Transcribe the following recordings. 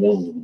don't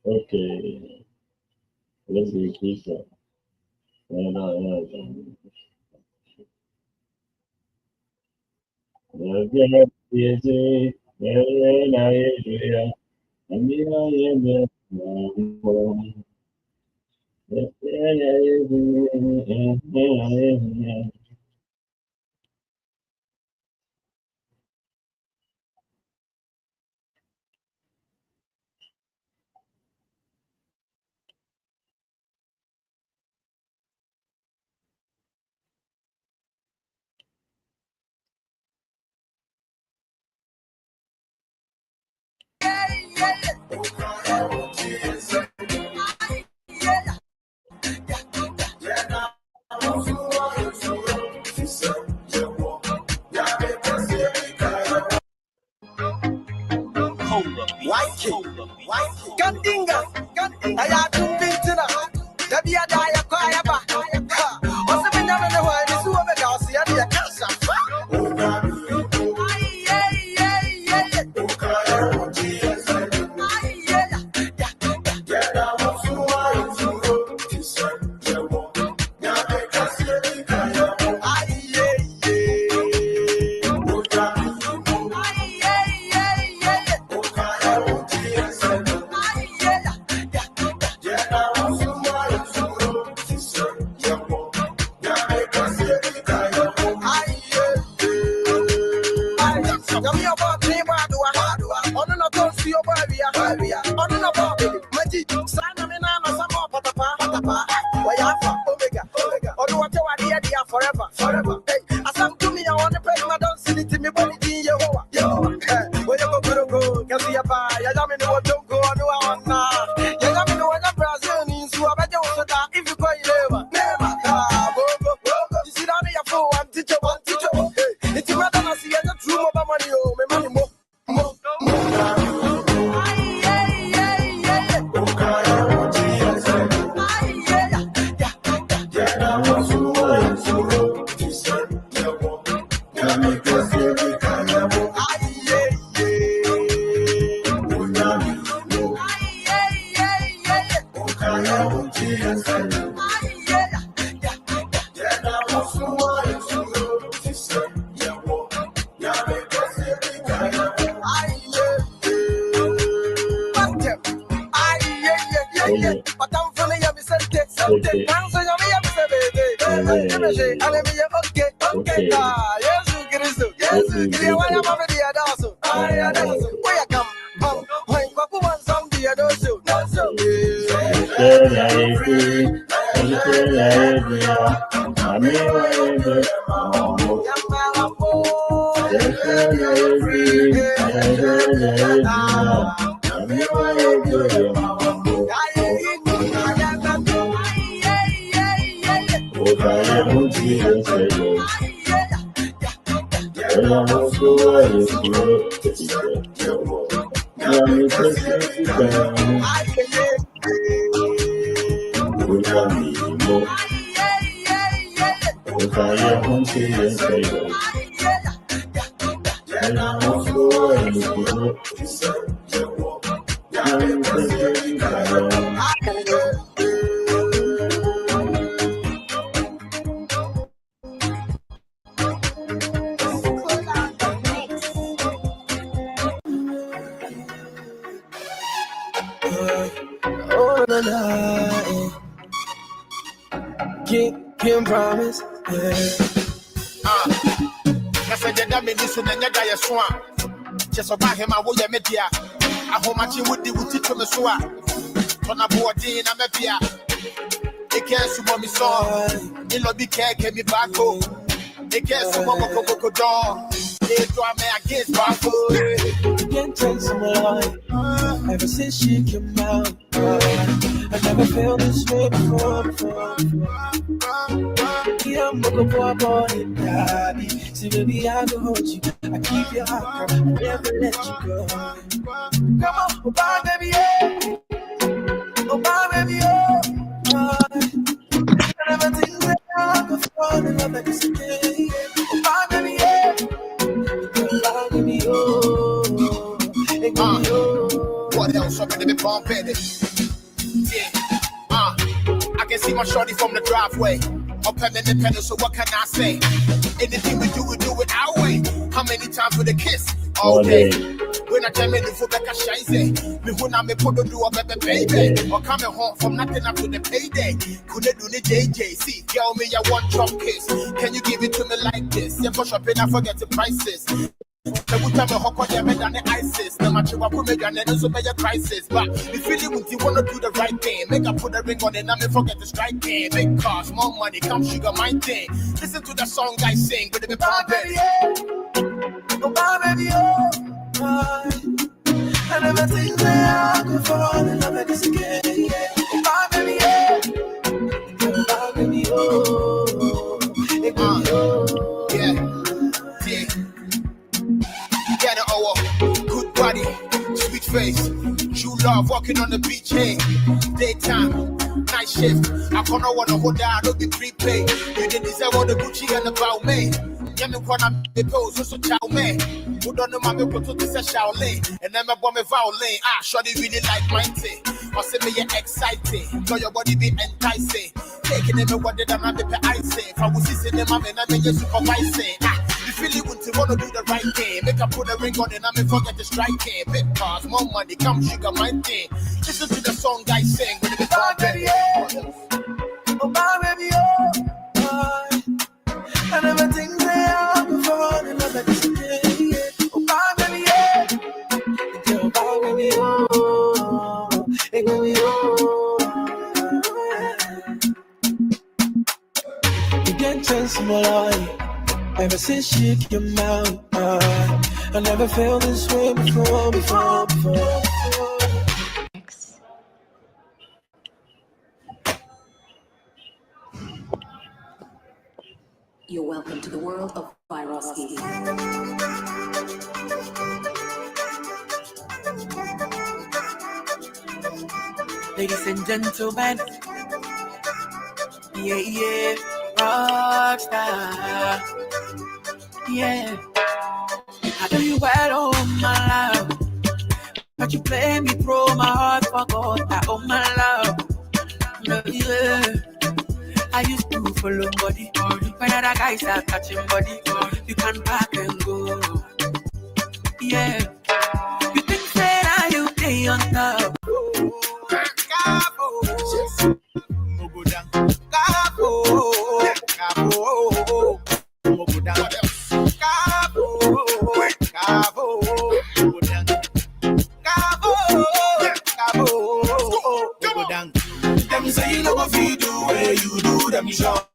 Okay, let's increase that. Can't promise. That's a dead man. This one, and I swan. Just about him, I will be media. I hope my team would do it to me. Swan. On a board, I'm a pia. They can't see me song. They love me, can't me back home. They can't see me go down. They draw me against Bafo. You can't chase my life. Ever since she came out, I never felt this way before. Yeah, I'm looking for a boy, daddy. See, baby, I will hold you. I keep your heart, girl. I never let you go. Come on, oh, bye, baby, yeah. Oh, bye, baby, yeah. I never think that I could fall in love like this again. Oh, bye, baby, yeah. Oh, bye, baby, oh. Hey, baby, oh. What else? I'm gonna be pumping it. Yeah. I can see my shorty from the driveway. Up and in the pedal, so what can I say? Anything we do it our way. How many times with a kiss? All day. When I jam in the foot like a shaise. Me when I'm a put do a baby. Or coming home from nothing up to the payday. Couldn't do the JJ. See, girl, me, I want chop kiss. Can you give it to me like this? Yeah, for shopping, I forget the prices. Every time I hawk on them than the ISIS. No matter what we make and then also make a crisis. But if you really wanna do the right thing, make I put a ring on it and me forget to strike game. Big cars, more money, come sugar my thing. Listen to the song I sing, but it be pumping. Oh, bye, baby, oh. I never think that I could fall in love like this again. Oh, bye, baby, yeah. Oh, bye, baby, oh. Hey, baby, oh. Yeah. Get it over, good body, sweet face, true love, walking on the beach, hey, daytime, night shift, I gonna wanna hold down, don't be prepaid, you didn't deserve all the Gucci and about me, yeah, me wanna be pose, so chow me, who don't know my people to this a Shaolin, and then my bomb a violin, shorty really like my thing, I say me you're exciting, so your body be enticing, taking them what did I be icing, if I was sitting in my man, I mean you're supervising, you feel it when you wanna do the right thing. Make I put a ring on it and I may forget to strike it. Big cars, more money, come sugar my thing. Listen to the song I sing when it be bye, baby, yeah. Oh, bye, baby, oh. I never think that I could fall in love like this again. Yeah. Oh, bye, baby, yeah. Oh, bye, baby, oh. Hey, baby, oh. You can't chase my life. Ever since she came out, I never felt this way before. You're welcome to the world of Viroski. Ladies and gentlemen, yeah, rockstar. Yeah, I know you well, oh my love, but you play me through my heart for God, oh my love, yeah. I used to follow body, when other guys are catching body, you can pack and go, yeah. You think that I will stay on top? Them say you know what you do, where you do them show.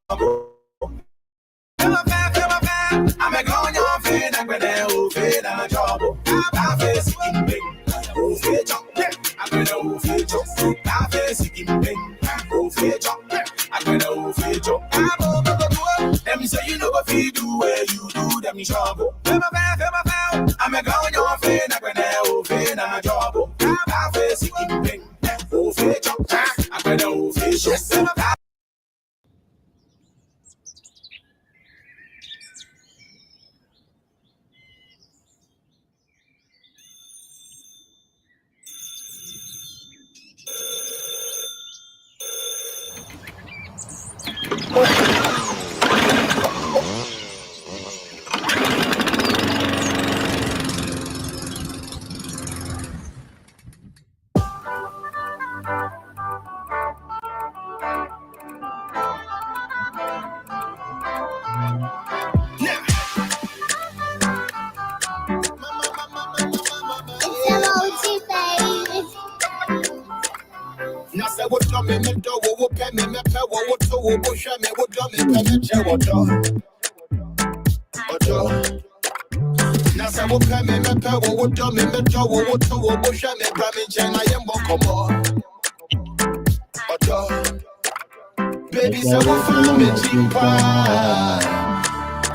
Baby, so we'll find me cheaper.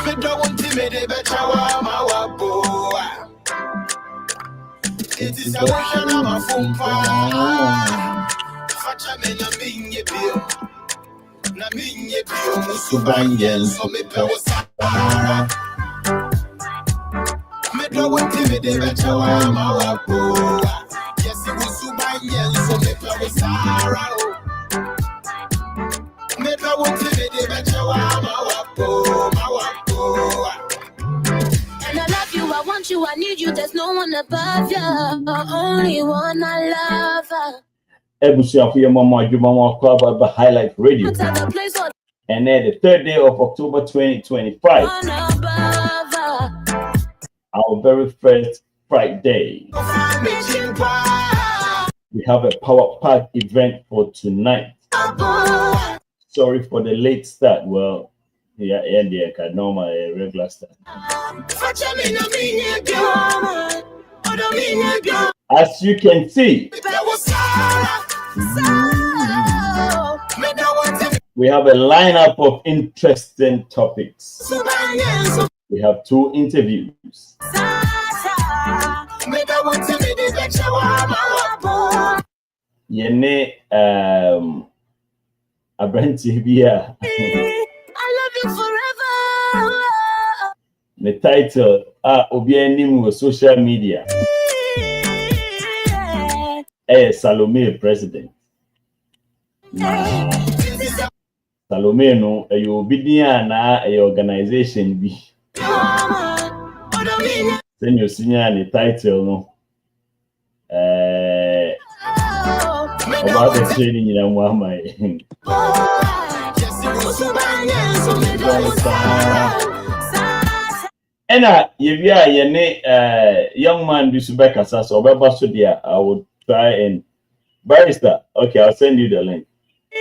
Me don't want to be the better one, my wabo. It is a ocean of my phone. Facha me na minye bill. Na minye bill, musubanyen, so me pe was Sahara. Me don't want to be the better one, my wabo. Yes, it was Subanyen, so me pe was Sahara. Me don't want to be the better one, my wabo, my wabo. And I love you, I want you, I need you, there's no one above you. Only one I love. Ebusia for your mama, you mama club at the Highlight Radio. And then the 3rd day of October 2025. Our very first Friday. We have a power pack event for tonight. Sorry for the late start. Well, yeah, and the normal regular start. As you can see, we have a lineup of interesting topics. We have 2 interviews. Yene Abranti Bia. I love you forever. The title Obianim social media. Salomey President. Salomey no a obedient na a organization be. Then you see the title no. About the training in Amwama. And if you are a young man, do Subeka Sass or Babasodia, I would try and barrister. Okay, I'll send you the link. I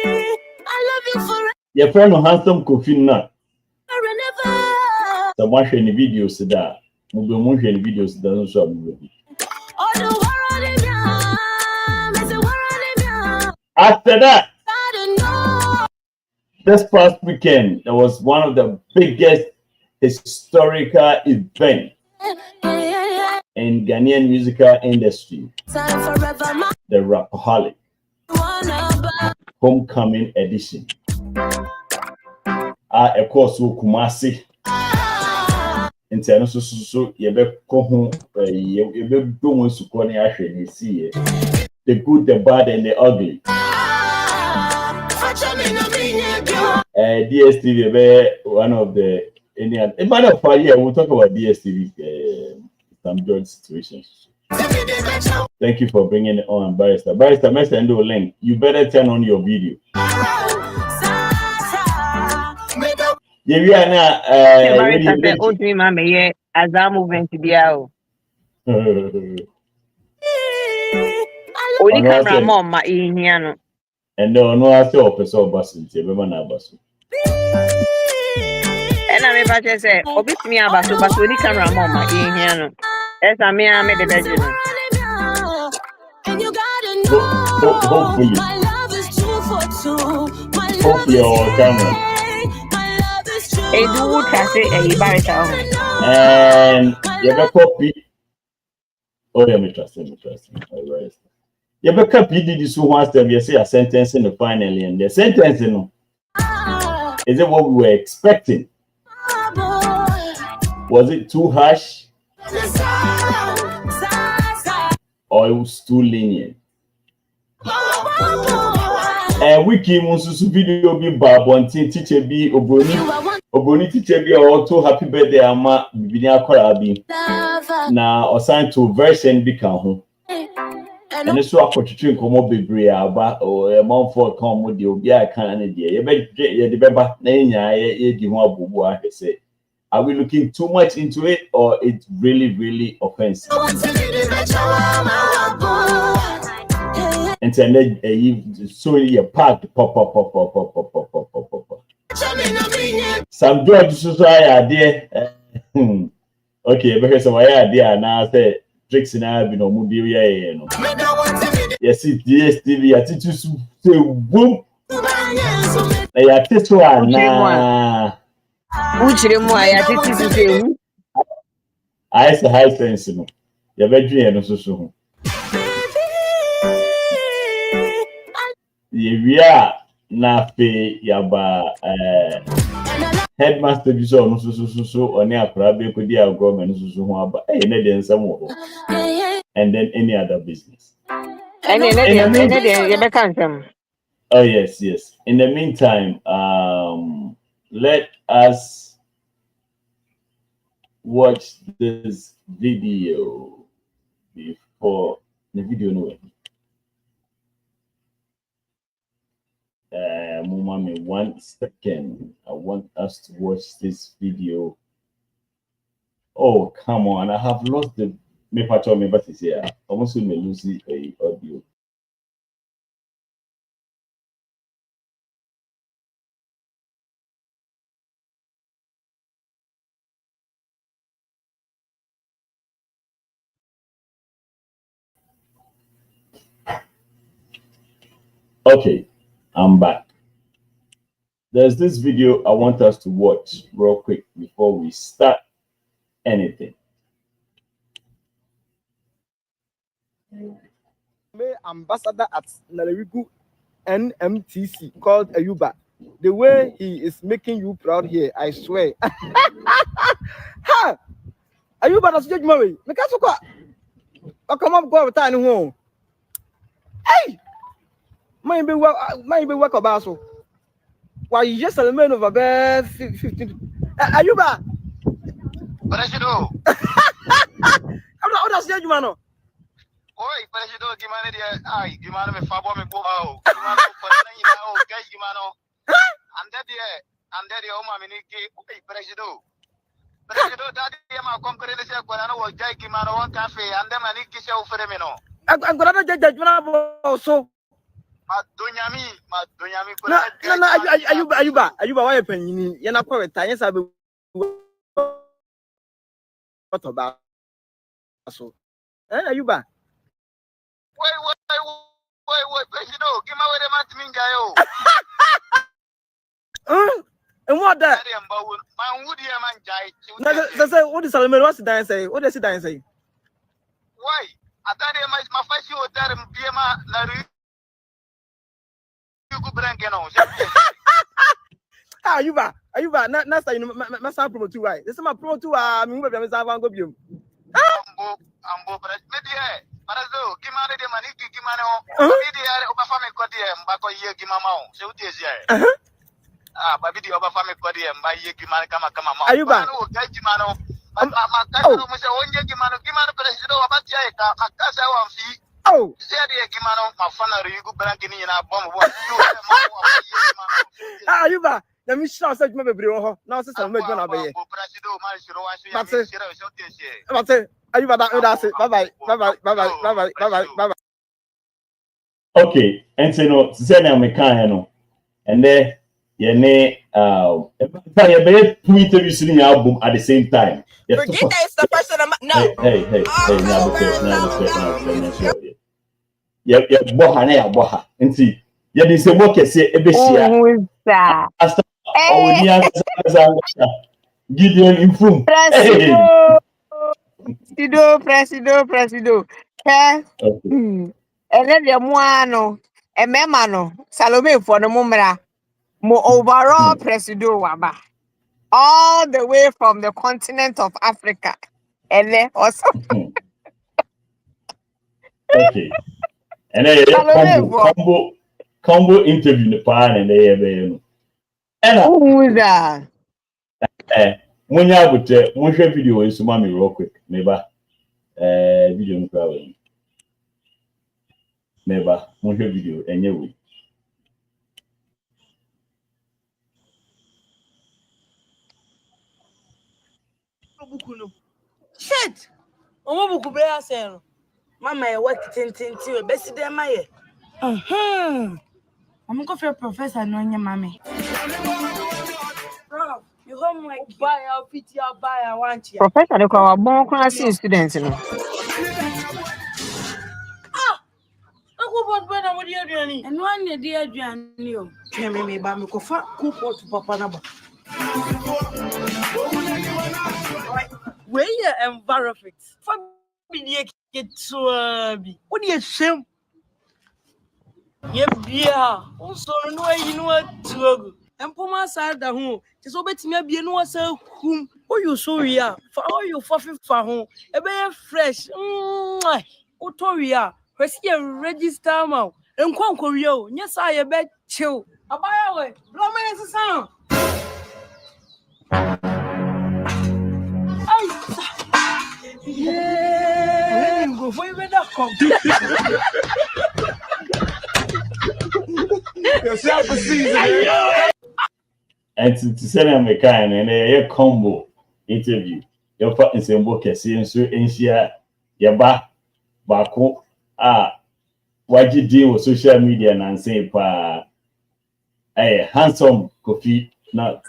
love you forever. Your friend Handsome Kofi Nut. The one in the videos that will be more in videos than some. After that, this past weekend, there was one of the biggest historical events in Ghanaian musical industry, the Rapaholic Homecoming Edition. Of course, Kumasi. And so you the good, the bad, and the ugly. DSTV, one of the a matter of fact, yeah, we'll talk about DSTV some George situations. Thank you for bringing it on, Barrister. Barrister, let's send you a link. You better turn on your video. Yeah, we are now. Only camera mom ma ihiano. And no I say person bus nti be na bus. And I me say obi me abaso but only camera mom ma ihiano. Esa me a me de beje no. Hopefully. Hopefully your camera. Edu trust e barita. And you have a copy. Oh yeah, me trust him. You better Didi so once them you say a sentence in the finally and the sentence no. Is it what we were expecting? Was it too harsh? Or it was too lenient? Wiki Mususu video be Babontin teacher be Obroni teacher be auto happy birthday ama bibinia korabi na assigned to version be kan ho. And this was for to come bebre aba or a month for come with the obi aka na dey. You the beba na nya ye di ho abubu a say. Are we looking too much into it or it's really offensive? And then so you packed pop. Some George so idea. Okay, because of my idea now say tricks in I be no movie you know. Yes, it DSTV at it say boom. Ya teto ana. Uchire mu aya titi say I say high sense no. Ya bedwe no so ho. Yevia na fe yaba headmaster bi so no so oni akra be kodi government so ho aba na dey nsam wo and then any other business any you be cancel. Oh yes in the meantime let us watch this video before the video no Mommy, 1 second. I want us to watch this video. Oh, come on. I have lost the me part of me, but it's here. I almost may lose the audio. Okay, I'm back. There's this video I want us to watch real quick before we start anything. Ambassador at Nalerigu NMTC called Ayuba. The way he is making you proud here, I swear. Ha! Ayuba that's Judge Murray. Oh, come up, go time home. Hey! Maybe work about so. Why you just a man of about 15? Ayuba! President. How does Judge Mano? Oi, President, gimana dia? Ai, gimana me fabo me boa. Gimana pada ni na guys gimana? Anda dia oma meniki oi President. President tadi dia ma compare ni saya kena no jai gimana wan cafe anda meniki saya offer me no. Aku ada Judge Mano so. Madunyami. No, Ayuba, why penny? You're not quite tired. I will. What about so? Ayuba. Wait, President, give me the match minga yo. And what that? Man, would you man jai? No, what is Salomey? What's the dance say? What does the dance say? Why? I thought my first you there in Piema, Larry. Ayuba, na say na sa promo 2 why. This my promo 2 me we be say go biom. Ambo media. Parazo, gimana de maniki gimana o. Media oba fa me kodi e mba ko ye gimama o. Se uti ezi babi di oba fa me kodi e mba ye gimana kama ma. Ayuba. No ga gimana o. Ma ka no mo se onye gimana president oba ti e ka akasa wan fi. Oh, Zedi Gimano, my father, you go back in a bomb. Ayuba, the mission said, maybe bro. Now, sister, I'm going to be. That's it. Ayuba, that's it. Bye. Okay, and so no, Zena Mecano, and there, you may, be 2 interviews in the album at the same time. Forget that's the person I'm no. Hey, now yeah, boha. And see, yeah, this is what I say. Gideon in full. Presido. And then the moano, a memano, Salome for the mumra, mo overall presido waba. All the way from the continent of Africa. And then also okay. And then combo interview the pan and they who's that? When you have one video is mommy real quick, maybe video no problem. Never one video anyway. Shit! Omo buku be aseno. Mama e work tintin we besi dem aye. I'm going for professor no nya mama. Bro, you homework buy out fit your buy I want you. Professor de kwa bon class students no. Ako bot be na mo di aduani. Eno an ne di aduani o. Tweme me ba me ko fa cook pot papa na ba. Where your environment? For me get to be. What do you shame? Yeah, also no you know what to and Poma side the home. Just obey me be no say whom oh you sorry for all you for home. A be fresh. Otoria. Press your register now. And Concorio. Yes, I bet chill. Abaya way. Blow me as a sound. Yeah. Go for you better come. And to send them a kind and a combo interview. Your fucking symbol can see and so in here. Yaba Bako. What you deal with social media and say, Handsome Kofi Nut.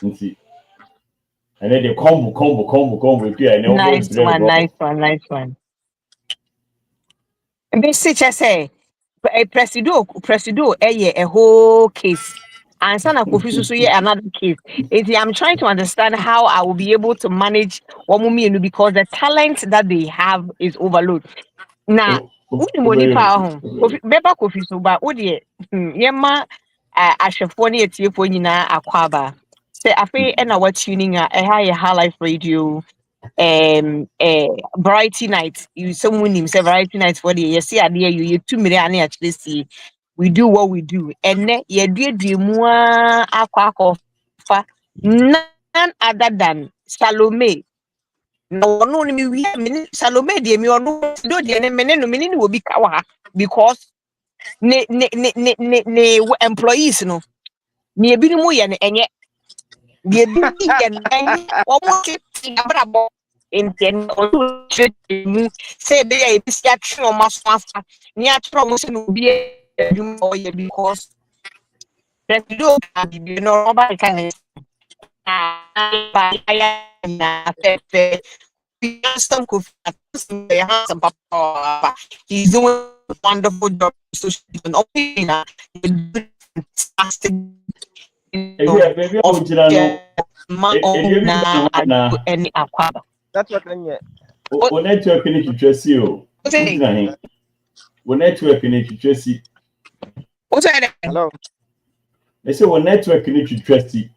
And then the combo. Nice one. And this teacher say, a presido, a whole case. And Sana Kofi so another case. I'm trying to understand how I will be able to manage Wamumi because the talent that they have is overload. Now, money power home. Beba Kofi so ba odi yema ashefo ne etiefo nyina akwaba. Say afi na what tuning a high life radio variety night. You someone him say variety night for the you see ade you 2 million actually see. We do what we do. And ye do more aqua none other than Salome. No one we Salome de me or no do the menen will be kawa because ne employees no ne bi mu ye ne enye de bi almost in mu say be ya bisi atwe o maso ni atro mo se no bi because that do you know nobody can Handsome Kofi Nut, he's doing a wonderful job. So she's fantastic. That's what I mean. When network in it, Tracy. When network in it, Tracy. What's that? Hello. They say when network in it, Tracy.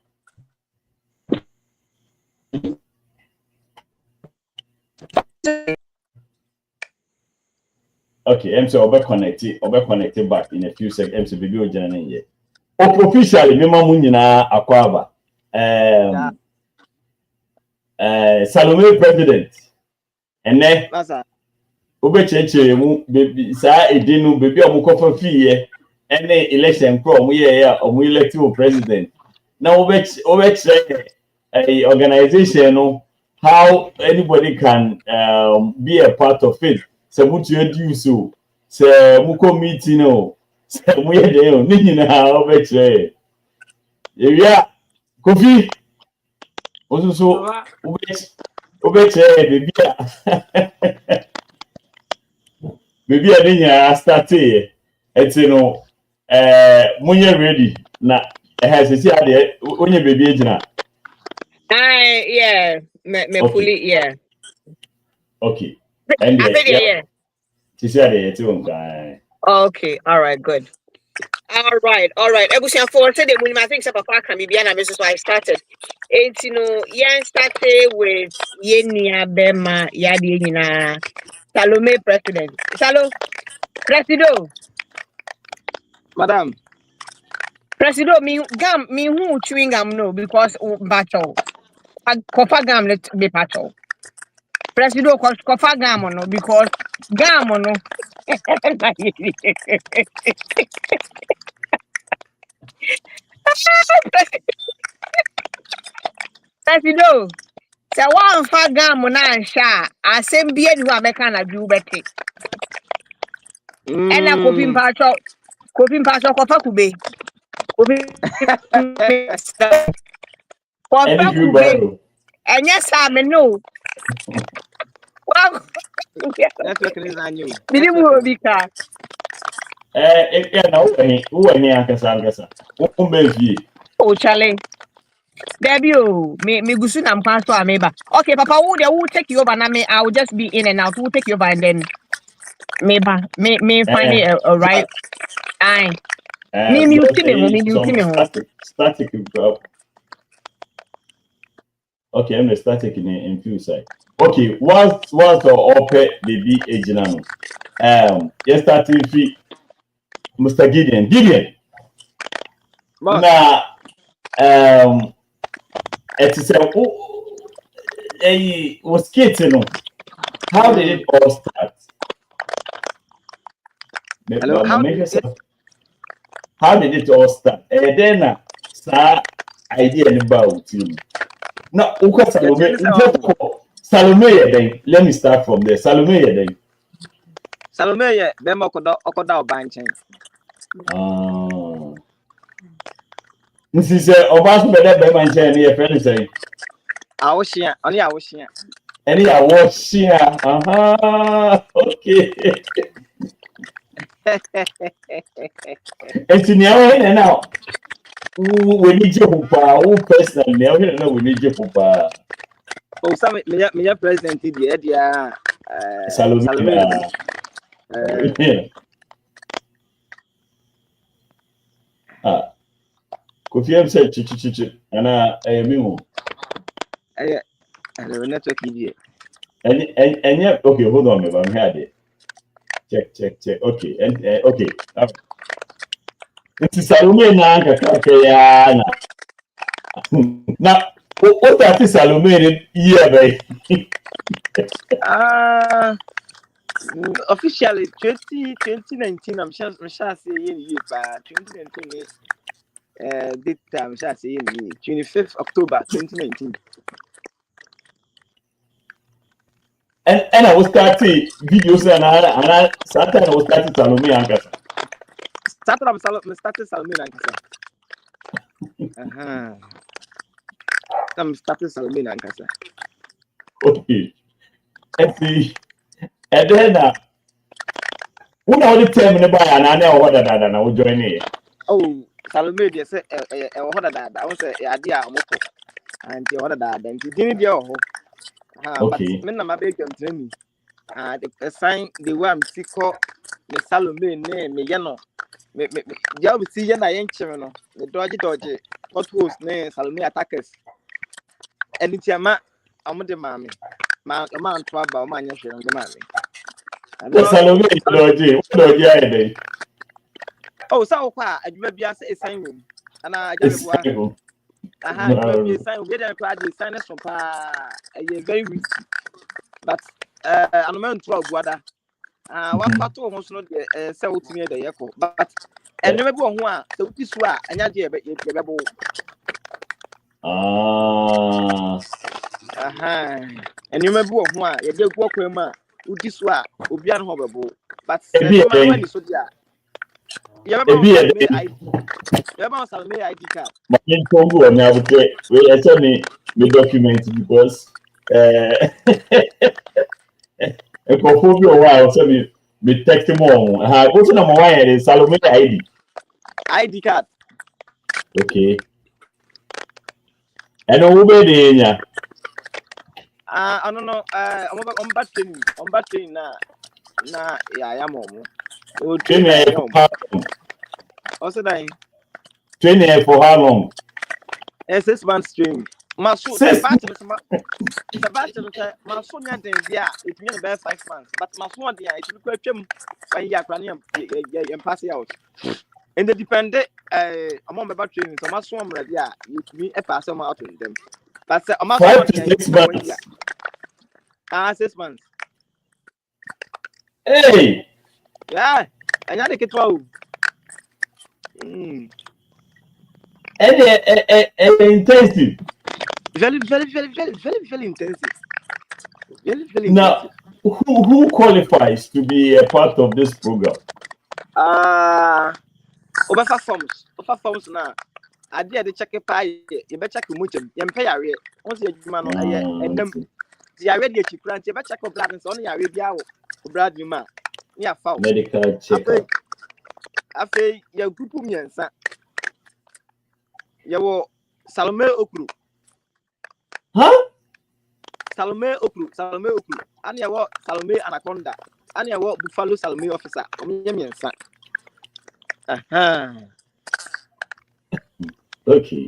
Okay, I'm so I'll be connected back in a few seconds. I'm so baby ojanane here. Officially, me mamu nyina akwaba. Salomey President. Ene. Masa. Obecheche mu baby sa edinu baby omukofa fiye. Ene election pro omu ye ya omu elect president. Now obeche a organization no how anybody can be a part of it. Se mutu do so. Se muko meeting no. Se muye de o ni na obeche. Yeah. Kofi. Oso obeche baby. Baby adenya start e. Eti no munye ready na has see ade onye baby agina. Yeah, me fully, yeah. Okay. And She said it too, guy. Okay, all right, good. All right. Ebusia for today, I think Papa can be and Mrs. I started. It's started with Yenia Bema Yadina Salomey President. Presido. Madam. Presido me who chewing gum no because battle. Kofa gum let be battle. Presido kofa gum no because gum no. Presido. Say one fa gum na sha asem bia ni wa meka na dwu beti. Ena kofi mpacho kofa kube. Kofa kube. Enya sa me no. Wow. That's what is on you. Didi mu obika. Na uwe ankasa. Oh challenge. Debut, me gusu na mpacho ameba. Okay, Papa, who take you over na me? I will just be in and out. Who take you over and then me find it a right. Aye. Me you see me. Static. Okay, I'm gonna start taking in few side. Okay, what's the OPE baby age now? Yes, starting fee, Mr. Gideon. Now, it's a was skating. How did it all start? Hello, how did it all start? And then, idea about you. Now, Salomey, let me start from there. Salomey, Bema Okoda Banching. This is Obas better Bema and Jenny, a friend saying. I was here, only I was here. Any I was here. Okay. It's in your way now. We need you for personally. We need you for. Oh, some me president the Salomey. Kofi said chichi and I mean. Network here. And yet, okay, hold on, I'm here. Check. Okay, and okay. It's Salomey now. Now, what that Salomey year, Officially 2019. I'm sure say year, but 2019 date time. I'm sure say 25th October 2019. And I was starting videos and I started Salomey Ankasa. Started Salomey Ankasa. I'm starting Salomey Ankasa. Okay. And then when I was telling me about and I know what that I will join it. Oh, Salomey, they say what that I was a idea and you order that then you didn't do. Okay. But my big training. The sign the way I'm sick of the Salomey name, me, you know. Me, you see, you know, the dodgy, what was name Salomey attackers. And it's your man, I'm the mammy. My man, trouble, man, you're the mammy. Salomey, dodgy. Oh, so far, I may be a sign room. And I just sign, get a private sign from a very weak. But I'm a man to water. One part of us not sell to me the echo. But and never go on, so this one, and I did a rebel. And you remember one, you did walk with ma, who this one will be unhonorable. But money so dear. You have about Salomey ID card. My info and I would say, well, send me the documents because a portfolio while send me text him on. What's the number one is Salomey ID card. Okay. And who be there? I don't know. I'm batting now. na ya momo. Training for how long? Also dying. Training for how long? 6 months training. Masu Six the bachelor masu nya den dia it mean about 5 months. But masu one dia it be quite twem by ya cranium pass out. And the dependent among about training so masu one dia you me e pass them out in them. But say masu 5 one to 6 months. 6 months. Hey, Yeah, and I get 12. and intensive. Very intensive. Very Now, who qualifies to be a part of this program? Over forms now. I did the check a pie, you better check much and pay a rate. Once you man and them. The already check grant, you better check up blood and only a radio brad you man. Yeah, foul. Medical checkup. I feel your group of me and son. You Salomey Okru. Huh? Salomey Okru. And you walk Salomey Anaconda. And you walk Buffalo Salomey officer. And son. Okay.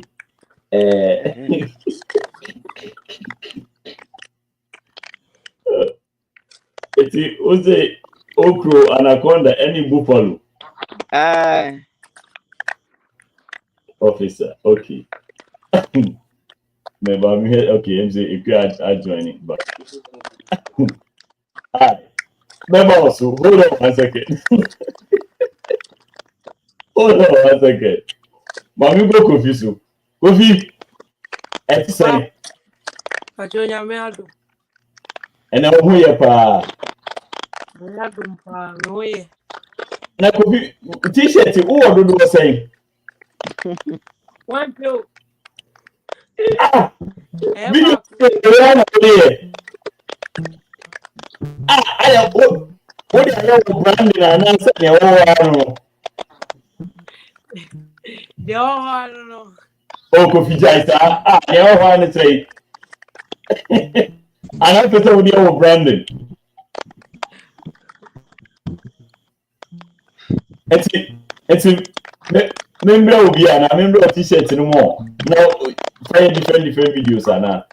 It was a okro, anaconda, any buffalo officer. Okay. Maybe I'm here. Okay, I'm saying if you are joining, but remember also, hold on 1 second. Hold on 1 second. Mami go Kofi so. Kofi, say. Pachonya me ado. And now who ya pa? Me ado pa no ye. Na Kofi t-shirt who do do saying? One pill. Video I am what do I know branding and answer the They all I don't know. oh Kofi Jaisa they all want to say and I thought with the branding. It's member will be an member of t-shirt no more. Now try different videos and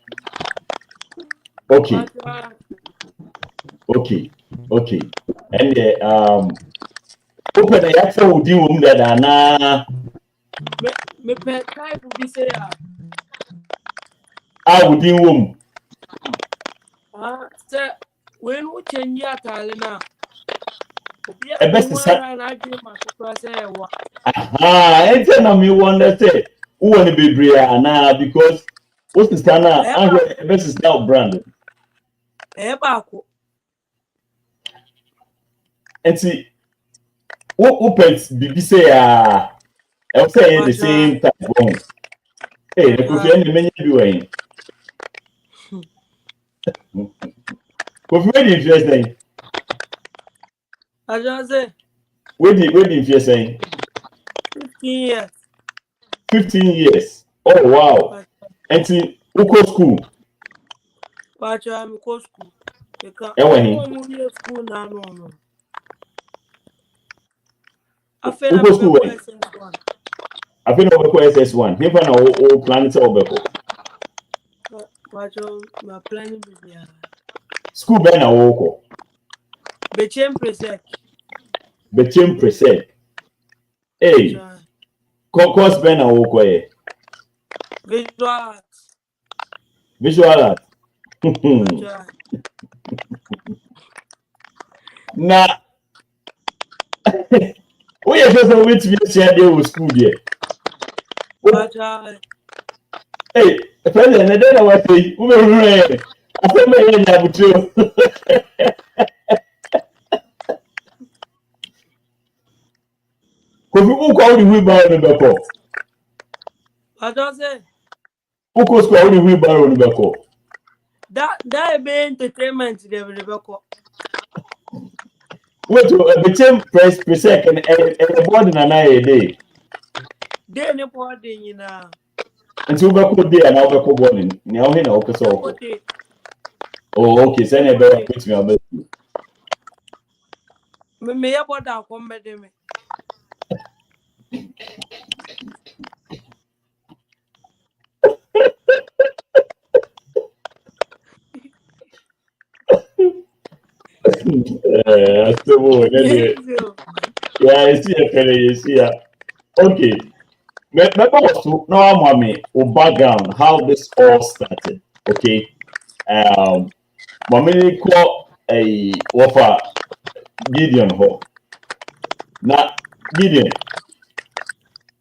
okay. And open the actual would do that Me pet type would be say I would do sir when we change your talent a best is and I do my say what and tell me wonder say who want to be bria now because what's the standard best is now branded. And see what pets be say I'll say the same type wrong. Hey, the Kofi and the many doing. Kofi, where did you say? I just say Where did you say? 15 years. 15 years. Oh wow. And see who go school? But I'm go school. Because school now no. I feel I'm SS1. I feel over SS1. Here for now, planet over. But my planning be school ben na woko. Bechem Presec. Hey. Course ben na woko eh. Visual art. Na we are just wait to be share there with school there. Hey, president, I don't know what say. Who will I said my name Abucho. Kofi who call the wheelbarrow on the back? I don't say. Who calls call the wheelbarrow on the back? That be entertainment they will back. Wait, became press per second and the board in an eye a day. They no boarding, you know. And so back there and now back boarding. Now he know so. Oh, okay. Send a better put me on. Me ya boda kombe de me. Yeah, I see a fellow, you see. Okay. Remember also now, mommy, or background, how this all started. Okay. Mommy call a offer Gideon Hall. Now, Gideon,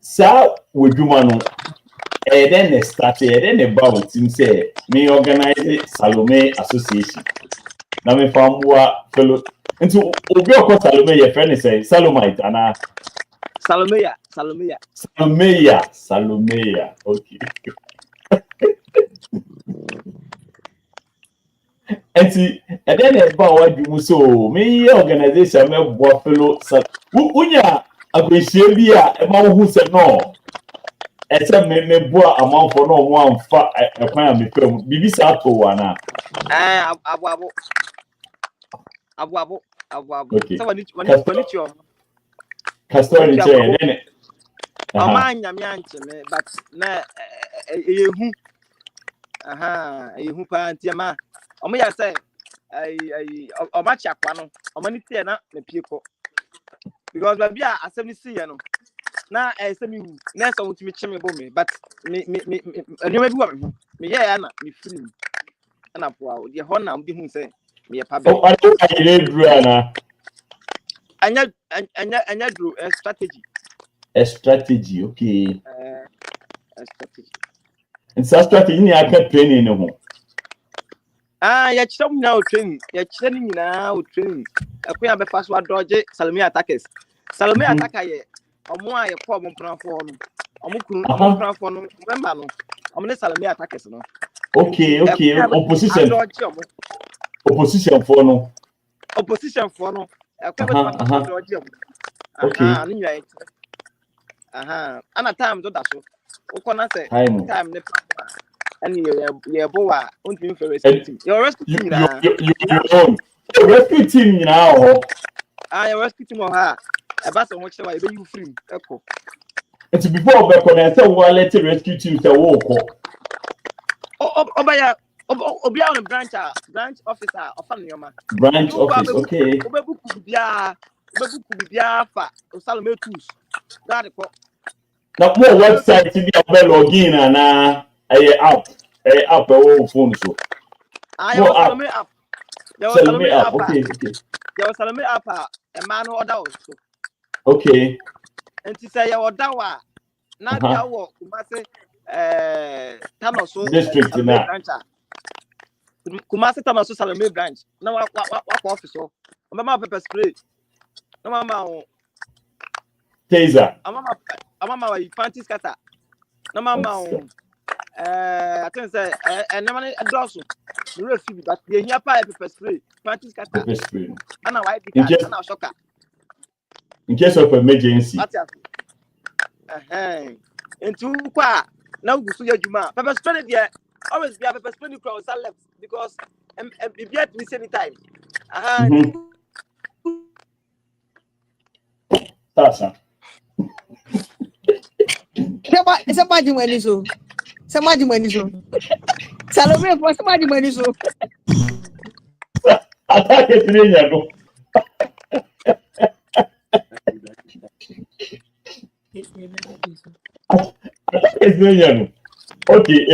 so with you, man, and then they started, and then about him say, me organize Salomey Association. Now, me found fellow into Obioko Salomey, your friend say Salomite, and Salomey. Okay. And see, and then about what you so me organization, me buffalo. Unya, Abishebia, a man who said no. Except me boa amount for no one fat a plan me film. Bibi Sato wana. Abu. Okay. So when it's your Custodian chair, then it. man, me, but na who who pantiama. Omo ya say o match akwa no. Omo ni tie na me pieko. Because baby asem ni see no. Na say me hu. Na so mutimi cheme bo me, but me anyway bi wa me yeah na me free. Na po the ho na mbi hu say me pa be. Oh, I don't know. Anya drew a strategy. A strategy, okay. A strategy. And so strategy ni aka training no ho. Ya chom now training. Ya training now training. Akuya be fast wa dodge Salomey attackers. Salomey attacker ye. Omo aye ko omo plan for no. Omo kunu omo plan for no. Remember no. Omo ne Salomey attackers no. Okay. Opposition for no. Opposition for no. Okay. Ana time do that so. Ukona say time ne and you boa unti for rescue team. Your rescue team na. You rescue team now. Your rescue team ha. Eba so much say you free. Eko. It's before be connect say we let rescue team say wo ko. Obaya Obia on branch officer of Fanyoma. Branch office, okay. Obebuku bia fa Salomey tools. That now more website to be login and app phone so. Salomey app. There was Salomey app. Okay. There was Salomey app a man order also. Okay. And to say your dawa na dia wo Kumase Tanoso district na. Kumase Tanoso Salomey branch. Na wa office so. Mama pepper spray. No mama Taser. Mama wa panty scatter. No mama I think say and no adoso. No refuse but dey here pepper spray. Panty scatter. Pepper spray. Ana white because ana shocker. In case of emergency. Into kwa now go so juma. Pepper spray there always be a pepper spray crowd left because be at this anytime. Tasa. Somebody money so. Salomey for somebody money so. Attack it in go. Okay,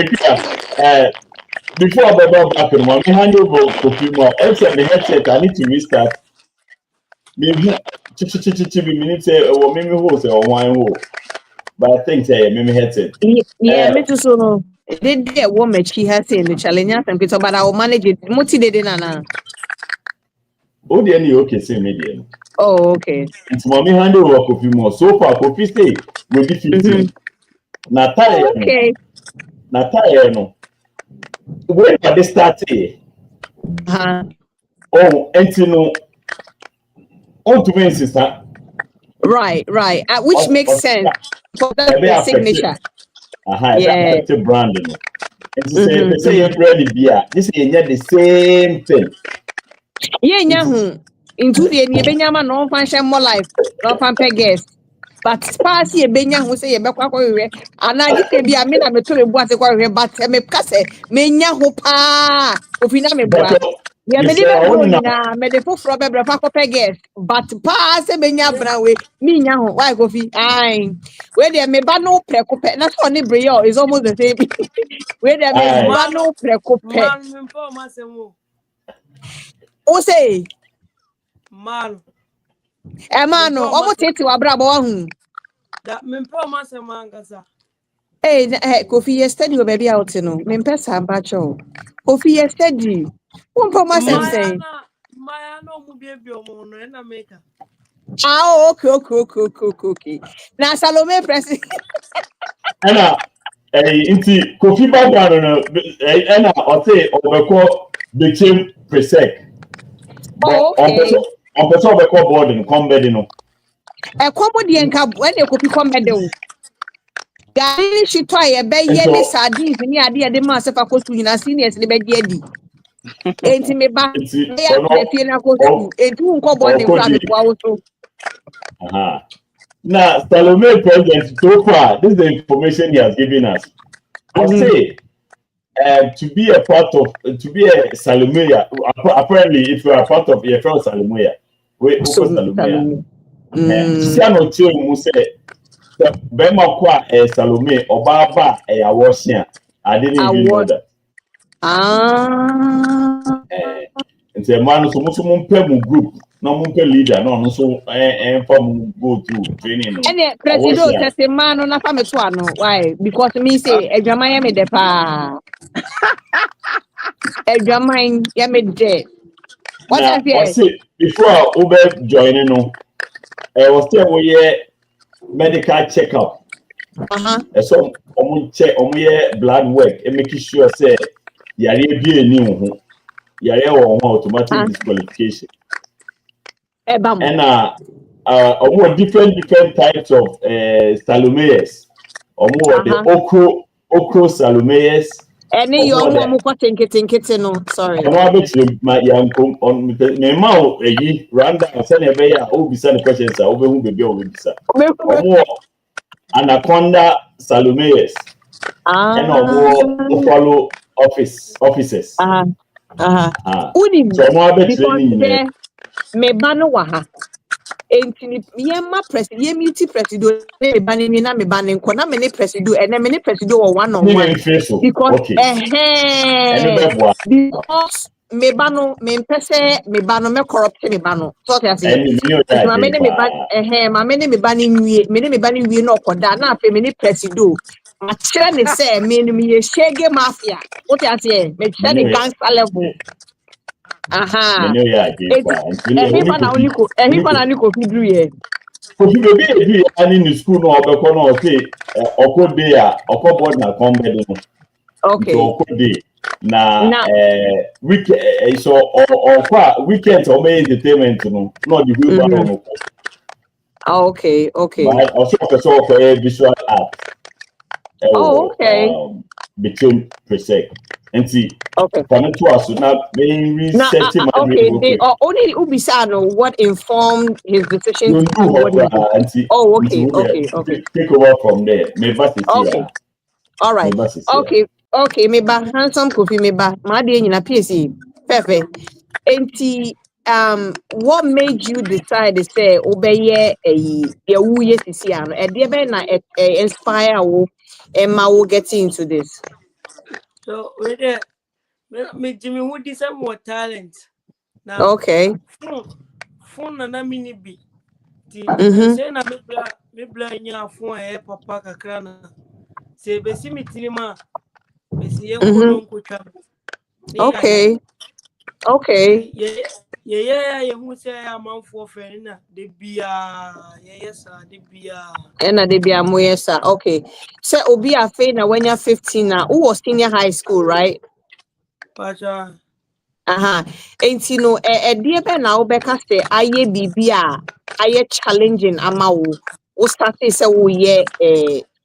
before I go back, let me hand over to more. Except the headset, I need to restart. Maybe minutes or maybe who or one who. But I think maybe headset. Yeah, me too so no. They woman she has in the challenge and because but I will manage it. Motivated nana. Oh, the any okay, say medium. Oh, okay. It's mommy hand over Kofi more. So far, Kofi stay will be 15. Natalia, okay. Natalia, no. When did they start here? Oh, and you know, on to me, sister. Right. Which makes sense. For that signature. Yeah. That's branding. And to say you're ready, beer. This is the same thing. Yeah. into the Benyama no function more life, no fan guest. But Sparsi Benya who say Bekwa, and I just be a minute I'm to what the but me case, Menya hopa, Ofina me boa. Yeah, me never know na me the for Robert guest, but pass a Benya Brownway, me now, why go fi? Aye, where there may ban no precope, not only Brio is almost the same. Where there may ban no precope. O say, Man. Emano, almost take to a brabo. That me promise a man, Hey, Kofi, yesterday, you baby out, you know. Mempesa bacho. Kofi, yesterday. One promise and say. My no baby on and I make her. Ah, okay. Now, Salomey President. Anna, inti Kofi background, Anna, I'll say, Obeko became presec. Oh, okay. On person Obeko board and combat, you know. A comedy and cab when they copy combat. Gari she try a bay yellow sardines and the idea the master for costing as seniors the bed yedi. Ain't me back. They are the Fiona Costu, and two cobble in private also. Now, Salomey President, so far, this is the information he has given us. I say, to be a part of, to be a Salomey, apparently, if you are part of your friend Salomey, we Salomey. Siano Tio Muse, Bema Kwa Salomey, Obaba, a washing. I didn't even know that. And the man who was a group. No mumpe leader, no so from go through training. And President says man on a family why? Because me say a Jamaica me de pa a Jamaica yame de. What I say? Before Uber joining, no, I was still medical checkup. So check blood work and making sure say yare be a new yare or automatic disqualification. And more different types of Salomeyes. Or more the okro Salomeyes. Any young woman thinking no, sorry. My young on my mouth, a random and send a bay, oh, be sent questions over whom be over more Anaconda Salomeyes. And more follow officers. Me bano waha. Enti yema president yemiti president me bani mi na me bani nko na me ne president ene me ne president o one on one because because me bano me mpese me bano me corrupt me bano so te ase ma me ne me ban ma me ne me bani nwie me ne me bani nwie na okoda na afi me ne president ma kire ne say me ne me ye shege mafia so te ase me kire ne gangster level. Everybody only go figure here. Kofi be in school no obeko no say okode a okobod na comedy no. Okay. Okode na weekend so or weekend or may entertainment no not the real one no. Okay. But also for visual art. Okay. Between presec. And see, okay. Now, okay, they only Ubisano what informed his decision to do what he did. Okay. Take over from there. Okay. All right. Okay, meba handsome Kofi meba. My dear in a PC. Perfect. And what made you decide to say obey a woo sisiano? A dear na inspire and ma will get into this. So me Jimmy Wood is more talent. Now okay. Phone na mini be. Say na me blind ya phone e papa kakra say be see me tinima be see okay. Yeah, who say I'm on for friend na de bia yes de bia na de bia moyesa. Okay. Say obi afa na when you're 15 now, who was senior high school, right? Pacha. Enti no dear be na obeka say aye bibia aye challenging ama wo start say wo ye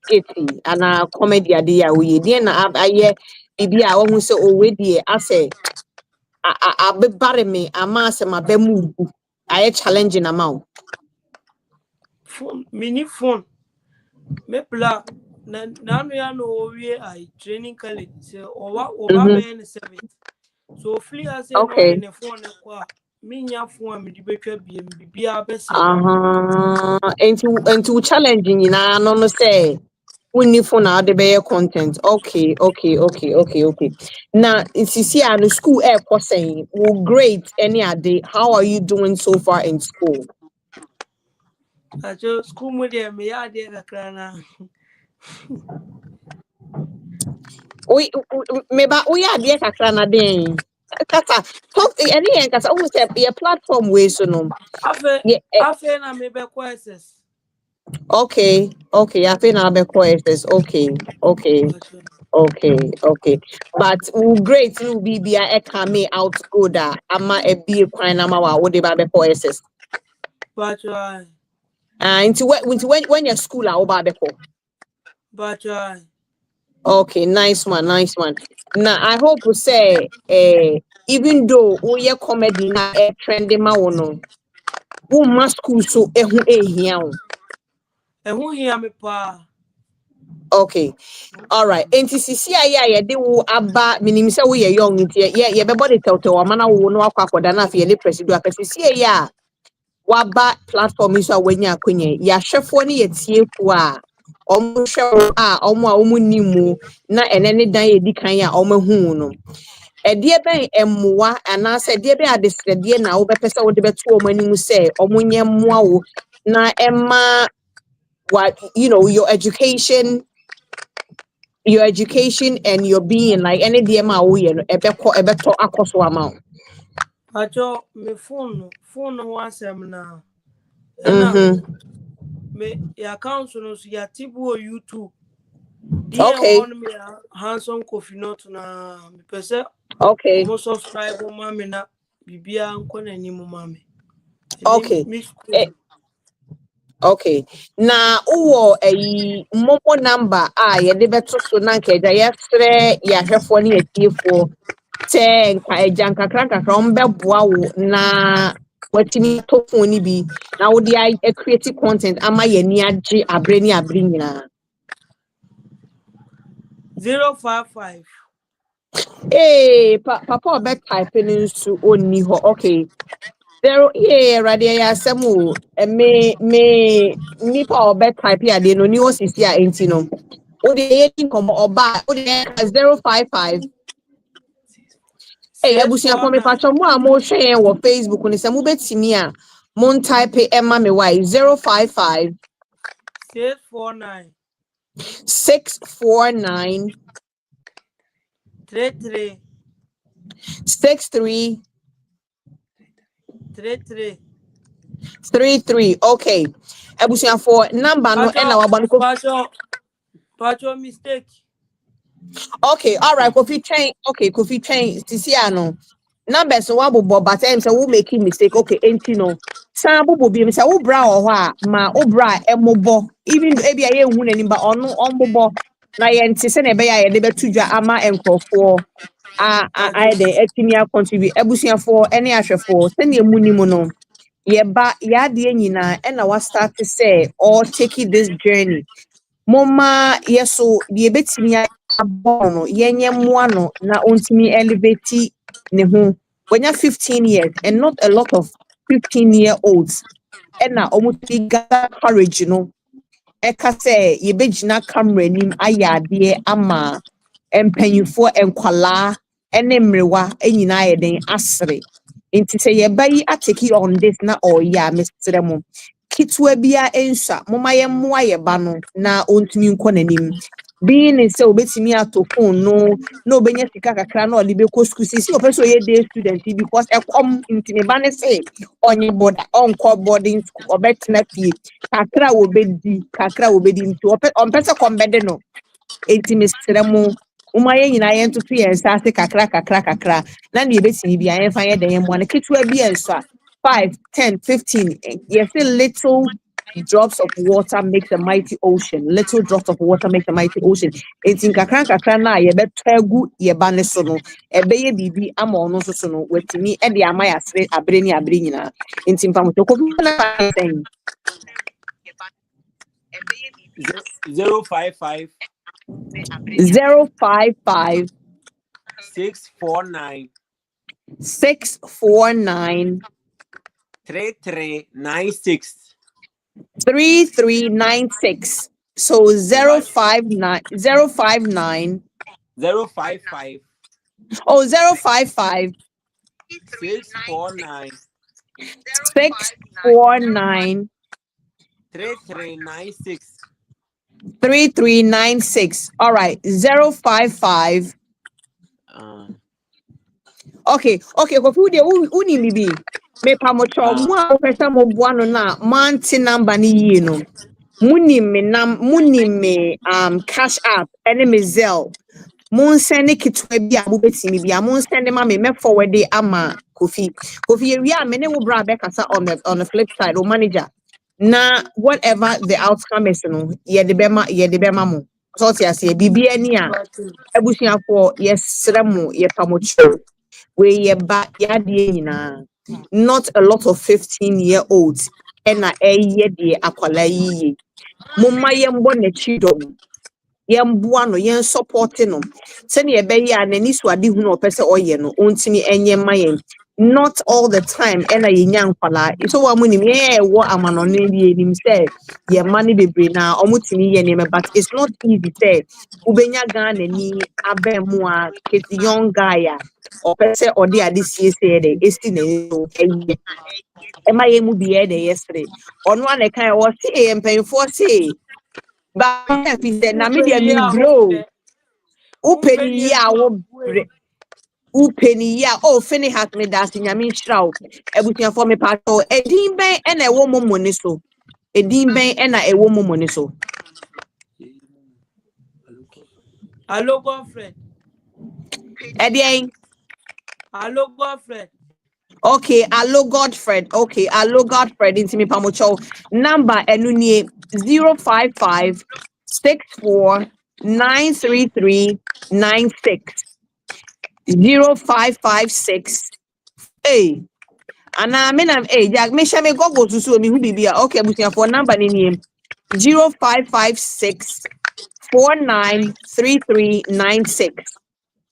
sketchy ana comedy ade ya wo ye dey na aye bibia wo hu say o we dey ase abebare me ama se mabemu I challenging amount. Phone, mini phone. Me plan. Na me no we I training college. So oba be 7. So free as no Okay. the phone kwa. Me nya phone me di betwa bia be se. Into challenging na no say we for now the bear content. Okay. Now it's see the school air saying well, great any day. How are you doing so far in school? Ajo school mo dey me ya dey kakra na. We are dear kakra na den. Kaka talk any kasa almost a platform way so no. Afe na me be questions. Okay. I think I'll be quiet. Okay. But great will be a coming out good. Ama a be a crime. Ama what they be quiet. But Into when your school are over before. But Okay, nice one. Now I hope to say even though we are comedy na trending ma wono. Who must school so ehu ehia. Ehu hia me pa. Okay. All right. NTCC ya de wo aba minim se wo ye young ntie ye be body tell amana wo no akwakoda na afie le president apesisi ya waba platform so awanya akonye ya hwefo ne ye tiefu a omo hwe a omo nimu na ene ne dan edi kan a omo hu no edie ben emmoa ana se edie ben adesrede na wo bepese wo de beto omo animu se omo nye mmoa wo na emma what your education and your being like any DMA we ebeto akoso amount. Ajo me phone wasem na. Ena me ya account no so ya tibu YouTube. Okay. On me Handsome Kofi Nut na me pese. Okay. Mo subscribe o mama na bibia nko na ni mo mama. Okay. Okay. Na uwo momo number ye de beto so na nkeja ye frɛ ya hwefo ne atiefo te nka eja nkakra ombeboa wo na watimi to phone ni bi na wo dey create content ama ye ni age abre nyina 055 papa obe type nsu oni ho. Okay. There radio ya semu me nipa obe type ya de no ni o sisi a enti no o de ye kom oba o de 055 abusia for me pacho mo a mo hwe wo Facebook ni se mo betimi a mo type emma me why 055 649 33 63 33 33. Okay. Abusia for number no na wa banko. Pacho mistake. Okay, all right. Kofi train. Okay, Kofi train. Sisi ano. Numbers one bobo but time say we making mistake. Okay, enti no. San bobo bi say wo bra o ho a ma wo bra emobo. Even though ebi aye hu nani ba ono onbobo na ye nti se na ebe ya ye de betudwa ama enkrofo I dey etimi a contribute abusia for any ahwefo se na emu ni mu no. Ye ba ya de nyina e na wa start to say or taking this journey. Moma yeso de betimi abono yenye muano na ontimi elevate ne ho when you're 15 years and not a lot of 15-year-olds and na omuti gather courage eka say ye begina camera nim ayade ama empanyifo enkwala ene mrewa enyina yeden asre nti say ye bayi ateki on this na ya mestre mo kitwa bia ensa moma ye moa ye ba no na ontumi nko nanim being in say obetimi ato phone no obenya sika kakra na olibe ko school si o person ye day student because e come intimi ba ne say onye board onko boarding school obetina fie kakra obedi nti on person come bede no intimi stremu umaye nyina ye ntoto ye nsa se kakra na ne obetimi bia ye fa ye den ye mo na kitwa bia ensa 5 10 15 yes a little drops of water makes a mighty ocean. Little drops of water makes a mighty ocean. It's in kakran na ye betegu ye bane so no. Ebeye bibi ama ono so no wetimi e de ama ya sre abre ni nyina. Inti mpa motoko na thing. 055 055 649 649 3396 3396. So 059 059 055 oh 055 649 649 3396 3396. All right, 055. Okay, kofu de uni bibi. Me pamocho mu a pesa mo buano na manti number ni yi no. Muni me cash app ene me Zelle. Mun send kitwe bi a betimi bi a mun send ma me forward ama Kofi wi a me ne wo bra be kasa on the flip side o manager. Na whatever the outcome is no ye de bema mo. So ti ase bibi ani a abusuafo yesremu ye pamocho we ye ba ya de nyina. Not a lot of 15-year-olds ena eye de akwala yi. Mumma yembo na chidom yemboa no yen support no se ne ebe ya na ni so ade hu no pese oye no ontimi enye mayen. Not all the time ena yenya nkwala so wa munim ye wo amanone bi enim say ye money bebre na omutimi ye neme, but it's not easy say ubenya Ghana ni abemu a young guy or pese odi ade sie say de esti na so eye ema ye mu bi e de yesterday ono an kan wo say empenfo say ba fi say na media mi grow upeni ya wo upeni ya o fini hat me da si nyame nhyiraw ebutia for me pato edin ben e na ewo momo ni so edin ben e na ewo momo ni so. Hello girlfriend. Edien Hello girlfriend. okay, allo Godfred. Okay, allo Godfred into me pamocho. Number enunye 055 64 933 96 0556. Hey, and I mean I'm Jack me shame go to so me who be okay, but for number name 0556 493396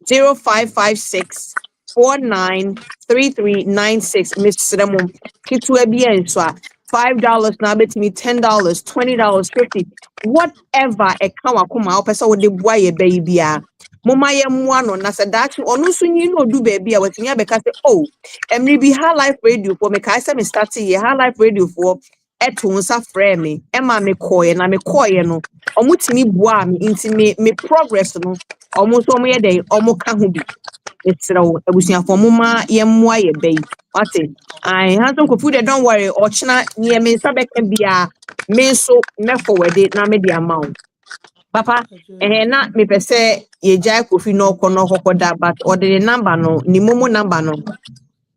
0556 493396. Miss Ramon Kitu bien so $5 now bet me $10 $20 50 whatever a kawa kuma opesa wo de boa ye baby a mama ye moa no na se that onu so nyi no do baby a watimi abeka say oh emri bi high life radio for me kai say me start ye high life radio for eto nsa frɛ me ema me koye na me koye no omutimi boa me inti me progress no omo so mo ye dey omo ka ho bi etrawo abusuafo moma yemmoa ye bay wate I Handsome Kofi de don't worry ochina near me sabeka bia me so me forward na me the amount papa na me pese ye jai Kofi no kono kokoda but or the number no ni momo number no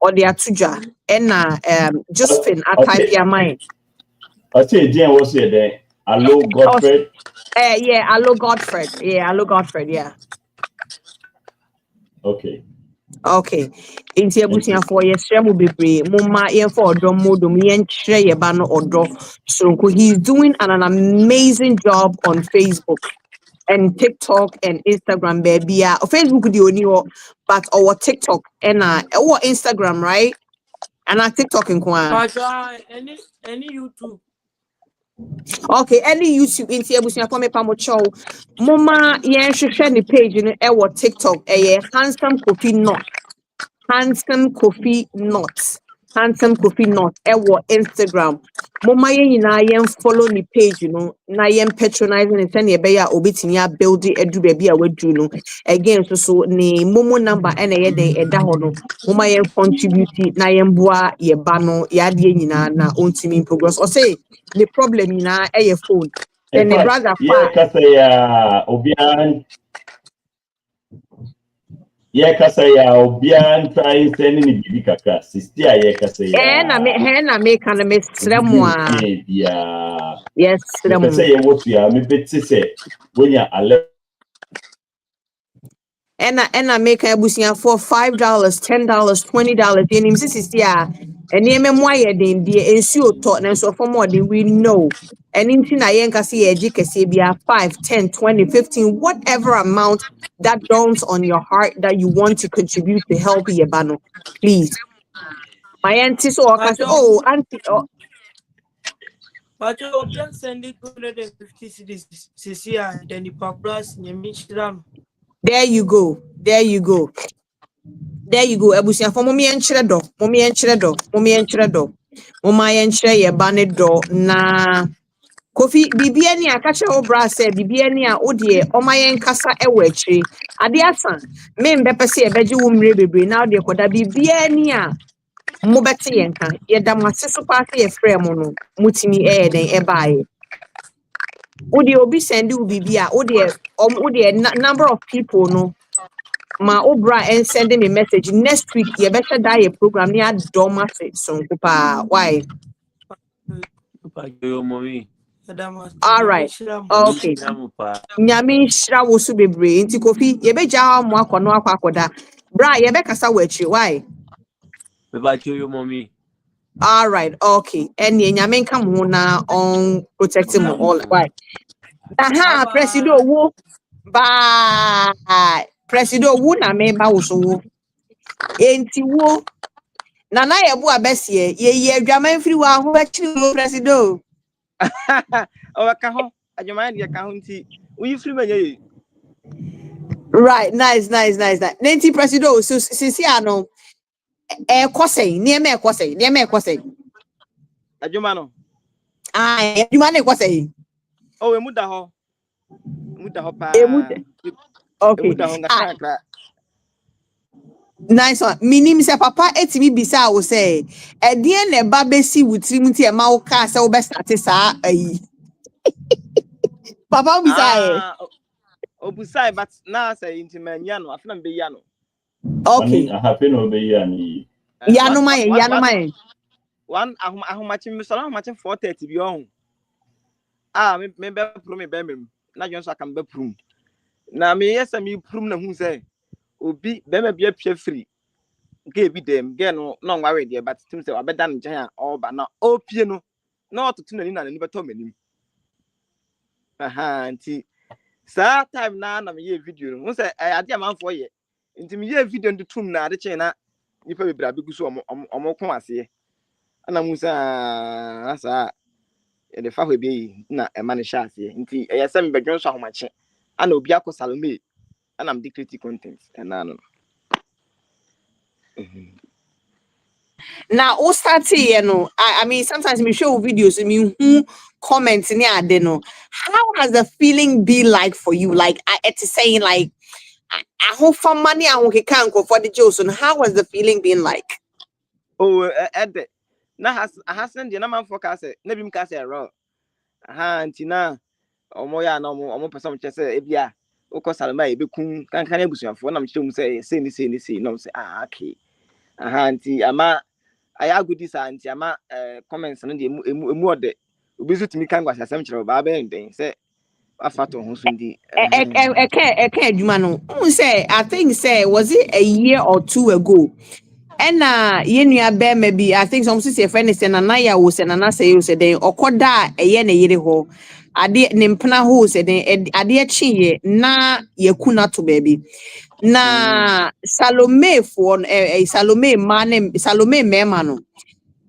or the atuja na Josephine type your mind. I say Jane was here there. Hello Godfred. Yeah, hello Godfred. Yeah, hello Godfred, yeah. Okay. Okay. Inti abusuafo yesre mu bebre mumma yenfa odo modum yenkyere ye ba no odo sonko. He's doing an amazing job on Facebook and TikTok and Instagram baby. Facebook di oni ho but our TikTok and our Instagram, right? And our TikTok in kwa. Any YouTube. Okay, any YouTube inti abusuafo me pamocho mumma yenhwehwe ni page no our TikTok Handsome Kofi Nut. Handsome Kofi Nut. Handsome Kofi Nut. Ewo Instagram. Moma yina yen follow ni page, you know. Na yen patronizing and send ye beya obitinia building edu baby a wedu no. Again, so ni momo number ene ye de eda hono. Moma yen contribute na yen boa ye bano ya die nyina na ontimi progress. Or say the problem yina e ye phone. Then the brother yeah, kasa ya obian. Yeah, kasa ya obian try sending ni bibi kaka. Sister yeah kasa ya. na me kana me sremwa. Yeah. Yes, me say you what you are me bet say when you are and I make a busia for $5, $10, $20. And him says, yeah, and near memoir, then the ensure taught so for more than we know. And in I can see a GKC 5, 10, 20, 15, whatever amount that dawns on your heart that you want to contribute to help Yebano. Please. My auntie so I say, oh, auntie, oh. But you just send it 250 CC, then the plus Yamishan. There you go. There you go. There you go. Ebusia for mommy and chredo. Mommy and chredo. Mommy and chredo. Mama and share ye banner door. Na Kofi Bibiani a catch your bra say Bibiani a odie Omayen Kasa Ewetri. Adiasa. Men bepesi a beji wumre bebre. Now de koda Bibiani a mobeti yenka. Yeda mwasiso pasi ye frame no. Mutimi den ebaye. Odi obi sendi ubibia. Odie number of people no. Ma obra and sending me message next week. You better die a program near Domase son kupa. Why? All right. Okay. Nyame shira wo so bebre nti Kofi ye beja mo akono akwakoda. Bra ye be kasa wachi. Why? All right. Okay. And ye nyame nka mo na on protecting mo all. Why? Aha, Presido wo. Bye. Presido wo na me ba wo so wo. Enti wo na ye bu abesie ye adwaman firi wa ho akiri wo Presido. Oh, ka ho adwaman de ka ho nti we free menye. Right, nice. Nenti Presido so sisi ano kwosei ne me kwosei. Adwuma no. Adwuma ne kwosei. Oh, emu da ho pa. Okay. Emu da ho ngakra. Nice one. Minim se papa etimi bisa wo say edien ne ba besi wutrim nti e ma wo ka se wo be start sa ayi. Papa bisa Obusai but na say inti manya no afuna be ya no. Okay. I have no be yani. Yano mai. One ahomachi mi sala ahomachi 430 bi on. Me be prum me be mem. Na jon so akam be prum. Na me yesa mi prum na hu say obi be ma bia pia free. Ge bi dem ge no no ngwa we de but tim say obeda njan a oba na opie no na ototo nani na nani beto manim. Aha nti sa time na me ye video no say ade amanfo ye. Nti me ye video ndu tum na ade chen na nipa bebra begusu omo kon ase. Ana musa asa e de fa hwe bi na e ma ne sha ase. Nti e yesa me bedwon so ahomache. Ana obi akọ Salomey and I'm dictating content and no. Now, all starting, you know, I mean, sometimes we show videos, I mean, who comments in I don't know. How has the feeling been like for you? Like, it's saying, like, I hope for money, I won't can't go for the Joes. And how has the feeling been like? Oh, Ed, na hasn't the number for Casse, never him Casse raw. Aha, Antina, or Moya, no more person, just say, Ebia, of course, I'll make Becum, can I bush for them? Say, no, say, okay. Aha, Auntie, Ama. I good this auntie ama comments and the more de visit me can was a central barber and then say afato ho so ndi say I think say was it a year or two ago and yenua be maybe I think some say friend is na ya wo se na say you say den okoda eye na yire ho ade ne mpena ho se den ade achi na yakuna to baby na Salomey for Salomey man Salomey mema no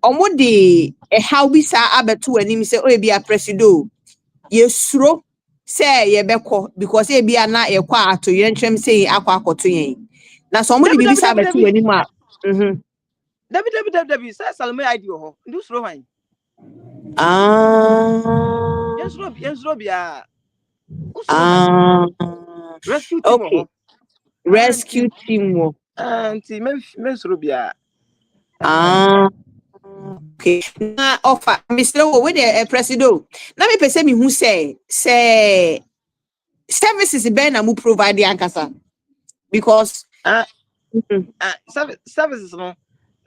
omo de how bi sa abeto anim say o bia Presido yesuro say ye beko because e bia na ye kwa ato ye ntwem say akwa akoto yen na so omo de bi sa abeto anim a David say Salomey idea ho ndu suro hwan yes robia rescue team okay ho rescue team wo anti men suro bia okay na offer Mr. Wo we the Presido na me pese me hu say services be na mu provide ankasa because services no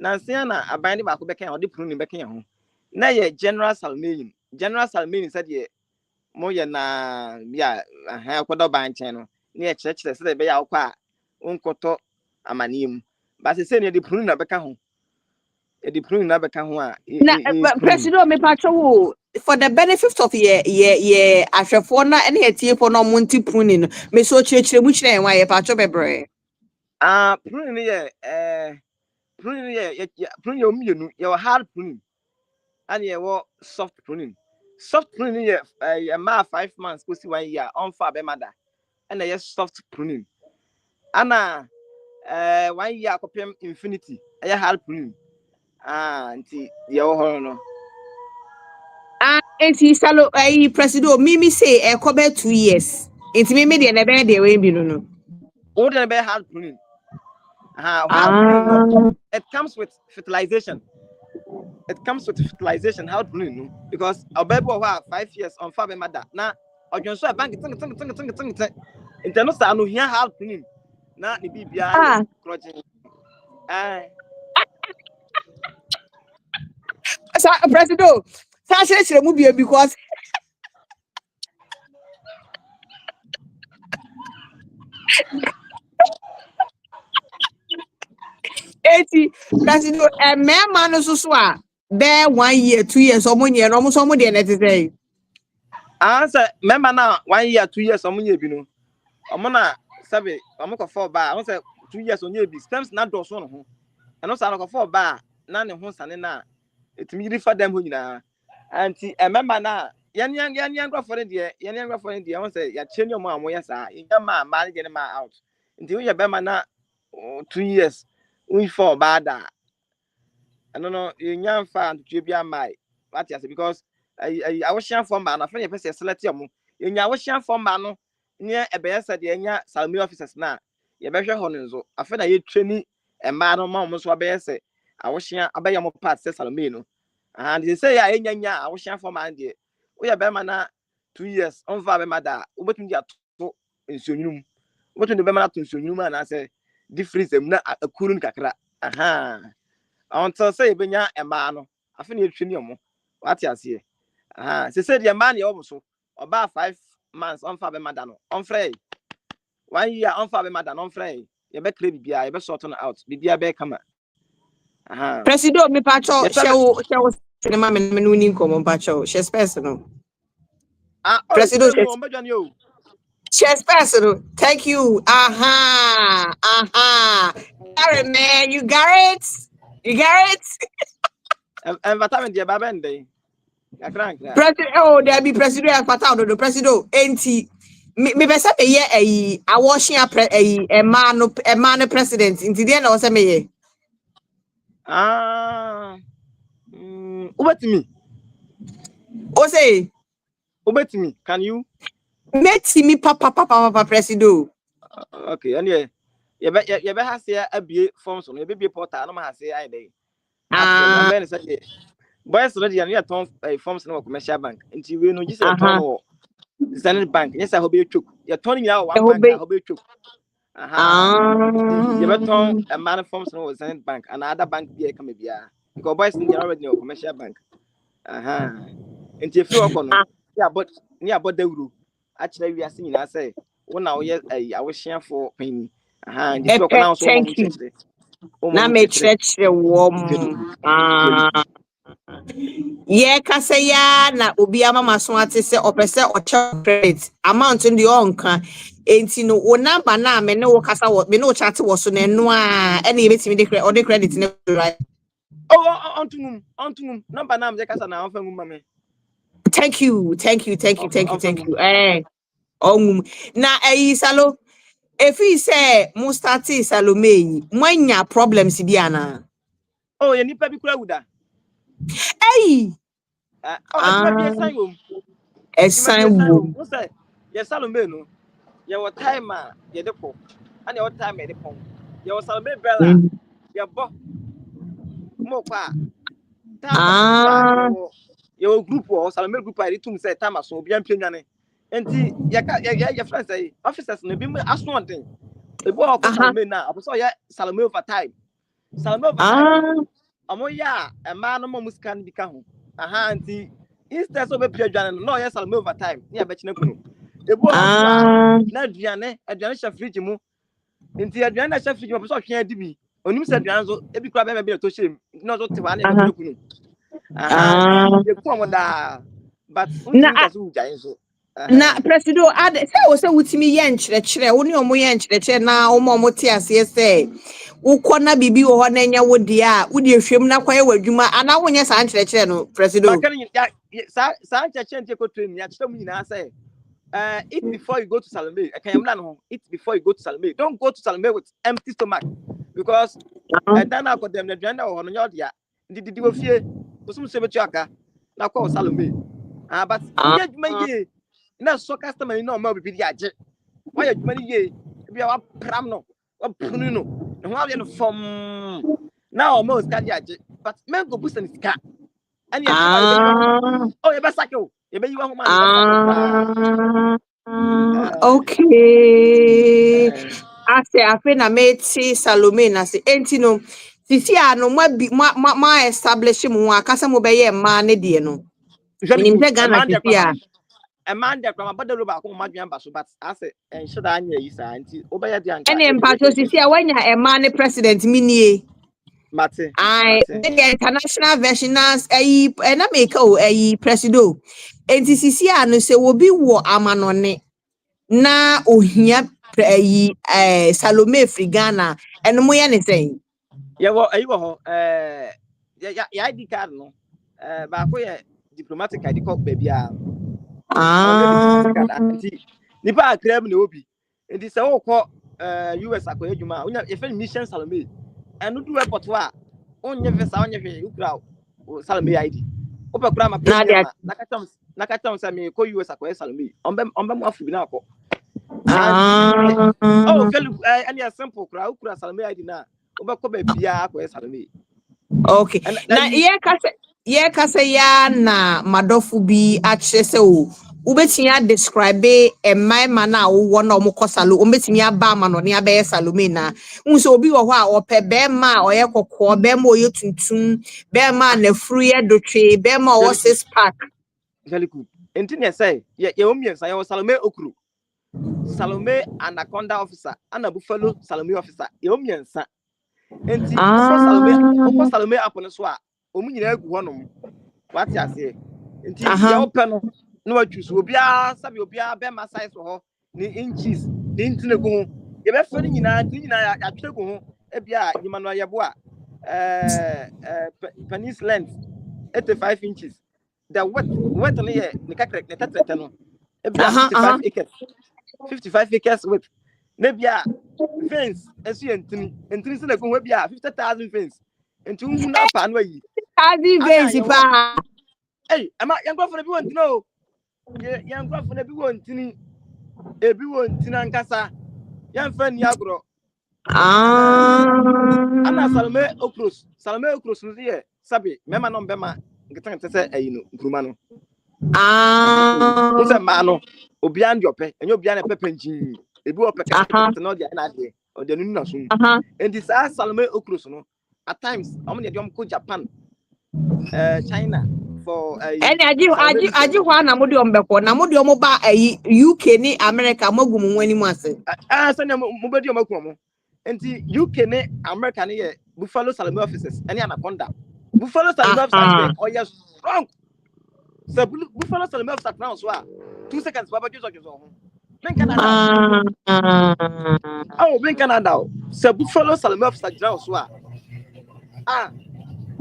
na sia na abande ba ko beka o de pruni beka ho na ye general Salomey General Salomey said ye more na ya ha kwado ban chen no church say be ya kwa unkoto amanim but say ne de prunu na beka ho e de prunu na beka ho a President me patrol for the benefit of ye ahwefo na ene etiefo no monti pruning me so chirechire mu chire en wa ye patrol bebre prunu ye pruning ye pruning yo mienu ye hard pruning and ye soft pruning ye a ma 5 months go see 1 year on fa be mother and ye soft pruning ana 1 year akopem infinity ye hard pruning nti ye ho no enti salo president mimi say e ko be 2 years enti mimi de na be de we bi no what de be hard pruning hard pruning no it comes with fertilization. How pruning no because a baby of 5 years on fa be mother na odwonso e bank ting interno sa no hia hard pruning na ni bibia project president sa chirechire mu bi because eti president me man no so a be 1 year 2 years omo nye no so mo de na te say answer member na 1 year 2 years omo nye bi no omo na sabe omo ko for ba omo say 2 years onye bi stems na do so no ho eno sa no ko for ba na ne ho sane na etimi yiri fa dem ho nyina anti member na yan go for de omo say ya chenyo mo amoya sa nya ma ne ma out nti we ya be ma na 2 years we for bad I don't know you nya fa to bi amai what you say because I was share for man na fa person select am you nya was share for man no nya e be yesa de nya Salomey officers na ye be hwe ho nzo afa na ye twani e ma no ma mo so be yesa I was share abaye mo part say Salomey no and they say ya nya I was share for man de we ya be ma na 2 years on fa be ma da obetun dia to nsonyum obetun de be ma na to nsonyum na say difference em na akurun kakra until say benya ema no afi na etwini omo what you say say the man ye obo so oba 5 months on fa be mada no on frey 1 year on fa be mada no on frey ye be clear bibia ye be sort on out bibia be kama president me patrol shewo cinema me no ni nkomo patrol she space no president she space no thank you Gary man you got it environment ye babende president there be president kwata do president enti me be say be ye awashia e man no president enti there na o say me ye ubetimi o say ubetimi can you metimi papa president okay and ye be has here abie forms no ye be portal no ma has here ai dey no ben say boys already and you ton forms no commercial bank until we no just ton no Standard Bank yes I hope you took you turning now one bank I hope you took you beton a man forms no Standard Bank and other bank be come bia because boys in already no commercial bank until you no yeah but near about the rule actually we are seeing I say when now yes I was share for penny and if you now so thank you na me church yeah kasa ya na obi amama so ate se opese o credit amount ndi onka enti no wo number na me ne wo kasa wo me no chat wo so na no a ene yebetimi de credit ne right ontum number na me kasa na onfa ngum mame thank you na salo efi se mu start Salomey mwanya problems bi ana ye nipa bi kura wuda wo say ye Salomey no ye what time ye de ko and ye what time ye de pon ye was Salomey bella ye bo mo kwa ye group o Salomey group I tum say time so obi ampia nwane enti ye friends say officers no bi aso onten e bo ko Salomey na obo ye Salomey over time amo ya e ma no mo musika bi ka ho enti instead of a piano, no, yes, I'll move over time. Yeah, but you know, the boy, not Diane, a Janisha Frigimu. Into a Janisha Frigimu, so can't be. On him said, every crab ever be to shame, not to one. The commoda, but na presido ad say wo say wutimi ye nkyerɛkyerɛ wo ne omo ye nkyerɛkyerɛ na omo te ase say wo kɔna bibi wo hɔ na nya wo de a wo de hwem na kwaye wadwuma ana wo nye saa nkyerɛkyerɛ no presido sa nkyerɛkyerɛ nte ko train ya kyerɛ mu nyina say eat before you go to Salomey. I can no eat before you go to Salomey. Don't go to Salomey with empty stomach because then I got them the agenda or no dia did you fear some say betuaka na call Salomey but ye na so customer no ma be di age why you money ye be wa pram no wa punu no no ha no from now almost can age but men go boost and sika and oh you be sack you be you want okay ase afi na meti Salomey na se enti no sisi ano ma establish mu akasa mo be ye ma ne de no nim te Ghana sisi a a man that from about the roba ko ma dwan ba so but ase enhye da anya yi sa nti obaya di anka ene mpacho sisi a wanya e ma ne president minie mate the international version as na make o presido enti sisi a no se obi wo amanone na ohia Salomey Frigana eno mo ye ne sen ye wo ayi wo ho ya ID card no ba ko ye diplomatic ID card ba bia nipa akrem na obi enti se wo ko US akoye djuma onya e fe mission Salomey enu du airport wa onye visa onye fe ukra Salomey ID opekura ma nakatam se me ko US akoye Salomey ombe mo afu bi na akọ oh feel any simple kra ukra Salomey ID na obekọ ba bia akoye Salomey okay na ye kase ya na madofu bi akyere se o ubetia describe my mana wo na omukọ salo ubetia ba ma no ne abe Salomey na nso obi wo ho a ope be ma oye kokọ be ma oye tuntun be ma na fruye dotwe be ma o 6 pack very good enti ne say ye omien say o Salomey okru Salomey anaconda officer ana buffalo Salomey officer ye omien sa enti o Salomey apone so a omu nyina agu honom wati ase enti ye ope no no wa choose obia sabi obia be ma size ho ni inches ni ntine go ho ye be fa ni nyina ya twere go ho e bia nyima no ye bo a penis length 85 inches the width no ye ni kakrek ne tatrete no e bia 55 acres width ne bia fence esu entini se na go ho bia 50,000 fence enti hu na pa no yi 50,000 fence pa ama yan go for bi won tino yan go for bi won tini ebi won tina nkasa yan fa ni agro ana Salomey okros no ye sabi mema no bema ngetan tese ayino nkuruma no usa ma no obi and yope enyo obi na pepe njin ebi wo peke no dia na de o de nu na so and this Salomey okros no at times am dey ko Japan China for any aji hwa na modi ombeko na modi omo ba UK ni America magum nwani mu ase so na mo bedi omaku mo enti UK ni America ni ye Buffalo Salomey offices any anaconda Buffalo Salomey offices oh yes strong so Buffalo Salomey officer now so 2 seconds baba just ho ben Canada ben Canada so Buffalo Salomey officer now so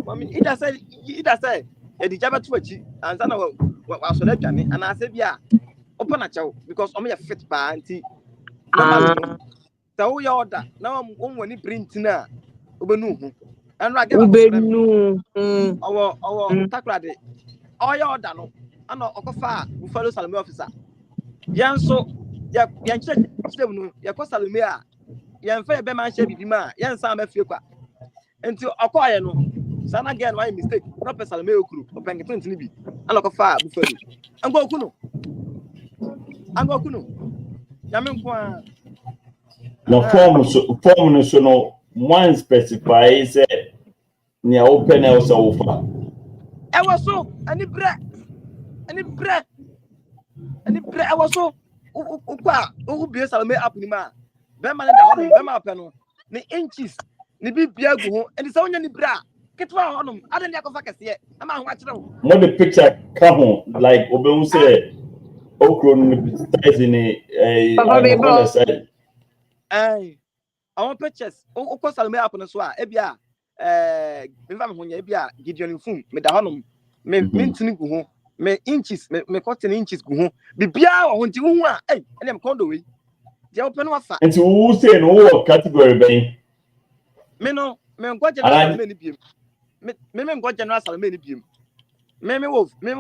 mami ida say e di jaba to achi anza na wa so la dwane ana ase bia opa na chawo because omo ya fit pa anti so ya order na won wani print na obenu hu anu age ba obenu owo takrade ya order no ana okofa Buffalo Salomey officer yan so ya nche no ya ko Salomey a yan fa be man she bibi ma yan sa ma fie kwa enti okoye no sana again why mistake no pe Salomey okru open ke ntini bi ana ko fa Buffalo ango kuno ya me nko a no form no so no one specify say near open else offer e was so ani bre Any bread I was so who be Salomey up in ma. Bema and the Bema panel. The inches, the big biago, and it's only bra. Get one on them. I don't know if I can see it. I'm not watching. What the picture come on like Obey said. Okron in a side. I want pictures. Oh, course, Salomey up on a swat. Ebia, if I'm when Ebia, Gideon Fum, me the honum, me minting go home, me inches, me cotton inches go home. Be bia or when you want, and I'm condo way. The open was fat. And who say no category, baby? Me no, me got general many beam. Me got general many beam. Me wolf, me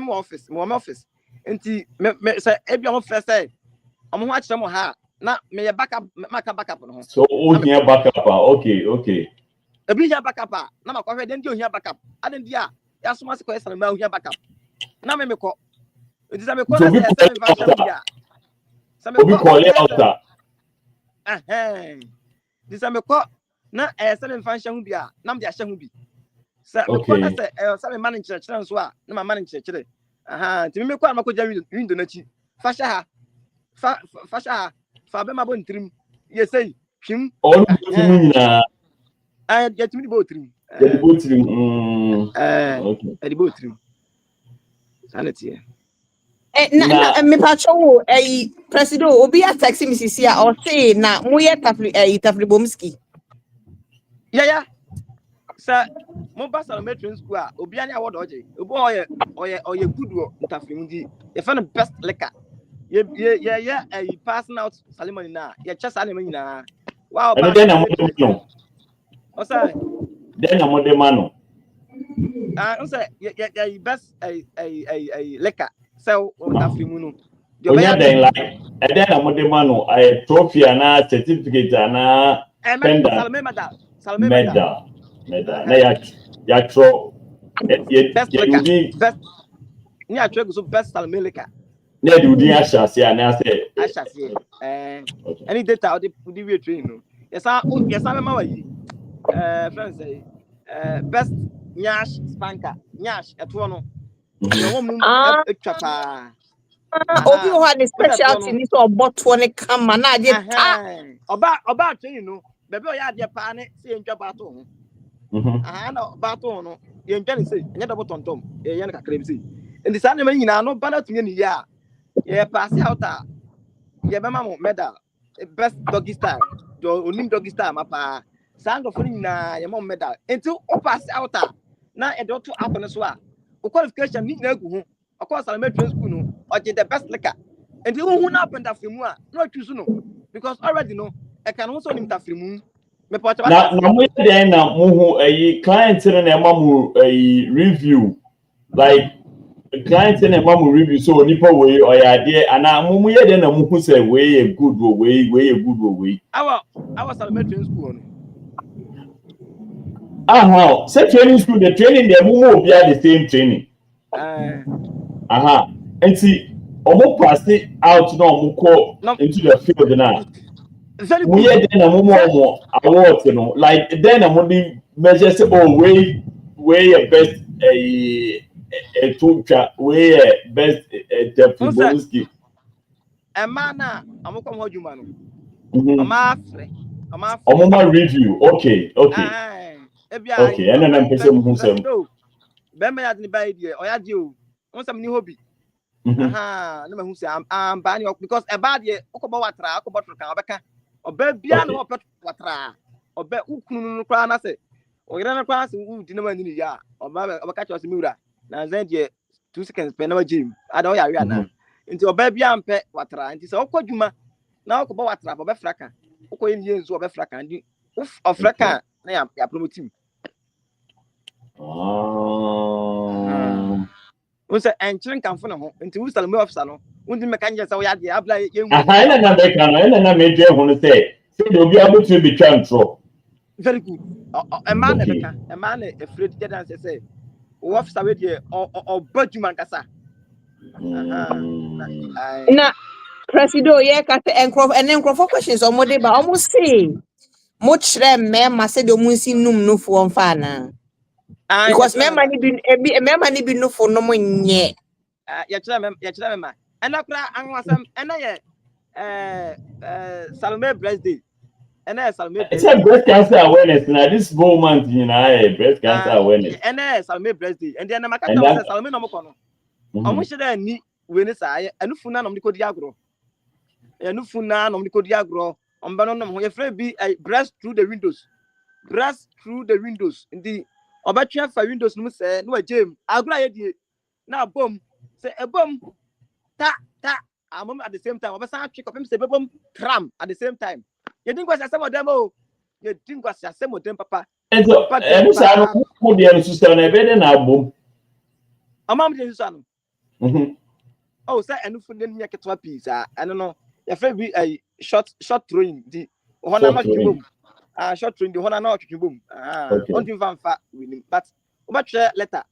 office, more office. Enti me say ebi on first say I'm watch them ha na me backup backup no so o here backup okay ebi here backup na ma ko hwe den di o here backup aden dia ya so ma se ko esa ma o here backup na me ko enti say me ko na say obi call out di say me ko na esa me fan hwe hu bia na me dia hwe hu bi say me ko na say say me manage chire so a na ma manage chire me kwa mako jam window na chi fasha fa be ma bo ntrim ye say hwim all na get me bo trim okay di bo trim sanity na me pacho president obi a taxi misisi a o say na moye tafri bomski yeah sa mo ba Salomey train school a obi ani award oje obo oye good wo ntafim di ye fa no best liquor ye passing out Salomey na ye cha Salomey na wow and then am no o say then am de mano o say ye best liquor so ntafim no onya den like and then am de mano a trophy na certificate na Salomey medal na ya tro best ni a tro so best Salomey liquor na di udi ashase na say ashase any data the we train no yes me ma wa yi friends say best nyash spanker nyash eto no no mo etwa pa obi ho the specialty ni so oboto ne kama na je ta oba train no bebe o ya de pa ne se entwa bato ho no bato no ye ntwa ne se nya double tontom ye na kakra bi se ndi sa ne ma nyina no bana tunye ni ya ye pass out ye be ma mo medal best doggy style do onim doggy style ma pa sang of nyina ye mo medal enti o pass out na e do to up no so a o qualification ni na gu ho of course Salomey train school no o je the best liquor enti hu na penda fimu a no choose no because already no e kan ho so nim ta fimu me po cha na mo dey na mo hu client na ma mo review like client na ma mo review so nipa we o ya de ana mo ye dey na mo hu say we good o we good o we our Salomey train school no say training school the training there mo obi the same training enti omo pass out na omo ko into the field na we hear then more awards you know like then the measure say oh way best a tucha way best Teflonski emana amokom hojuma no ama review okay okay and then I'm person who say be me ya ni ba die o ya die o won sam ni hobby na me hu say am ba ni because e ba die okobo watra okobo kan obeka oba bia na opet watra oba ukunu no kwa na se o yere na kwa se u di na mani ni ya oba ka cho se miura na zan die 2 seconds pe na ma jim ada o ya wi ana nti oba bia mpe watra nti se okwadwuma na okobo watra oba fraka okoye ni yenzu oba fraka ndi ofraka na ya promote Unsa enchire kanfo na ho nti Salomey officer no undi meka nje se wo ya de abla ye nwu na meka no na me je ho no say obi abotu be twa ntro very good a man afraid to dance say wo officer we de o baduma kasa na presido ye ka enkrofo questions o mo de ba o mo say mo kire me ma se de mo nsi num no fo mfa na because member ni bi no for no mo nye ma. And akra anwasam ena Salomey President. Ena Salomey. It's a breast cancer awareness. Now this month, breast cancer awareness. Ena Salomey President. And then makata Salomey no mokono. Omo shede ni we ni sa enu funa no mdiko diagro. Enu funa no mdiko diagro. Ombano no ye free be breast through the windows. Breast through the windows. Ndi obatwa fa windows no say no agem. Agro ye die. Na bom say a bomb ta at the same time. Obasa check up him say bomb tram at the same time. You think was some of them you think was some of them papa. And so who the sister na be na bom. Amam the sister no. Oh say enu fu den me ketwa piece I don't know. Your friend be a short throwing the hona not boom. Short throwing the hona not boom. On you van fa with but letter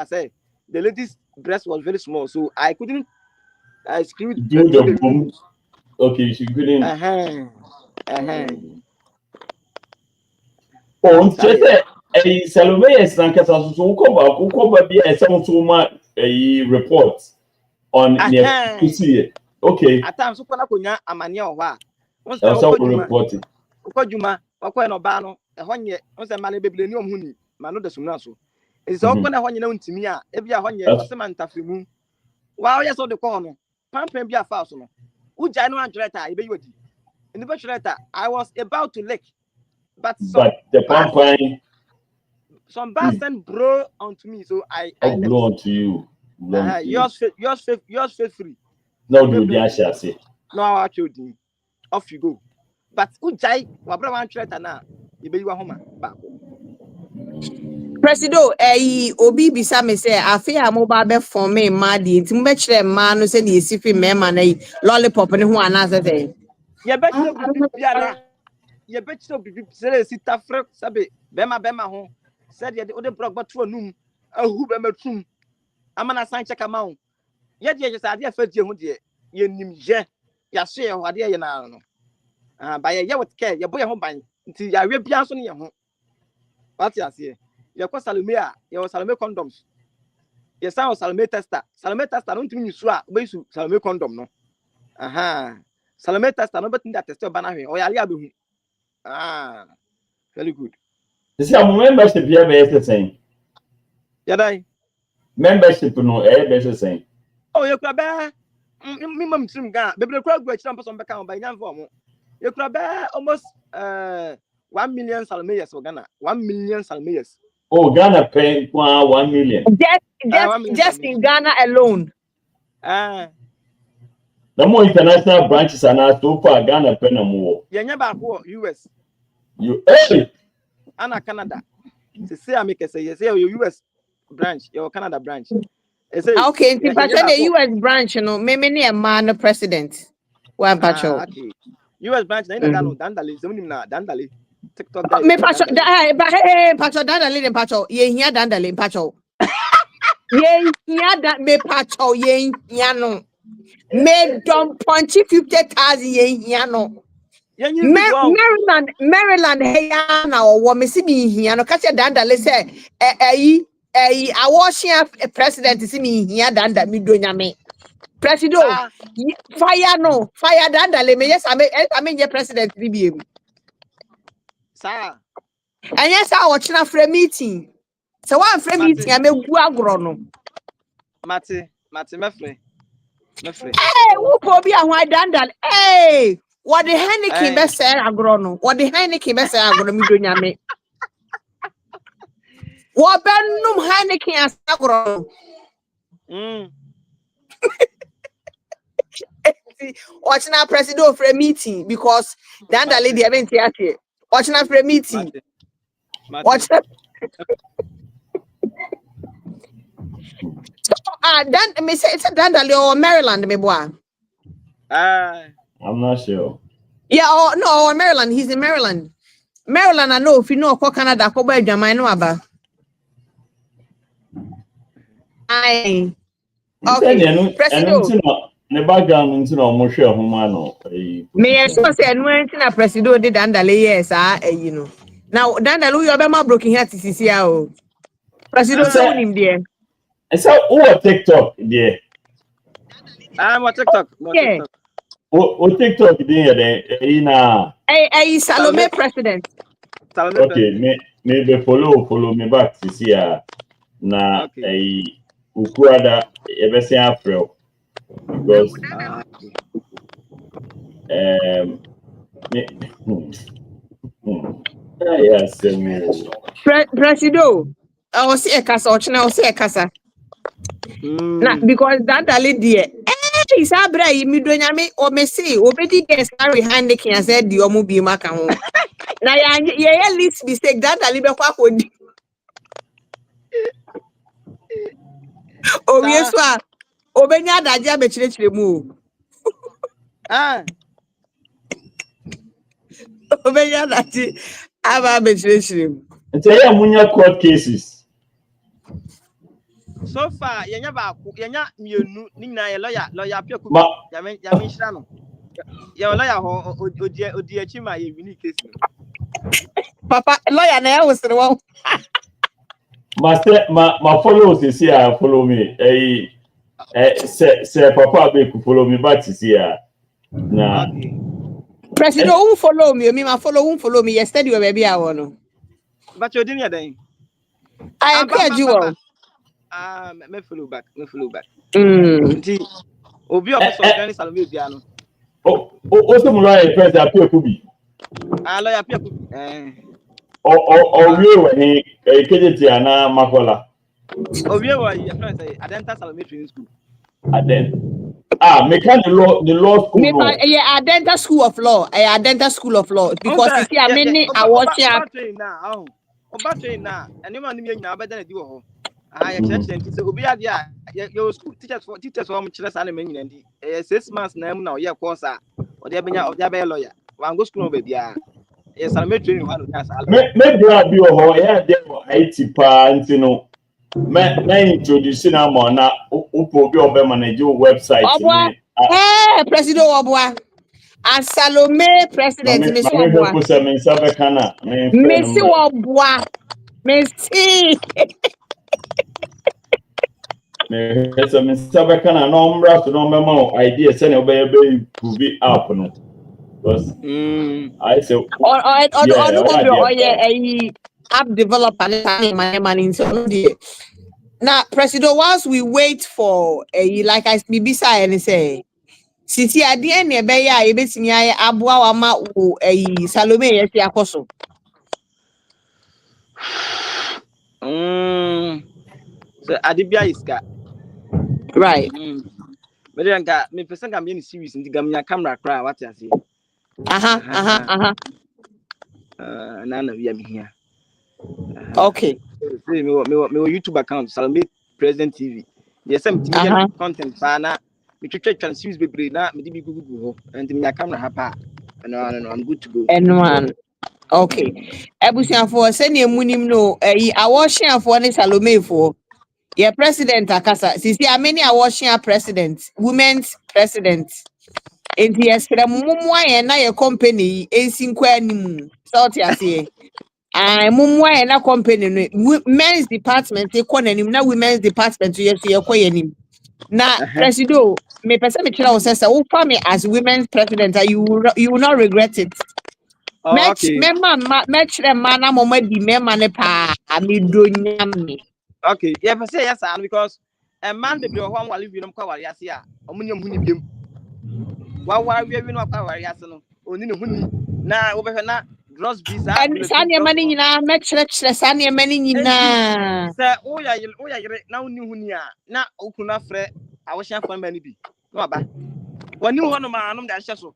say the lady's breast was very small, so I couldn't screw the boom. Okay, she couldn't. Oh, Salomey is Nankasa, so cover be a some report on to see it. Okay. At times, Sukunakunya, a mania or what? What's reporting? Okojuma, Okono Bano, a honey, was a man biblium huni, Manu de Sunaso. It's all when I want you know to me, every 1 year, Samantha Fimu. Wow, yes, all the corner. Pump and be a thousand. Would January letter, I be with you. In the first letter, I was about to lick, but the pump some bastard bro onto me, so I blow onto you. Yours faithfully. No, you shall say. No, I told you. Off you go. But Ujai, Wabra letter now. You be your home back. Presido, obi bisa me say afi amoba be for me madi nti mbe kire ma no say the sifi me ma na lollipop ne ho anase say ye be kire bibiara ye be kire bibi say sita frek sabe bema ho said ye de brok botro num ahu be matum amana san check amount ye de ye say ade afa die ho de ye nim je ya so ye ho ade ye na no ba ye with care ye boy ho ban nti ya we bia so ne ye ho what you say. You call Salomey, you Salomey condoms. You sound Salomey tester. Salomey tester don't mean you swear, but you Salomey condom no. Salomey tester no but that tester banana or yalia. Very good. You see, our membership here is the same. Yadai. Membership no best the same. Oh, you could bear minimum trim gun. Baby, the crowd which number some back by young form. You could bear almost 1 million Salomeyers for Ghana. 1 million Salomeyers. Oh, Ghana paying 1 million. Just in Ghana alone. The more international branches are now so far Ghana paying more. You never go US. Anna Canada. Say I make say your US branch, your Canada branch. Okay, in the US branch, you know, maybe a man president. One patrol. US branch na Dandali, Dandali. TikTok. Me pacho, pacho Dandali and pacho. Ye here Dandali and pacho. Ye here me pacho ye no. Me don't punch 50,000 ye no. Maryland hey na or me see me here no catch Dandali say I was here president see me here Dandali me do nyame. Presido fire Dandali me yes I mean your president BBM. Sir. And yes, I watch na free meeting. So one free meeting, I may go agro. Mate, my friend. Hey, who probably a white dandal? Hey, what the Henneken best say agrono? What the Henneken best say agrono? Me doing yame. What benum Henneken as agrono? Watching our president for a meeting because dandal lady haven't here. Watching our free meeting. Watch that. So, me say it's a Dandali or Maryland, me boy. I'm not sure. Yeah, no, Maryland. He's in Maryland. Maryland, I know. If you know, Canada, I know about. Okay. President. The background into no more sure humano. Me so say no na President did Dandali yes, you know. Now Dandali you be my broken heart CCA. President say him there. And so, who TikTok there? I'm on TikTok. Yeah. Who TikTok there? Hey, Salomey President. Okay, maybe follow me back to see na Ukuada ebesi April because yes, Presido. I was see a casa or china say a casa. Because that lady is abra me or me see obedi guess behind the can said the omubi makamu. Na ya least mistake that alibe kwa kodi. Oh yes wa obenya daja be chire mu. Obenya daji aba be chire mu. Nti ya munya court cases. So far, yenya mienu ni na lawyer pia ku ya men hira no. Ya lawyer ho odi achi ma ye unique case. Papa lawyer na ya wosere wo. Master ma follow see follow me. Say papa be ku follow me back to see na President who follow me ma follow me yesterday we baby awono. But you didn't then. I encourage you all. Me follow back. Mm. Obi ofoso Didi Salomey bia no. O se mu lawyer first appear ku bi. Lawyer appear ku. O we we he kejeti ana makola. Obi wa your friend say Adenta Salomey Training School. Me can the law school. Me yeah, Adenta School of Law. Adenta School of Law because you see how many I watch here. Oba train na anima ni nyina abeda na di wo ho. Ya church say obi ade a your school teachers for am chire sa na me nyina ndi 6 months na am na ye course a ode abenya lawyer. Wan go school no be bia. Yes, Salomey training one na sa. Me bra bi wo ho ya de IT pa ntino. Me introduce na mo na upo bi obe manage website ni. President Obwa. And Salomey President Messi Obwa. Messi Obwa. Messi. Me sabe kana no mbra so no memo idea say na obey prove up no. Because I say app developer money so now President once we wait for like I BBC and say Sisi ade na ebe ya ebetimi aye aboa wa ma wo Salomey yesi akoso. So adibia iska. Right. But then me person can be in series ndi gamnya camera cry what you say. Nana we am here. Okay. Me YouTube account Salomey President TV. Yes, some content pana. Me try series be na me di Google and me camera hapa. No, I'm good to go. N1. Okay. Ebusian for send munim no awashing for ni Salomey for. Yeah, president akasa. Sisi many awashing president, women's president. And yes, the mumwa na your company esinkwa animu. Salt ya say. Mumwa na company men's department e kwa nanim na women's department yes ye kwa yanim. Na presido me person me kira say who for me as women's president you will not regret it. Okay. Match the man na mama di mema ne pa me do nyame. Okay, yeah, but say yes because a man be ho am wale wi no kwa wale ase a omunyam huni biem. Wa wi no kwa wale ase no oni ne huni na wo be na gross visa and sanya mani nyina match sanya mani nyina. Say o ya na oni huni a na okuna frɛ awoshan fan mani bi. No aba. Wani ho no ma anom da hye so.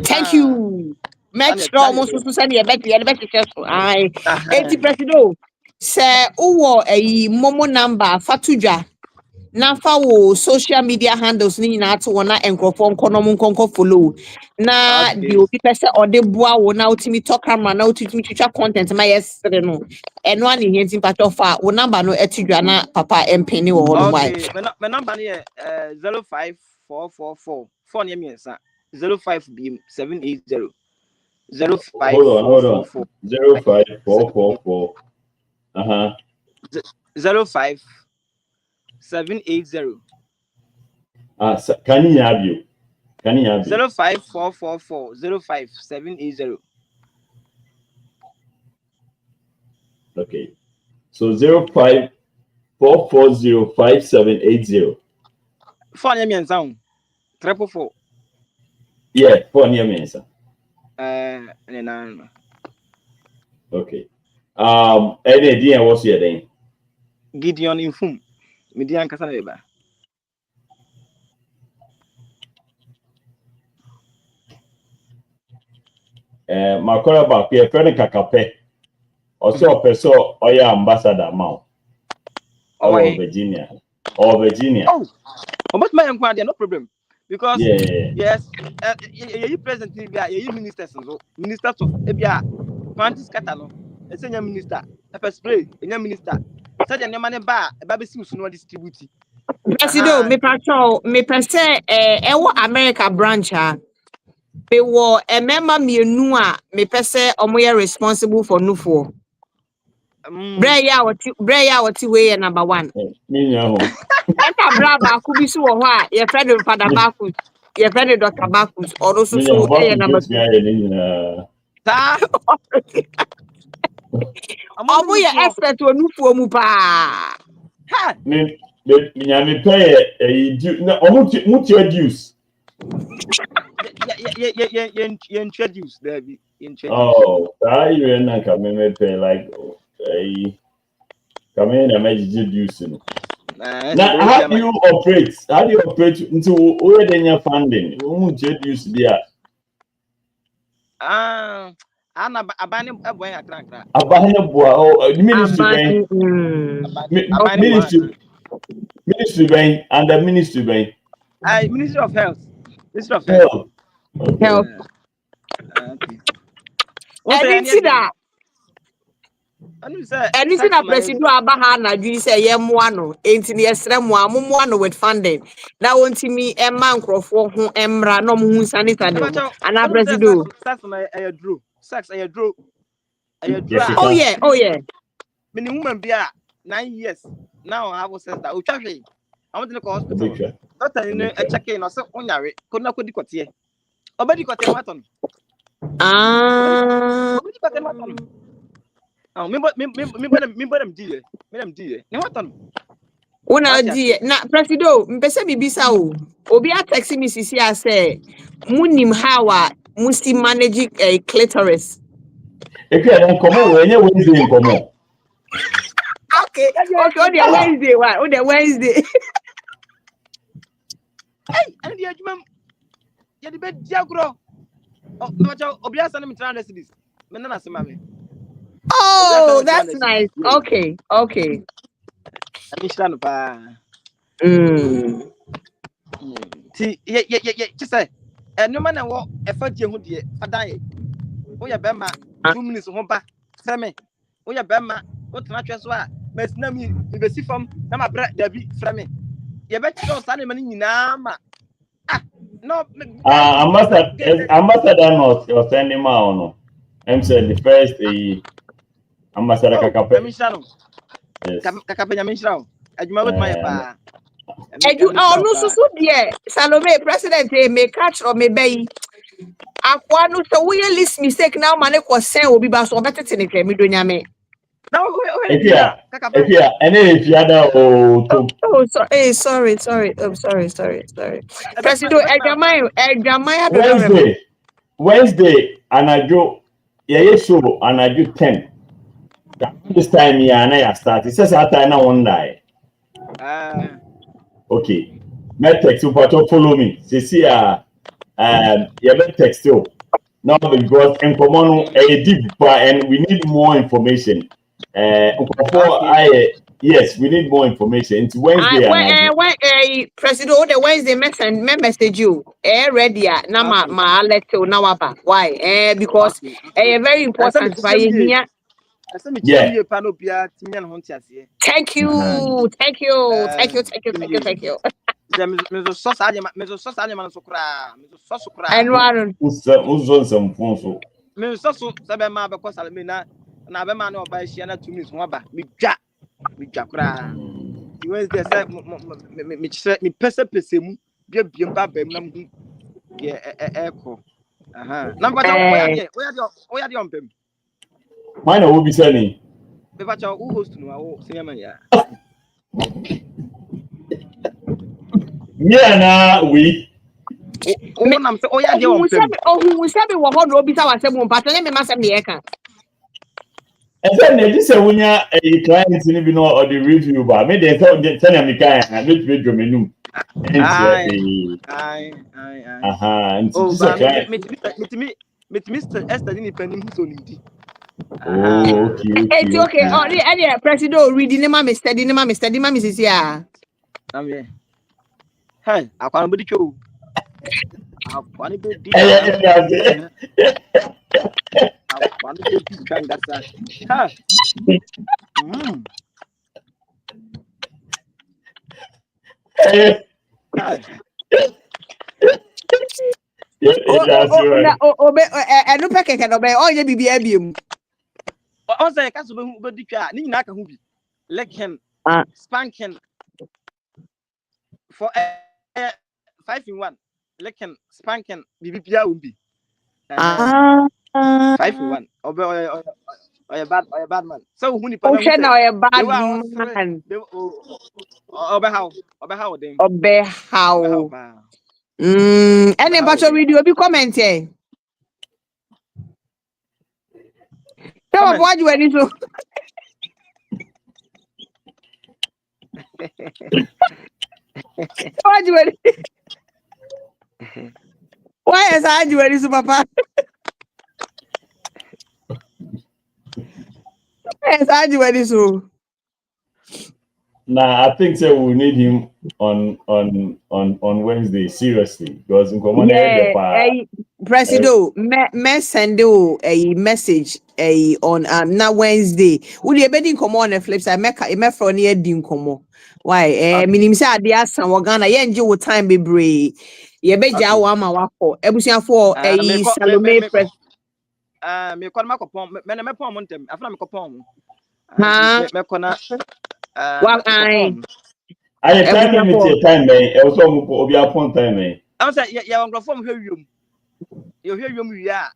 Thank you. Match almost to send you bet successful. Aye. Presido. Say uwo momo number fatujwa na fa wo social media handles ni na to wona enkrofo nkonko follow na the obi pese ode boa wo na ultimate talk camera na ultimate twa content ma yesre no eno ani hintin pato fa wo number no etudwa na papa empeni wo no why my number ne 05444 phone ye miensa 05 780 05 hold on 05444 05 780. Can you have you? 05444 05780. Okay. So 054405780. 4 years sound. 444. Yeah, 4 years. Okay. Any idea what's your name? Gideon Infum. Median Casanova. Makora back here, friend Kakape. Also, person or your ambassador Mount. Or Virginia. Oh, but my inquiry, no problem. Because yes, you present you ministers of Quantis Catano, a senior minister, a spray, a young minister. Such a money bar, a baby seems no distributed. Presido, me patrol, me per se, America branch. Me wo member me nua me pese omoye responsible for nufo. Breya wati way number 1. Me know. Eka braba ku bi so wo ho a ye friend Father Bakus, ye friend Dr. Bakus, or so number 2. Ta. Omo ye expert onufo mu pa. Ha. Me pay no much reduce. Introduce there. Oh, you and come in pay like come in and make introducing. Now how do you operate? How do you operate into where then your funding? Who introduce there? Anna abani aboy akrakra. Abani boy ministry bank and the ministry bank. Ministry of Health. Ministry of Health. Health. Okay. Anything that President Abaha na do say yemwano enti ne yesremu amumwano with funding. Na wonti mi emma nkrofo ho emra no mu sanita de. Ana President. That's my draw. Sex draw. Oh yeah. Me woman be 9 years. Now I have said that o twahwe. I want to go hospital. Doctor you know check in or say onyare. Ko na ko dikote. Obedi kote maton. Obedi kote maton. Oh, me die. Ne waton. Una die na Presido mpese bibisa o. Obi a text me sisi a say munim hawa musti manage a clitoris. Okay, then come on, when you Wednesday come on. Okay, Wednesday. Why? On the Wednesday. Hey, and the judgment. You the bed diagro. Oh, no, Obia send me 300 cedis. Me na se mame. Oh, that's nice. Okay. Amishla no pa. Ti just say no man na wo e fa die ho die fadan. Wo ya be ma 2 minutes ho ba. Say me. Wo ya be ma wo tena twa so a mesna mi be si fam na ma bra dabi fra me. Ye be twa so na me nyina ma. No. Ambassador not your sending ma no. I'm saying the first Ambassador Kakape. Amishla. Kakape Amishla. Ajuma with my pa. No so dear. Salomey President may catch or may bay. Aquano so we list mistake now man ko sen obi ba so better tin e me do nyame. Now if you sorry. I'm sorry. President Wednesday and I do show and I do 10. This time I start. It says after I one die. Okay. My text you follow me. See text you. Now because in common deep and we need more information. Yes, we need more information. It's Wednesday. President, the Wednesday message you. Ready? Now my let you now about why? Because very important. Yeah. Thank you. Wednesday say me pese mu bia mba bam na mu ye eko number oya de on pem mine will be sunny be ba cha who host no wo senior man ya yeah na we nam say oya de on pem who say be wo ho do obi sa wa say mo pato me ma say me e kan and then they just say when you a client in be no or the review ba me dey tell me kind na me drum enum Aye. oh but Mr. Esther ni penim so nindi. Oh, okay. It's okay. Oh, the president reading ma me study ma me sisi ya. Amye. Hey, akwa no bodi cho. Akwa no bodi. Akwa no bodi kanga sa. Ha. No peke ke no be o ye bibia biem. O say ka so be bodi twa ni nyina ka hu bi. Leken spanking for 5 in 1. Leken spanking bibia umbi. 5 in 1. Oya bad man. So who ni pa na na oya bad man. Obe how dem. Obe how. Any pacho video be comment here. Tell me what you ready so. What you ready? Why is I ready so papa? Yes, I ready so. Nah, I think so we need him on Wednesday, seriously. Because in common Presido, me send you a message on na Wednesday. Would you be come on the flip side? Me from near din komo. Why? Minim say ade asan wo Ghana ye nje wo time be brave. Ye be ja wo ama wako. Ebusiafo Salomey President. Me kwa makopon me na me pon mo ntem. Afuna me kopon mo. Me kona I time limit time me. E so mo obi apon time me. I say ya ngrofo mo hwewum. Yo hwewum wi a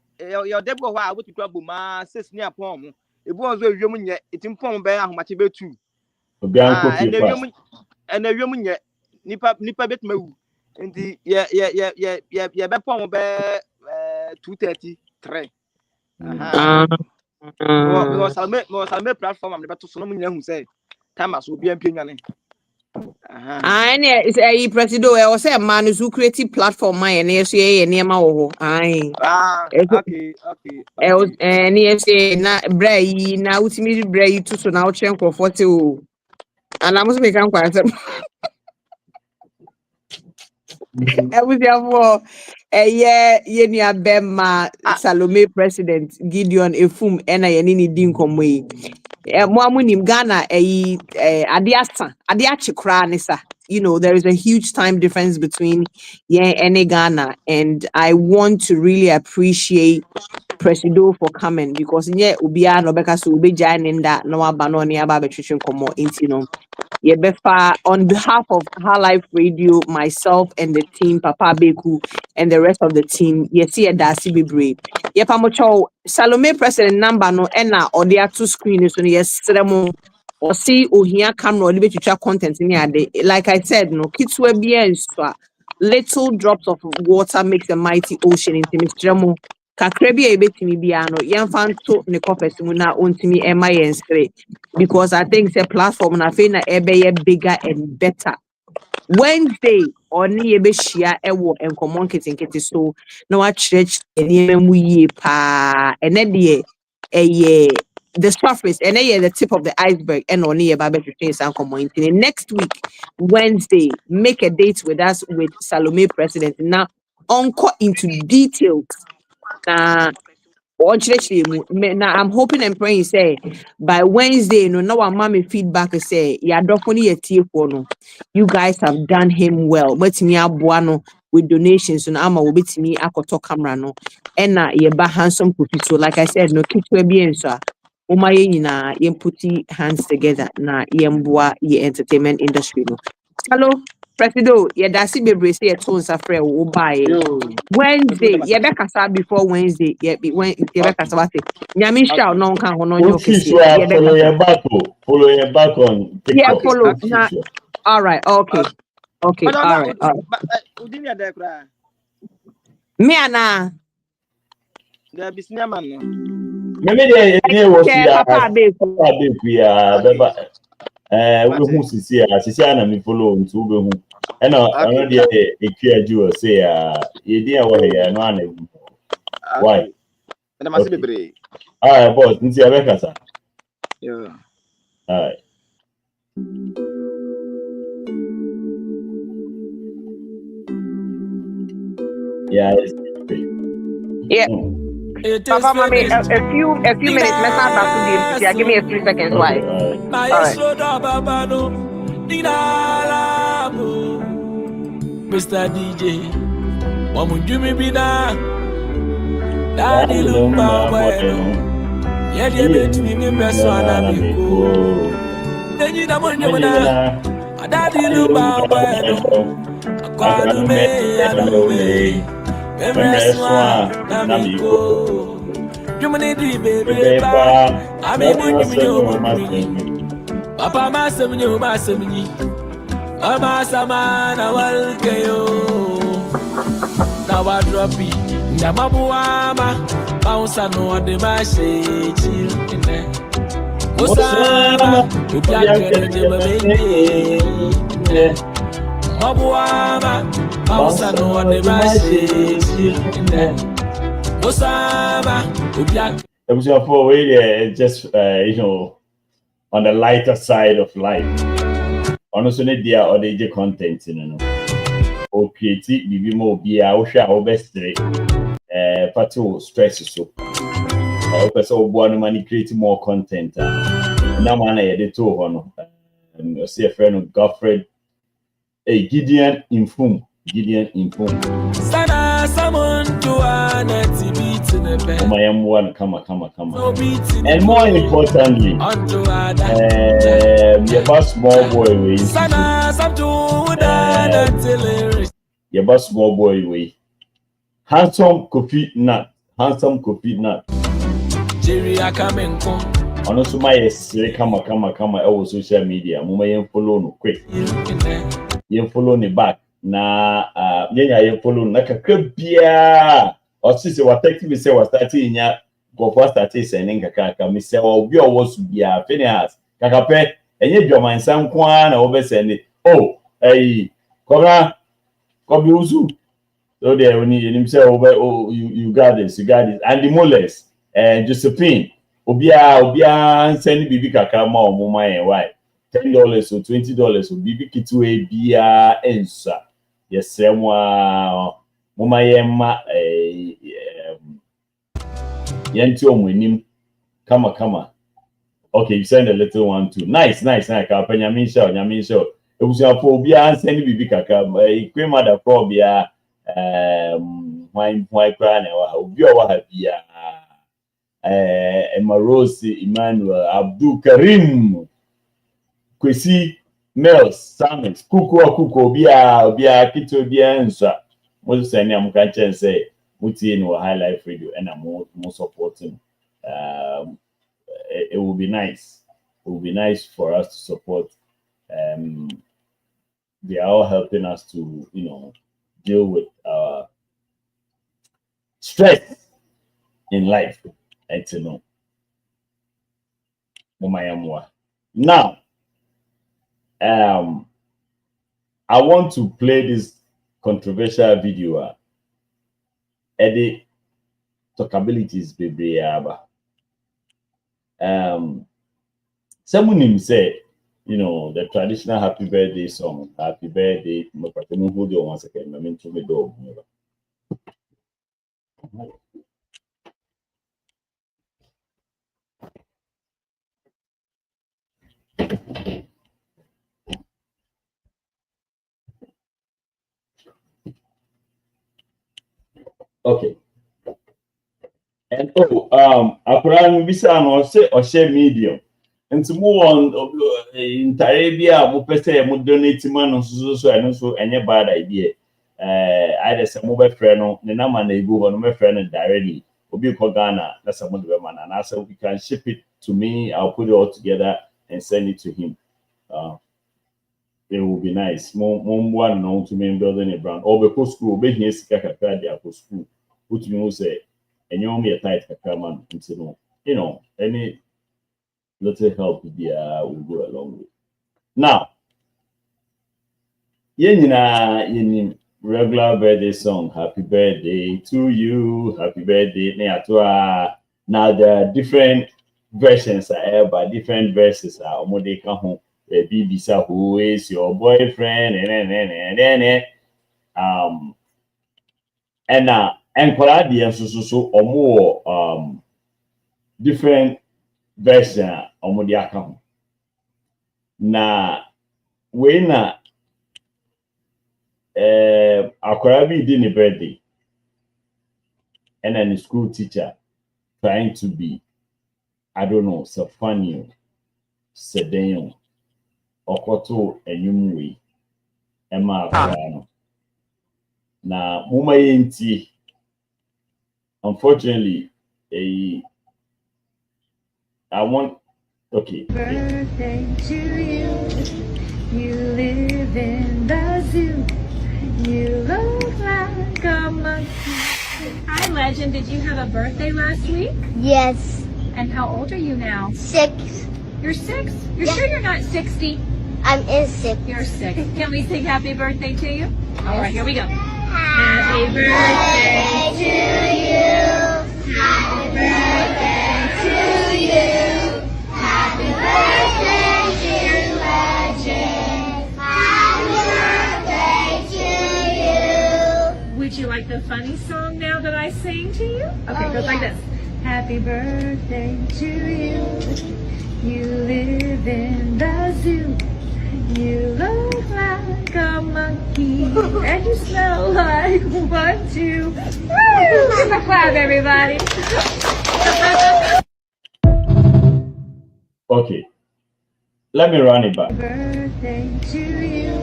yo debo ho a wotutu aboma 6 ni apon mo. Ebu onzo hwewum nye etimpon be ahomache betu. Obi an kofi pass. And hwewum nye nipa betmawu. Nti ye be pon mo be 2:33. No Salomey platform am beto so no munya hu say time as obi ampia nwane. Is a president or say man who creative platform my and yes ye niema wo okay. And yes na bray na ultimate bray to so now chen comfort o. And I must make am quite ye ni abema Salomey President Gideon Efum ena ye ni din komo yi mo amunim Ghana ade achekra ne sa. You know, there is a huge time difference between and Ghana, and I want to really appreciate Presido for coming because ubia no beka so ube janinda no aba no ne aba betwetwe komo intino. Yebefa, on behalf of Her Life Radio, myself and the team, Papa Beku and the rest of the team, yesi edasi bibre. Yepamocho Salomey President number no ena or the two screens so yes seremo or see ohia camera or the content in ade. Like I said, no kids will be little drops of water makes a mighty ocean into Mr. Kakrebi ebetimi biano yemfanto ne kopesimu na ontimi ema yensre because I think the platform na fe na ebe bigger and better. Wednesday oni ebe shia ewo enkomo nketenkete so na wa church eniemu mu yie pa ene de the surface and the tip of the iceberg and only about next week Wednesday make a date with us with Salomey President now uncle into details. Now, I'm hoping and praying say by Wednesday, no mommy feedback say ya no. You guys have done him well. But me abuano with donations and ama will be to me akoto camera no. And ye ba Handsome Kofi. So like I said, no keep be answer. umaye nyina putting hands together na yemboa ye entertainment industry no. Hello, Presido, ye dasi bebre say ye tone safre wo buy. Wednesday, ye be kasa before Wednesday, ye be when ye be kasa what say. Nyame sha no kan ho no nyo kese. Ye be Follow kasa. your back, follow your back on Yeah, TikTok. follow. Na, all right, okay. Okay, all right, all right. Me ana. The business man. Maybe they was Papa Abeku. beba we who sisi na me follow ntu be hu. E na ono de ekiaju say ye dey wa here no ana. Why? And I must be brave. All right, boss, nti abeka sa. Yeah. All right. Yeah, it's Yeah. Papa, mommy, a few minutes. Let's not back to the yeah, give me a few seconds. Why? all right. Mr. DJ, Wamunjumi Bina, Daddy Daddy Lumba Lumba Bueno, Bueno. Yadi Bet me Beswana Miko, then you don't know Daddy Lumba Bueno, Aquadume, Adume, Emreswa, Namiko, Jumani, baby, I mean, Papa Massam, you Massam. Mama Samana Walkeyo. Now I drop it. Namabuama, bounce and no the mashi. Osama, you can't get it. Mabuama, bounce and no the mashi. Osama, you can't. It was your for way, just on the lighter side of life. Honestly, there or the content, or create bibi mo be a share or best pato stress so. I hope so one money create more content. Now man I the two on see a friend of Godfred Gideon Infum. Sana someone to an beat in the bed. I am one come. And more importantly, your boss small boy way. Sana some to Your boss small boy way. Handsome Kofi Nut. Jerry Akamenko. On also my come over social media. Muma yen follow no quick. Yen follow ni back. Na yen follow na kakabia. Or since what text me say was starting ya go for starting sending kaka me say obi o was bia Phineas kakape enye dwoma nsan kwa na obe send oh kobra kobi usu so there when you say oh you got this and the moles Josephine obia send bibi kaka ma omuma yen why $10 or $20 or bibi kitu e bia ensa yesemwa muma yema yenti omunim kama okay, you send a little one too. Nice ka penyamin show ebusia fo bia send bibi kaka kwema da pro bia why kwa na wa obi o wa bia Emarosi Emmanuel Abdul Karim Kwesi Mels Samis kuko bia kito bia nsa mo send am kan chen say muti no high life radio and I'm more supporting it will be nice. It will be nice for us to support. They are all helping us to, deal with stress in life. And to know. Now, I want to play this controversial video. Eddie talkabilities, baby. Someone him say, the traditional happy birthday song, happy birthday. Hold on 1 second. I mean to me door. Okay. And Akuran Bisa or share medium. And to move on in Tarabia, Mupese, donate man so and also any bad idea. I just a mobile friend, the number they go on my friend directly. Obi Ghana, that's a mobile man, and I said we can ship it to me. I'll put it all together and send it to him. It will be nice. More one known to me building a brand. Or because school, be here, Sikaka, school, which means say, and you only a tight man, you know, any little help will go a long way. Now, yen regular birthday song, happy birthday to you, happy birthday. Now there are different versions but different verses are omode ka ho BBC who is your boyfriend and enkwara de so omo different version omode aka ho na we na akwara bi di ni birthday and then the school teacher trying to be, I don't know, so funny, sedan, okoto enyumwe, Emma Piano. Now, Muma Yenti, unfortunately, I want, okay. Birthday to you, you live in the zoo, you look like a monkey. Hi, Legend, did you have a birthday last week? Yes. And how old are you now? 6. You're 6? You're sure you're not 60? I'm in 6. You're 6. Can we sing happy birthday to you? All right, here we go. Happy birthday to you. Happy birthday to you. Happy birthday, dear Legend. Happy birthday to you. Would you like the funny song now that I sing to you? Okay, it goes like this. Happy birthday to you. You live in the zoo. You look like a monkey. And you smell like 1, 2. Woo! Give a clap, everybody. Okay. Let me run it back. Happy birthday to you.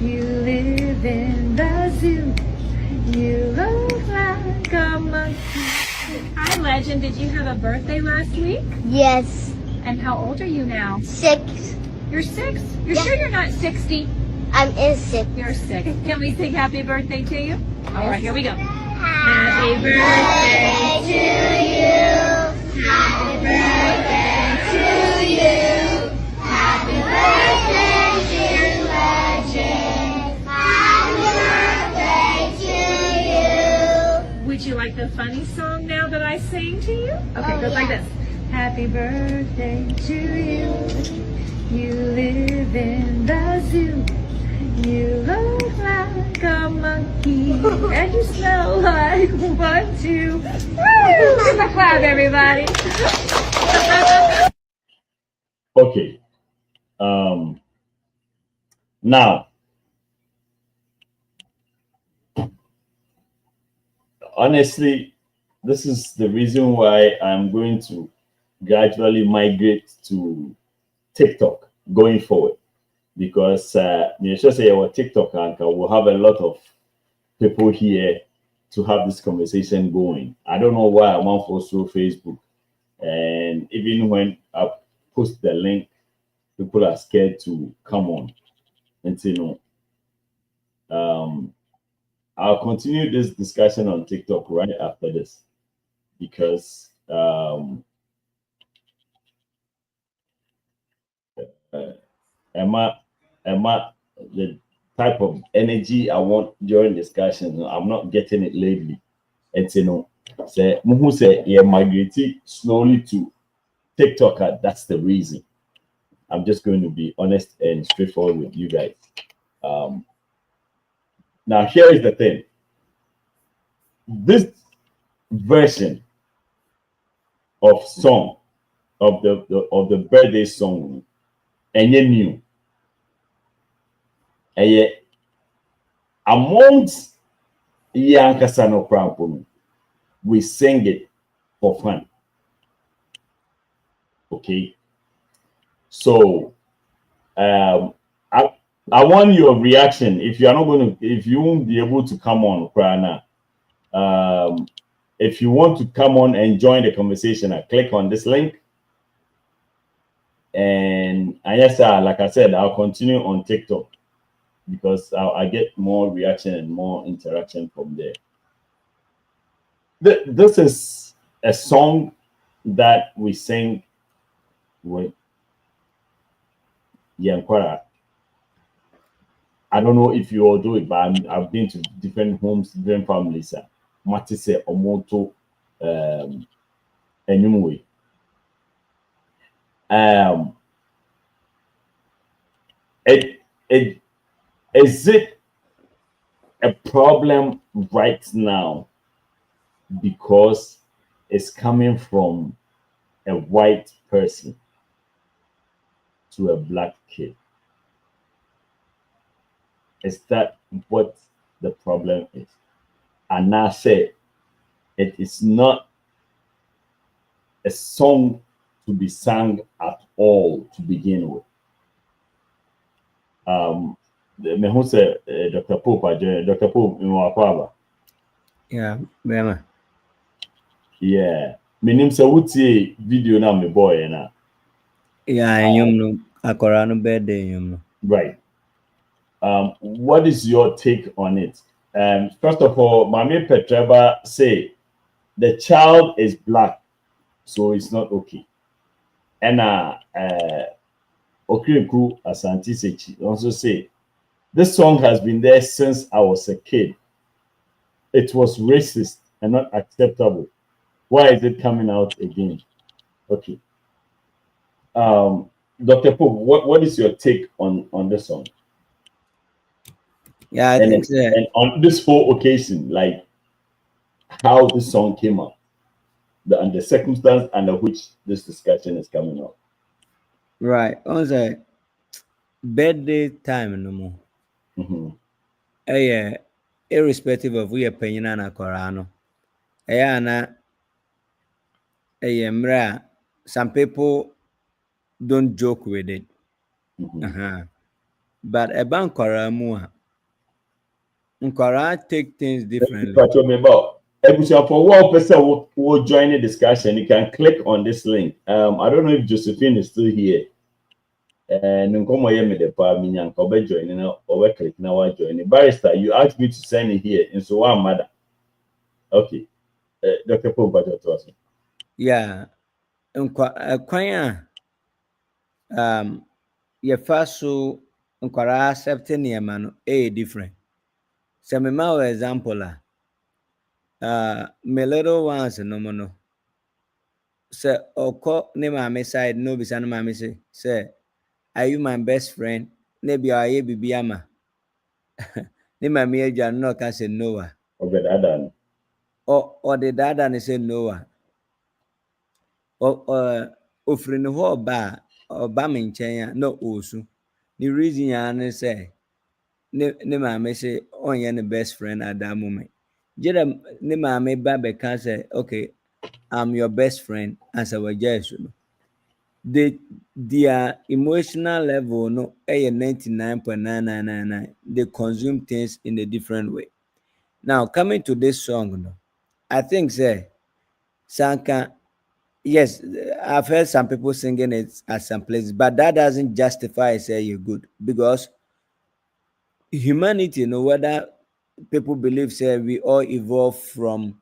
You live in the zoo. You look like a monkey. Hi, Legend. Did you have a birthday last week? Yes. And how old are you now? 6. You're 6? You're sure you're not 60? I'm in 6. You're 6. Can we sing happy birthday to you? All right, here we go. Happy birthday to you. Happy birthday to you. Happy birthday, dear Legend. Happy birthday to you. Would you like the funny song now that I sing to you? Okay, it goes like this. Happy birthday to you. You live in the zoo. You look like a monkey. And you smell like 1, 2. Woo! Give a clap, everybody. Okay. Now, honestly, this is the reason why I'm going to gradually migrate to TikTok going forward, because you should say our TikTok and we'll have a lot of people here to have this conversation going. I don't know why I want to also Facebook, and even when I post the link, people are scared to come on. And you know, I'll continue this discussion on TikTok right after this, because Emma, the type of energy I want during discussions, I'm not getting it lately. And you know, say Muhu say yeah, migrating slowly to TikTok. That's the reason. I'm just going to be honest and straightforward with you guys. Now here is the thing. This version of song of the birthday song, and you new, and yet amongst Yankasano Crampon, we sing it for fun. Okay. So I want your reaction. If you are not going to, if you won't be able to come on, Prana, if you want to come on and join the conversation, click on this link. And yes, like I said, I'll continue on TikTok because I get more reaction and more interaction from there. This is a song that we sing with Yankwara. I don't know if you all do it, but I've been to different homes, different families. Matise Omoto anyway. Is it a problem right now because it's coming from a white person to a black kid? Is that what the problem is? And I say it is not a song to be sung at all to begin with. Me who say Dr. Pope, Dr. Pope in Wakwaba. Yeah, Bema. Yeah. Me name say wuti video na me boy na. Yeah, no akorano birthday no. Right. What is your take on it? First of all, Mami Petreba say the child is black, so it's not okay. And Okiriku Asante Sechi also say this song has been there since I was a kid. It was racist and not acceptable. Why is it coming out again? Okay. Dr. Pope, what is your take on this song? Yeah, I think so. And on this whole occasion, like how this song came out, and the circumstance under which this discussion is coming up. Right. On the birthday time no more. Irrespective of we opinion and akorano. Some people don't joke with it. But about Koramua, Nkora take things differently. For one person who will join the discussion, you can click on this link. I don't know if Josephine is still here. And joining. Barrister, you asked me to send it here, and so one mother. Okay. Dr. Pope, yeah. Kwanya your first so Nkora accepting your man different. So me ma example me little ones no mono. So oko ne mama side no be san mama say are you my best friend? Maybe I ye bibi ama. Ne mama eja no can say Noah. Or the dad and say Noah. Offering ho ba me nchen no osu. The reason ya say ne mama say on your best friend at that moment. Jeda ne mama ba can say okay, I'm your best friend as our Jesus. Their emotional level no 99.9999. They consume things in a different way. Now coming to this song, no, I think say Sanka, yes, I've heard some people singing it at some places, but that doesn't justify say you're good because humanity, no, whether people believe say we all evolved from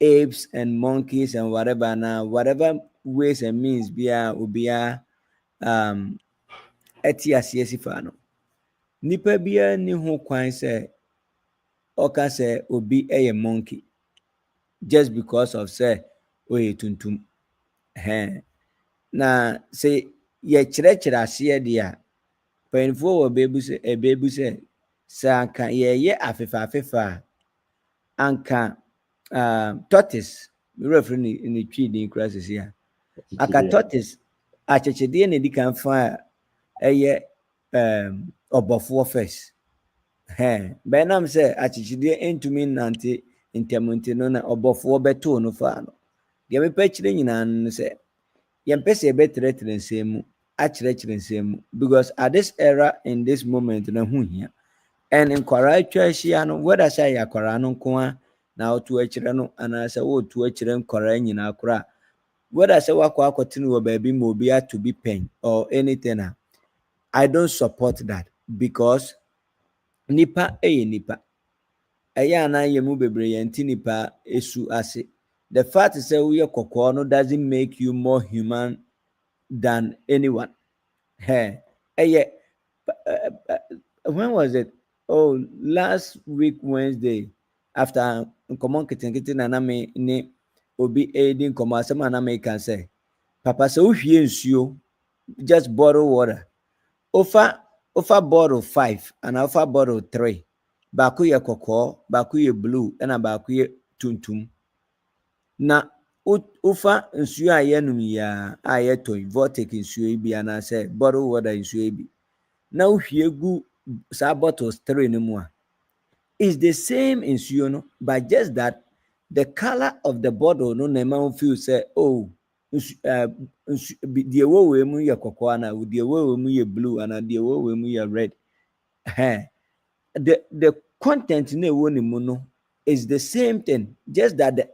apes and monkeys and whatever now, whatever ways and means be etiasiesifano. Nipa bia ni ho kwan say oka say obi a monkey just because of say oye tuntum. Na say ye kyerɛkyerɛ aseɛ dia painfo wo bebu say sanka ye afefa anka tortoise referring in the tree in crisis here. Aka tortoise akyekyedeɛ na di kan fa obofo first. Benam say akyekyedeɛ entumi nante intemunte no na obofo beto no fa no. deɛ mepɛ kyerɛ nyinaa no sɛ yɛmpɛ sɛ yɛbɛtrɛtrɛ nsɛm mu akyerɛkyerɛ nsɛm mu because at this era in this moment na ho hia and nkwaraa atwa ahyia no whether sɛ yɛ akwaraa no nko a na wotu akyerɛ no anaasɛ wotu akyerɛ nkwaraa nyinaa koraa whether sɛ wakɔ akɔtene wɔ baabi ma obi ato bi pɛn or anything I don't support that because nipa ɛyɛ nipa ɛyɛ anaa yɛ mu bebree yɛn ti nipa esu ase. The fact is that we are kokoro doesn't make you more human than anyone. Hey, when was it? Oh, last week Wednesday after common kitten and I may obi aiding command some and can say, Papa so you just bottle water. Offer bottle 5 and offer bottle 3. Baku ye kokoro, baku ye blue, and a baku ye tuntum. Na ufa nsuo a yɛnum ya a yɛtɔ vortex nsuo bi anaasɛ bottle water nsuo bi na uhwie gu saa bottles 3 no mu a is the same nsuo no but just that the color of the bottle no na ma feel say oh die wo mu yɛ kɔkɔɔ ana die wo mu yɛ blue ana die wo mu yɛ red the content na ɛwɔ ne mu no is the same thing just that the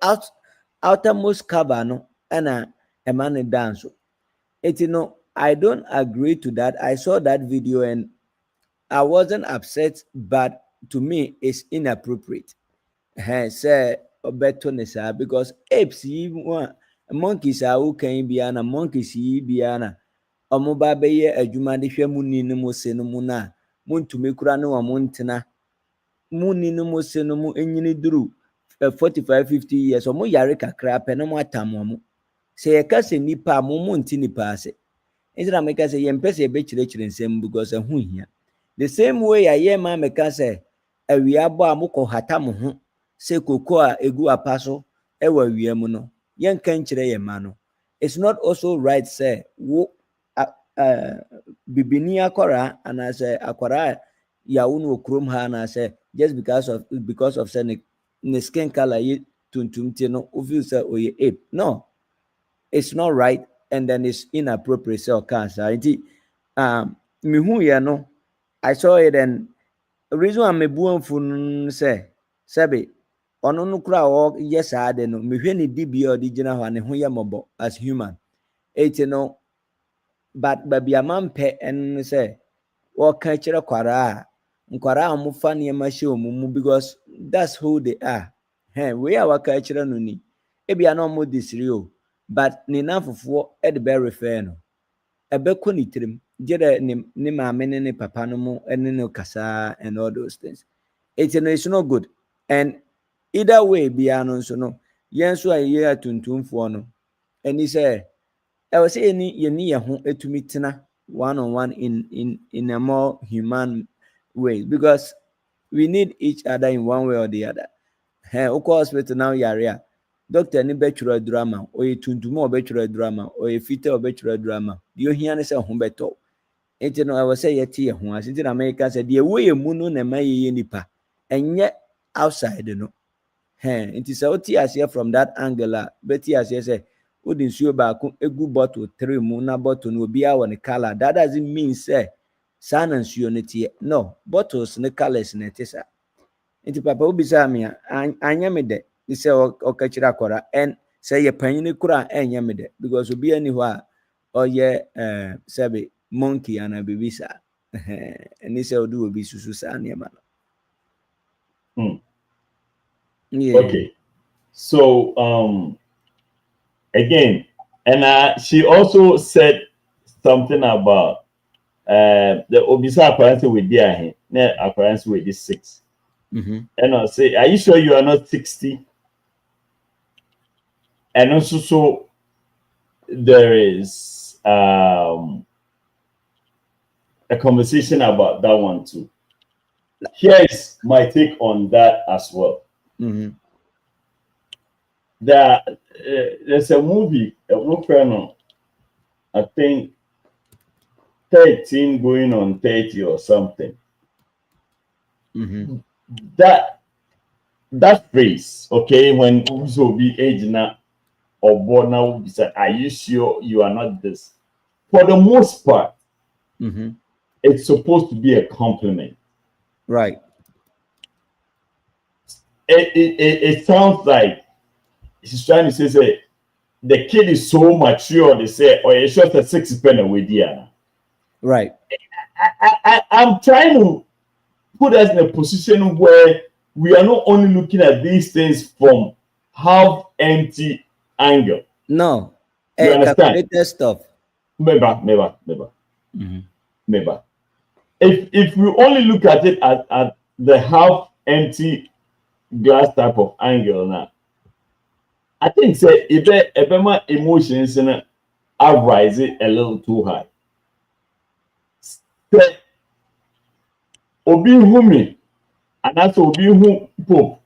outermost cover no and a man dance. I don't agree to that. I saw that video and I wasn't upset, but to me it's inappropriate. Say better because apes monkeys are who can be ana monkeys be ana omoba beye adwuma de hwe munni no mo se no mu na montumi kura no amontena munni no mo se no mu enyini duru 45-50 years omo yare kakra pe no mo atamomo se ye ka se nipa mo nti nipa ase instead make say ye mpese ye be kyerɛkyerɛ nsɛm because ho hia the same way aye ma make say awia bo amukɔ hata mo ho se koko a egu apaso ewa awia mu no ye nka nkyerɛ ye ma no it's not also right say wo bibini akora ana say akora ya unu okrom ha na say just because of say the skin color you tuntum no feel say oh you ape no it's not right and then it's inappropriate so cancer me hu ya no I saw it and the reason I'm a buon fun say sabe ono no kura o yes ade no me hwe ne dibi o di gina ho ne ho ya mobo as human no but baby amampe en say o ka kire kwara nkwara amufa ne ma hye omumu because that's who they are we are waka kire no ni ebia no mo disiri o but ni nafofo e de be refer no ebe ko ni tirim jere ni maame ne papa no mo ene no kasa and all those things it's not good and either way bia no so no yen so aye atuntumfo no eni say I was saying ye ni ye ho etumi tena one on one in a more human way because we need each other in one way or the other. Of course, hospital now yarea. Doctor ni betchura drama or ye tuntumo betchura drama or ye fita or betchura drama. You hear say home beto. I was say ye tea who as in America said ye way a moon and may nipa and yet outside no. It is out here from that angle. Betty as you say. Wouldn't show back a good bottle 3 muna bottle will be our color. That doesn't mean say silence unity. No, bottles and the colors in it is. Into Papa Ubizamia, and Yamide, you say or Kachira and say your penny kura and Yamide, because will be anywhere or ye sabe monkey and a bibisa. And this will do be Susan Yaman. Yeah. Okay. So again, and she also said something about the obisa appearance with their appearance with this 6. And I say, are you sure you are not 60? And also, so there is a conversation about that one too. Here is my take on that as well. There's a movie, I think 13 going on 30 or something. That phrase, okay, when also be age now or Bona said, are you sure you are not this? For the most part, it's supposed to be a compliment. Right. It sounds like she's trying to say the kid is so mature, they say, or it's just a 6 penny with Diana. Right. I'm trying to put us in a position where we are not only looking at these things from half empty angle. No. You understand? Stuff. Maybe. If we only look at it at the half empty glass type of angle now, I think say if my emotions are rising a little too high. Say, Obi humi, and that's Obi who pope.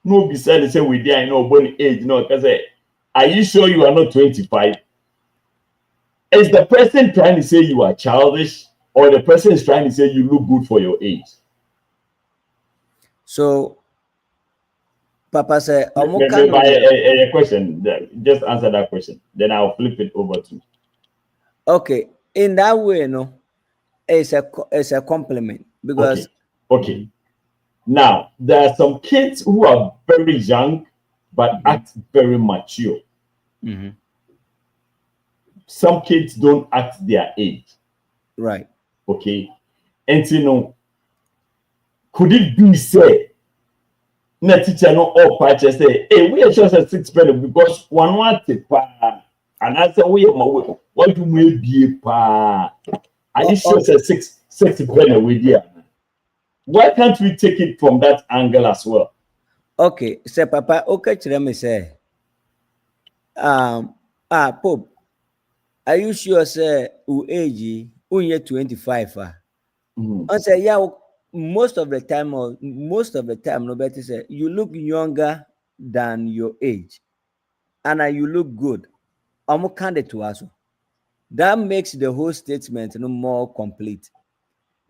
No, beside the say we there, no born age, no, because are you sure you are not 25? Is the person trying to say you are childish, or the person is trying to say you look good for your age? So, Papa said, a question. Just answer that question. Then I'll flip it over to you. Okay. In that way, no, it's a compliment because. Okay. Now there are some kids who are very young but act very mature. Some kids don't act their age. Right. Okay. And could it be said? Na teacher no all patches say, hey, we are just a 6 penny because one want it pa. And I say, what do we be pa? Are you sure it's a 6 penny with you? Why can't we take it from that angle as well? Okay, say Papa, okay, me say, Pope, are you sure say u age unye 25? I say, yeah, most of the time, no better say you look younger than your age, and you look good. I'm candid to us. That makes the whole statement more complete.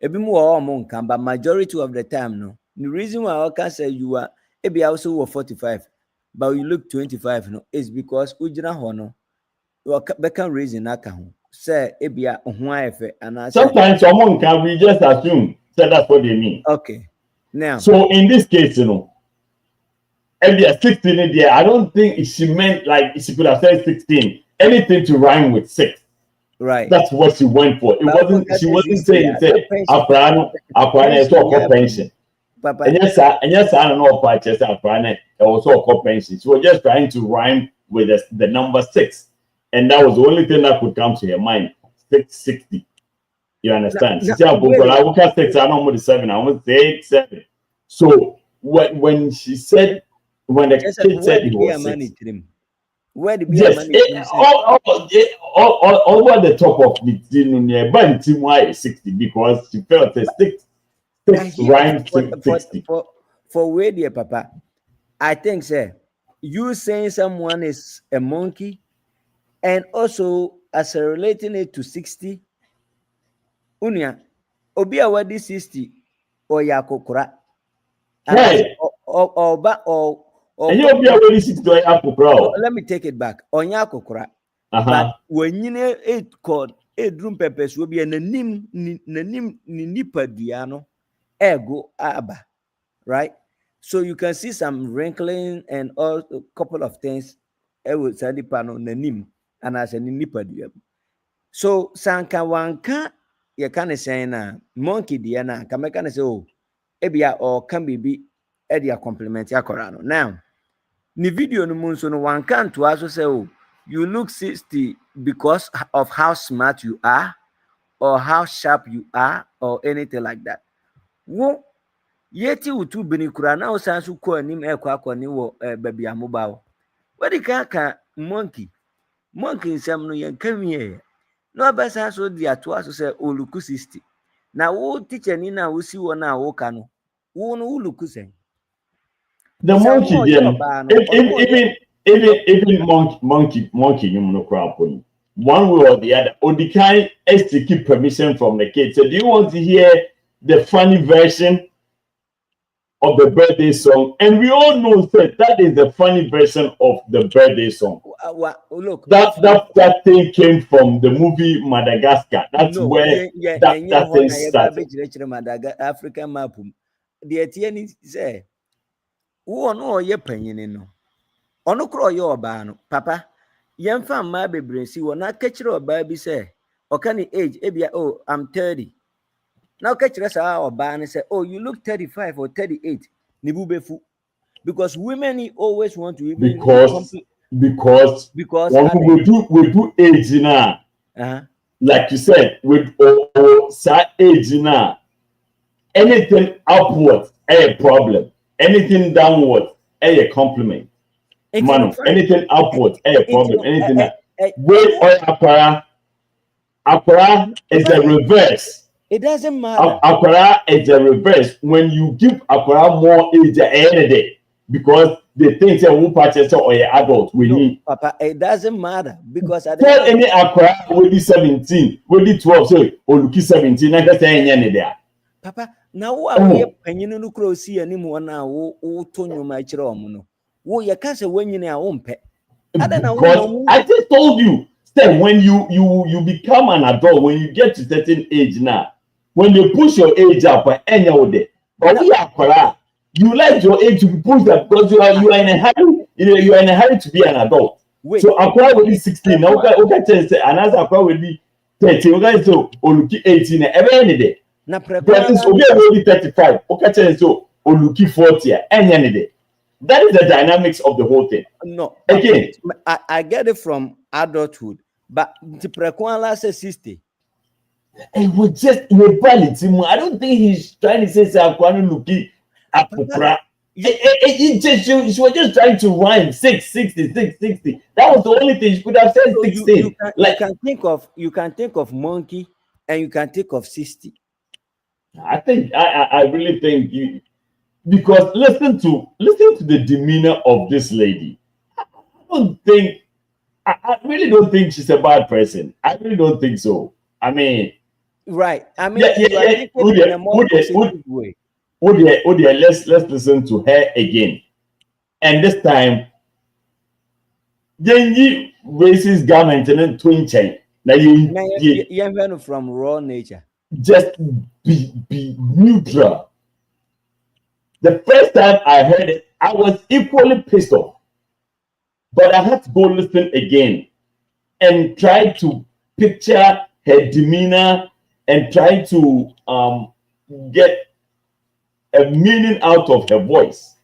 But majority of the time, no. The reason why I can say you are maybe also 45, but you look 25, no, is because ujina hono you can reason that can say ebia and sometimes someone can we just assume that that's what they mean. Okay. Now, so in this case, if they are 16 in there, I don't think she meant like she could have said 16. Anything to rhyme with 6. Right. That's what she went for. It wasn't. She wasn't saying Aprano pension. And yes, I don't know about just Aprano. It was all pension. She was just trying to rhyme with the number 6, and that was the only thing that could come to her mind. 660. You understand? She said, "I will cast 6. I don't want 7. I want 8, 7." So when she said, when the kid said he was 6. Where the yes, all over the top of the but why is 60 because she felt a 6 rhymes 60. For where dear Papa, I think sir, you saying someone is a monkey and also as relating it to 60 unia obia wadi 60 or yakokura or let me take it back. Onya kokora. But when you know it called a drum peppers will be an nanim nipa diano ego aba. Right? So you can see some wrinkling and a couple of things. I would say the panel nanim and as a nipa diano. So sanka wanka you can say na monkey diana kameka say oh ebia or can be edia compliment ya korano. Now the video no munso no one can't to also say, oh, you look 60 because of how smart you are, or how sharp you are, or anything like that. Wo yeti utu benikura na osansu ko anim ekwa ni wo baby amobao. What the ka monkey nsam no yan kamie. No abasa so dia to aso say o look 60. Na wo teacher ni na wo si wo na wo ka no. Wo no wo look say. The monkey, even monkey, you know, crap on one way or the other. Or the kind is to keep permission from the kid. So, do you want to hear the funny version? of the birthday song, and we all know that is the funny version of the birthday song. Look, that thing came from the movie Madagascar. That's where that thing started. Madagascar, African map. The Etienne say, "Who no ye penny no? Ono crow your ban, Papa. Young fan my baby, see when I catch your baby say, or can the age? Ebia, oh, I'm 30. Now catch us our ban and say, oh, you look 35 or 38. Nibubefu. Because women always want to even because when we do age now, like you said, with age now, anything upward a problem, anything downward a compliment. Man, anything upward a problem, anything that wait or aquara is the reverse. It doesn't matter. Aquara is the reverse. When you give aquara more age at the end of the day, because they think that who purchase or adult we need. Papa, it doesn't matter because I tell any aquara will be 17, will be 12, so or look 17, I can say any there. Papa, now we and you know cross see anymore now. Oh, Tonyo my chromo. Oh, you can't say when you know own pet. I just told you, Steph, when you become an adult, when you get to certain age now, when they push your age up any other day, but we are correct. You like your age to be pushed up because you are in a hurry. You are in a hurry to be an adult. Wait, so Aqua will be 16. Now okay, say another Aqua will be 30. Okay, so Oluki 18 every day. Na that is will be 35. Okay, so Oluki 40 any day. That is the dynamics of the whole thing. No, again, I get it from adulthood, but the prequel says 60. And we just I don't think he's trying to say Aquanu Luki. She was just trying to rhyme 660. That was the only thing she could have said. 16. You can think of monkey and you can think of 60. I really think you, because listen to the demeanor of this lady. I really don't think she's a bad person. I really don't think so. I mean, right. I mean, let's listen to her again. And this time, Genji racist garment and then twin chain. Now you from raw nature. Just be neutral. The first time I heard it, I was equally pissed off. But I had to go listen again and try to picture her demeanor and try to get a meaning out of her voice.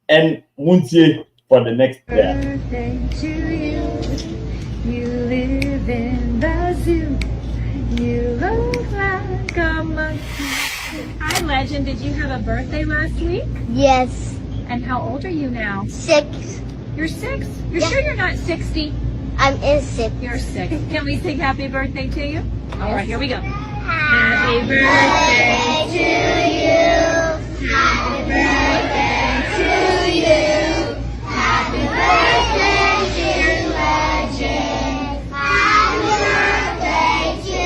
And Muntie for the next player. Birthday to you. You live in the zoo. You look like a monkey. Hi, Legend. Did you have a birthday last week? Yes. And how old are you now? 6. You're 6? You're sure you're not 60? I'm 6. You're 6. Can we sing happy birthday to you? All right, here we go. Happy birthday to you. Happy birthday to you. Happy birthday, dear Legend. Happy birthday to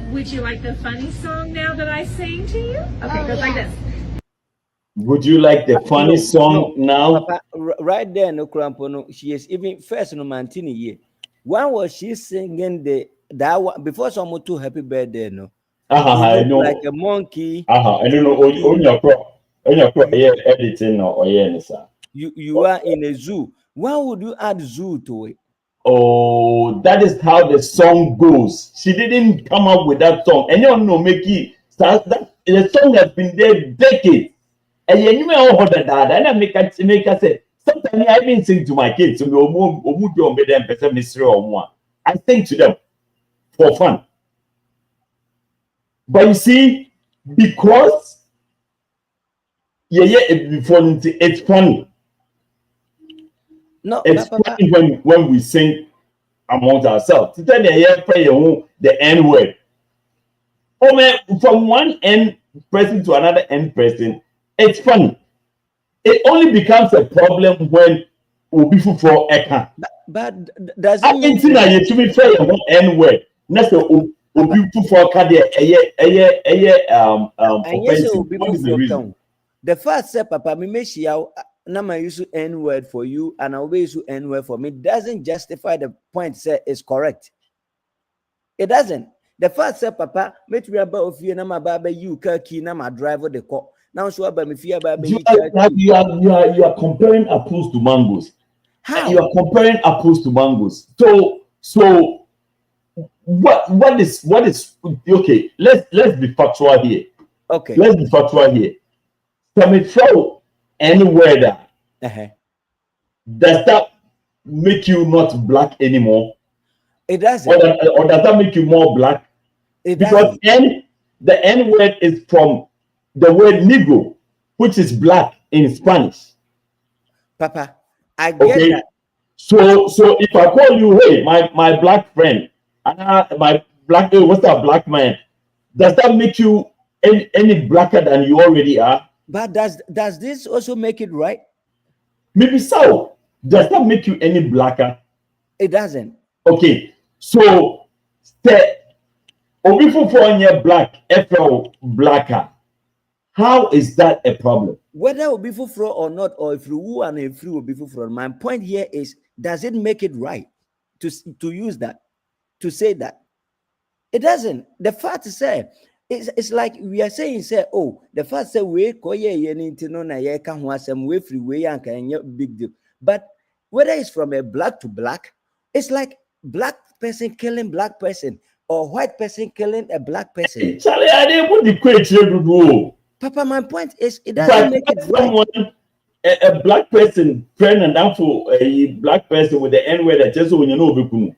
you. Would you like the funny song now that I sing to you? Okay, it goes like this. Would you like the funny song now? Papa, right there, no crampono. She is even first no Mantini year. When was she singing that one before someone to happy birthday? No, I know, like a monkey. I don't know. On your crop, yeah, editing or yeah, sir. You are in a zoo. Why would you add zoo to it? Oh, that is how the song goes. She didn't come up with that song, and you don't know, Mickey. That the song has been there decades. And you may all hold that, and I make us say, sometimes I even sing to my kids, I sing to them for fun. But you see, because it's funny. No, it's funny when we sing amongst ourselves. The N word. Oh man, from one end person to another end person. It's funny. It only becomes a problem when Obi for Eka. But does it mean that you to be fair one N word? Next for offensive. What is the reason? The first step, Papa, me make sure now I use N word for you and I will use N word for me doesn't justify the point say is correct. It doesn't. The first step, Papa, make me about of you na my baba you key na my driver the car. Now so about me fear baby. You are comparing apples to mangoes. How? You are comparing apples to mangoes. So what is okay? Let's be factual here. Okay. Let's be factual here. Can we throw any word? Does that make you not black anymore? It doesn't. Or does that make you more black? Because the N word is from the word Negro, which is black in Spanish. Papa, I get that. So if I call you, hey, my black friend, my black, what's that black man? Does that make you any blacker than you already are? But does this also make it right? Maybe so. Does that make you any blacker? It doesn't. Okay, so Obifo for black, Afro blacker. How is that a problem? Whether Obifo fro or not, or if you and if you Obifo fro, my point here is, does it make it right to use that, to say that? It doesn't. The fact is, it's like we are saying, oh, the fact say we big deal. But whether it's from a black to black, it's like black person killing black person or white person killing a black person. Charlie, I didn't put the question. Papa, my point is, it doesn't make it right. A black person pregnant for a black person with the N word that just when you know.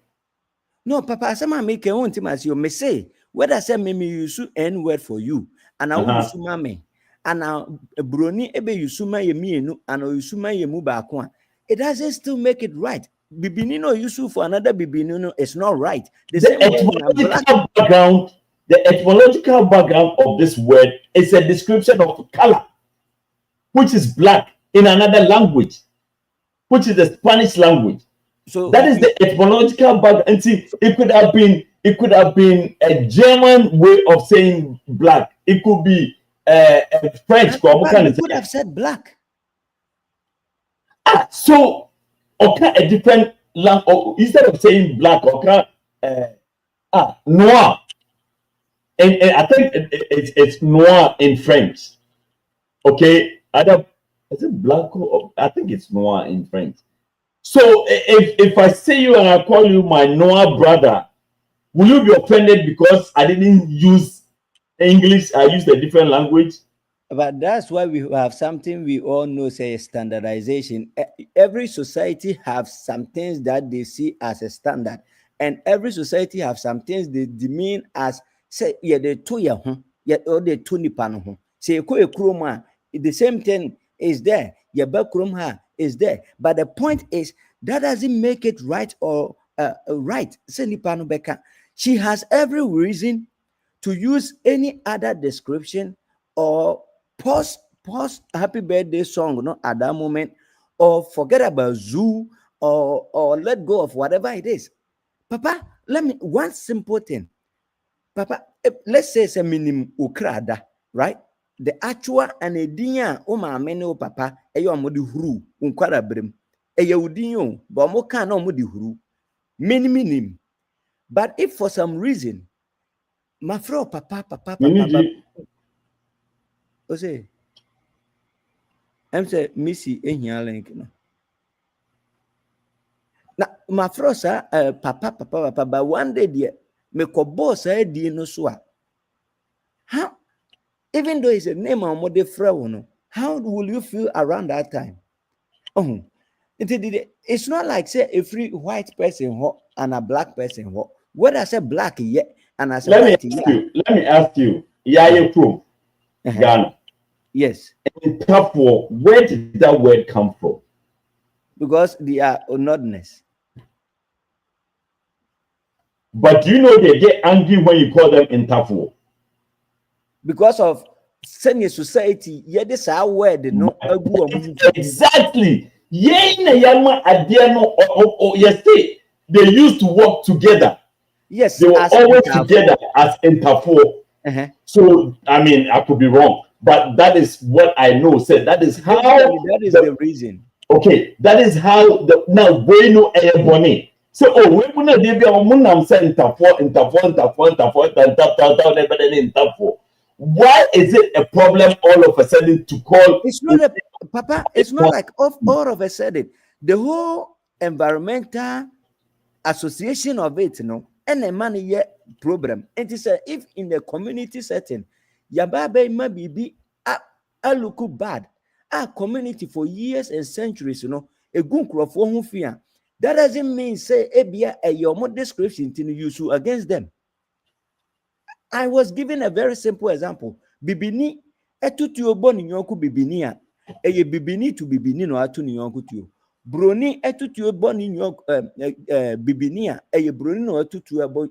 No, Papa, I say my make a own team as you may say. Whether I say me use N word for you, and I will use mommy, and now brony ebe use my me and I use my muba. It doesn't still make it right. Bibinino use for another bibinino is not right. The etymological background of this word is a description of color, which is black in another language, which is the Spanish language. So that is the etymological background. And see, it could have been a German way of saying black. It could be a French. You could have said black. So okay, a different language instead of saying black. Okay, noir. And I think it's noir in French. Okay, is it black? I think it's noir in French. So if I say you and I call you my noir brother, will you be offended because I didn't use English? I used a different language. But that's why we have something we all know, say standardization. Every society have some things that they see as a standard, and every society have some things they demean as say they two ya or they two nipan home. Say the same thing is there. Your backroom is there. But the point is that doesn't make it right or right. Say nipano beka. She has every reason to use any other description or post happy birthday song at that moment, or forget about zoo or let go of whatever it is. Papa, let me one simple thing. Papa, let's say it's a minimum ukrada, right? The actual and a dinya meno papa, eyo amodi huru, unkwara brim, eyo udinyo, but moka no modi huru, minim. But if for some reason, my fro papa, say, I'm say Missy link no. Now my fro sir, papa, but one day dear. Make a boss idea no swa. How, even though it's a name of mother no, how will you feel around that time? Oh, it's not like say a free white person and a black person. What I say black yet and I say let me ask you, Yaya Pro, Ghana. Yes. In Tapo, where did that word come from? Because they are oddness. But do you know they get angry when you call them in Tafu? Because of senior society, yeah, this our word, no. Exactly. Yeah, in a young man, yes, they used to work together. Yes, They were as always Interfo. together as Interfo. So I mean, I could be wrong, but that is what I know. Said that is how. That is the reason. Okay, that is how the now we know money. So we put they be on munam say Interfo. Why is it a problem all of a sudden to call? It's not a Papa. It's not like all of a sudden. The whole environmental association of it, and a money problem. And it's if in the community setting, Yababe maybe be a look bad. Our community for years and centuries, a good crop for whom fear. That doesn't mean say your more description to use against them. I was given a very simple example. Bibini etutu oboni nyonku bibinia. Eye bibini to bibini no atu ni nyonku tu. Broni etutu oboni nyonku bibinia. Eye broni no atutu abo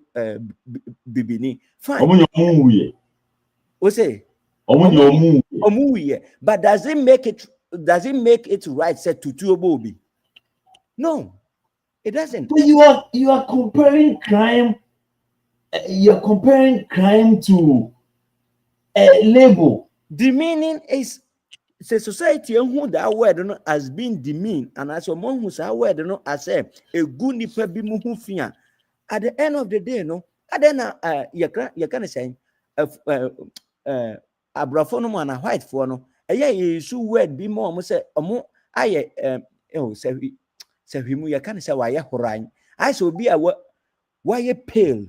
bibini. Fine. Ose. Omuye. But does it make it right said tutu obobi? No. It doesn't. So you are comparing crime. You're comparing crime to a label. Demeaning is the society who that word has been demeaned, and as someone who's that word as a good nipa be muhufia. At the end of the day, and then you can say abrafono and a white for no. You should word be more say I say himu you can say why horain. I shall be a why pale.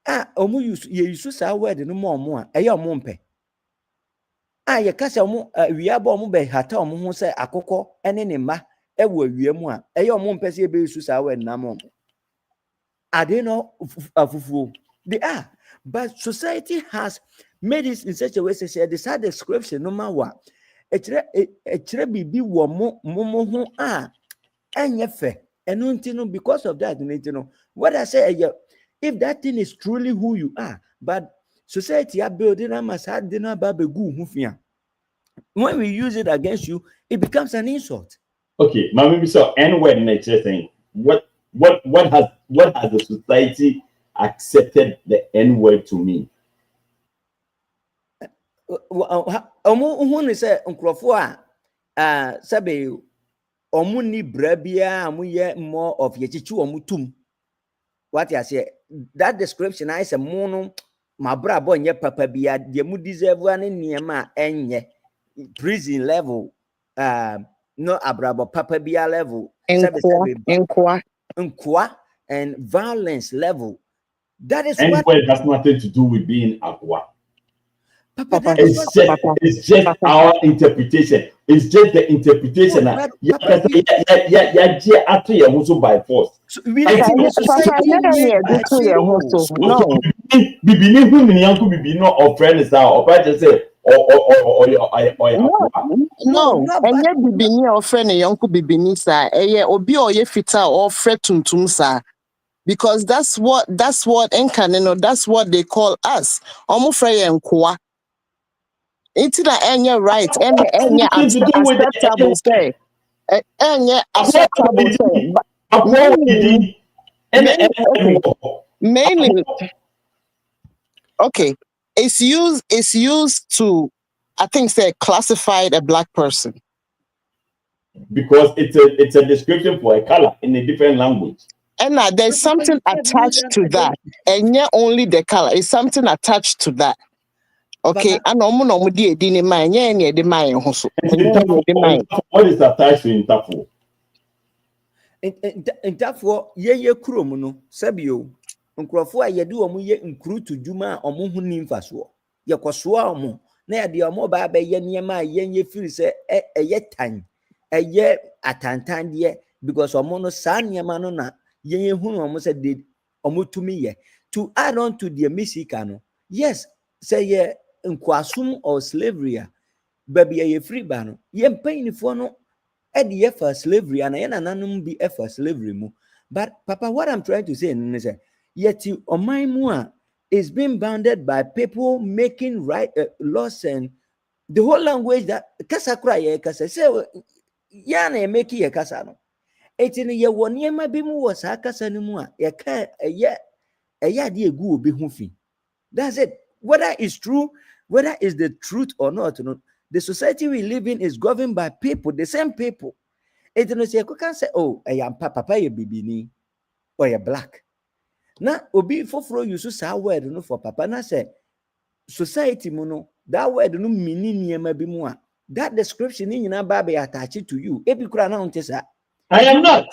You use our word no more. Mompe. Ye kasa we are born by hata who say akoko and any ma we more. Mompe say be use our word na I don't know they are, but society has made it in such a way say the side description no matter what. A be wo mo and yefe and because of that what I say if that thing is truly who you are, but society are building a massad dinner babegu hufia. When we use it against you, it becomes an insult. Okay, maybe so N-word nature thing. What has the society accepted the N-word to mean? Omu say unkrofo sabe omu ni brabia amu ye more of ye chichu omu tum. What you say? That description I say mono my brabo nye papa bia de mu deserve one niema enye prison level no abrabo papa bia level nkwa and violence level. That is what has nothing to do with being aqua. Papa, it's just our interpretation. It's just the interpretation. By force. No, and yet bibini or friend a young bibini sa obi or ye fita or fretun tumsa. Because that's what enkaneno, that's what they call us. Omo frey and kwa. It's not any right, any acceptable say. Any acceptable say. Mainly, okay. It's used to, I think, say classified a black person. Because it's a description for a color in a different language. And there's something attached to that. And not only the color, it's something attached to that. Okay, and no di ni mind, yeah, the mind also. What is attached to Interfo? Interfo, ye krom no, sabio. Nkrofo a ye do omo ye nkru to dwuma omo hu ni mfaso. Ye kwasoa omo, na ye de omo ba ba ye niema ye feel say ye tan. Ye atantan de because omo no sa niema no na ye hu omo say de omo tumi ye. To add on to the misika no. Yes, say ye nkwasum or slavery baby ye free ba no ye mpanyinfo no e de ye for slavery and ye nananum bi e for slavery mu. But Papa, what I'm trying to say is yet oman mu is being bounded by people making right laws and the whole language that kasa kra ye kasa say ya na make ye kasa no etini ye woniema bi mu wo sa kasa no mu ye ka ye That's it. Whether it's true, whether it's the truth or not, the society we live in is governed by people, the same people. It you can say, oh, I am papa ye bibini or you black. Now, obi foforo use sa word no for papa na say society mono that word no meaning niema bi mu a that description ni nyina ba be attach to you. Ebi kura na unte sa. I am not.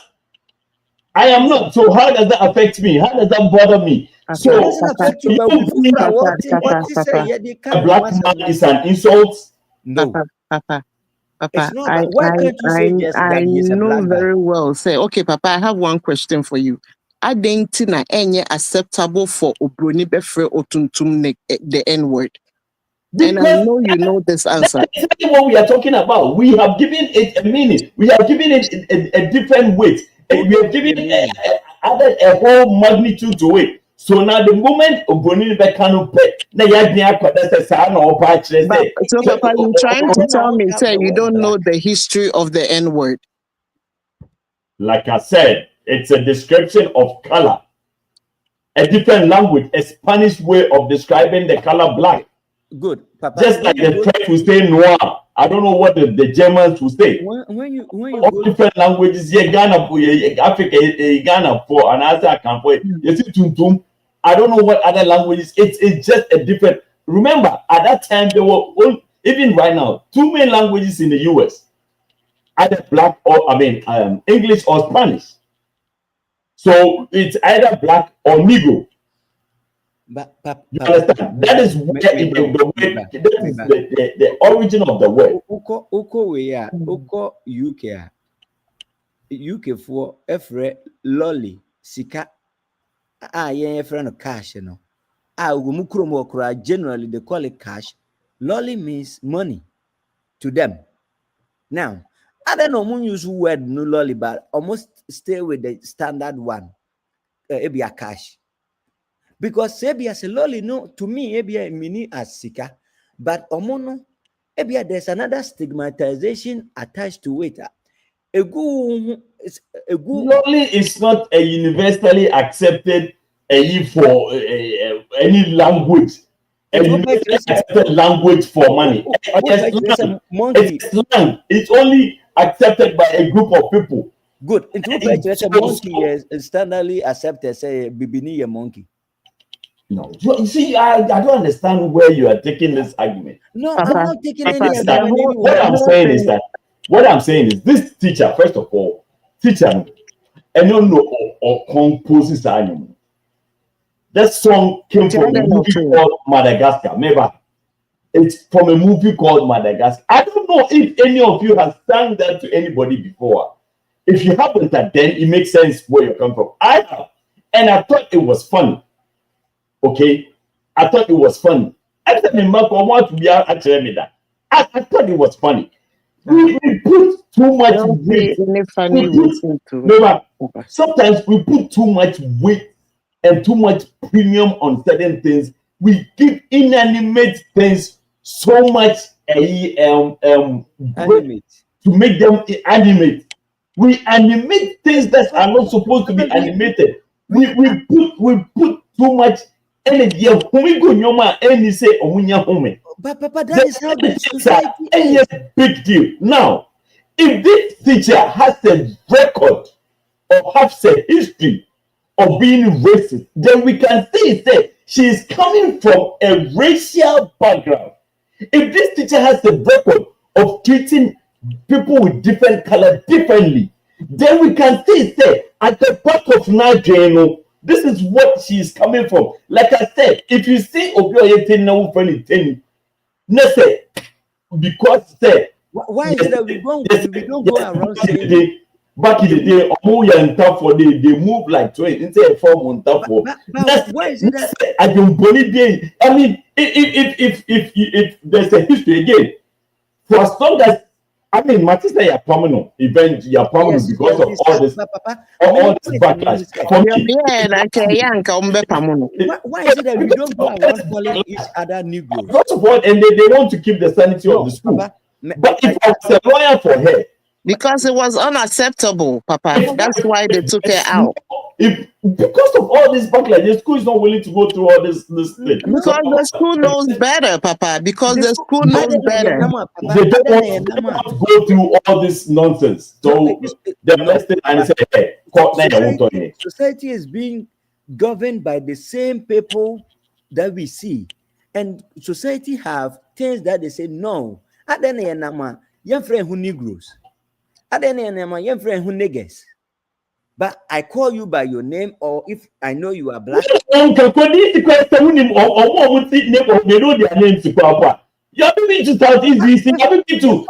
So how does that affect me? How does that bother me? So It doesn't affect you, but what you say, yeah, they a can't. black man is an insult. No. Papa, It's not. Why can't you say just I that he's a know black guy? very well. Say, okay, Papa, I have one question for you. I think na any acceptable for Obroni Befre Otuntum the N-word. And I know you know this answer. That's exactly what we are talking about. We have given it a meaning. We have given it a different weight. We have given added a whole magnitude to it. So now the moment Obroni Bekano pet, So Papa, you're trying to tell me, say you don't know the history of the N-word. Like I said, it's a description of color. A different language, a Spanish way of describing the color black. Good, Papa. Just like the French will say noir. I don't know what the Germans will say. When you all go different languages, Ghana, Africa, Ghana for, and I can for it. You see, Tuntum. I don't know what other languages. It's just a different. Remember, at that time there were even right now 2 main languages in the US, either black or English or Spanish. So it's either black or Negro. You understand? That is the origin of the word. UK for Efre lolly sika yen friend cash generally they call it cash. Lolly means money to them. Now I don't know when use word no lolly, but almost stay with the standard one. Be a cash. Because Sebia say lolly no to me ebia mini as sika, but omono ebia there's another stigmatization attached to it. Lolly is not a universally accepted for any language. A universally accepted language for money. It's slang. It's only accepted by a group of people. Good. It's a monkey is standardly accepted. Say bibini a monkey. No, you see, I don't understand where you are taking this argument. No, I'm not taking any argument. What I'm saying is this teacher, first of all, teacher, and no or composes animal. That song came from a movie called Madagascar. Remember, it's from a movie called Madagascar. I don't know if any of you have sang that to anybody before. If you haven't, then it makes sense where you come from. I have, and I thought it was funny. Okay, I thought it was funny. I thought it was funny. We put too much weight. Sometimes we put too much weight and too much premium on certain things. We give inanimate things so much animate to make them animate. We animate things that are not supposed to be animated. We put too much energy. But Papa, that is how the society is. Big deal. Now, if this teacher has a record or has a history of being racist, then we can say she is coming from a racial background. If this teacher has a record of treating people with different color differently, then we can say at the back of Nigeria, this is what she is coming from. Like I said, if you see because why is it that we don't go around saying back in the day, they move like 20 into a form on top of. Why is it that I mean, if there's a history again, for as long as Matista, you're prominent event, you're prominent because of all this backlash. Why is it that we don't go around calling each other Negroes? First of all, and they want to keep the sanity of the school. But if I was a lawyer for her, because it was unacceptable, Papa. That's why they took her out. if because of all this backlash, the school is not willing to go through all this thing. Because the school knows better, Papa. Because the school knows better. They don't want to go through all this nonsense. So the best thing and say, hey, society is being governed by the same people that we see, and society have things that they say no. At the end, young friend who Negroes. At the end, young friend who niggers. But I call you by your name, or if I know you are black. You haven't been to Southeast DC, you haven't been to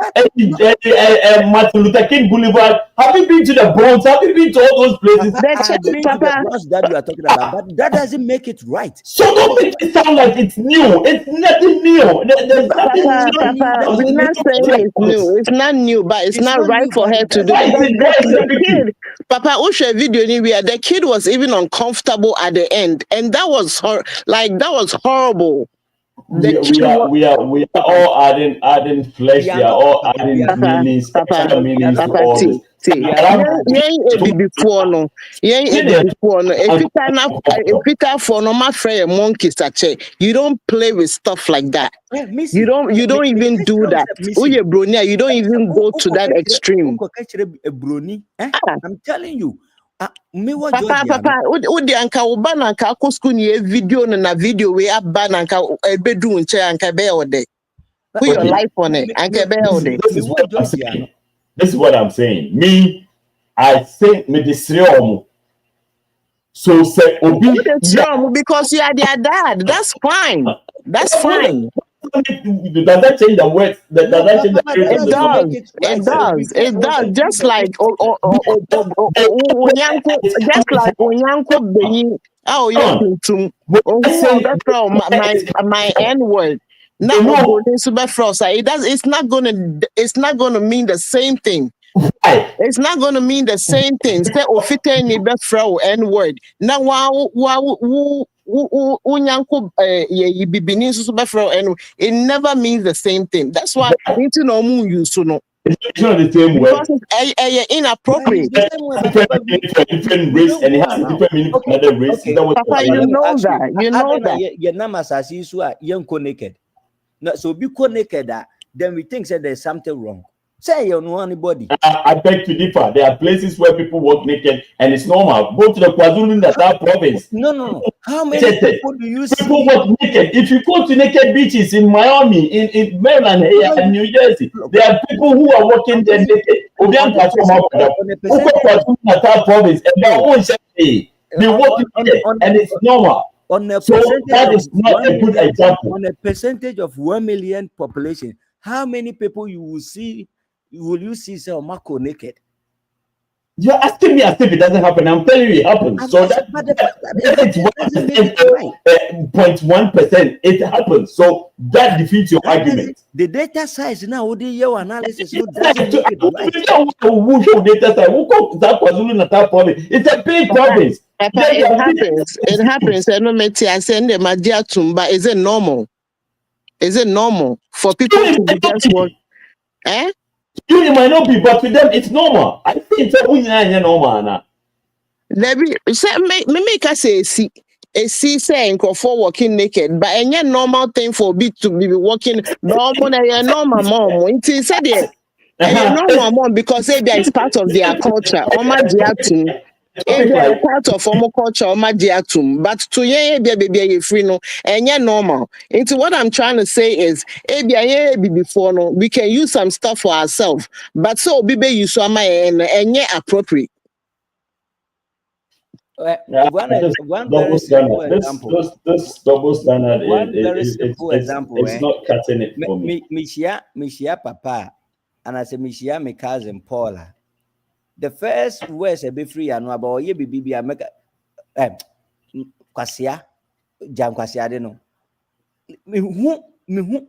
Martin Luther King Boulevard, haven't been to the Bronx, haven't been to all those places. I've been to the Bronx that you are talking about, but that doesn't make it right. So don't make it sound like it's new. It's nothing new. There's nothing new. Papa, we're not saying it's new. It's not new, but it's not right for her to do. The kid, Papa, Usha video anywhere. The kid was even uncomfortable at the end, and that was horrible. We are all adding flesh. We are all adding meanings, extra meanings to all this. Before no. You don't play with stuff like that. You don't even do that. You don't even go to that extreme. I'm telling you. Papa, udi anka ubana anka akosku ni video na video we abana anka ebedu nche anka be ode. Put your life on it. Anka be ode. This is what I'm saying. Me, I think me disriomu. So say obi because you are their dad. That's fine. That's fine. Does that change the words? Does that change the It does. Just like Onyanko being my N word. It's not gonna mean the same thing. It's not gonna mean the same thing. Say ofite ni be fro N word. Now it never means the same thing. That's why it's not the same word. Because it's inappropriate. Different race, and it has a different meaning for another race. Papa, you know that. You know that. Your numbers are young naked. So be naked, then we think that there's something wrong. Say you know anybody. I beg to differ. There are places where people walk naked and it's normal. Go to the KwaZulu-Natal province. No. How many people do you see? People walk naked. If you go to naked beaches in Miami, in Maryland, here, and New Jersey, there are people who are walking there naked. On the KwaZulu-Natal province, they walk naked, and it's normal. So that is not a good example. On a percentage of 1 million population, how many people will you see say Marco naked? You're asking me as if it doesn't happen. I'm telling you it happens. So that's 0.1%. It happens. So that defeats your argument. The data size now, what your analysis? It's a big province. It happens. I send them a tumba. Is it normal? Is it normal for people to be just what? You might not be, but with them it's normal. I think it's normal now. Let me make us say saying for walking naked, but any normal thing for be to be walking normal mom. It said it. Normal mom because it's part of their culture. It's part of formal culture, but to ye free no and normal. Into what I'm trying to say is before no, we can use some stuff for ourselves, but so you saw my and appropriate. One double standard. This double standard it's not cutting it for me. Mishia Papa, and I say Mishia my cousin Paula. The first words a be free and about ye be a make kwasia jam kwasia de no. Me who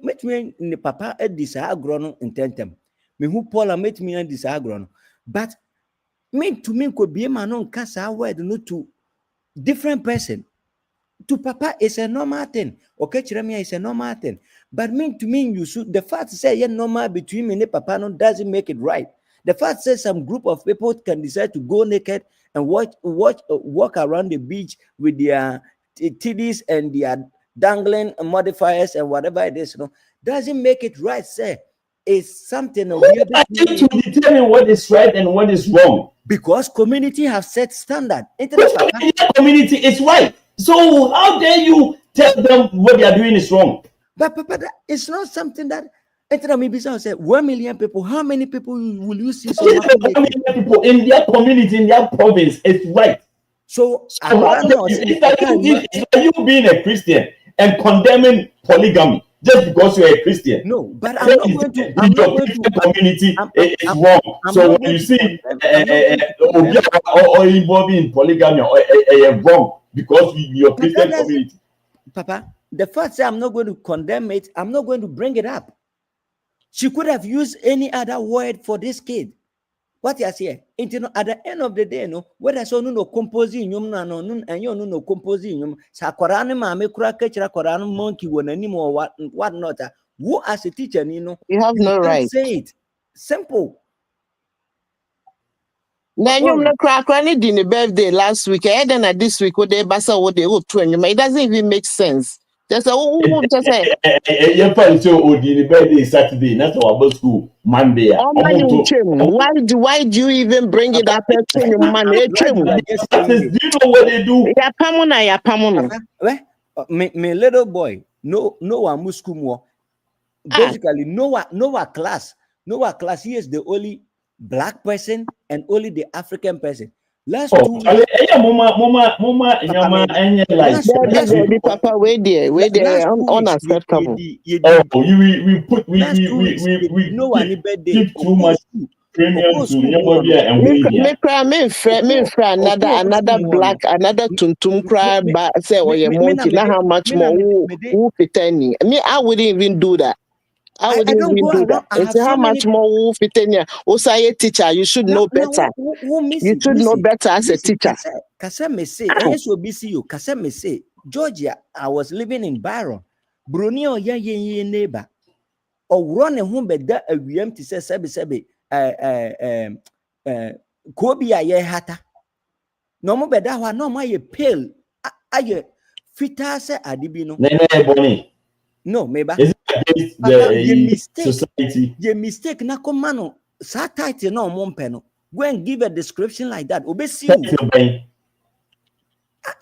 met me in the papa at this agrono intentem. Me who Paula met me in this agrono. But me to me could be a man on casa word no to different person. To papa is a normal thing. Okay, Chiremia is a normal thing. But me to me you should the fact say yeah normal between me and papa no doesn't make it right. The fact says some group of people can decide to go naked and walk around the beach with their titties and their dangling modifiers and whatever it is, doesn't make it right, sir. It's something to determine what is right and what is wrong. Because community have set standard. Community is right. So how dare you tell them what they are doing is wrong? But it's not something that 1 million people. How many people will you see? 1 million people in their community, in their province, it's right. So it's like you being a Christian and condemning polygamy just because you're a Christian. No, but I'm not going to. Community is wrong. So when you see or involved in polygamy or wrong because you're Christian community. Papa, the fact that I'm not going to condemn it, I'm not going to bring it up. She could have used any other word for this kid. What you say? At the end of the day, whether so no composing and you no composing Sakorani mame kura kechira koranu monkey or what not. Who as a teacher, you have no right. Say it. Simple. Now you no crack any in the birthday last week, and then this week what they basa what they would train you. It doesn't even make sense. Just say, just say. Your parents show the birthday Saturday. That's our school Monday. Why do you even bring it up? Do you know what they do? My little boy, no one muskumo. Basically, Noah class. He is the only black person and only the African person. Last 2 weeks. Papa, wait there, unacceptable. We give too much premium to nobody and another black, another tuntum cry, but say, oh, you monkey, now how much more who pretending? I wouldn't even do that. I wouldn't even do that. It's how much more who pretending. Also, a teacher, you should know better. You should know better as a teacher. Kaseme say, Georgia, I was living in Byron. Brunei or ye neighbor. Or running home beda a VM to say sebi Kobe a ye hata. No more beda wa no more ye pale. Aye fita se adibino. No, maybe. Society. Your mistake na komano. Sa title no mompeno. Go and give a description like that.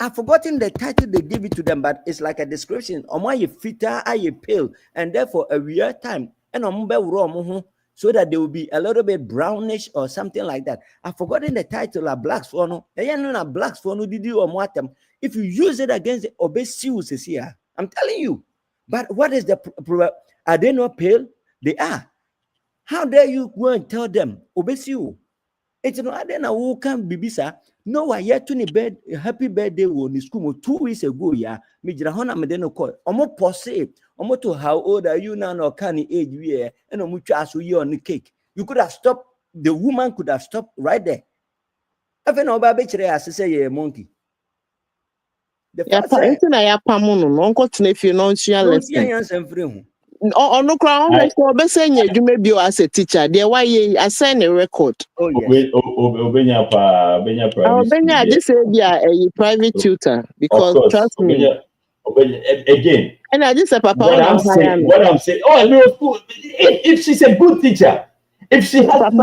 I've forgotten the title they give it to them, but it's like a description. Why you fitter, you pale, and therefore a real time. And so that they will be a little bit brownish or something like that. I've forgotten the title of Blacks for no. Blacks for no did you or what? If you use it against the obese here, I'm telling you. But what is the are they not pale? They are. How dare you go and tell them obese you? It's no other na who can be sir. No, I yet to ni bed happy birthday on the school 2 weeks ago. Yeah, me jrahona me deno call. Omo pose. Omo to how old are you now? No can age we and omo chasu you on the cake. You could have stopped. The woman could have stopped right there. If no baby chere as say a monkey. The fact is, I pamuno. Uncle Tnefi no lesson. Oh no, crown. So be saying you may be as a teacher. There why I sign a record. Oh yes. Obenya just say a private tutor because trust me. Again. And I just say papa. What I'm saying. Oh no, if she's a good teacher. If she has don't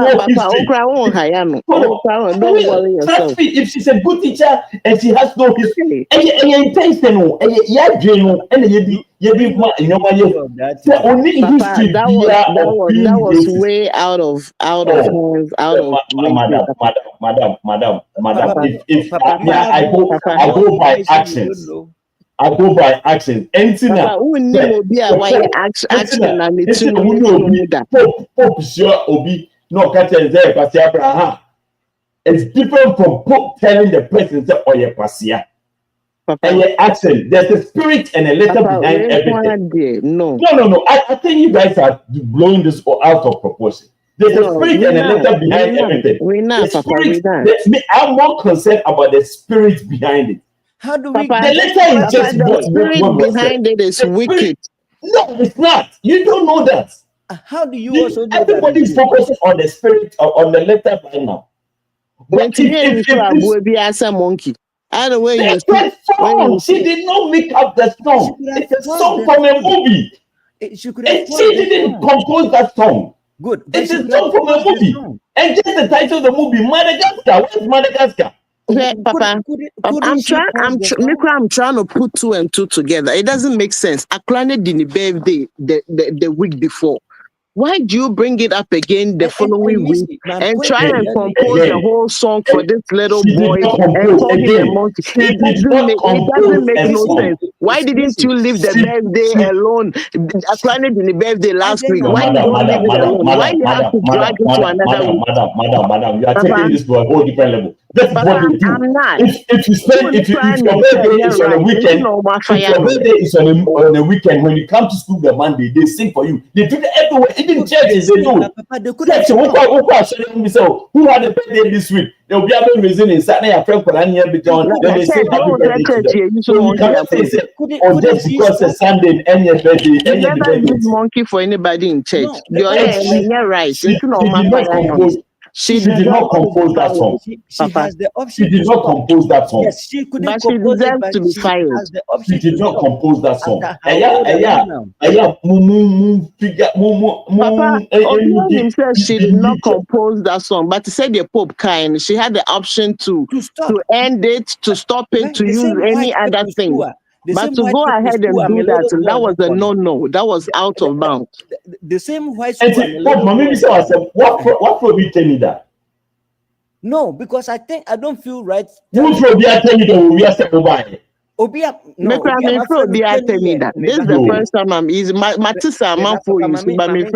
worry yourself. If she's a good teacher and she has no history, and intentional, that was way out of hands, madam. I go by actions. I go by actions. Anything that Pope sure Obi no catch Abraham. It's different from Pope telling the person that or your pasia. And your action, there's a spirit and a letter behind everything. No. I think you guys are blowing this out of proportion. There's a spirit and a letter behind everything. I'm more concerned about the spirit behind it. How do we? The letter is just the spirit behind it is wicked. No, it's not. You don't know that. How do you also know everybody's focusing on the spirit on the letter right now? When if be as a monkey. I don't know where you she did not make up the song. It's a song from a movie. She didn't compose that song. Good. It's a song from a movie. And just the title of the movie, Madagascar. Where's Madagascar? Papa, I'm trying to put 2 and 2 together. It doesn't make sense. I planned the birthday the week before. Why do you bring it up again the following week and try and compose the whole song for this little boy and call him a monkey? It doesn't make no sense. Why didn't you leave the birthday alone? I planned the birthday last week. Why did you leave it alone? Why you have to drag it to another week? Madam, you are taking this to a whole different level. That's what they do. I'm not. If your birthday is on a weekend, if your birthday is on a weekend, when you come to school the Monday, they sing for you. They do that everywhere. Even churches, they do. Church, who had a birthday this week? They'll be able to reason inside their friend for any year beyond. Then they say happy birthday. So you cannot say, just because it's Sunday and your birthday, and your birthday. Monkey for anybody in church. You're right. She did not compose that song. She has the option. She did not compose that song. Yes, she couldn't compose it, but she has the option. She did not compose that song. Papa, himself, she did not compose that song, but he said the Pope kind. She had the option to end it, to stop it, to use any other thing. But to go ahead and do that was a no. That was out of bounds. The same white school. What for we tell me that? No, because I don't feel right. Who for we tell me that we are saying over? This is the first time I'm easy. Matissa, I'm for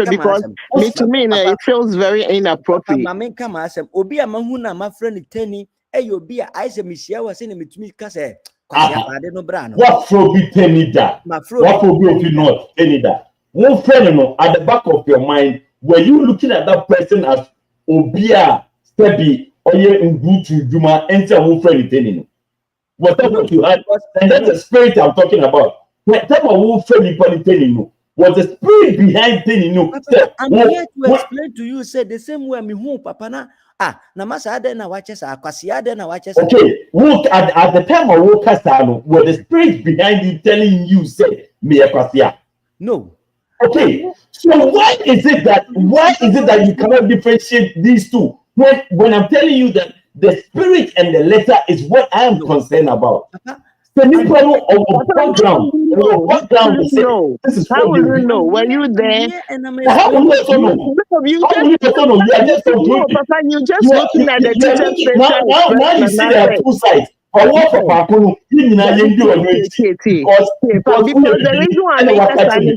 because me to me it feels very inappropriate. What for be tell me that? What for be not tell me that? One friend at the back of your mind, were you looking at that person as Obia, Stebi, or you in Gutu Juma, enter one friend telling you? Whatever you had, and that's the spirit I'm talking about. Whatever one friend telling you was the spirit behind telling you. I'm here to explain to you, say the same way me home, Papa na. Namasa na watches Kwasiade na watches. Okay, look at the time of Wokasano, was the spirit behind you telling you, say, me a Kwasia? No. Okay, so why is it that you cannot differentiate these two? When I'm telling you that the spirit and the letter is what I am concerned about. How will you know? Were you there? How will you also know? You are just so good. You just looking at the teacher. Now you see there are two sides. Because the reason why I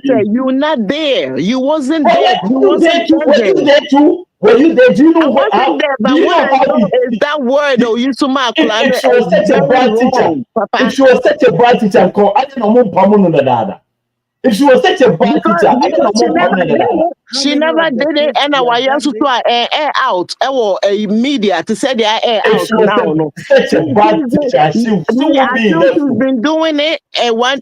said you're not there. You wasn't there. You wasn't there too. Were you there? Do you know what? But what I know is that word or you to mark. If she was such a bad teacher, if she was such a bad teacher, I don't know. If she was such a bad teacher, I don't know. She never did it, and I was to air out. I media to say they are air out now. Such a bad teacher. She's been doing it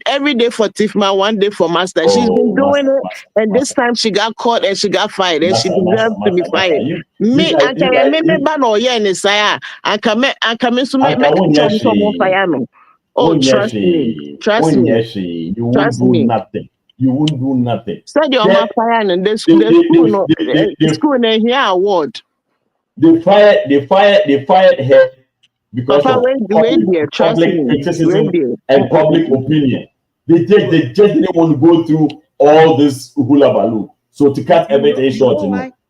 every day for Tifma, one day for Master. She's been doing it, and this time she got caught and she got fired, and she deserves to be fired. Me, I can remember ban or yeah, and say I come to make some fire. Oh, trust me. You won't do nothing. You won't do nothing. Said your mama fire and the school name here award. They fired her because of public criticism and public opinion. They just didn't want to go through all this hula baloo. So to cut everything short,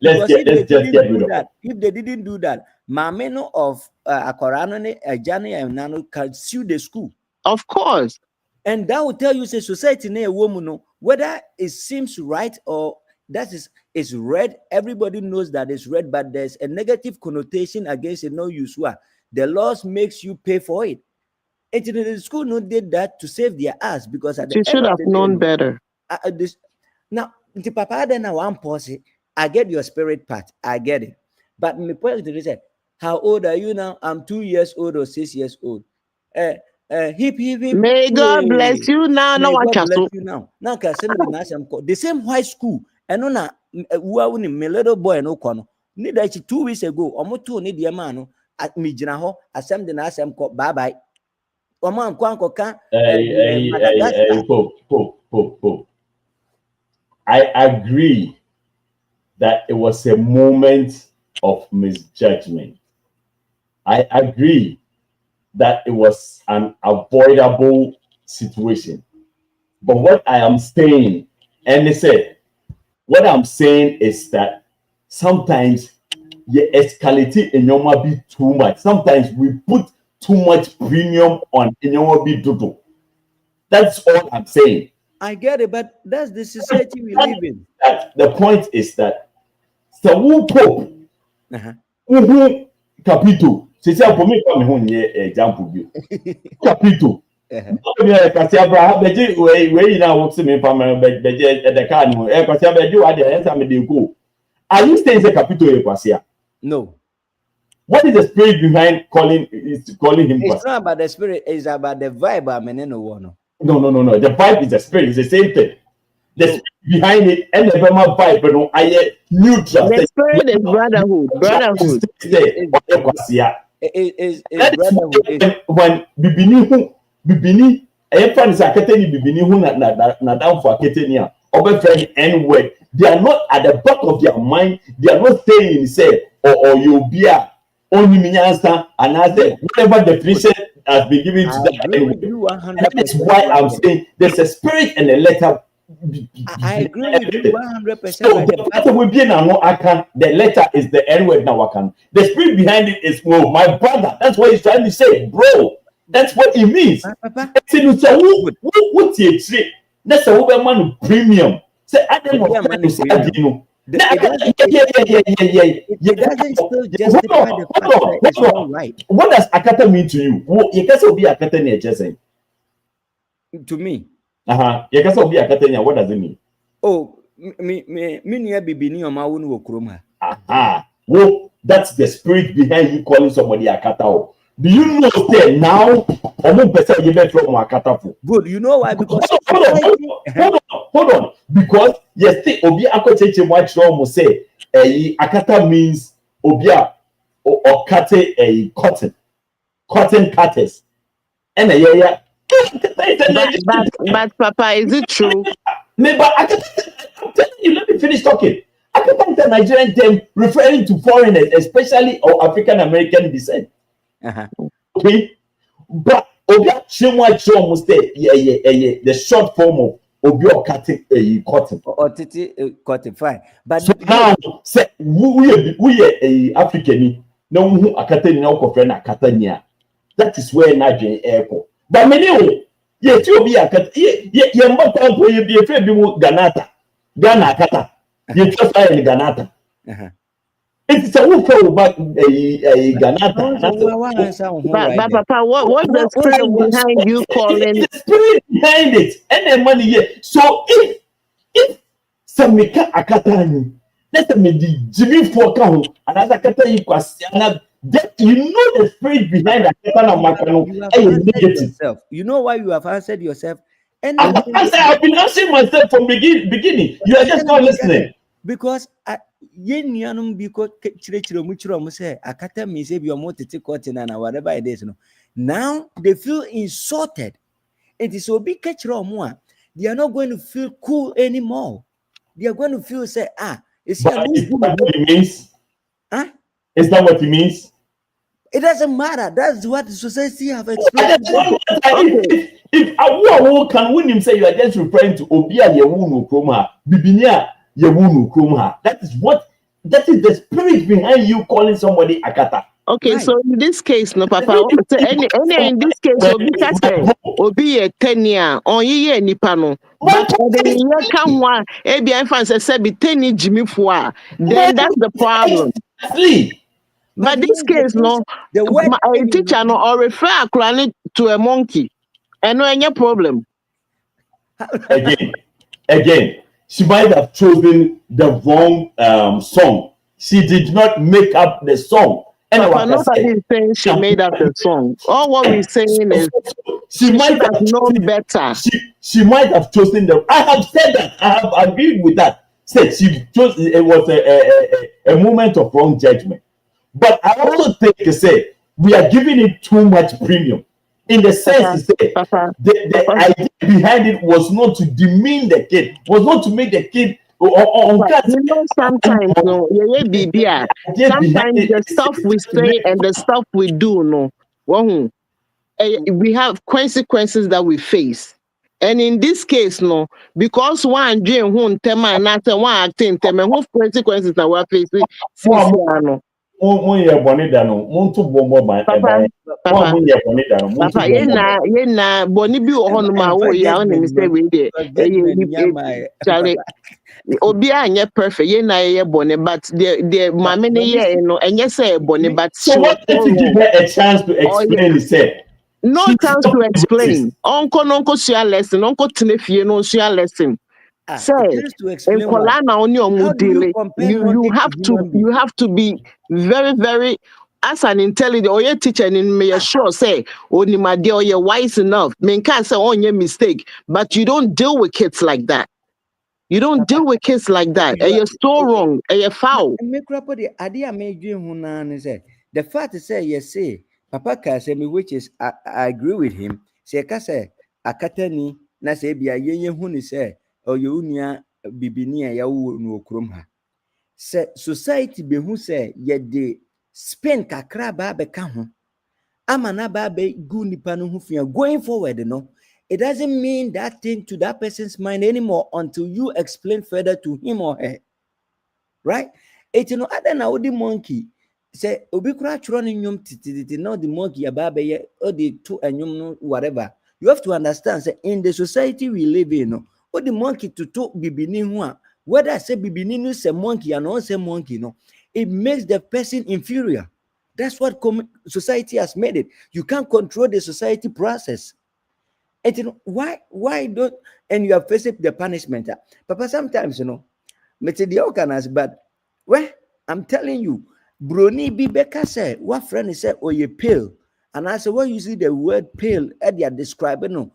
let's just get rid of it. If they didn't do that, Mameno of Akorano, Ajani and Nano can sue the school. Of course. And that will tell you, say, society near a woman, whether it seems right or that is red. Everybody knows that it's red, but there's a negative connotation against it. No use. The laws makes you pay for it. And the school no did that to save their ass because at the she should have known better. Now, the papa then one pause. I get your spirit part. I get it. But my point is, how old are you now? I'm 2 years old or 6 years old. Hip. May God bless you now. No one can now. Now, the same high school. And on my little boy no kono. Need that 2 weeks ago. Omoto need the man at me jinaho. Asem the nasem ko bye bye. Oman kwanko ka Madagascar. Pope. I agree that it was a moment of misjudgment. I agree that it was an avoidable situation. But what I am saying, and they said, what I'm saying is that sometimes you escalate in your be too much. Sometimes we put too much premium on in your be dodo. That's all I'm saying. I get it, but that's the society we live in. The point is that so who Pope, who Capito, c'est ça pour me comme on y example you. Capito. Kasi Abraham beji we na work me pam beji the car no kasi beji wa dey answer me dey go. Are you saying say Capito e kwasi? No. What is the spirit behind calling him? It's not about the spirit, it's about the vibe. I mean, no. No. The vibe is the spirit. It's the same thing. The spirit behind it and the vibe, but no, I neutral. The spirit is brotherhood. Brotherhood. Is brotherhood. When Bibini, I find Sakatani Bibini who na down for Ketania, over friend N word. They are not at the back of their mind. They are not saying say or you'll be a only minister and as whatever definition has been given to them. That's why I'm saying there's a spirit and a letter. I agree with you 100%. So the letter will be the letter is the N word now. The spirit behind it is my brother. That's what he's trying to say, bro. That's what it means. What's your trick? That's a woman premium. Say I don't know. It doesn't still justify the fact that it's all right. What does Akata mean to you? You can be Akata near Jesse. To me. You can be Akata. What does it mean? Oh, me near Bibini or Maun Wokroma. Well, that's the spirit behind you calling somebody Akata. Do you know that now? Good, you know why? Because hold on. Because yesterday Obi Akocheche watch wrong say Akata means Obia or kate a cotton cutters. And but Papa, is it true? But I'm telling you, let me finish talking. Akata is a Nigerian term referring to foreigners, especially of African American descent. Okay, but Obia Chimwa must say the short form of Obia cotton or titi cotton fine. But so now say we African no who Akata now friend Akatania. That is where Nigerian airport. But many yes you be Akata ye mbata po ye be afraid be Ghana Akata. You just in Ghana. It's a wolf back a Ganata. But Papa, what's the spirit behind you calling? The spirit behind it, and the money here. So if Samika Akatani, let me the Jimmy Foka, another Katani Kwasiana, that you know the spirit behind Akatana Makano, yourself. You know why you have answered yourself? And I've been answering myself from beginning. You are just not listening. Because because say Akata me say your motive cotton and whatever it is. Now they feel insulted. It is so big catch more. They are not going to feel cool anymore. They are going to feel say is that what it means? Is that what it means? It doesn't matter. That's what the society have explained. If a can win him say you are just referring to Obia Yewunu Kroma, Bibinia Yewunu Kroma. That is the spirit behind you calling somebody Akata. Okay, right. So in this case, no, Papa. Any in this case, Obi a 10-year on ye nipano. But the year come one, ABI fans said be 10 Jimmy Four. Then that's the problem. But this case, no, a teacher no or refer a clan to a monkey, and no any problem. Again, she might have chosen the wrong song. She did not make up the song. And nobody is saying she made up the song. All what we're saying is she might have known better. She might have chosen the. I have said that. I have agreed with that. said she chose it was a moment of wrong judgment. But I also think to say we are giving it too much premium in the sense to say the idea behind it was not to demean the kid, was not to make the kid sometimes no, sometimes the stuff we say and the stuff we do, no, we have consequences that we face. And in this case, no, because one dream who tema and not one acting tema, who consequences that we're facing. Papa, yena boni bi ohonuma wo ya oni mi say we dey Charlie obi anye perfect yena ye boni but the mama ne ye no enye say boni but so what if you give her a chance to explain itself? No chance to explain. Uncle share lesson, uncle tenefie no share lesson. Say, in Kolana on your mood, you have to be very, very as an intelligent or your teacher and may sure say, only my dear, you're wise enough. Men can't say on your mistake, but you don't deal with kids like that. You don't deal with kids like that. And you're so wrong. And you're foul. The fact is, say, yes, say, Papa Kasemi, which is, I agree with him. Say, Kase, Akatani, Nasebia, Yen Huni say, or Yunia Bibinia Yau no Krumha. Say, society be who say, yet de spend kakra babe kahu. Amana babe guni panu hufia going forward, no. It doesn't mean that thing to that person's mind anymore until you explain further to him or her. Right? It's no other now the monkey. Say obi kura running nyum titi now the monkey ababe ye or the two and nyum whatever. You have to understand say in the society we live in, no, or the monkey to talk bibini one. Whether I say bibini no say monkey and not say monkey, no, it makes the person inferior. That's what society has made it. You can't control the society process. And you know, why don't, and you are facing the punishment. Papa, sometimes, you know, but well, I'm telling you, Brony Bibeka said, what friend is said, or you pale. And I said, well, you see the word pale, they are describing, no,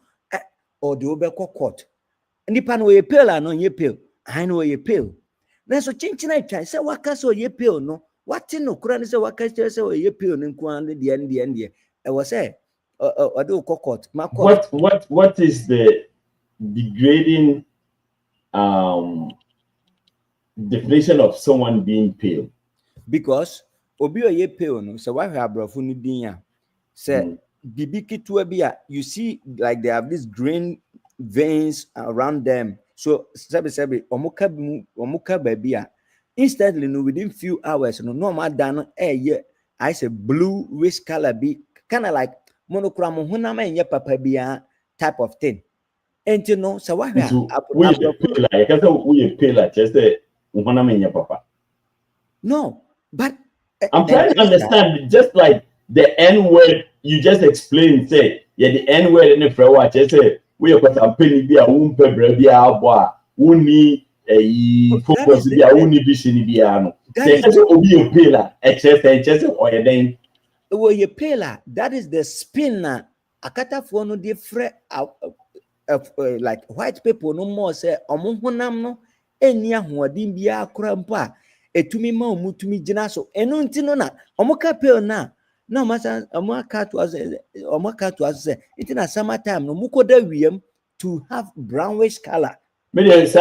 or the Obeko court. And the pan where you pale, I know you pale. I know you pale. Now, so changing I try, say, what can so you pale, no? What in no Quran is what can you say, or you pale, and the end. I was say, what is the degrading definition of someone being pale? Because obi ye pale no so why have brofo no din ya say bibiki to bia you see like they have these green veins around them, so sabi omuka babia instantly no within few hours no normal dan I say bluish color be kind of like monochrome hunama enye papa bia type of thing. And you know so why we pale just say hunama enye papa. No, but I'm trying to understand, just like the N word you just explained, say, yeah, the N word in the free watch, say, we are got a penny be a womb pebble be a boy, wuni a focus be a wuni vision be a no. Say, be a pillar, excess, or a then. Oh, your pillar, that is the spinner. A cataphone, dear friend, like white people no more say, Omunam no, any who are dimbia crampa. Etumi ma omutumi gina so eno ntino na omoka pale na masa omoka to as say it in a summer time no mukoda wiem to have brownish color. Maybe it's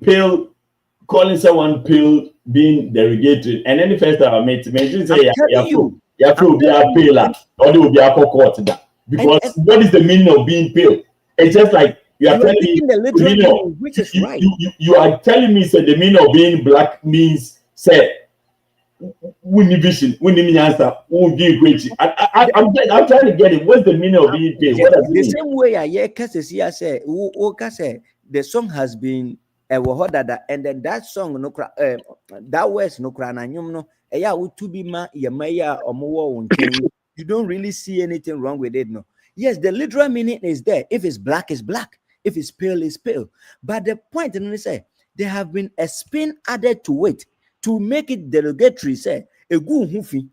pale, calling someone pale being derogated, and then the first time I met you say you be a pale or they will be a court that because what is the meaning of being pale? It's just like you are telling me the literal meaning, which is right. You are telling me the meaning of being black means say winning vision, winning answer, won't give great. I'm trying to get it. What's the meaning of being pale? What does it mean? The same way I say the song has been and then that song no that words no krana no to be ma you don't really see anything wrong with it, no. Yes, the literal meaning is there. If it's black, it's black. If it's pale, it's pale. But the point is say there have been a spin added to it to make it derogatory. Say a good hufi.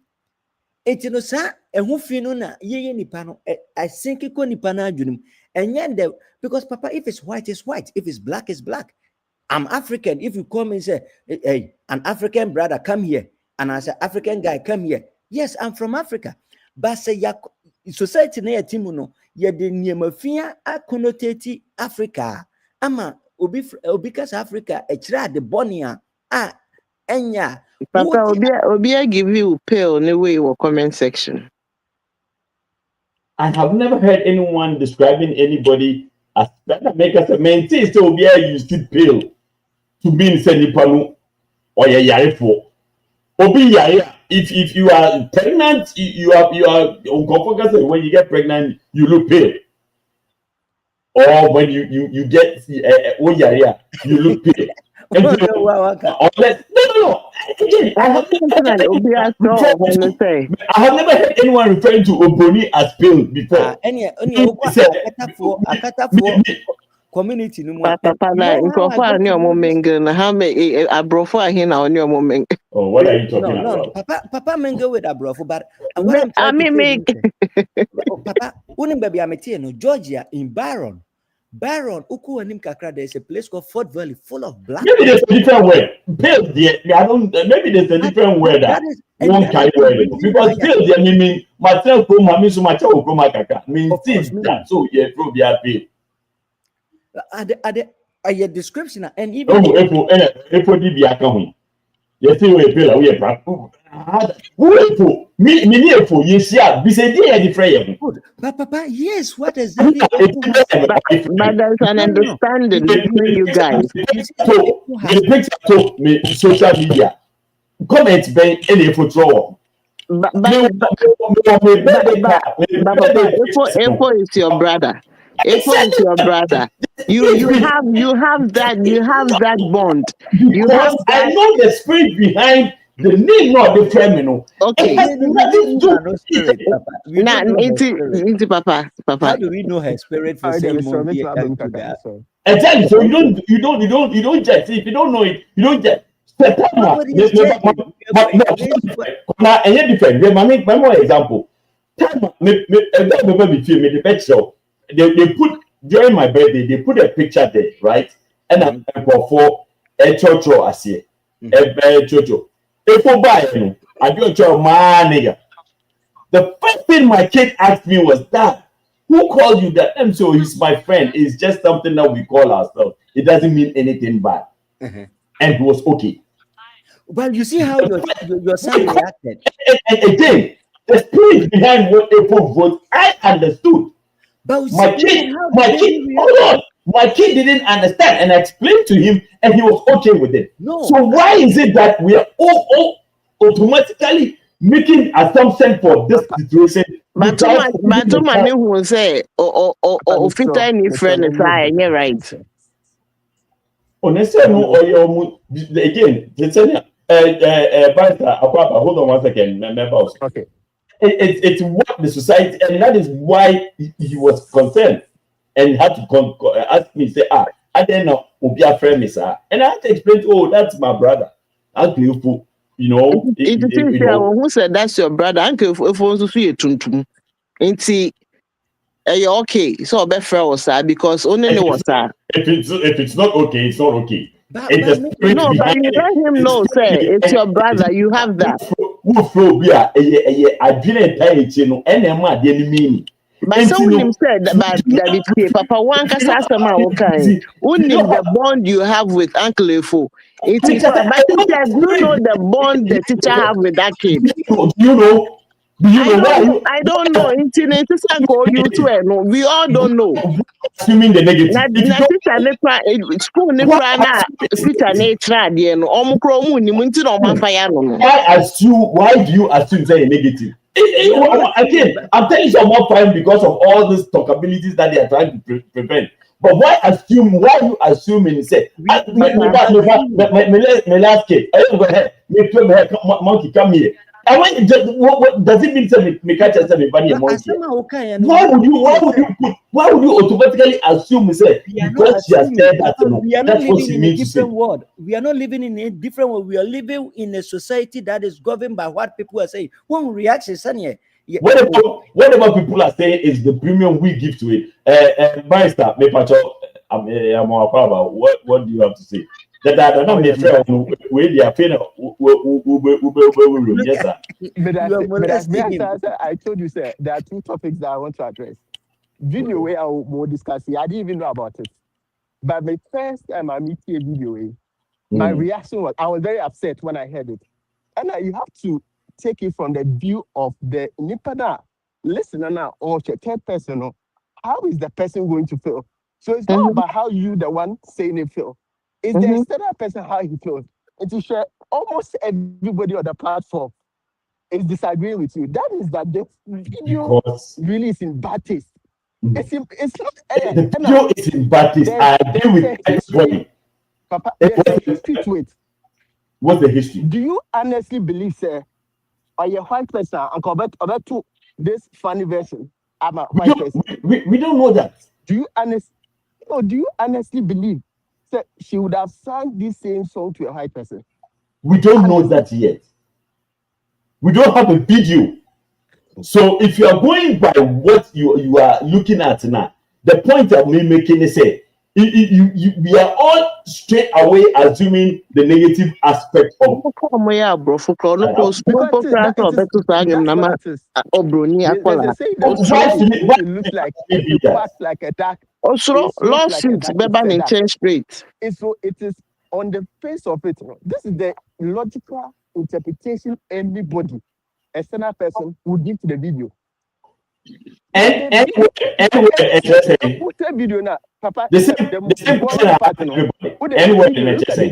It no sa a hufi no na ye nipano. I think it nipana junim. And yet because Papa, if it's white, it's white. If it's black, it's black. I'm African. If you come and say, hey, an African brother, come here. And I say, African guy, come here. Yes, I'm from Africa. But say, society na timuno, ye de niemafia a connotate Africa. Ama, because Africa, a trad the bonia, enya. Papa, Obia give you pale in the way your comment section. I have never heard anyone describing anybody as that make us a maintain so Obia used to pale to be in Senipanu or Yarifo. Obi Yaya, if you are pregnant, you are uncomfortable. When you get pregnant, you look pale. Or when you get Yaya, you look pale. Unless, no. Again, I have never heard anyone referring to Oboni as pale before. Community no more. Papa, oh, what are you talking about? Papa mingle with Abrofo, but what I'm trying to say, Papa, unim baby I'm Georgia in Baron, Uku and Kakra, there's a place called Fort Valley full of black. Maybe there's a different word. Pale, I don't. Maybe there's a different word that won't carry word because pale, I mean, myself, I mean, so much of Kaka means that. So yeah, probably are pale. Are your description and even if be account. You see we pale, we are who me you see be say dey different. Papa, yes, what is that? But there's an understanding between you guys. So the picture to me social media comment ben any photo. But Efo is your brother. Efo is your brother. You have that bond. Because I know the spirit behind the name, not the criminal. Okay. Papa. How do we know her spirit for saying exactly. So you don't judge. If you don't know it, you don't judge. Now, different. My example. They put during my birthday, they put a picture there, right? And I'm for a chocho as here. A chocho. If you buy I do a chocho man nigga. The first thing my kid asked me was that who called you that? And so he's my friend. It's just something that we call ourselves. It doesn't mean anything bad. And it was okay. Well, you see how your son reacted. And again, the spirit behind what people vote, I understood. But my kid, my kid didn't understand, and I explained to him, and he was okay with it. No. So why is it that we are all automatically making assumption for this situation? But Matuma will say, fit any friend is right. Honestly, again, hold on 1 second, members. Okay. It's what the society, and that is why he was concerned and had to ask me, say, I don't know, will be a friend, sir. And I had to explain, that's my brother. Uncle, you know. Who said that's your brother? Uncle, if you want to see it, you're okay. So be fair, sir, because only know what, sir. If it's not okay, it's not okay. But you let him know, say it's your brother. You have that. But someone him said that Papa one can say okay. Only the bond you have with Uncle Efo. It is but teacher, you know the bond the teacher have with that kid. I don't know. Internet is you to no. We all don't know. Assuming the negative. Why do you assume say negative? Again, I'm telling you more time because of all these talkabilities that they are trying to prevent. But why you assuming say my last kid, go ahead, monkey come here. And what does it mean to me catch everybody a monkey? Why would you automatically assume say because she has said that that's what she means to say? We are not living in a different world. We are living in a society that is governed by what people are saying. One reaction is whatever people are saying is the premium we give to it. Barrister, I'm about what do you have to say? That I don't make sure where they are paying. Yes, sir. I told you, sir, there are two topics that I want to address. Video way I will discuss it. I didn't even know about it. But my first time I meet a video way, my reaction was I was very upset when I heard it. And you have to take it from the view of the Nipada listener now or third person. How is the person going to feel? So it's not about how you, the one saying it, feel. It's the external person how he feels. And to share almost everybody on the platform is disagreeing with you. That means that the video really is in bad taste. It's not. The video is in bad taste. I agree with everybody. Papa, there's a history to it. What's the history? Do you honestly believe, sir, or your white person and convert to this funny version? I'm a white person. We don't know that. Do you honestly believe that she would have sung this same song to a white person? We don't know that yet. We don't have a video. So if you are going by what you are looking at now, the point of me making is say we are all straight away assuming the negative aspect of like a duck. Also, lawsuits, it is on the face of it. This is the logical interpretation anybody, external person, would give to the video. And video now, Papa, the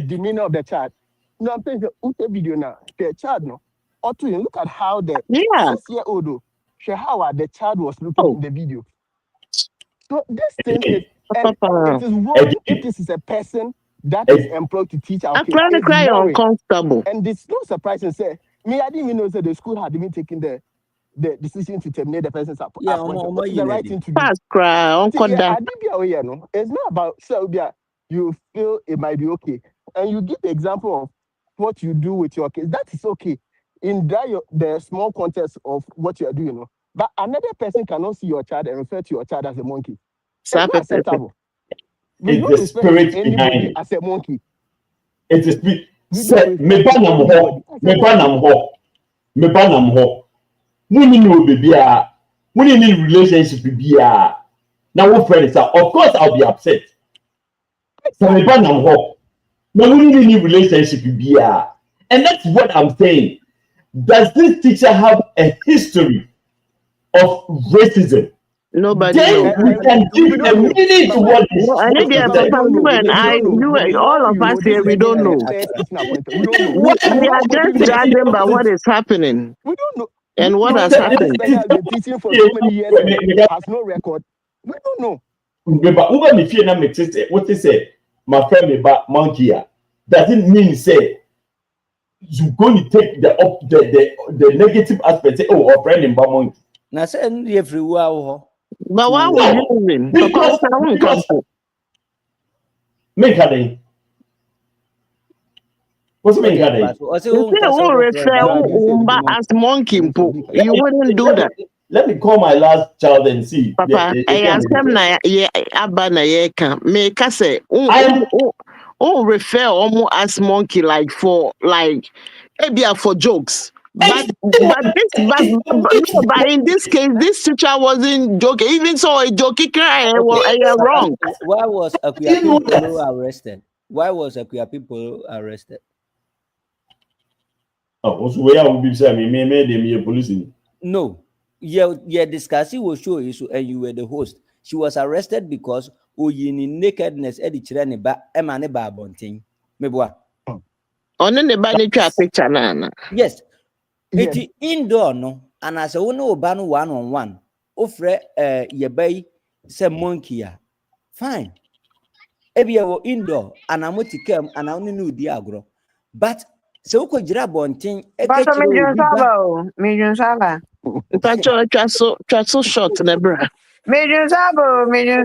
demeanor of the child. No, I'm saying the video now, the child no. Or to look at how the 6-year-old, how the child was looking in the video. So this thing is, and it is wrong if this is a person that is employed to teach our kids. I'm cry uncomfortable. And it's no surprise to say, me, I didn't even know that the school had even taken the decision to terminate the person's appointment. What is the right thing to do? It's not about you feel it might be okay. And you give the example of what you do with your kids. That is okay. In the small context of what you are doing. But another person cannot see your child and refer to your child as a monkey. It's not acceptable. It's the spirit behind it. As a monkey. It's the spirit. Me banam ho. We need relationship bia. Now what friends are, of course I'll be upset. So me banam ho. Now we need relationship bia. And that's what I'm saying. Does this teacher have a history of racism? Nobody knows. We can give a meaning to what is. All of us here, we don't know. We are just judging by what is happening. We don't know. And what has happened? The teaching for so many years has no record. We don't know. What is it? My friend about monkey doesn't mean say you're going to take the negative aspect. Say, oh, our friend in monkey. Now say everywhere. But why would you win? Because make a day. What's make a day? As monkey, you wouldn't do that. Let me call my last child and see. Papa, I ask him na abana yeka. Me kase refer almost as monkey like for jokes. But in this case, this teacher wasn't joking. Even so, a joking cry. I am wrong. Why was Akuya people arrested? Why was Akuya people arrested? Oh, so where would be saying me police? No, yeah, discussing was show issue, and you were the host. She was arrested because Oyini nakedness edi chirene ba emane ba bonting. Meboa. Only the bani picture na. Yes. It's indoor no, and as a one obano 1-on-1, offer ye bay se monkey. Fine. Ebia indoor and I'm with kem and I only knew diagro. But so could grab on thing Medium Saba. Traso short nebra. Medium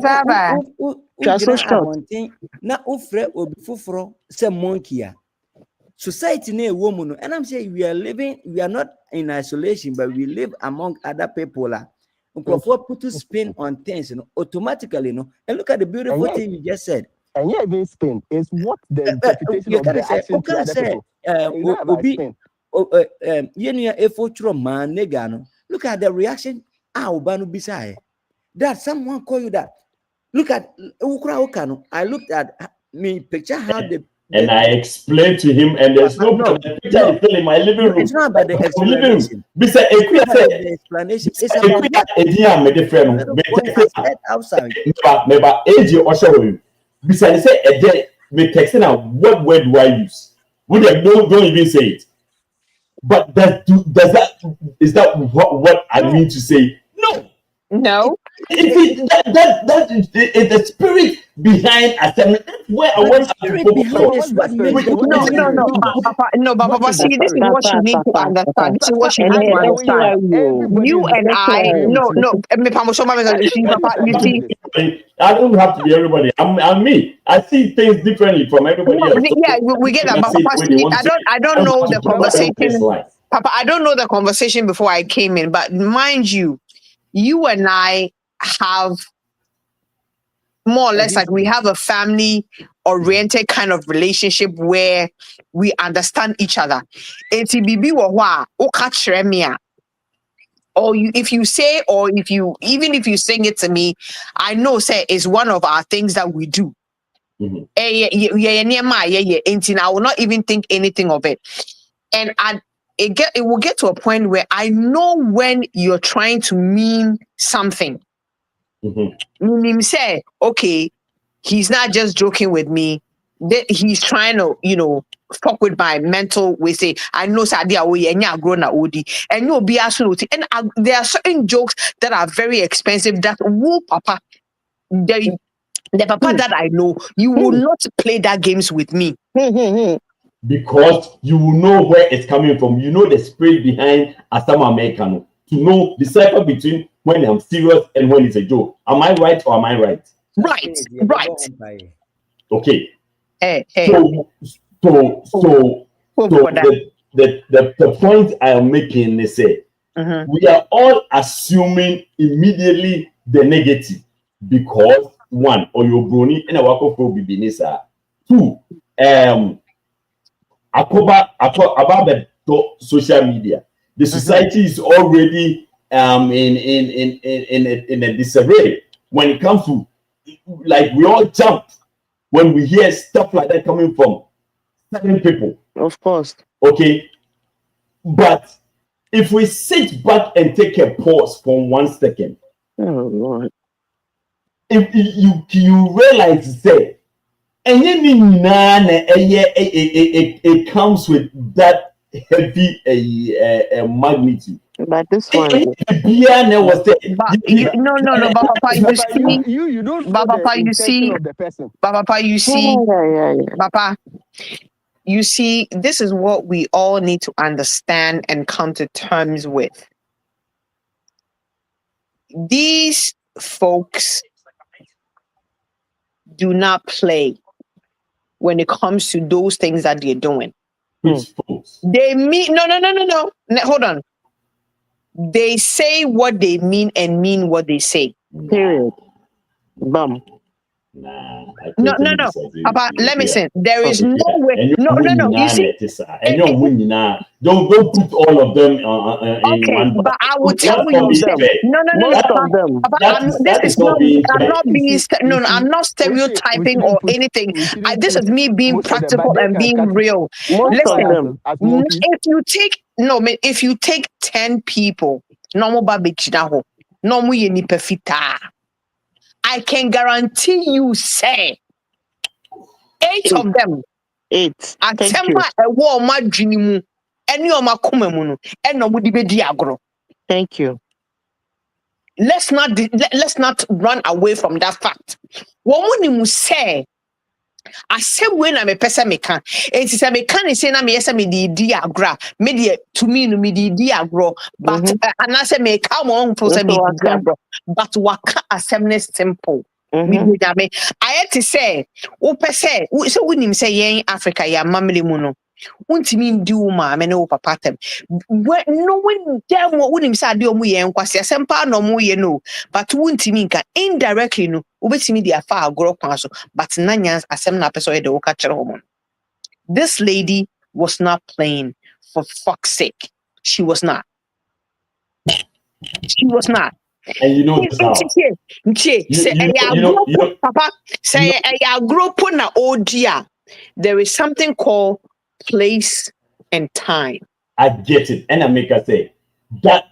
Saba. Traso short. Na offer obi fufro se monkey. Society near woman, and I'm saying we are not in isolation, but we live among other people. put a spin on things, automatically, and look at the beautiful thing you just said. And yeah, even spin is what the interpretation of the action to other people. Look at the reaction. That someone call you that. Look at I looked at me picture how the and I explained to him, and there's no picture is still in my living room. It's not about the explanation. It's the explanation. It's about outside. Besides, say me texting now. What word do I use? Don't even say it. But is that what I mean to say? No. That is the spirit behind assembly. That's where I want to No, Papa, see, this is what you need to understand. This is what you need to understand. You and I, Papa, you see. I don't have to be everybody. I'm me. I see things differently from everybody else. Yeah, we get that. But Papa, see, I don't know the conversation. Papa, I don't know the conversation before I came in, but mind you, you and I have more or less like we have a family oriented kind of relationship where we understand each other. Or if you say, or even if you sing it to me, I know say it's one of our things that we do. And I will not even think anything of it. And it will get to a point where I know when you're trying to mean something. Meaning say, okay, he's not just joking with me. He's trying to, fuck with my mental. We say, I know Sadia grown Odi, and you'll be absolutely. And there are certain jokes that are very expensive that Papa, the Papa that I know, you will not play that games with me. Because you will know where it's coming from. You know the spirit behind Asama Americano. To know the cipher between when I'm serious and when it's a joke. Am I right or am I right? Right. Okay. Hey. So the point I am making is we are all assuming immediately the negative because one, or your brony and a wako for bibinisa. Two, about the social media, the society is already in a disarray when it comes to, like, we all jump when we hear stuff like that coming from certain people. Of course. Okay, but if we sit back and take a pause for 1 second, oh Lord, if you realize that. And it comes with that heavy magnitude. But this one, no, but Papa, you see, you don't know Papa, the intention of the person. Papa, you see, yeah. Papa, you see, this is what we all need to understand and come to terms with. These folks do not play when it comes to those things that they're doing. They mean no. Hold on. They say what they mean and mean what they say. Period. Bum. No. Papa, let me say, there is no way. No. You see, don't put all of them in one. But I will tell you, I'm not stereotyping or anything. This is me being practical and being real. Listen, if you take 10 people, I can guarantee you, say, 8 of them. 8. Thank you. Let's not run away from that fact. Woman say, I say when I'm a person meka. It is a mechanic say na me yes me di agra. Me to me no me di agro. But and I say me come on for say me di agro. But waka assembly simple. Me I had to say, say we nim say yen Africa ya mamle mu no. Untimi do ma me no papa tem. No one damn what wouldn't say do mu yen kwase asempa no mu ye no. But untimi nka indirectly no ubetimi dia fa agro kwan so but nanyans asem na person e de woka kire ho. This lady was not playing, for fuck's sake. She was not. She was not. And you know this how. Papa, say a group na odia. There is something called place and time. I get it. And I make her say that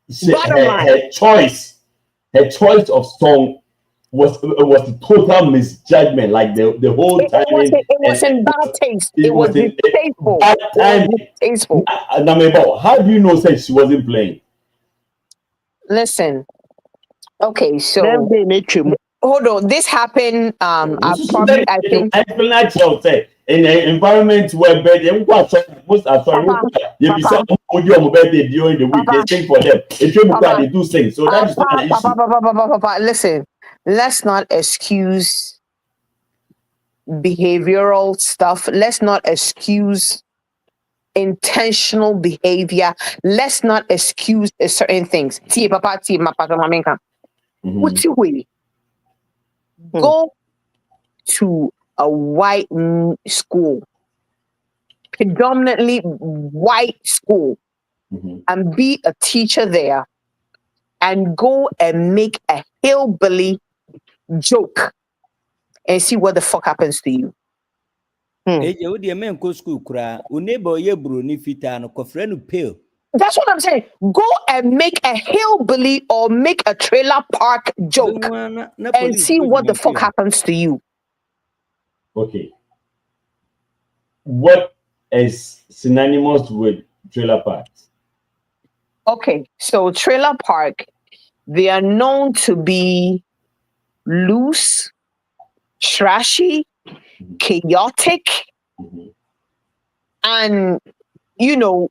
her choice of song was a total misjudgment. Like the whole time. It was in bad taste. It was distasteful. Bad time. Distasteful. How do you know say she wasn't playing? Listen. Okay, so hold on. This happened. I think in an environment where most are sorry, you be birthday during the week, they sing for them. If you they do sing, so that's not an issue. Listen, let's not excuse behavioral stuff. Let's not excuse intentional behavior. Let's not excuse certain things. What's your way? Go to a white school, predominantly white school, and be a teacher there, and go and make a hillbilly joke and see what the fuck happens to you. That's what I'm saying. Go and make a hillbilly or make a trailer park joke and see what the fuck happens to you. Okay. What is synonymous with trailer parks? Okay, so trailer park, they are known to be loose, trashy, chaotic, and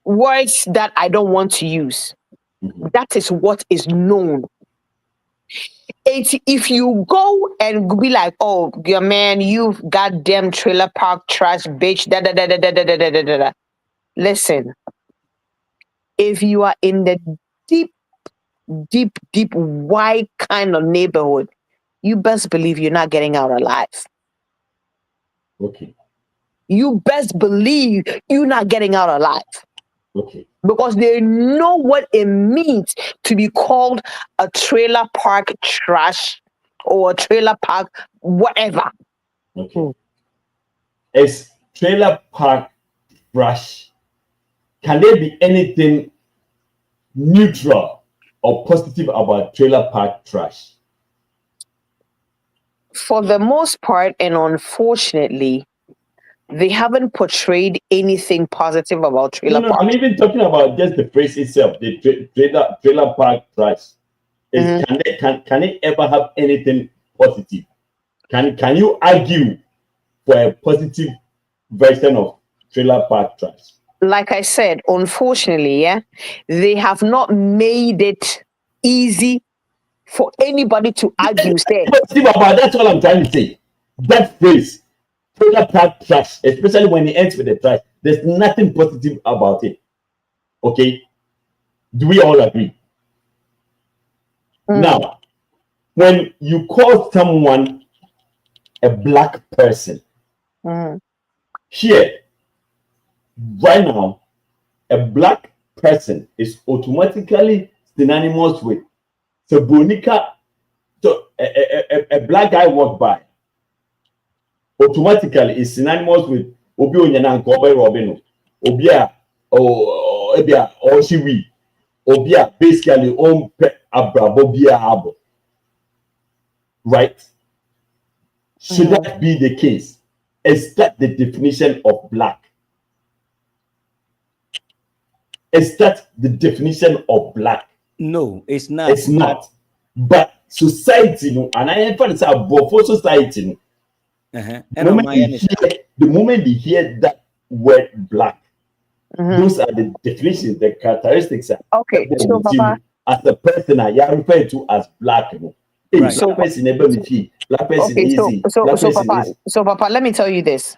words that I don't want to use. That is what is known. If you go and be like, oh, your man, you goddamn trailer park trash bitch, da da da da da da da da da da. Listen, if you are in the deep, wide kind of neighborhood, you best believe you're not getting out alive. Okay. You best believe you're not getting out alive. Okay. Because they know what it means to be called a trailer park trash or a trailer park whatever. Okay. Is trailer park trash, can there be anything neutral or positive about trailer park trash? For the most part, and unfortunately, they haven't portrayed anything positive about trailer park. I'm even talking about just the phrase itself, the trailer park trash. Can it ever have anything positive? Can you argue for a positive version of trailer park trash? Like I said, unfortunately, they have not made it easy for anybody to argue. That's all I'm trying to say. That phrase, trailer park trash, especially when it ends with the trash, there's nothing positive about it. Okay? Do we all agree? Now, when you call someone a black person, here, right now, a black person is automatically synonymous with Bonica. So a black guy walk by, automatically is synonymous with Obi Onyanan Kobe Robino, Obia or Ebia or Shiwi, Obia basically on Abrabobia Abo. Right? Should that be the case? Is that the definition of black? Is that the definition of black? No, it's not. It's not. But society, and I emphasize about for society, the moment they hear that word black, those are the definitions, the characteristics. Okay, so Papa, as a person, I refer to as black. Right. So person never be black person easy. So Papa, let me tell you this.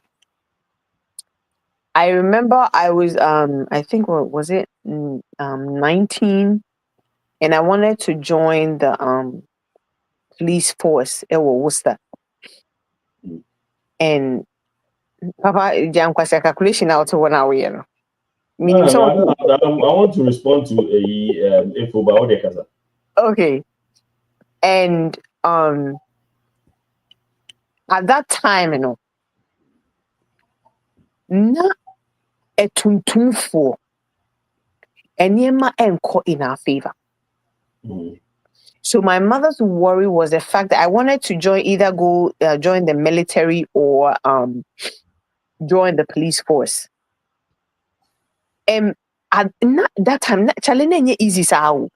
I remember I was I think what was it 19, and I wanted to join the police force in Worcester. And Papa jam kwasa calculation out to 1 hour, you know. No, I want to respond to a info about the casa. Okay. And at that time, you know, na etuntumfo enyema enko in our favor. So my mother's worry was the fact that I wanted to join the military or join the police force. At that time, challenge any easy sao.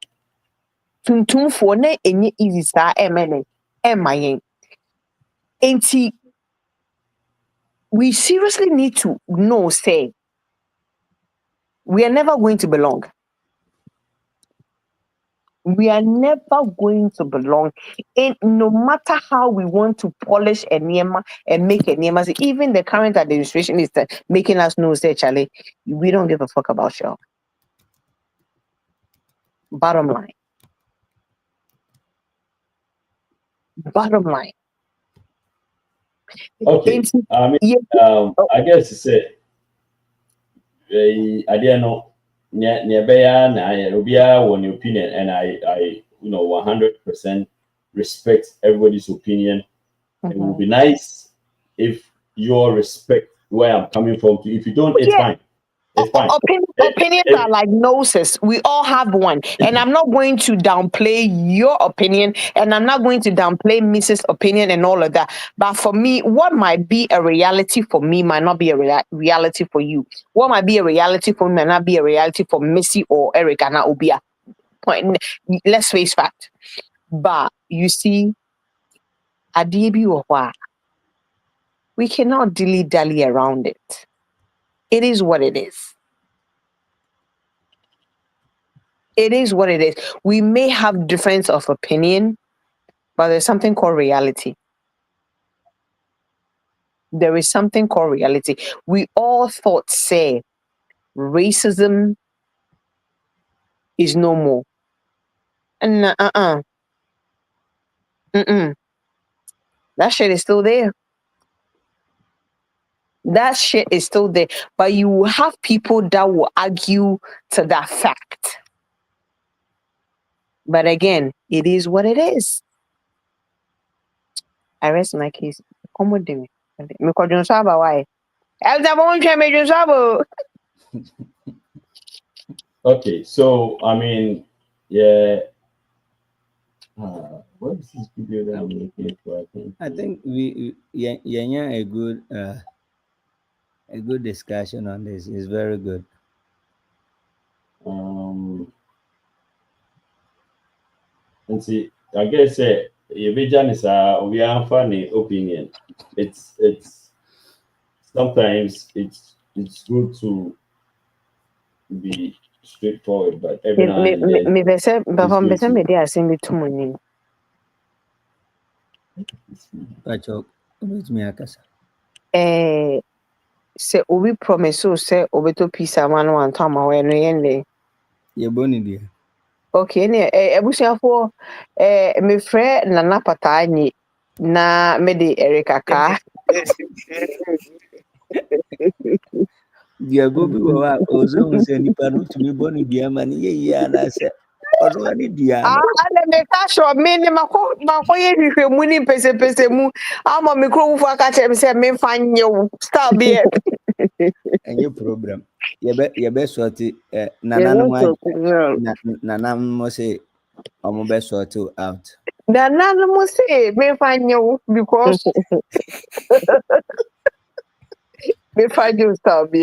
Tuntumfo ne any easy sa emene emayen. Enti we seriously need to know, say, we are never going to belong. We are never going to belong. And no matter how we want to polish a Nema and make a Nema, even the current administration is making us know, say, Charlie, we don't give a fuck about you. Bottom line. Bottom line. Okay. I mean, I guess to say, I didn't know. Near one opinion, and I 100% respect everybody's opinion. It would be nice if you respect where I'm coming from. If you don't, it's fine. It's fine. Opinions are like noses. We all have one. And I'm not going to downplay your opinion, and I'm not going to downplay Mrs. opinion and all of that. But for me, what might be a reality for me might not be a reality for you. What might be a reality for me might not be a reality for Missy or Eric and Obia. Let's face fact. But you see, Adibi or we cannot dilly-dally around it. It is what it is. It is what it is. We may have difference of opinion, but there's something called reality. There is something called reality. We all thought, say, racism is no more. And that shit is still there. That shit is still there. But you will have people that will argue to that fact. But again, it is what it is. I rest my case. Come with me. Why? Okay, so I mean, yeah. What is this video that I'm looking for? I think we a good discussion on this is very good. And see, I guess we are funny opinion. It's sometimes it's good to be straightforward, but every now and then. Se obi promise so say obeto pizza man wan to ma we no yende ye boni dia okay ne ebusuafo me frɛ nana pata anyi na me de Erika ka dia go bi wa ozo se nipa no tumi boni dia man ye ana se ozo ani dia no ale me ka sho me ne mako ye hwehwɛ mu ni pese mu ama me kro wufu aka chem se me fa nye style be any problem ye be sorti nana mo say omo be sort out nana mo say me fa nye because me fa you style be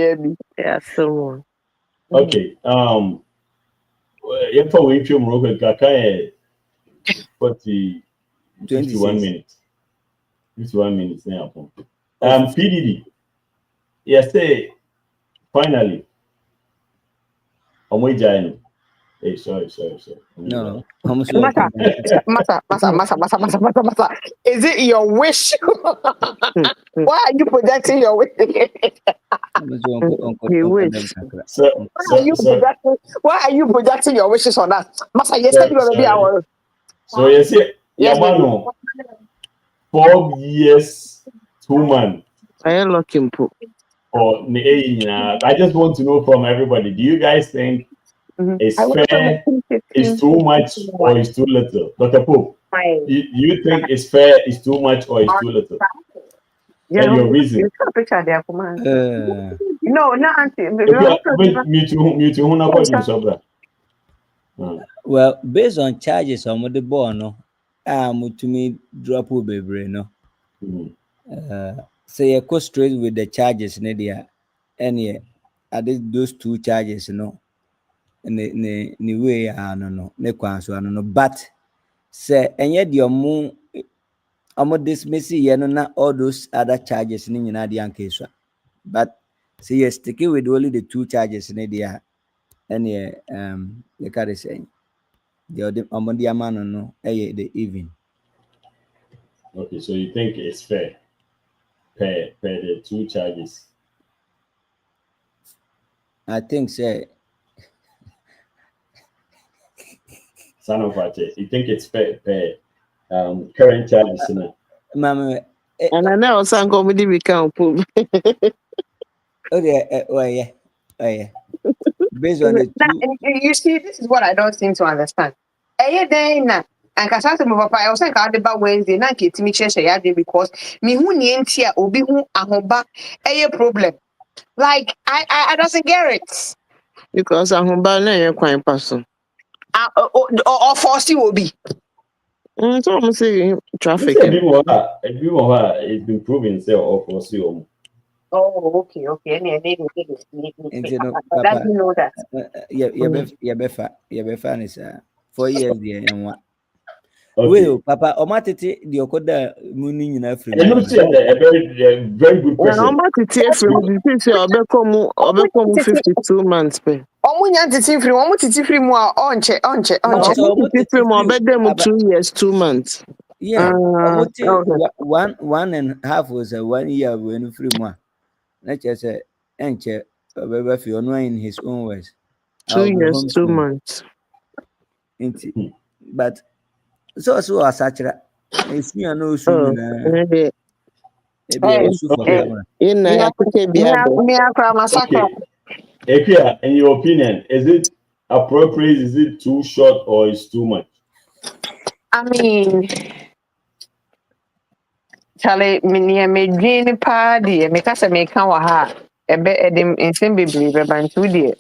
yeah so okay for we film real quick 21 minutes 51 minutes now. PDD yes say finally hey sorry no masa is it your wish? Why are you projecting your wish? He wish. Why are you projecting your wishes on that? Masa, you said you were be our. So you see, Yes, Yamano, 4 years, 2 months. I am looking for. I just want to know from everybody. Do you guys think it's fair, it's too much, or it's too little? Dr. Pope, you think it's fair, it's too much, or it's too little? And your reason? No, auntie. Well, based on charges on the bono, to me drop baby no. So you go straight with the charges, Nadia, and yeah, I did those 2 charges, no. Ni way I don't know, ne kwanso I don't know, but say and yet your moon dismiss na all those other charges in the case. But see you're sticking with only the 2 charges in the and yeah, the carry saying the man no the even. Okay, so you think it's fair per the 2 charges? I think say Son of a, you think it's fair per current charges? Mama, and I know some comedy we can't prove. Oh yeah. Based on the 2. You see, this is what I don't seem to understand. And Kasasa Papa, I was saying about Wednesday, na kitimi share because me who nientia obi who ahoba a problem. Like I doesn't get it. Because ahoba na your quite person. Or force you will be. So I'm saying traffic. It's been proven say or force you. Oh, okay. I didn't know that. Yeah, is 4 years there and what. Well, Papa, Omatiti, the Okoda Muni in Africa. A very good question. Omatiti from 52 months. Omunya titi free, omu titi free mo onche. Titi free mo bedem 2 years, 2 months. Yeah, 1.5 was a 1 year when free mo. Let's just say, enche, if you're in his own words. 2 years, 2 months. But so such a it's me no soon. Okay. Ekia, in your opinion, is it appropriate? Is it too short or is too much? I mean, Charlie, me dream party, me kasa me kan wa ha. Ebe edim nsem bebrebe bantu de.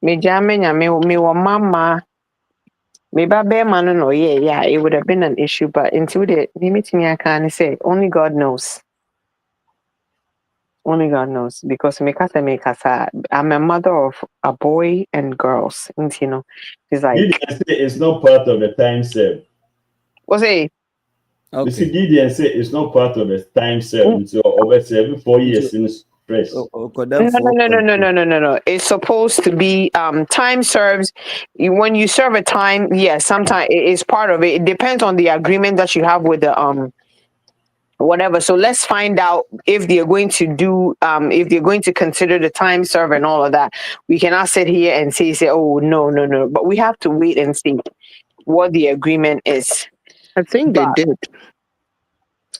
Me jamenya me wo mama. Me ba be man no yeah, it would have been an issue, but until the meeting I can say only God knows. Only God knows, because me kasa I'm a mother of a boy and girls, and you know, it's like it's not part of the time served. What's it? Okay. See, Didi say it's not part of the time served. So obviously every 4 years in fresh. No. It's supposed to be time serves. When you serve a time, yes, sometimes it's part of it. It depends on the agreement that you have with the whatever. So let's find out if they're going to do if they're going to consider the time serve and all of that. We cannot sit here and say oh no, but we have to wait and see what the agreement is. I think they did,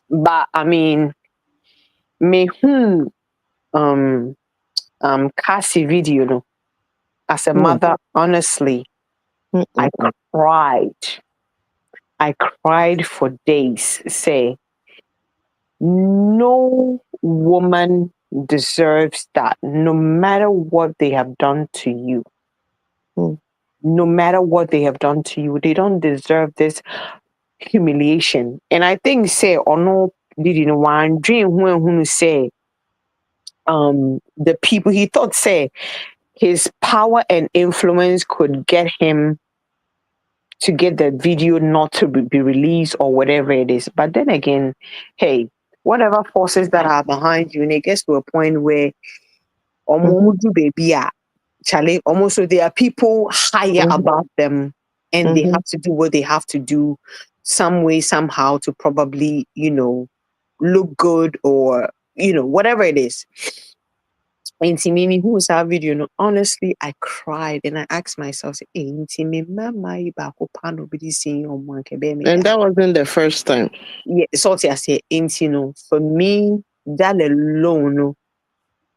but I mean, Cassie video no, as a mother, honestly, I cried for days. Say, no woman deserves that, no matter what they have done to you. No matter what they have done to you, they don't deserve this humiliation. And I think say or no Didi no one dream when say the people he thought say his power and influence could get him to get the video not to be released or whatever it is. But then again, hey, whatever forces that are behind you, and it gets to a point where baby Charlie, almost so there are people higher above them, and they have to do what they have to do some way, somehow to probably, look good or, whatever it is. Mimi, who saw video? No, honestly, I cried and I asked myself, "Mimi, mama, you back up and nobody seeing your monkey baby." And that wasn't the first time. Yeah, so I say, no, for me, that alone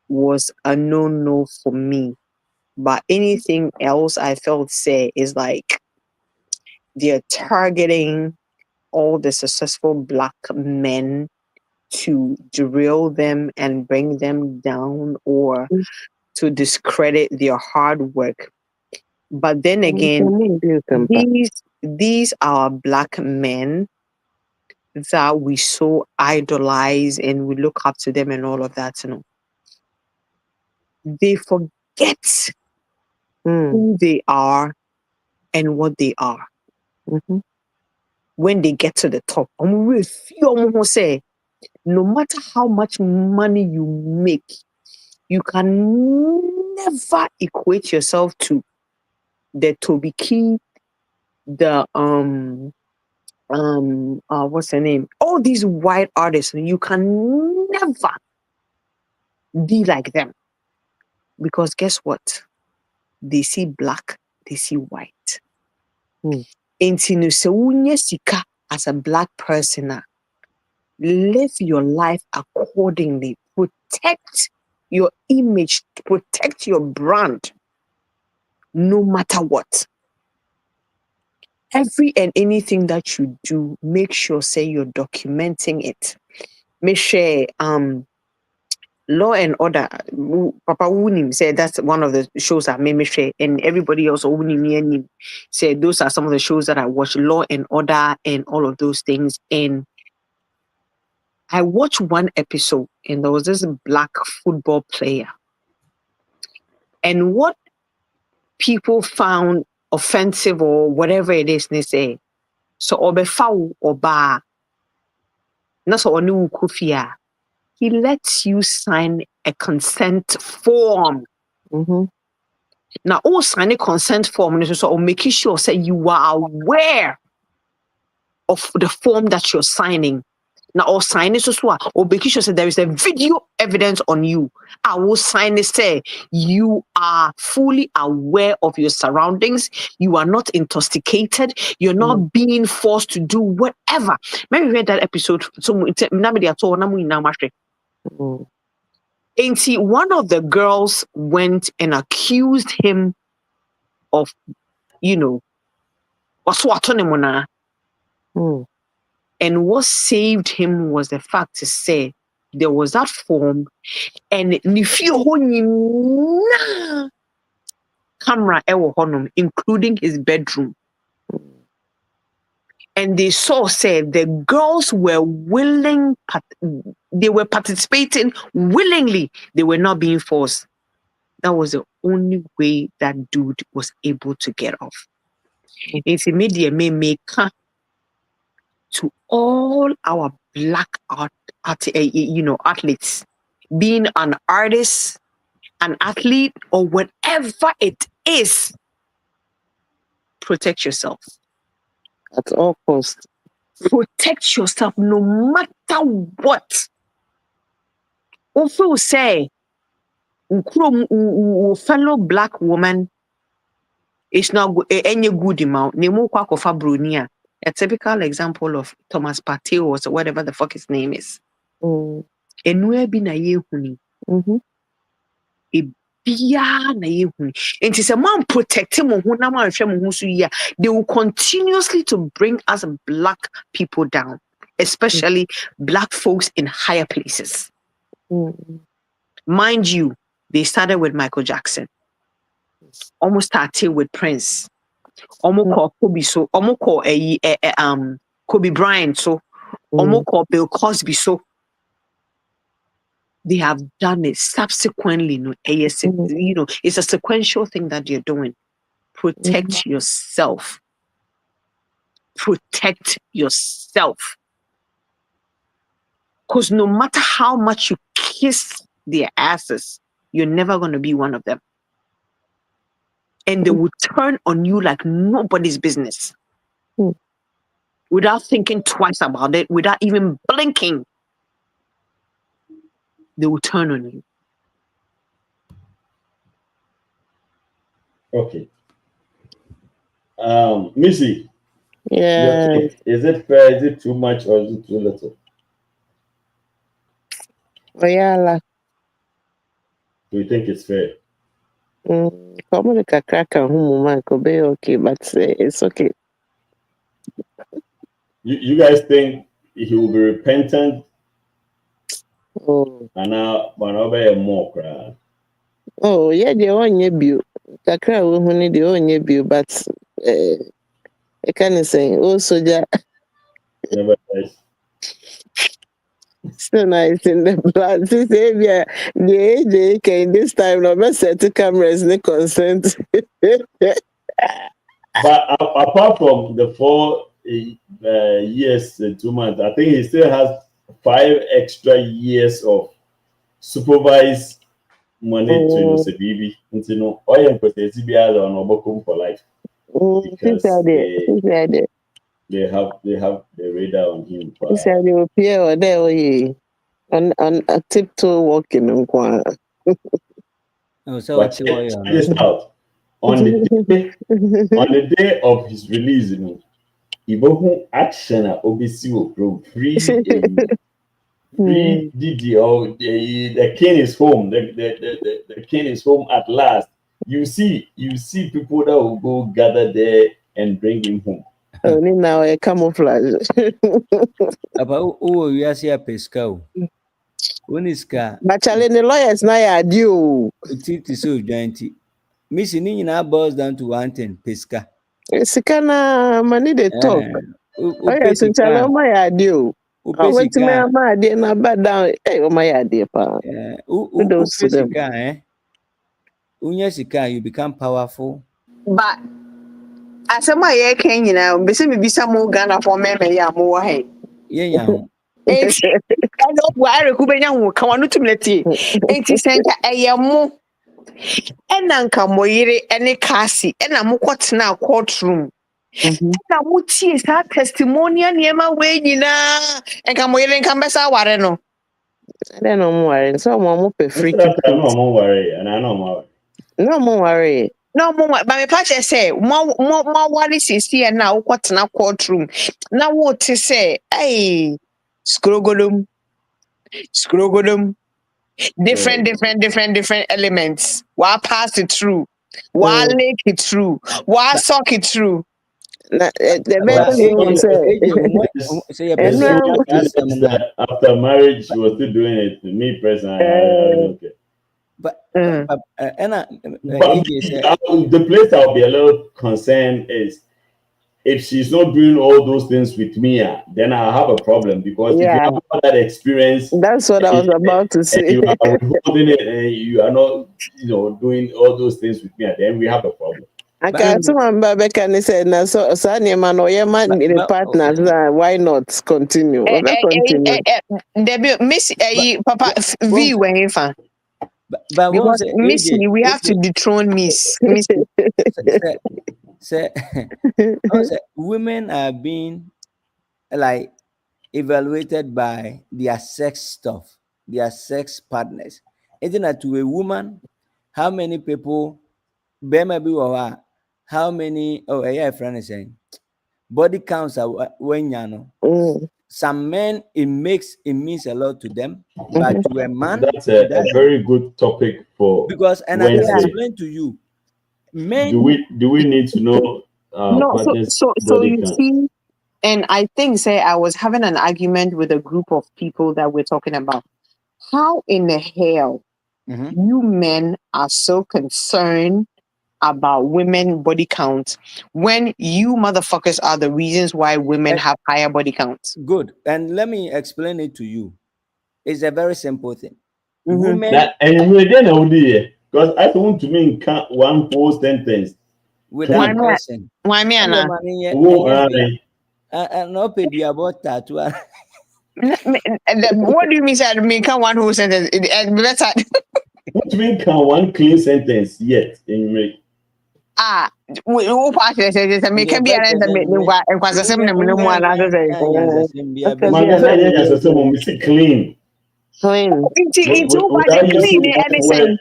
was a no for me. But anything else I felt say is like they're targeting all the successful Black men to derail them and bring them down or to discredit their hard work. But then again, these are Black men that we so idolize and we look up to them and all of that, They forget who they are and what they are. When they get to the top, say, no matter how much money you make, you can never equate yourself to the Toby Keith, the what's her name? All these white artists, you can never be like them. Because guess what? They see Black, they see white. As a Black person, live your life accordingly. Protect your image, protect your brand, no matter what. Every and anything that you do, make sure say you're documenting it. Make sure Law and Order, Papa Wunim said that's one of the shows that made me share, and everybody else Wunim said those are some of the shows that I watch, Law and Order and all of those things. And I watched one episode and there was this Black football player. And what people found offensive or whatever it is, they say, so obefa oba, naso onu kufia. He lets you sign a consent form. Now, all sign a consent form, so making sure say you are aware of the form that you're signing. Now, all sign it so or making sure say there is a video evidence on you. I will sign it say you are fully aware of your surroundings. You are not intoxicated. You're not being forced to do whatever. Maybe read that episode. So nobody at all. And see, one of the girls went and accused him of, and what saved him was the fact to say there was that form and camera including his bedroom. And they said the girls were willing, they were participating willingly. They were not being forced. That was the only way that dude was able to get off. It's a media may make to all our Black athletes, being an artist, an athlete, or whatever it is, protect yourself. At all costs. Protect yourself no matter what. Also say, fellow Black woman is not any good amount. A typical example of Thomas Partey or whatever the fuck his name is. And it's a man protecting they will continuously to bring us Black people down, especially Black folks in higher places. Mind you, they started with Michael Jackson, almost started with Prince, almost called Kobe, so almost called Kobe Bryant, so almost called Bill Cosby, so they have done it subsequently. It's a sequential thing that you're doing. Protect yourself. Protect yourself. Because no matter how much you kiss their asses, you're never going to be one of them. And they will turn on you like nobody's business. Without thinking twice about it, without even blinking. They will turn on you. Okay. Missy, Yeah. your take, is it fair? Is it too much or is it too little? Wahala. Do you think it's fair? Probably crack and home could be okay, but it's okay. You guys think he will be repentant? Oh. And now be more cry. Oh, yeah, the only view. Kakra will only the only view, but I can't say also that Never nice. still nice in the blood. See, yeah, the AJ this time no best set the cameras the consent. But apart from the 4 years, 2 months, I think he still has 5 extra years of supervised money to say baby. Or you can say CBR on Obokum for life because they have the radar on him. He said they will appear or there on a tiptoe walking on But check this out. On the day of his release, he won't action at OBC pro free Didi or the king is home. The king is home at last. You see people that will go gather there and bring him home. Only now a camouflage. About we are here pesca. Uniska. But the lawyers now are due. It so giant. Missing in our boils down to 110 pesca. It's kind money they talk. Oh, yes, in Salomey are due. I went to my idea and I bad down. Hey, oh, my idea, pa. Those you become powerful. But as a my can you know, be some more Ghana for me, yeah, more hey. Yeah. I know why I could come on to me. 80 cents a year more. And Nanka Moire and a cassie, and I'm what's now courtroom. And I would see that testimonial near my way, and come waiting, come back. I don't know more, and so I'm more free. No more worry, and I know more. No more worry. No more, but my pastor say, more worries is here now. What's now courtroom? Now what to say? Hey, scrogodum. Different elements. Why pass it through? Why lake it through? Why sock it through? The after marriage, she was still doing it. Me personally, I don't care. But the place I'll be a little concerned is if she's not doing all those things with me, then I'll have a problem because if you have all that experience, that's what I was about to say. You are withholding it, and you are not, doing all those things with me, then we have a problem. I can't remember can say na so Sanya man or your man in the partners. Why not continue? Debbie, Miss Papa V when fan. Because Missy, we have to dethrone Miss. Women are being like evaluated by their sex stuff, their sex partners. Isn't that to a woman? How many people? How many? Oh, yeah, friend is saying body counts are when you know. Some men it means a lot to them, but to a man that's a very good topic for because and I can explain to you. Men do we need to know so you see, and I think I was having an argument with a group of people that we're talking about. How in the hell you men are so concerned about women body count when you motherfuckers are the reasons why women have higher body counts? Good. And let me explain it to you. It's a very simple thing. Women because I want to mean one whole sentence with that person. Why me Anna? No pay about tattoo. What do you mean I mean one whole sentence? What do you mean one clean sentence yet in me? Who part of it? Me can be an clean.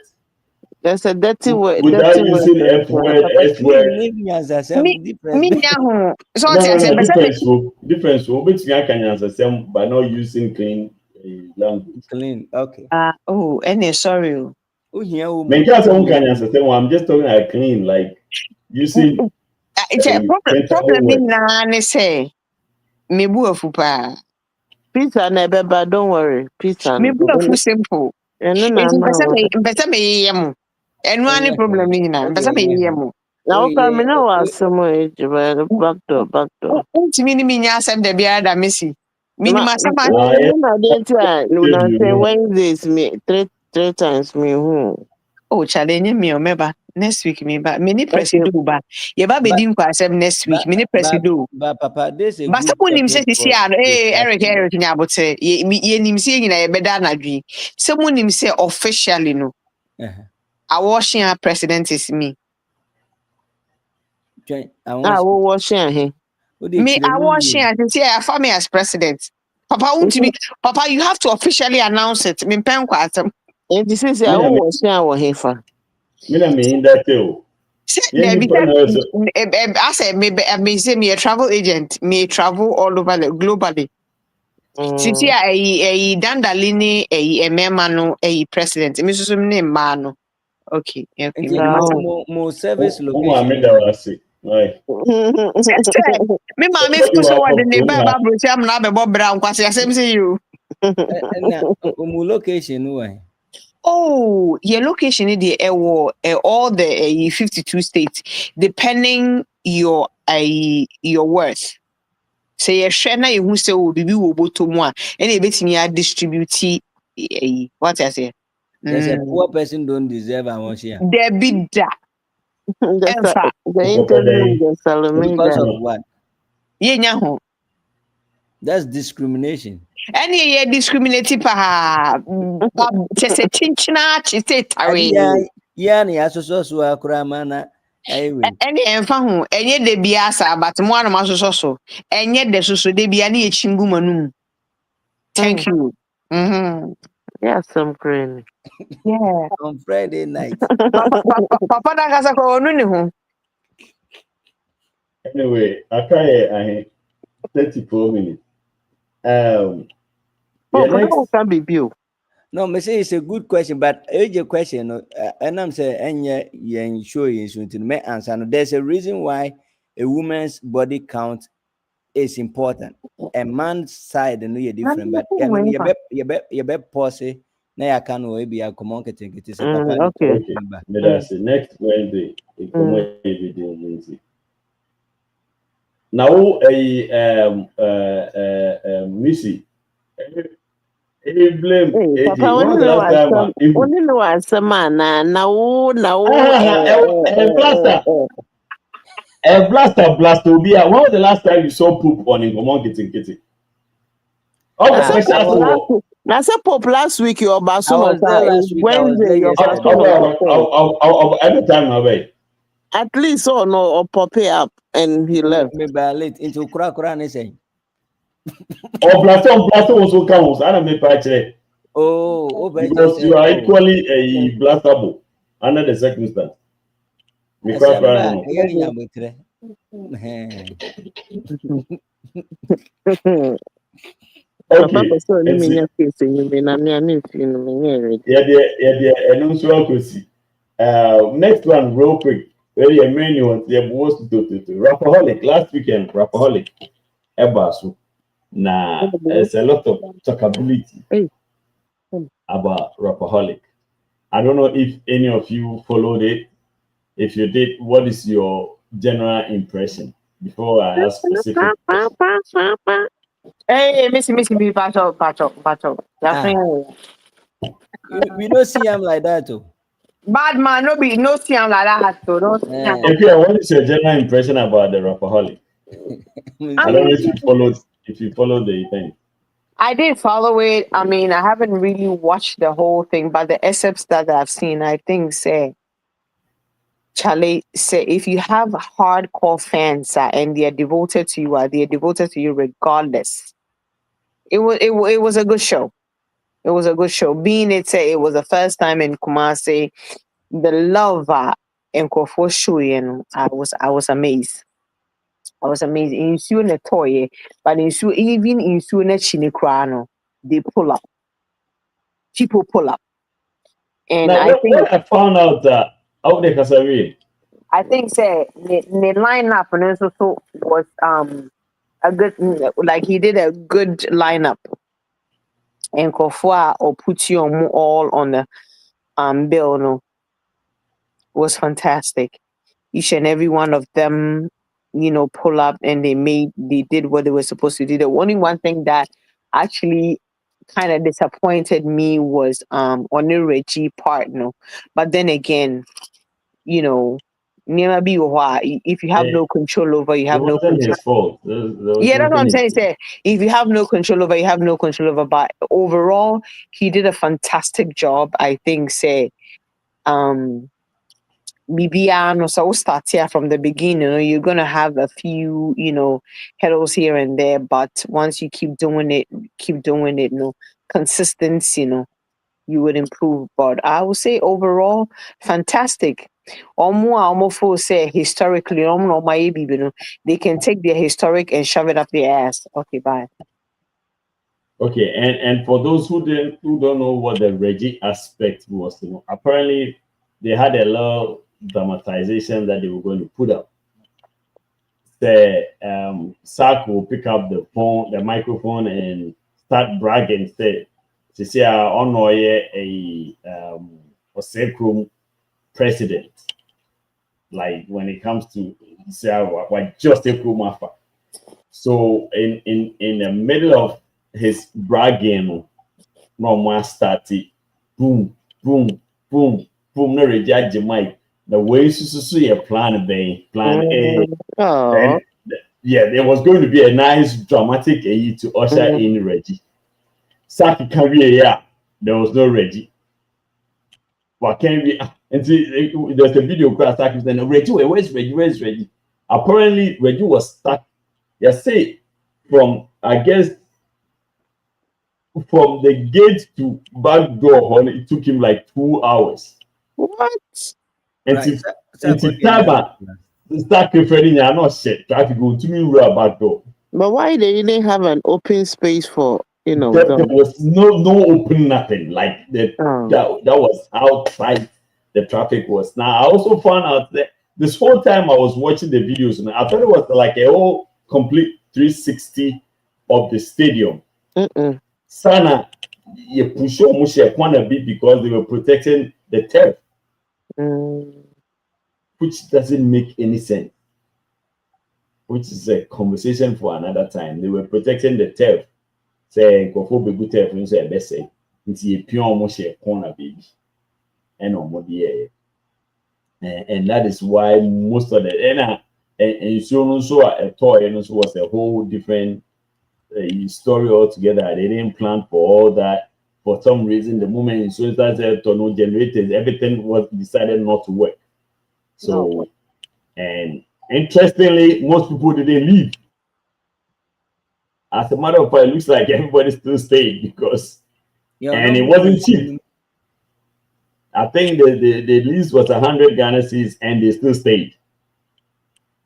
There's a dirty word. Without Dirty using word. F word, Papa S clean word. maybe as I said Me different. nyaho. So No, what I say, difference. Difference. But you can answer them by not using clean language. Clean. Okay. oh, any sorry. Oh. Oh here oh Make us own can answer them. I'm just talking like clean, like using It's a problem. printable Problem in words. na say me bu afu pa. Peter Nebeba, don't worry. Peter. Me bu afu simple. And then It's I'm mpesa me yemu. Enu ani problem ni na. Mpesa me yemu. now yeah. coming out somewhere back door. Untimi ni mi nya asem de bia da mesi. Minimum asem say Wednesdays me three times me who. oh challenge me o meba next week me ba me ni presido ba. Ye ba be di nkwa asem next week me ni presido. But Papa, this is a Ba good se ko nim se topic sisi for ano Eric discussion. nyabote ye nim se nyina ye beda anadwi. Se mo nim se officially no. Awashing our president is me. Washing him. Me, I was here to say I found me as president. Papa, Papa, you have to officially announce it. Me pen kwatem. And this is I was here for. Me na me in that too. I said, me say me a travel agent. Me travel all over globally. Since I dandalini a memano a president. Me so name mano. Okay. More service location. I made that say. Right. Me mama school so what the neighbor Bible say am na be Bob Brown kwase asem say you. More location why? Oh, your location in the all the 52 states depending your worth. Say a share na you say will be wo boto mu a and e betimi a distribute what I say. There's a poor person don't deserve a one share. There be that. The interview with Salomey because of what? Yeah, that's discrimination. Any year discriminating pa just a chinchina chise yeah ni asoso so akura mana aiwe any enfa ho enye de bia sa but mo anoma asoso so enye de soso de bia na ye chingu manum. Thank you. Yeah, some crazy. Yeah. On Friday night. Papa da kasa ko onu ni ho. Anyway, I try 34 minutes. Can be built. No, me say it's a good question, but a question, and I'm saying, and show you to me answer. There's a reason why a woman's body count is important. A man's side and you're different, but you be posse. Now I can be a communicating. It is a papa. Okay. That's the next Wednesday. Now, Missy. Blame. Papa, only know as a man. Now, blaster. Be when was the last time you saw poop on in Gomon Kitty? Oh, that's a pop last week. Your basso Wednesday. Every time away. At least or pop it up and he left. Me ballet into Kura and saying. Oh, blaster also counts. I don't make patch. Because you are equally a blastable under the circumstance. Next one, real quick. Very many ones. They was to Rapaholic last weekend. Rapaholic, Ebasu. Nah, there's a lot of talkability about Rapaholic. I don't know if any of you followed it. If you did, what is your general impression? Before I ask specific questions. Hey, Missy, patch up. We don't see him like that too. Bad man, no see him like that too. Don't see him. Okay, what is your general impression about the Rapaholic? I don't know if you followed the event. I did follow it. I mean, I haven't really watched the whole thing, but the excerpts that I've seen, I think say Charlie say if you have hardcore fans and they're devoted to you, they're devoted to you regardless. It was a good show. It was a good show. Being it was the first time in Kumasi, the love and for show, I was amazed. I was amazed. In Sue a toy, but in Sue even in Sue Chinikrano, they pull up. People pull up. And Now, I think when I found out that out there, Kasari, say the lineup and also was a good, like he did a good lineup. And Kofua or put you on all on the bill no was fantastic. Each and every one of them, pull up and they did what they were supposed to do. The only one thing that actually kind of disappointed me was on the Reggie part, no. But then again, never be if you have no control over, you it have no wasn't control. his fault. There was Yeah, that's what I'm nothing saying. Say, if you have no control over, you have no control over. But overall, he did a fantastic job. I think. Say, Bibiano, so start here from the beginning. You're gonna have a few, hurdles here and there, but once you keep doing it, consistency, you would improve. But I would say overall, fantastic. Almost for say historically, they can take their historic and shove it up their ass. Okay, bye. Okay, and for those who don't know what the Reggie aspect was, apparently they had a little dramatization that they were going to put up. The Sark will pick up the microphone, and start bragging. Say, "Honor a sacrum president." Like when it comes to say, "What just a mafa." So in the middle of his bragging, no more started boom, boom, boom, boom. No reject the mic. The way you plan B, plan A, and yeah, there was going to be a nice dramatic A to usher in Reggie. Saki can be there was no Reggie. What can we? And see, there's a video class. Saki saying, "Reggie, where's Reggie? Where's Reggie?" Apparently, Reggie was stuck. Say from I guess from the gate to back door, it took him like 2 hours. What? And to Taba, start preferring you're not shit. Traffic go to me back door. But why they didn't have an open space for There was no open nothing. Like that was how tight the traffic was. Now I also found out that this whole time I was watching the videos, and I thought it was like a whole complete 360 of the stadium. Sana, you push almost a corner bit because they were protecting the turf, which doesn't make any sense. Which is a conversation for another time. They were protecting the turf. Say, go for baby turf, you say, best say, it's a pure almost a corner, baby, and on what and that is why most of the and so a toy and also was a whole different story altogether. They didn't plan for all that. For some reason, the moment insurance started to no generators, everything was decided not to work. So, and interestingly, most people didn't leave. As a matter of fact, it looks like everybody still stayed because, and it wasn't cheap. I think the lease was 100 Ghana cedis, and they still stayed.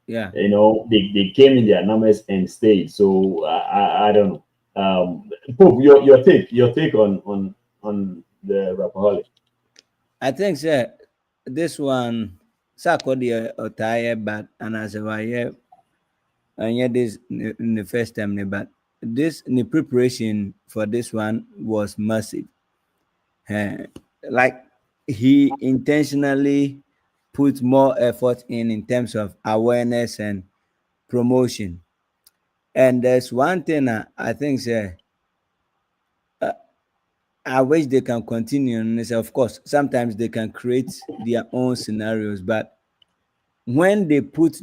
Yeah, they came in their numbers and stayed. So I don't know. Pope, your take on the Rapaholic. I think this one Sakodi or Taya, but and as I and yet this in the first time, but this the preparation for this one was massive. Like he intentionally put more effort in terms of awareness and promotion. And there's one thing I think I wish they can continue. And of course, sometimes they can create their own scenarios, but when they put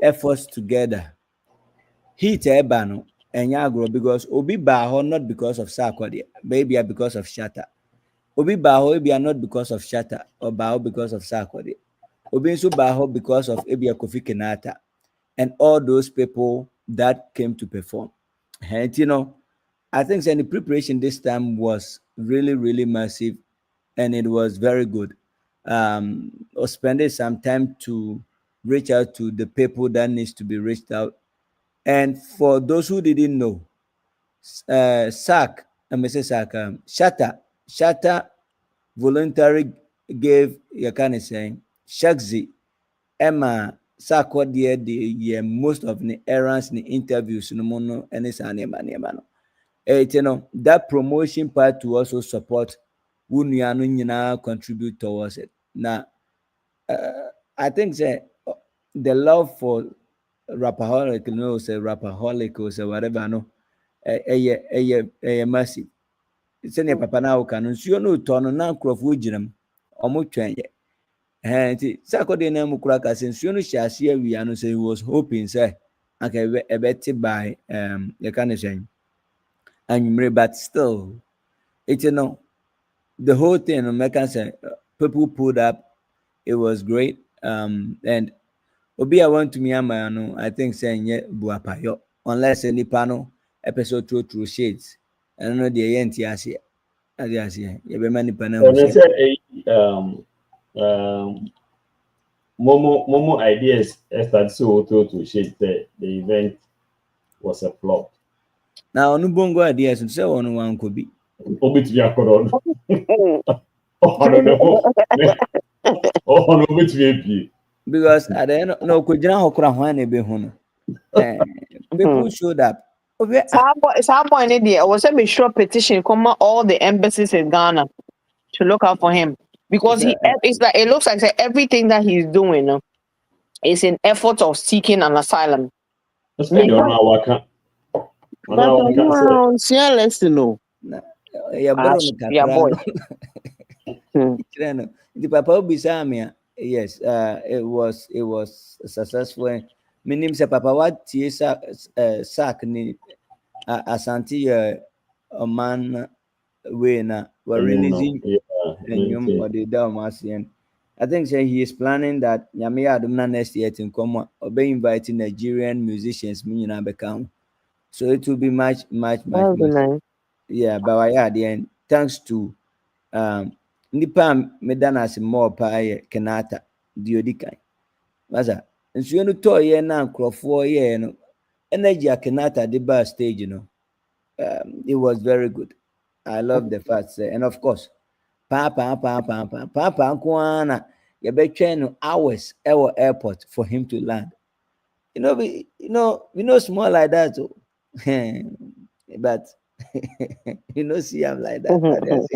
efforts together, heat ebano and yagro because obi baho not because of Sarkodie, maybe because of Shatter. Obi baho maybe not because of Shatter or baho because of Sarkodie. Obi nso baho because of Ebia Kofi Kenata and all those people that came to perform. And I think the preparation this time was really, really massive, and it was very good. or spending some time to reach out to the people that needs to be reached out. And for those who didn't know, Shatta voluntarily gave Yakani saying, Shagzi, Emma, Sako the most of the errands in the interviews, no mono, and it's an emanano. That promotion part to also support Wunyanu contribute towards it. Now, I think that the love for Rapaholic, say Rapaholic or say whatever, no, massive. It's any papa now can you know turn on now crop woodjum or mutuan yet. And Saturday name cracker since you know she we are say he was hoping, say, okay, a betty by the kind of saying. And but still, the whole thing American say people pulled up, it was great. And Obi I want to me I think saying yeah buapayo unless any panel episode through shades. I don't know the end here. You be many panel. They said Momo ideas started so to shade the event was a flop. Now no bongo ideas and so on one could be. Obi to be a coron. Oh no. Oh no, which be because at the end no could now cry be hono. People showed up. Some in India, I was a sure petition come all the embassies in Ghana to look out for him because it's like it looks like everything that he's doing is in effort of seeking an asylum. The papa Bisamia, yes, it was successful. My name is Papa. What is sack ni Asante a man when we're releasing or the Dalmatian. I think he is planning that Yamia Adumna next year in Como or be inviting Nigerian musicians, meaning become. So it will be much. Nice. Yeah, but yeah, the end. Thanks to Nipa Medanas more pie Kenata, Diodikai. Maza. And so you know, toy now, Crawford, energy Kenata the bar stage, it was very good. I love the fact, and of course, Papa, Kwana, you bet hours our airport for him to land. We know small like that, but see him like that.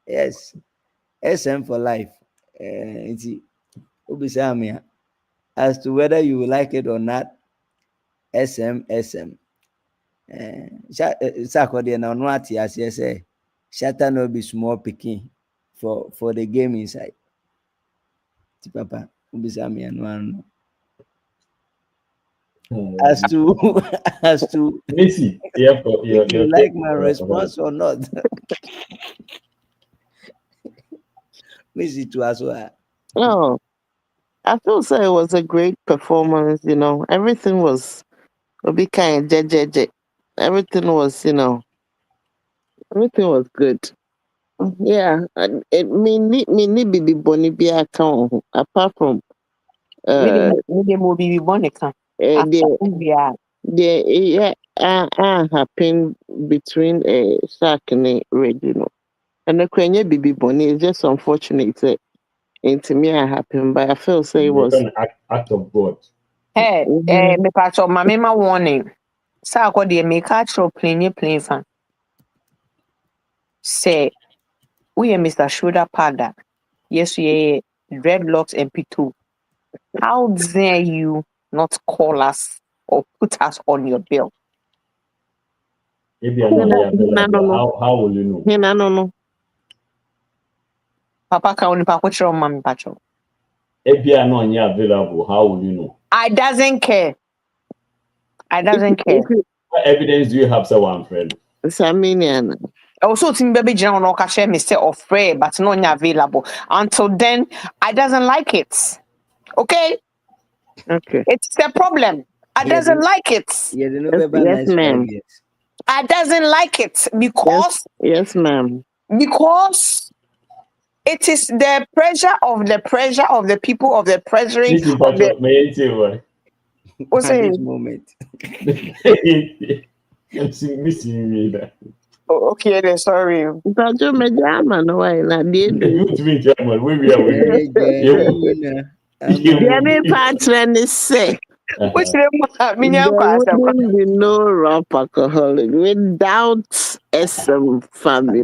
Yes, SM for life. As to whether you like it or not, SM. Saturday now no ati as you say, Shatta no be small picking for the game inside. Papa, ubisami anwano. As to Missy, if you like my response or not. Missy to as well. Oh, I feel so it was a great performance, everything was a bit kind of everything was, everything was good. Yeah, and it me need be bonny be account apart from happened between Sack and Regino. And the Kenya Bibi Bonnie is just unfortunate that into me I happened, but I feel say it was an act of God. Hey, me patch my mema warning. Sack what they make actual plain fan. Say we are Mr. Shoulder Pada. Yes, we are dreadlocks MP2. How dare you not call us or put us on your bill? Maybe how will you know? No. Papa can only pack your mommy patcho. If you are not available, how will you know? I doesn't care. What evidence do you have, someone friend? Saminian. Also, Tim Baby John or Cashe Mr. Afraid, but not available. Until then, I doesn't like it. Okay? It's the problem. I doesn't like it. Yes, ma'am. I doesn't like it because yes, ma'am. Because It is the pressure of the people of the pressuring This is of what the may say. what's At it? this moment. I'm missing me. Oh, okay, then sorry. Mpacho mejama no why na die You du. to me, German. Where we are. Deɛ mepa akyerɛ ne sɛ, Which minion there wouldn't be no Rapaholic without SM family.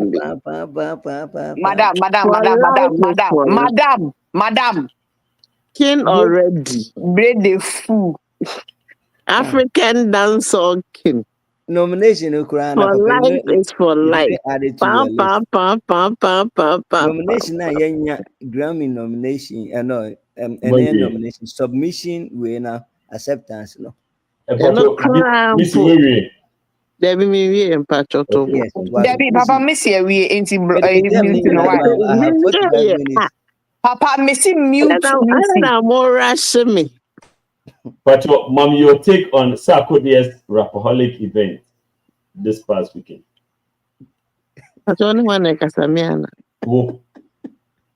Madam. King already. Bread the fool. African dancehall king. Nomination For life is for life. Pam. Nomination na yenya Grammy nomination no nomination submission we na acceptance no. Miss Wewe. Debbie me and Pacho to. Yes, Debbie, Papa Missy, we ain't Papa Missy mute. I'm more rushing me. But mom, your take on Sarkodie's Rapaholic event this past weekend? That's only one like Casamiana.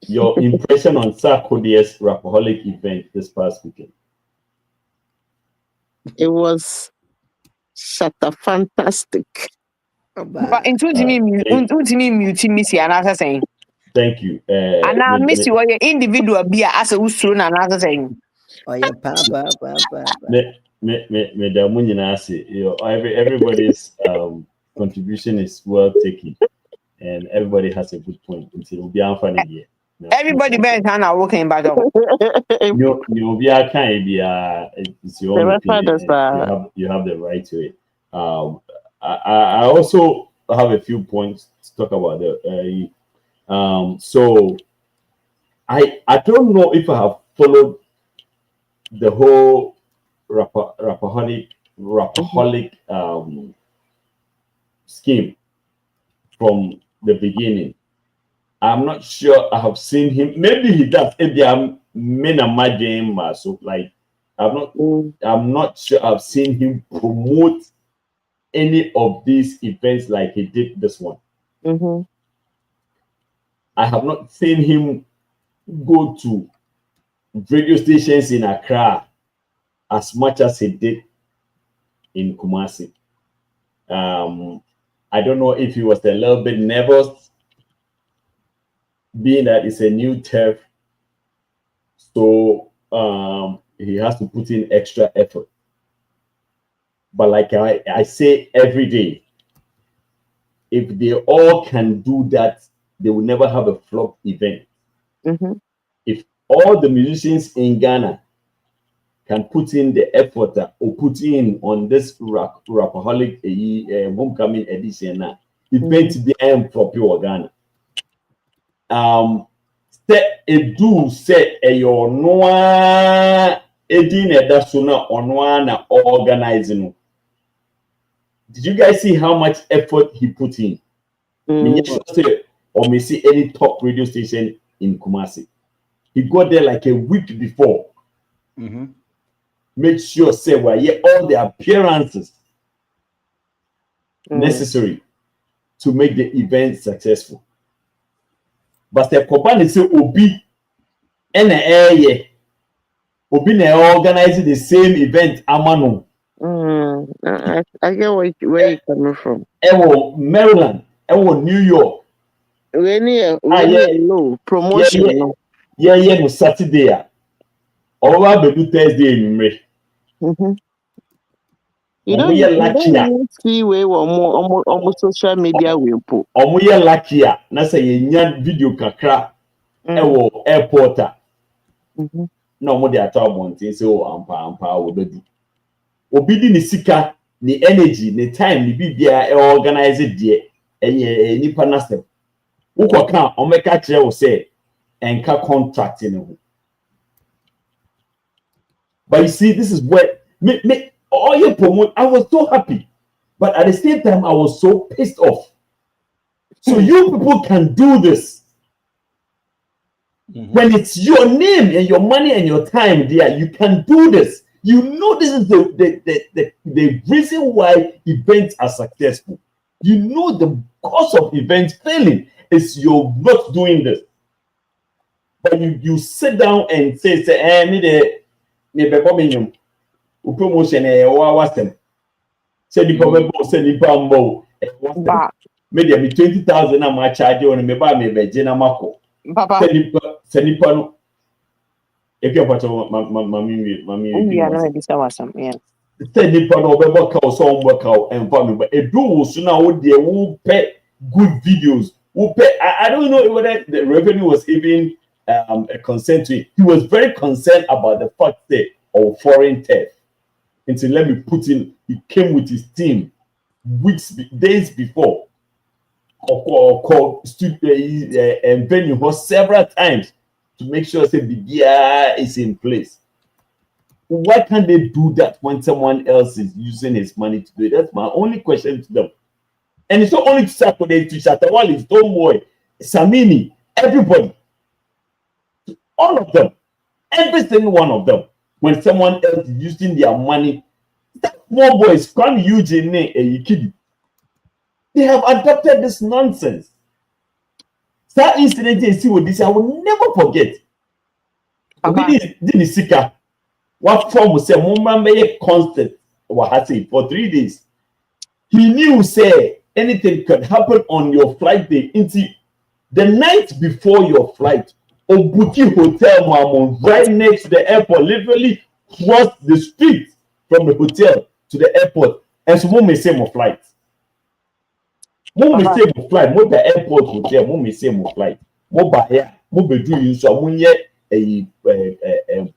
Your impression on Sarkodie's Rapaholic event this past weekend? It was fantastic. But into me Missy and as saying. Thank you. And I miss you individual be as a usuru and as saying. Oh yeah, papa. Everybody's contribution is well taken, and everybody has a good point. Until we are funny here. Everybody better than our working battle. You be a kind be it's your own opinion. You have the right to it. I also have a few points to talk about so I don't know if I have followed the whole Rapaholic scheme from the beginning. I'm not sure I have seen him. Maybe he does. Maybe I'm my game, so like I'm not sure I've seen him promote any of these events like he did this one. I have not seen him go to radio stations in Accra as much as he did in Kumasi. I don't know if he was a little bit nervous, being that it's a new turf, so he has to put in extra effort. But like I say every day, if they all can do that, they will never have a flop event. If all the musicians in Ghana can put in the effort or put in on this Rapaholic homecoming edition now, event the end for pure Ghana. Say your noa edine dasuna onwana organizing. Did you guys see how much effort he put in? Or may see any top radio station in Kumasi. He got there like a week before. Make sure say all the appearances necessary to make the event successful. But the company say Obi Obi na organizing the same event amano. I get where you're coming from. Maryland, New York. No promotion. No Saturday. Or we do Thursday in You don't see way or more almost social media will put. Omuye lucky na say yenya video kakra airport no mo dey atọ bontin say ampa wo bedu obi di ni sika ni energy ni time ni bibia organize de enye nipa na step ukoka omeka kire wo say enka contract ni ho. But you see, this is where me all your promote. I was so happy, but at the same time, I was so pissed off. So you people can do this when it's your name and your money and your time there. You can do this. You know this is the reason why events are successful. You know the cause of events failing is you're not doing this. But you sit down and say, me the promotion was them. Say the problem, say the bambo. Maybe me 20,000 am I charge on me buy me Virginia Marco. Papa. Send the pano. If you're part of mammy, yeah, no, this was some, yeah. Send the pano work out, some work out, and family. But a do so now would they who pay good videos. Who pay? I don't know whether the revenue was even a concern to it. He was very concerned about the fact that of foreign theft. And so let me put in, he came with his team days before. Called and venue host several times to make sure the BBI is in place. Why can't they do that when someone else is using his money to do it? That's my only question to them. And it's not only to Saturday, to Shatawali, Stoneboy, Samini, everybody. All of them. Every single one of them. When someone else is using their money, that small boys come using a kid. They have adopted this nonsense. That incident you see with this, I will never forget. Didi Sika, what form was a moment constant for 3 days. He knew say anything could happen on your flight day. Into the night before your flight, Obuki Hotel Mamon, right next to the airport, literally cross the street from the hotel to the airport. And so mom may say more flight. Mom may say more flight, more the airport hotel, mom may say more flight. More by here, more be doing so when yet a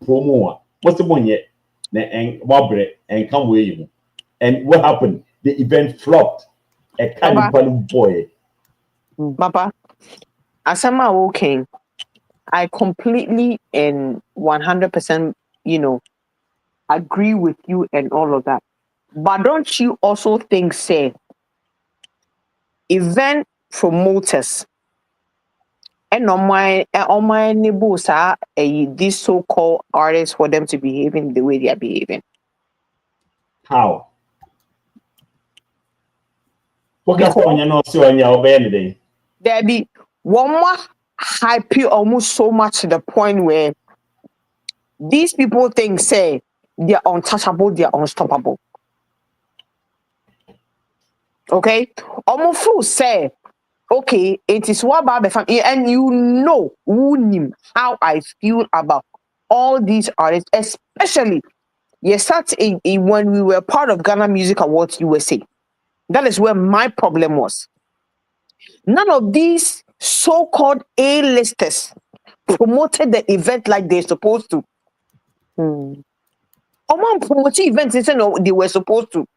promo. What's the one yet? And Wabre and come with you. And what happened? The event flopped. A carnival boy. Papa, as I'm okay, I completely and 100%, agree with you and all of that. But don't you also think, say, event promoters and on my neighbors are these so-called artists for them to behave the way they are behaving? How? What can you not see on your day? There be one more hype almost so much to the point where these people think, say, they are untouchable, they are unstoppable. Okay? Almost fool say, okay, it is what about the family, and you know how I feel about all these artists, especially when we were part of Ghana Music Awards USA. That is where my problem was. None of these so-called A-listers promoted the event like they're supposed to. Promoting events they were supposed to.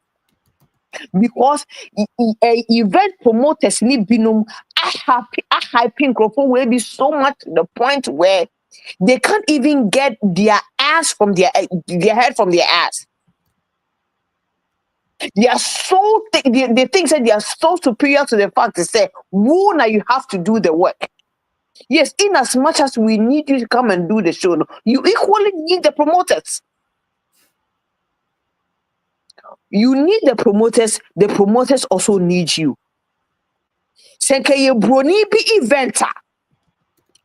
Because event promoters need binum hyping will be so much to the point where they can't even get their ass from their head from their ass. They are so they think that they are so superior to the fact to say, "Who now you have to do the work." Yes, in as much as we need you to come and do the show, you equally need the promoters. You need the promoters also need you. Senke ye broni be eventer.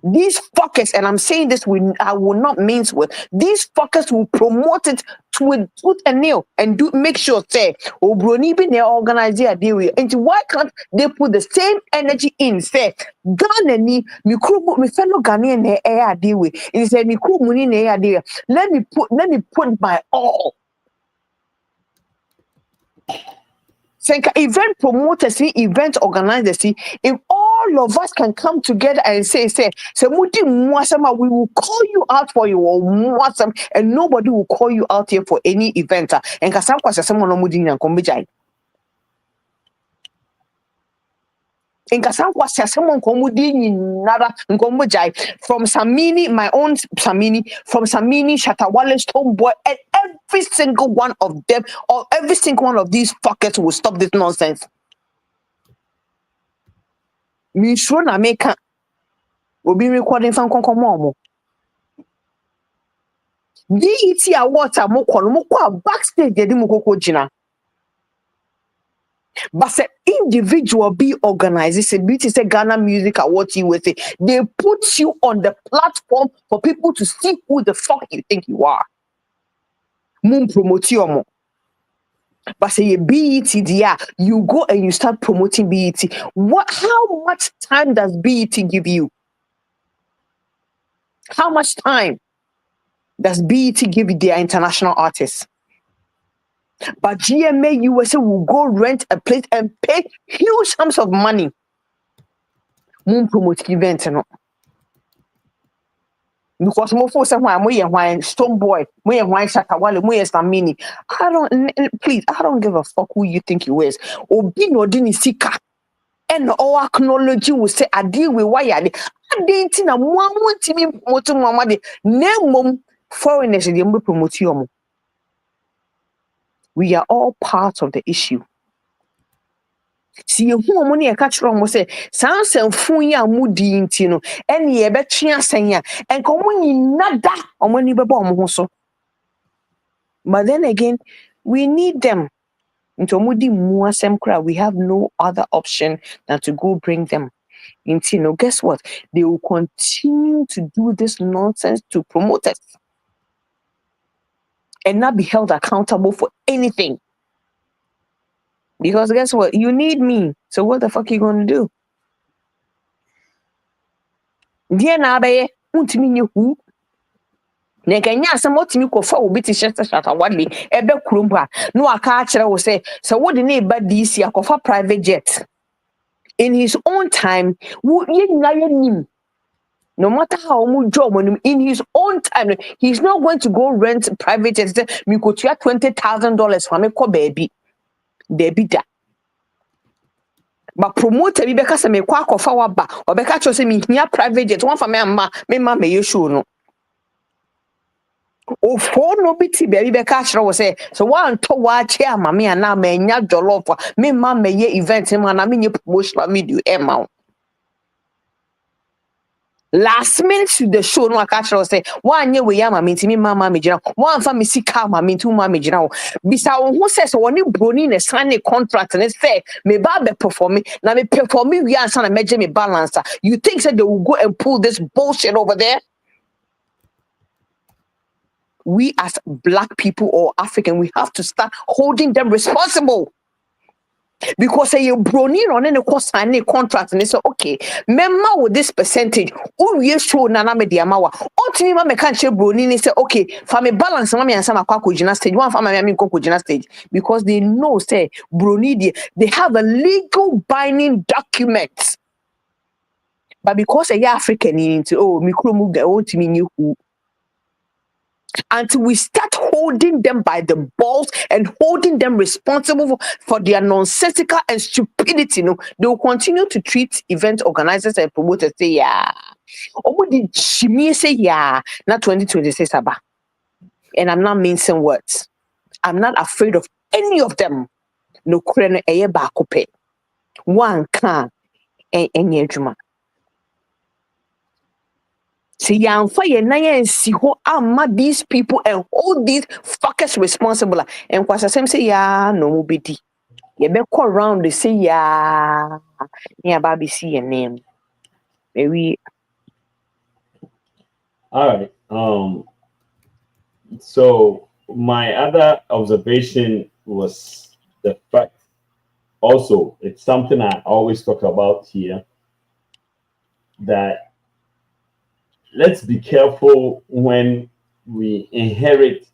These fuckers, and I'm saying this, I will not mince with. These fuckers will promote it to tooth and nail and make sure say, oh, broni be their organizer deal with. And why can't they put the same energy in? Say, Ghana ni me fellow Ghanaian ne air deal with. And say me crew money ne air deal. Let me put my all. Event promoters, event organizers, if all of us can come together and say, we will call you out for your mwasam, and nobody will call you out here for any event. And from Samini, my own Samini, from Samini, Shatawale, Stoneboy, and every single one of them, or every single one of these fuckers will stop this nonsense. Me sure na make will be recording from Konkomo. DET Awards are more backstage. They didn't jina. But say individual be organized. Say beauty say Ghana Music Awards USA. They put you on the platform for people to see who the fuck you think you are. Moon promote you more. But say you BET there, you go and you start promoting BET. How much time does BET give you? How much time does BET give their international artists? But GMA USA will go rent a place and pay huge sums of money. Moon promote event, no. Because more for someone, why Stone Boy, why Shakawale, why Samini. Please, I don't give a fuck who you think you is. Obi no dini sika. And all acknowledge will say, I deal with why I did. I didn't know one team promoting mama de name foreigners in the promotion. We are all part of the issue. See, who money a catch wrong was say, sounds and funya moody intino, and ye bet senya, and come when you not that or when you be bomb so. But then again, we need them. Into moody muasem crowd, we have no other option than to go bring them. Intino, guess what? They will continue to do this nonsense to promote us and not be held accountable for anything. Because guess what? You need me. So what the fuck you gonna do? Dear Nabe, untimi who? Neganya some what me kofa will be to Chester Wadley, Ebe Krumba. No, a catcher will say, so what the neighbor DC a kofa private jet. In his own time, would you him? No matter how much job on him, in his own time, he's not going to go rent private jet. Me could $20,000 for me, baby. Baby da. But promoter bi beka se me kwa kofa waba obeka cho se me hia private jet one for me ma me show no o for no biti be beka chro wo say so one to wa che ama me na ma nya jollof me ma me ye event ma na me nye promotional video e ma last minute to the show no aka chro say one nye we ya ma me ntimi mama me gina one fa me sika ma me ntu ma me gina bisa wo hu say so woni broni na sign contract and say me ba be perform na me perform we answer na meje me balance. You think that they will go and pull this bullshit over there? We as black people or African, we have to start holding them responsible. Because you brony on any course sign a contract and they say, okay, member with this percentage, who you show nana me diamawa. Ultimately, me can't show brony and say, okay, for me balance, mommy and some aqua stage, one for my mammy stage, because they know, say, brony, they have a legal binding document. But because a African into mikro move the old to me new who. Until we start holding them by the balls and holding them responsible for their nonsensical and stupidity, they will continue to treat event organizers and promoters say, yeah. Or did she say, yeah, not 2026 about. And I'm not mincing words. I'm not afraid of any of them. No kreno eye bakope. One can any juma. See, young fire and see who are these people and hold these fuckers responsible. And was the same say, yeah, no bidi. You better call around they say, yeah, baby, see your name. Maybe. All right. So my other observation was the fact. Also, it's something I always talk about here. That let's be careful when we inherit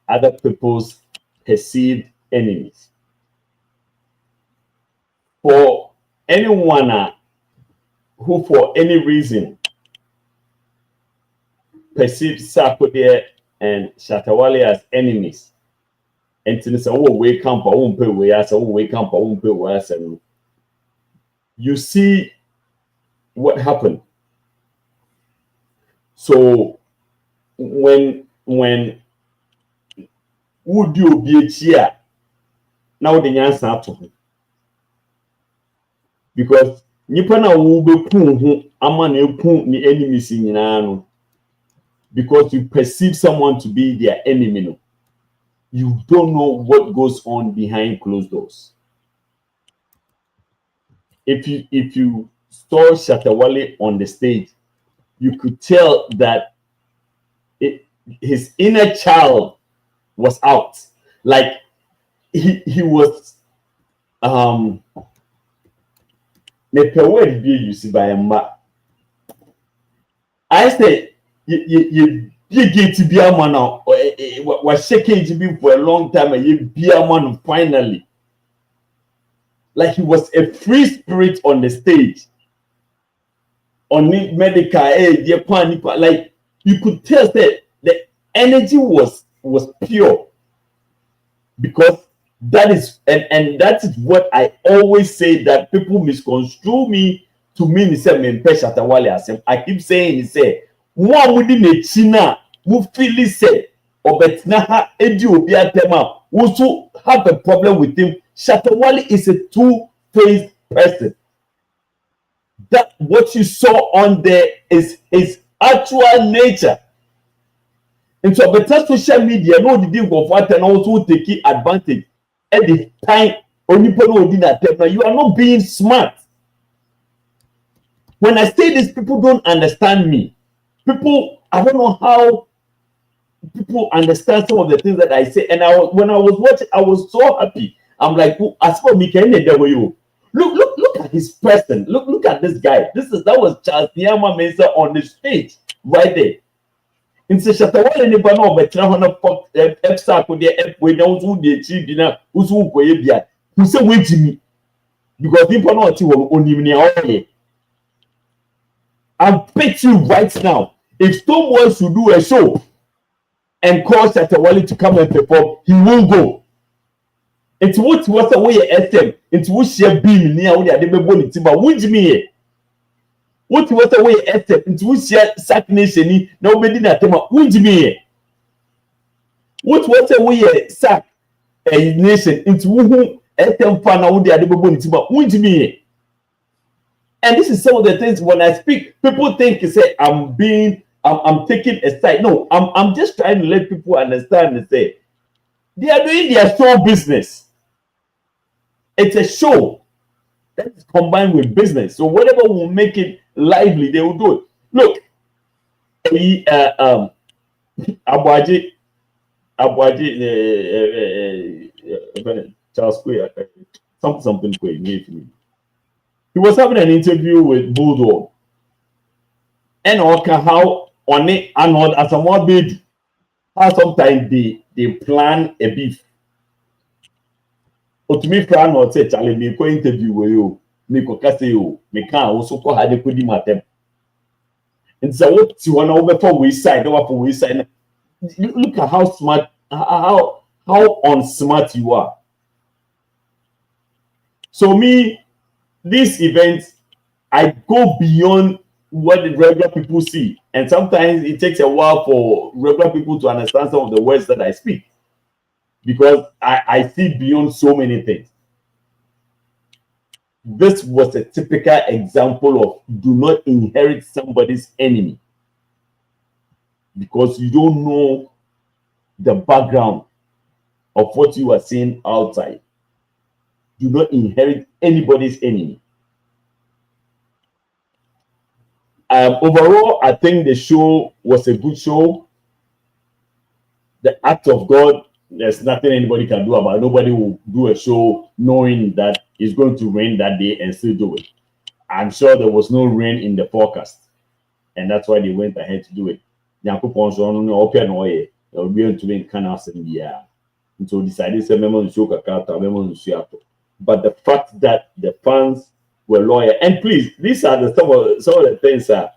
other people's perceived enemies. For anyone who, for any reason, perceives Sarkodie and Shatawale as enemies, and to say, "Oh, wake up, I won't pay we as, oh, wake up, I won't pay we as," and you see what happened. So when would you be here now the answer to him? Because nipa na wo be pun ho ama na pun ni enemies nyina because you perceive someone to be their enemy, you don't know what goes on behind closed doors. if you saw Shatawale on the stage, you could tell that his inner child was out. Like he was the power you see by a ma. I say you get to be a man now was shaking to be for a long time and you be a man finally. Like he was a free spirit on the stage. On medical like you could tell that the energy was pure, because that is and that is what I always say, that people misconstrue me to mean say me Shatawale. I keep saying say one within a china who feel say or betna edi obi atema also have a problem with him. Shatawale is a two-faced person. That what you saw on there is his actual nature. And so better social media no did go for and also take advantage at the time only people you are not being smart. When I say this, people don't understand me. People, I don't know how people understand some of the things that I say. And when I was watching, I was so happy. I'm like, oh, as for me, can you look at his person. Look at this guy. That was Charles Nyama Mensah on the stage right there. In Shatawale ne ba no betra ho na epsa ko de we na uzu de chi bi na uzu ko ye bia. Who say wejimi, because people no ti wo onim ne oye. I bet you right now, if Stonewall should do a show and call Shatawale to come and perform, he won't go. It's what was the way SM. It's what she beam near what they be born to, but would me? What was the way SM? It's what she sack nation. Nobody na tema. Would me? What was the way sack a nation? It's who SM fan out there they be born to, but would me? And this is some of the things when I speak, people think you say I'm taking a side. No, I'm just trying to let people understand and say they are doing their show business. It's a show that is combined with business. So whatever will make it lively, they will do it. Look, Charles Quay, something Quay gave me. He was having an interview with Bulldog. And how on it and as a more big, how sometimes they plan a beef. But to me, plan or say, Charlie, me go interview with you, me go cast you, me can also call her the kudi matem. And so what you want over for we side, over for we side. Look at how smart, how unsmart you are. So me, this event, I go beyond what the regular people see, and sometimes it takes a while for regular people to understand some of the words that I speak, because I see beyond so many things. This was a typical example of do not inherit somebody's enemy, because you don't know the background of what you are seeing outside. Do not inherit anybody's enemy. Overall, I think the show was a good show. The act of God, there's nothing anybody can do about it. Nobody will do a show knowing that it's going to rain that day and still do it. I'm sure there was no rain in the forecast, and that's why they went ahead to do it. So decided to but the fact that the fans were loyal, and please, these are some of the things the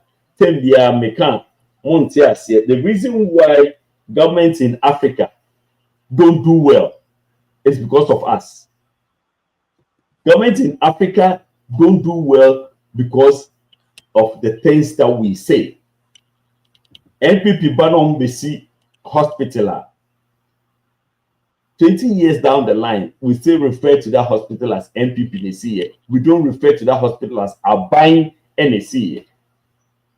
reason why governments in Africa don't do well is because of us. Governments in Africa don't do well because of the things that we say. NPP Banon Besi Hospital. 20 years down the line, we still refer to that hospital as NPP NCA. We don't refer to that hospital as Abain NCA.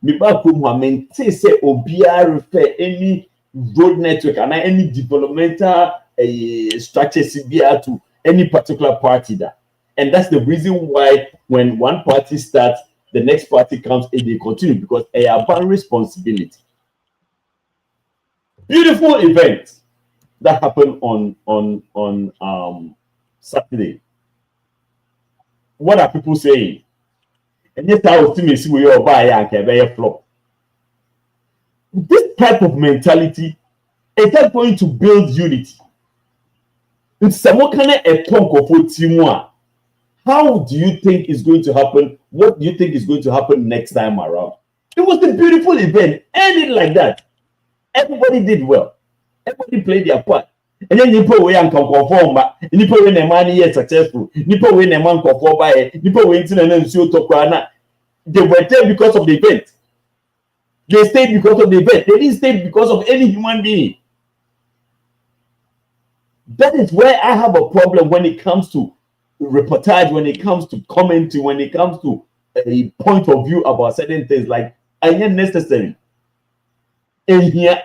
Say Obia refer any road network and any developmental structure CBR to any particular party that. And that's the reason why when one party starts, the next party comes and they continue, because they have a responsibility. Beautiful event that happened on Saturday. What are people saying? And yes, I was see we all buy and flop. This type of mentality is not going to build unity. It's some kind of a talk of teamwork. How do you think is going to happen? What do you think is going to happen next time around? It was a beautiful event, ended like that. Everybody did well. Everybody played their part. And then Nipo way and conform, Nipo when a man is successful, Nipo when a man conform by Nipo went in and so to they were there because of the event. They stayed because of the event. They didn't stay because of any human being. That is where I have a problem when it comes to reportage, when it comes to commenting, when it comes to a point of view about certain things. Like, I am necessary. And here,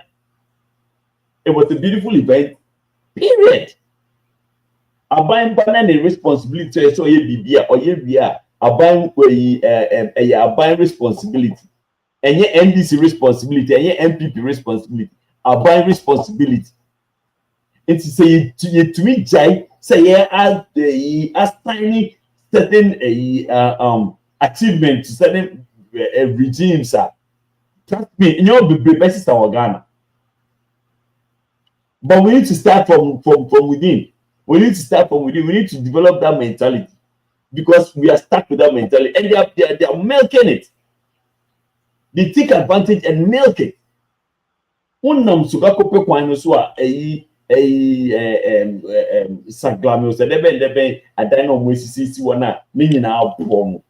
it was a beautiful event. Period. Abang banana responsibility. So ye bibia or ye bia. Abang abang responsibility. And ye NDC responsibility. And ye MPP responsibility. Abang responsibility. And to say to me, Jai say as tiny certain achievement to certain regimes are. Trust me, in your best is our Ghana. But we need to start from within. We need to start from within. We need to develop that mentality, because we are stuck with that mentality, and they are milking it. They take advantage and milk it. Unam sugakope kwano so saglame so debe adano mwesisi wana me na abomo.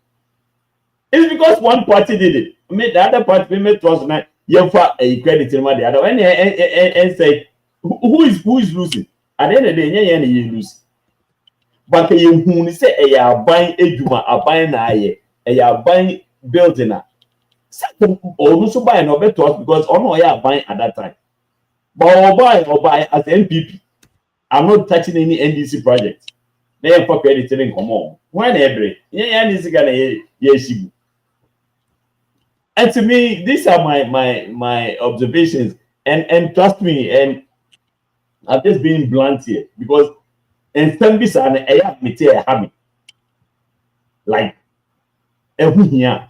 It's because one party did it. I mean, the other party made trust na yefa credit in the other one and say who is losing? At the end of the day, you lose. But you say a are buying eduma, a buying a are buying building. Also buy no better because I are buying at that time. But or buy as MPP. I'm not touching any NDC project. They have for credit in common. When every is gonna and to me, these are my observations. And trust me, and I'm just being blunt here, because in some bits and I have me tell habit. Like every year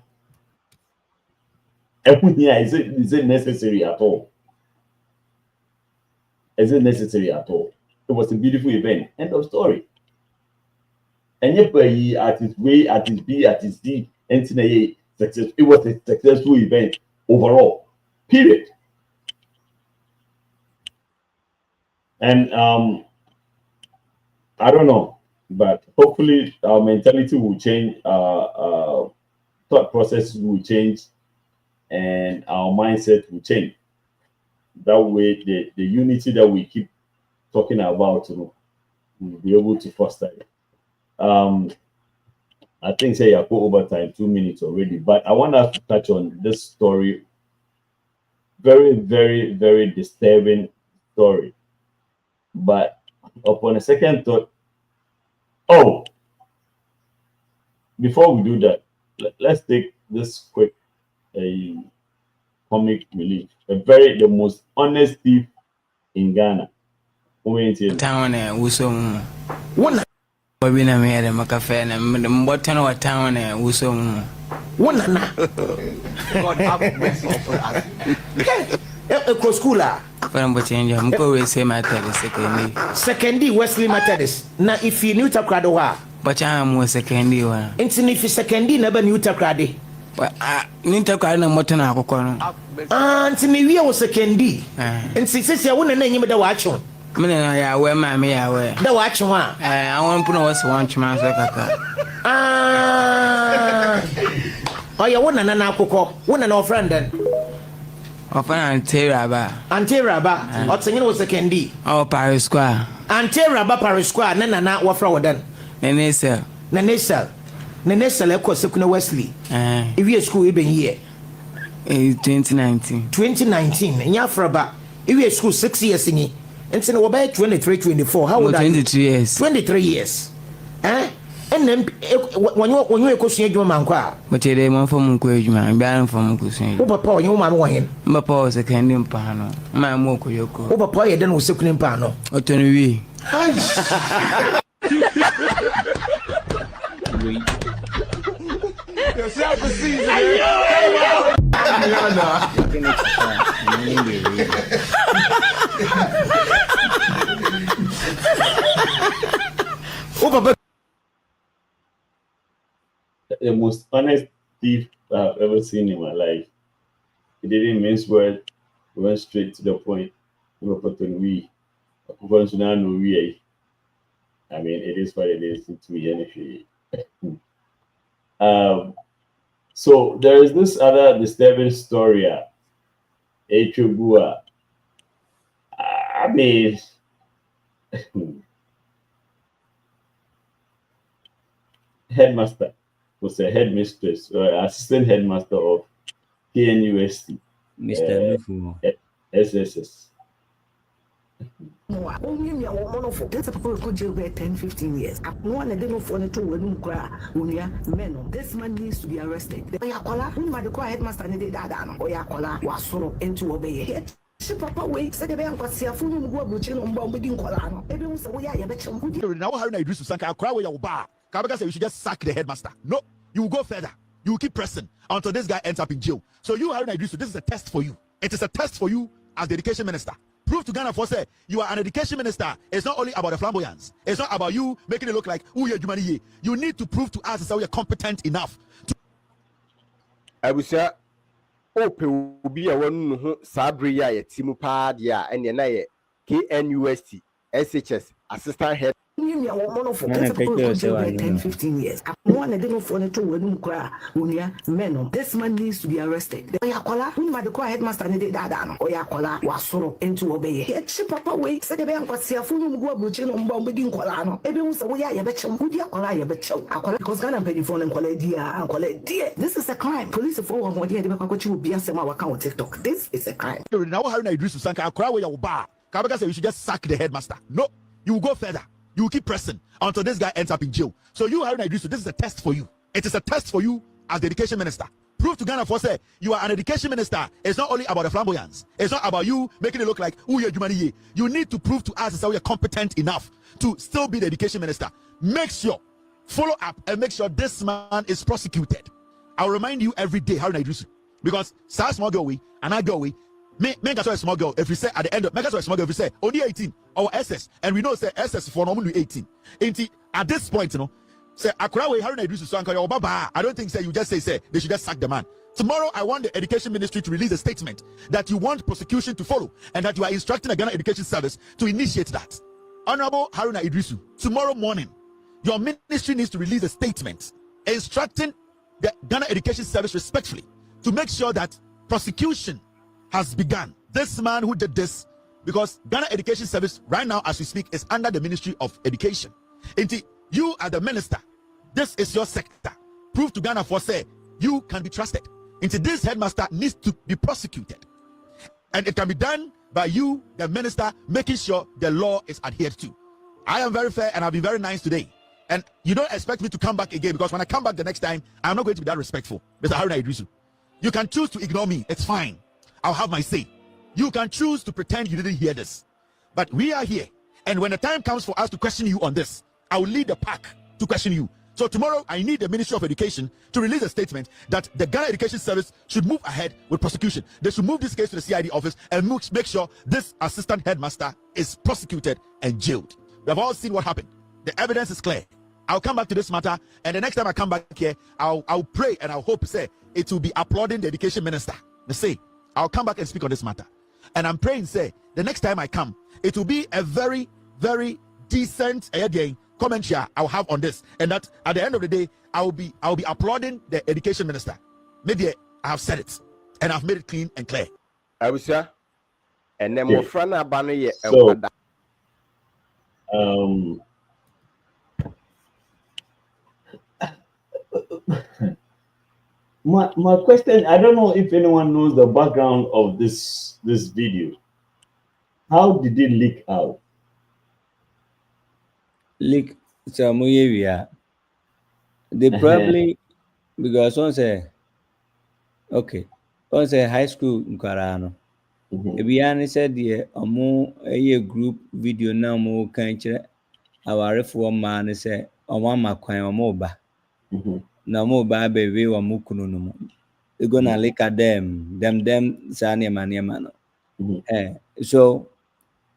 is it necessary at all? Is it necessary at all? It was a beautiful event. End of story. And yet at its way, at its B, at its D, and success. It was a successful event overall. Period. And I don't know, but hopefully our mentality will change, thought process will change, and our mindset will change. That way, the unity that we keep talking about, we'll be able to foster it. I think say I go over time 2 minutes already, but I want us to touch on this story. Very, very, very disturbing story. But upon a second thought, before we do that, let's take this quick comic relief. The most honest thief in Ghana. Town Baby na me the cafe na mbotana wa town uso mu. Wona na. God have mercy upon us. Eko school ah. Kwa mbotenya mko we say Methodist secondary Wesley Methodist. Na if you new takrado wa. Bacha mu secondary wa. Nti if secondary na ba new takrade. Ni takrade na mbotana akokọ no. Nti me wie wo secondary. Nti sisi ya wona na nyim da wa acho. Mene na ya we ma me ya we. Da wa acho ha. Awon puno wase wan chuma so kaka. Oya wona na akokọ. Wona na friend then. Ofana Anteraba. Anteraba. Otsenye wo secondary. Oh Paris Square. Anteraba Paris Square na wafra wodan. Nenesel. Nenesel ekọ sekuna Wesley. Iwie school even here. 2019. 2019. Nya fraba. Iwie school 6 years ni. Nti na wo by 23 24. How old are you? 23 years. 23 years. And then when you go see your man, But today, one from Kujman, Baron from Kusin. over power, you man want. My paw is a candy pano. My moko yoko. Over power, then was second pano. Or Tony. Yourself a season. The most honest thief I've ever seen in my life. He didn't mince words. He went straight to the point. I mean, it is what it is to me anyway. So there is this other disturbing story. Echubua. I mean, headmaster was a headmistress or assistant headmaster of KNUST, Mr. Lufu. SSS. That's a people could jail 10-15 years. No one didn't for the two when men. This man needs to be arrested. The HEadmaster needed that or Yakola was sort of into obey. Papa wait, said the bank was here for him go butching on bombing Colano. Everyone said, we are a bet. Now, how do I do to Sanka? I'll cry with your bar. Kabaka said you should just sack the headmaster. No, you will go further. You will keep pressing until this guy ends up in jail. So you, Haruna Idrisu, this is a test for you. It is a test for you as the education minister. Prove to Ghana for say you are an education minister. It's not only about the flamboyance. It's not about you making it look like who you're humanity. You need to prove to us that we are competent enough. I will say, open will be a one who Sabria Timupa dia and Yanaya KNUST SHS assistant head. 10-15 years. No one didn't for the two when cry. Men, this man needs to be arrested. The Yakola, whom the HEadmaster needed that or Yakola was sort of into obey. Yet Papa wait, said the bank was here for him go butching on bombing Colano. Everyone said, we are a bet. Would Yakola a bet? Because Ghana paid phone and call it dear and call it dear. This is a crime. Police for one more day, you will be a semi account TikTok. This is a crime. Now, how do I do to Sanka? I'll cry with your bar. Kabaka said you should just sack the headmaster. No, you will go further. You will keep pressing until this guy ends up in jail. So you, Haruna Idrisu, this is a test for you. It is a test for you as the education minister. Prove to Ghana for say you are an education minister. It's not only about the flamboyance. It's not about you making it look like who you're humanity. You need to prove to us that we are competent enough to still be the education minister. Make sure, follow up and make sure this man is prosecuted. I'll remind you every day, Haruna Idrisu, because small girl we and I go we. Make us a small girl if we say at the end of make us a small girl if we say only 18 or SS and we know say SS for normally 18. At this point, you know, say Akurawe Haruna Idrisu so your baba. I don't think say you just say they should just sack the man. Tomorrow I want the education ministry to release a statement that you want prosecution to follow and that you are instructing the Ghana Education Service to initiate that. Honorable Haruna Idrisu, tomorrow morning your ministry needs to release a statement instructing the Ghana Education Service respectfully to make sure that prosecution has begun. This man who did this, because Ghana Education Service right now as we speak is under the Ministry of Education. You are the minister. This is your sector. Prove to Ghana for say you can be trusted. This headmaster needs to be prosecuted. And it can be done by you, the minister, making sure the law is adhered to. I am very fair and I'll be very nice today. And you don't expect me to come back again because when I come back the next time, I'm not going to be that respectful. Mr. Haruna Idrisu, you can choose to ignore me. It's fine. I'll have my say. You can choose to pretend you didn't hear this. But we are here. And when the time comes for us to question you on this, I will lead the pack to question you. So tomorrow, I need the Ministry of Education to release a statement that the Ghana Education Service should move ahead with prosecution. They should move this case to the CID office and make sure this assistant headmaster is prosecuted and jailed. We have all seen what happened. The evidence is clear. I'll come back to this matter. And the next time I come back here, I'll pray and I'll hope, say, it will be applauding the education minister. They say, I'll come back and speak on this matter. And I'm praying, say, the next time I come, it will be a very, very decent commentary I'll have on this. And that at the end of the day, I'll be applauding the education minister. Maybe I have said it and I've made it clean and clear. I will say, and then more friend abandon so, my question, I don't know if anyone knows the background of this video. How did it leak out? Leak so They probably because once okay, once high school nkwara no. Ebia ne sɛ deɛ ɔmo ɛyɛ group video na ɔmo kan kyerɛ awarefoɔ mmaa ne sɛ ɔmo ama kwan ɔmo ba na ɔmo ba abɛwe ɔmo kunu no mu. They gonna look at them saa nneɛma no. So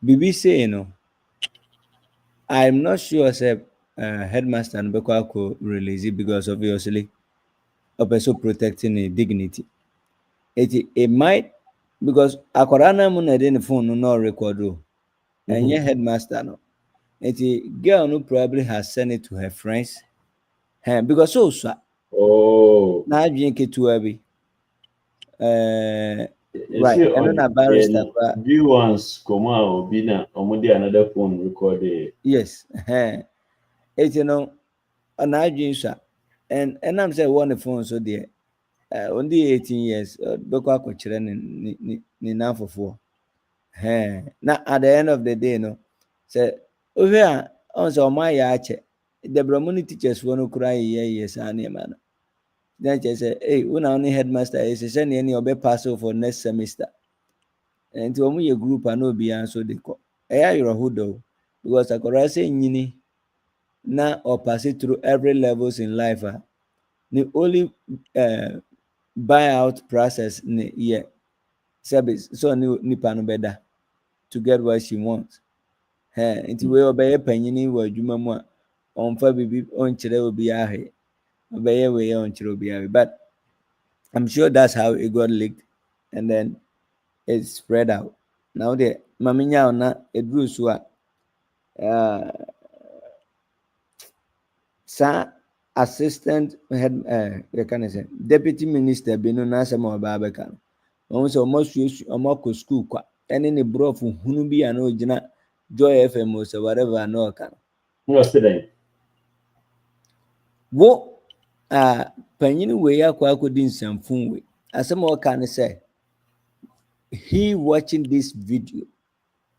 bibi say no, I'm not sure sɛ headmaster no bɛkɔ akɔ release it because obviously ɔpɛ protecting the dignity. It might because akwadaa na mu na ɛde ne phone no na record o. Ɛnyɛ headmaster no. Girl no probably has sent it to her friends. Because so na adwene ketewa bi. Right. And then a barrister. View once come out, be na omodi another phone recorded. Yes. You know, an adwene and I'm saying one phone so there. Only 18 years. Beko akokyere ni nanfofo. Now at the end of the day, no. Say, here on so my yache. The Brahmani teachers want to cry yes and man. Then she say, hey, when only headmaster is send any obe pass for next semester. And to me a group and no be answer the call. You're a hood because I could say nyini now or pass it through every levels in life. The only buyout process service so ni pano better to get what she wants. Into way obey penny were juma on Fabi on Chile be a obey way on Chile. But I'm sure that's how it got leaked and then it spread out. Now the maminya na it grew so sa assistant head deputy minister binu na sama babeka no so almost school kwa any ne brof hunu bi ana ogina Joy FM or so whatever no can what's today wo panyin we akwa akodi nsamfun we asema can say he watching this video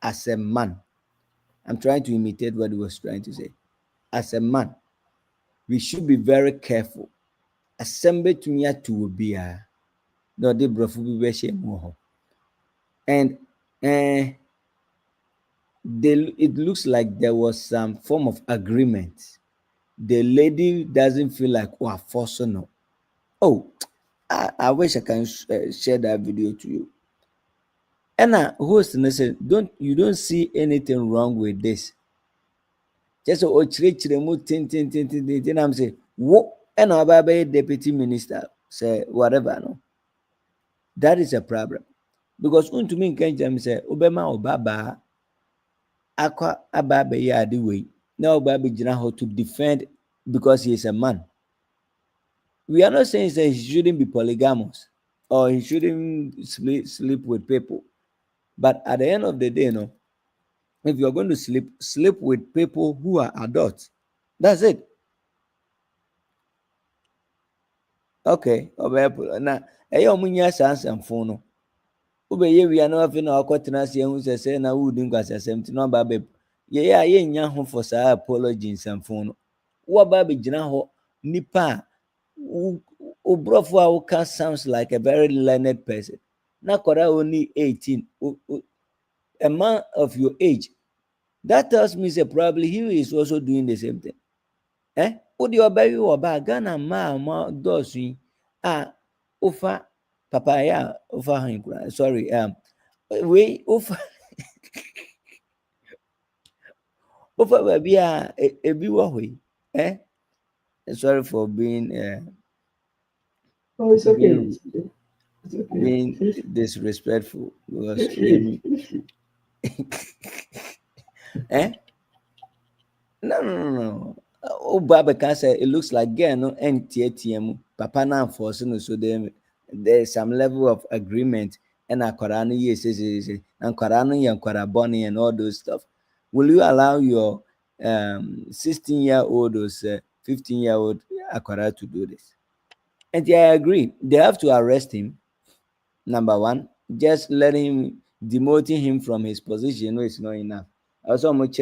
as a man. I'm trying to imitate what he was trying to say. As a man, we should be very careful. Assemble to me to be a no de brofu be shame. And it looks like there was some form of agreement. The lady doesn't feel like forcing no. Oh, I wish I can share that video to you. And host said, you don't see anything wrong with this. Just tin I'm saying, what and our deputy minister say whatever no. That is a problem. Because to me can say Obama or Baba Aqua Ababe Yadi way. Now Baby Jinaho to defend because he is a man. We are not saying that he shouldn't be polygamous or he shouldn't sleep with people. But at the end of the day, no, if you're going to sleep with people who are adults. That's it. Okay. Now, munya sans and phone. Ube we are not having our quaternacy who say na wouldn't got a same to no babe. Yeah, young for sa apology in some phone. What baby jinaho nipa Ubrofwa who sounds like a very learned person. Nakora only 18. A man of your age. That tells me that probably he is also doing the same thing. What do you baby or bagana ma does ufa papaya ufa sorry we ufa ufa baby a biwa sorry for being it's okay. Being disrespectful because no. Oh, Baba can say it looks like girl no NTATM Papa na forcing so there's some level of agreement and Akorano yes and Korano and Koraboni and all those stuff. Will you allow your 16-year-old or 15-year-old Akora to do this? And yeah, I agree. They have to arrest him. Number one, just let him demoting him from his position. No, it's not enough. Also, much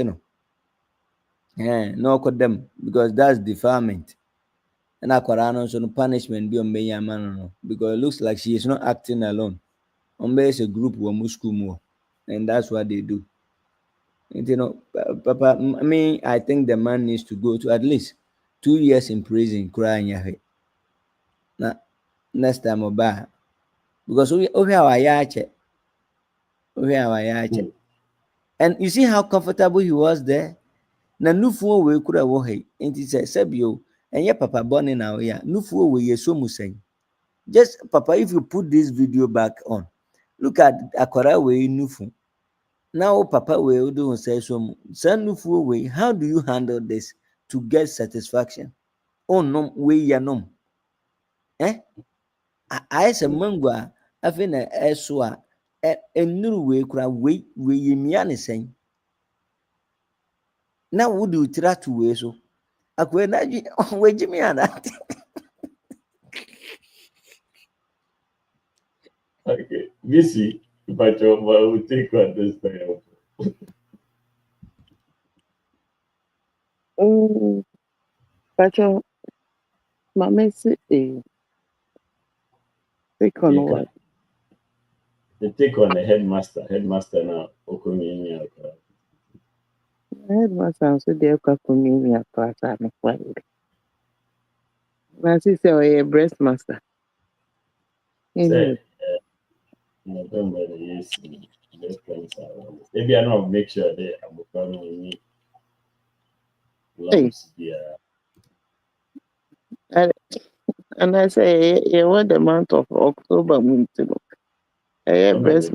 no, condemn because that's defilement. And Aquarano, so no punishment be on Benyamano because it looks like she is not acting alone. Ombe is a group who muskumo, and that's what they do. And you know, Papa, I mean, I think the man needs to go to at least 2 years in prison, crying your head. Now, next time about because we have a yache. We have a yache. And you see how comfortable he was there? Na nufuo we kura wo hai. Enti se sebio, and yeah, Papa born now, yeah. Nufuo we yeso museng. Just Papa, if you put this video back on, look at Akora we nufu. Now Papa we do say so. San nufu we, how do you handle this to get satisfaction? Oh no, we ya nom. Eh? I say mangwa, I feel na eswa. Enuru we kura we yemiane seng. Now would you try to way so? Akwenaji we Jimmy and that. Okay, Missy, but we take on this time. But my message is take on what? They take on the headmaster. Headmaster now, Okomi. Headmaster so they come for me class I'm quite. My sister a breast master. Say, November the years. Maybe I know make sure they are going lumps. Yeah. And I say, what the month of October month, breast.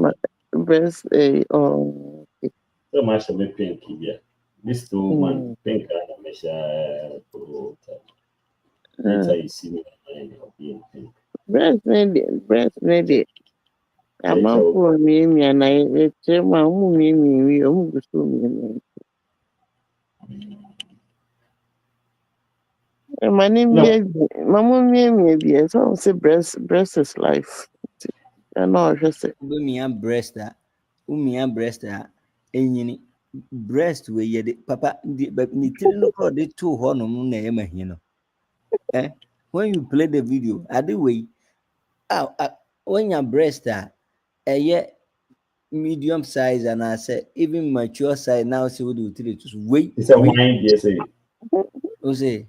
So much of me pink, yeah. This 2 months, pink and measure. Later you see me being pink. Breast lady. I'm out for me, and I tell my mummy, we almost me. My name is Mamma maybe so say breast is life. I know I just say Umia breast enyini breast we ye papa but ni tiri no call the two honum na e mahino. When you play the video, ade we when your breast medium size and I say even mature size now see what do three to wait. It's a wine, yes. O say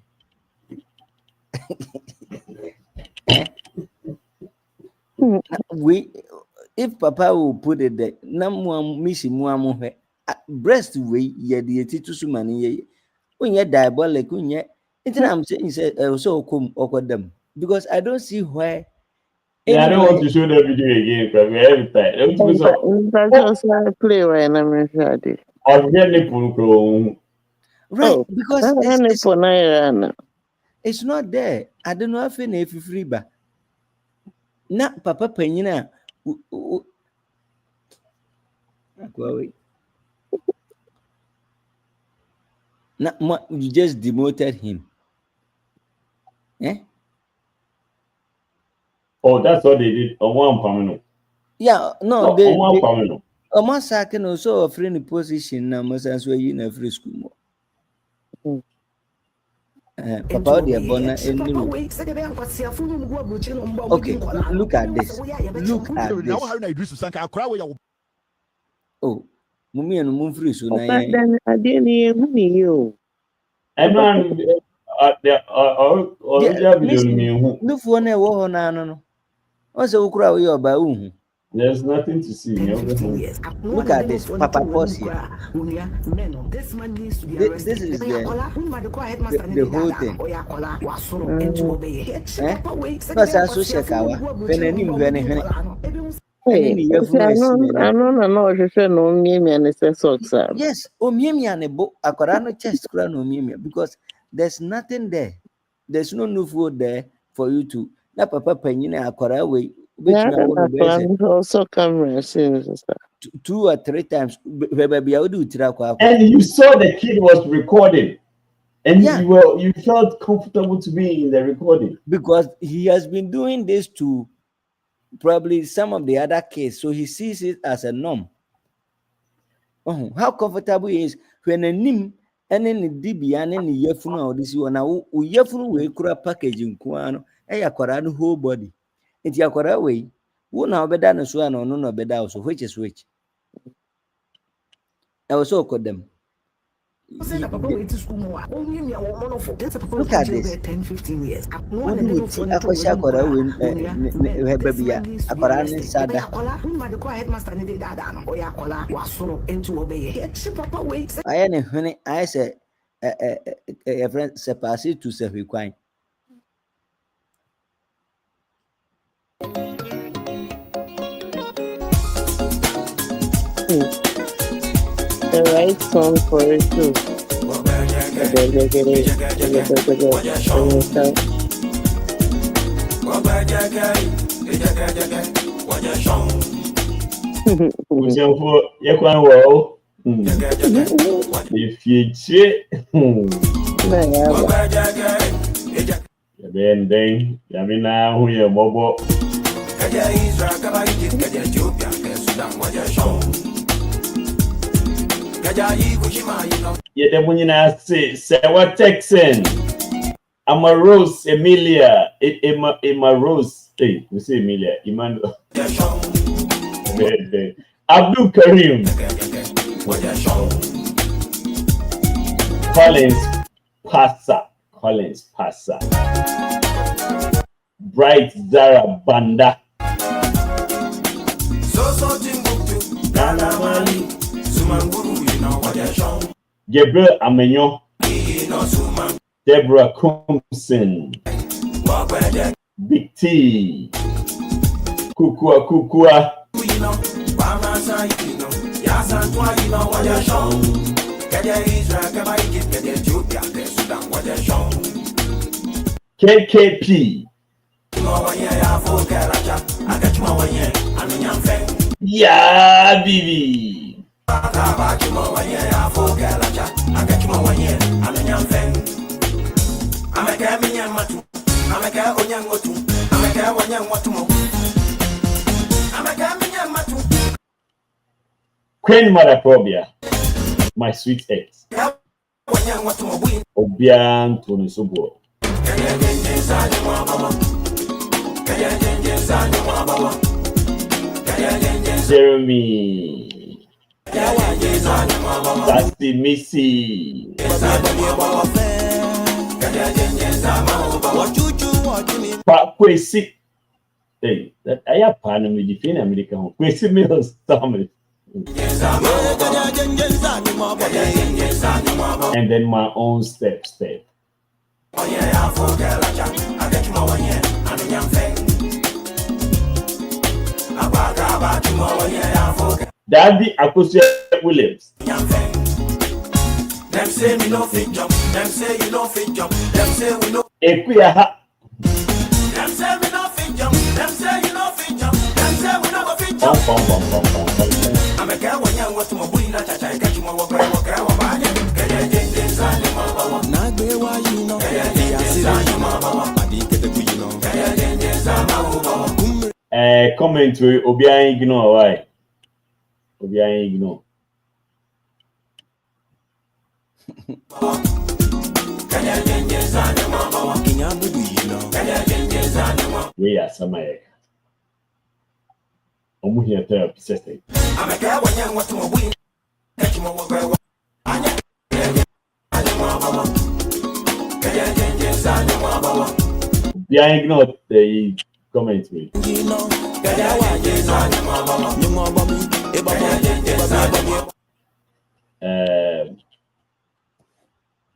we if Papa will put it there, no miss muamu breast way ye the titus money ye when you're diabolic when ye I'm saying so come awkward them because I don't see why. Yeah, I don't want to show that video again because every time. That's just like play when I'm ready. I'm getting right because it's not there. I don't know if it's free, but not Papa Penina. Not you just demoted him. Oh, that's what they did on one panel. Yeah, no, they on one panel. Almost second also offering the position now, most as well in a free school. Papa, dear Bonner, okay, look at this. Look at this. Oh, Mummy and Moon free soon. I didn't hear you. And man, look for no one. No, what's a crowd you about? There's nothing to see. Look at this, Papa pause here. This is the whole thing. Because I so check out when any yes, Mimi and a book, a Corano chest crown Mimi, because there's nothing there. There's no new food there for you to. Na Papa Penina, a Coraway. Also camera 2 or 3 times. And you saw the kid was recording, and you felt comfortable to be in the recording because he has been doing this to probably some of the other kids, so he sees it as a norm. How comfortable he is when a nim ɛne ne dibea ne ne yafunu a ɔde si hɔ na wo yafunu wei kura package nko ara no ɛyɛ akwadaa no whole body nti akwadaa wei wo na ɔbɛda no so a na ɔno na ɔbɛda wo so which is which ɛwɔ sɛ ɔkɔ dɛm. Look at this. 10-15 years. Akwasha akwadaa wei baby ya akwadaa ne sada. Headmaster ne de dada no ɔyɛ akwadaa wasoro into obeye. Yɛkyi papa wei. Ayɛ ne hwene ayɛ sɛ your friend sɛ paase to sɛ hwɛ kwan. The right song for it too. If you then Yamina who you mobile. Yeah, the Munina say what Texan. I'm a Rose Emilia. Emma Rose. Hey, we say Emilia. Emmanuel. Abdul Karim. Collins Passa. Bright Zara Banda. Gabriel Amenyo. Deborah Compson. Big T. Kukua. KKP. Yeah, baby. Queen Maraprobia, my sweet ex. Obian Tony Subo. Jeremy. That's the Missy. Kwesi. Hey, that I have pan with the fin American. Kwesi Mills family. And then my own step. Daddy Akosia Williams. Them say me no fit jump. Them say you no fit jump. Them say we no. Ekuya. Them say me no fit jump. Them say you no fit jump. Them say we no go fit jump. I'm a girl when you want to move in a chacha. I catch you more work. Commentary Obian ignore why. Obian ignore. We are Samaya. Omu here therapy system. I'm a girl when you want to win. Catch you more work. Yeah, ignore the commentary.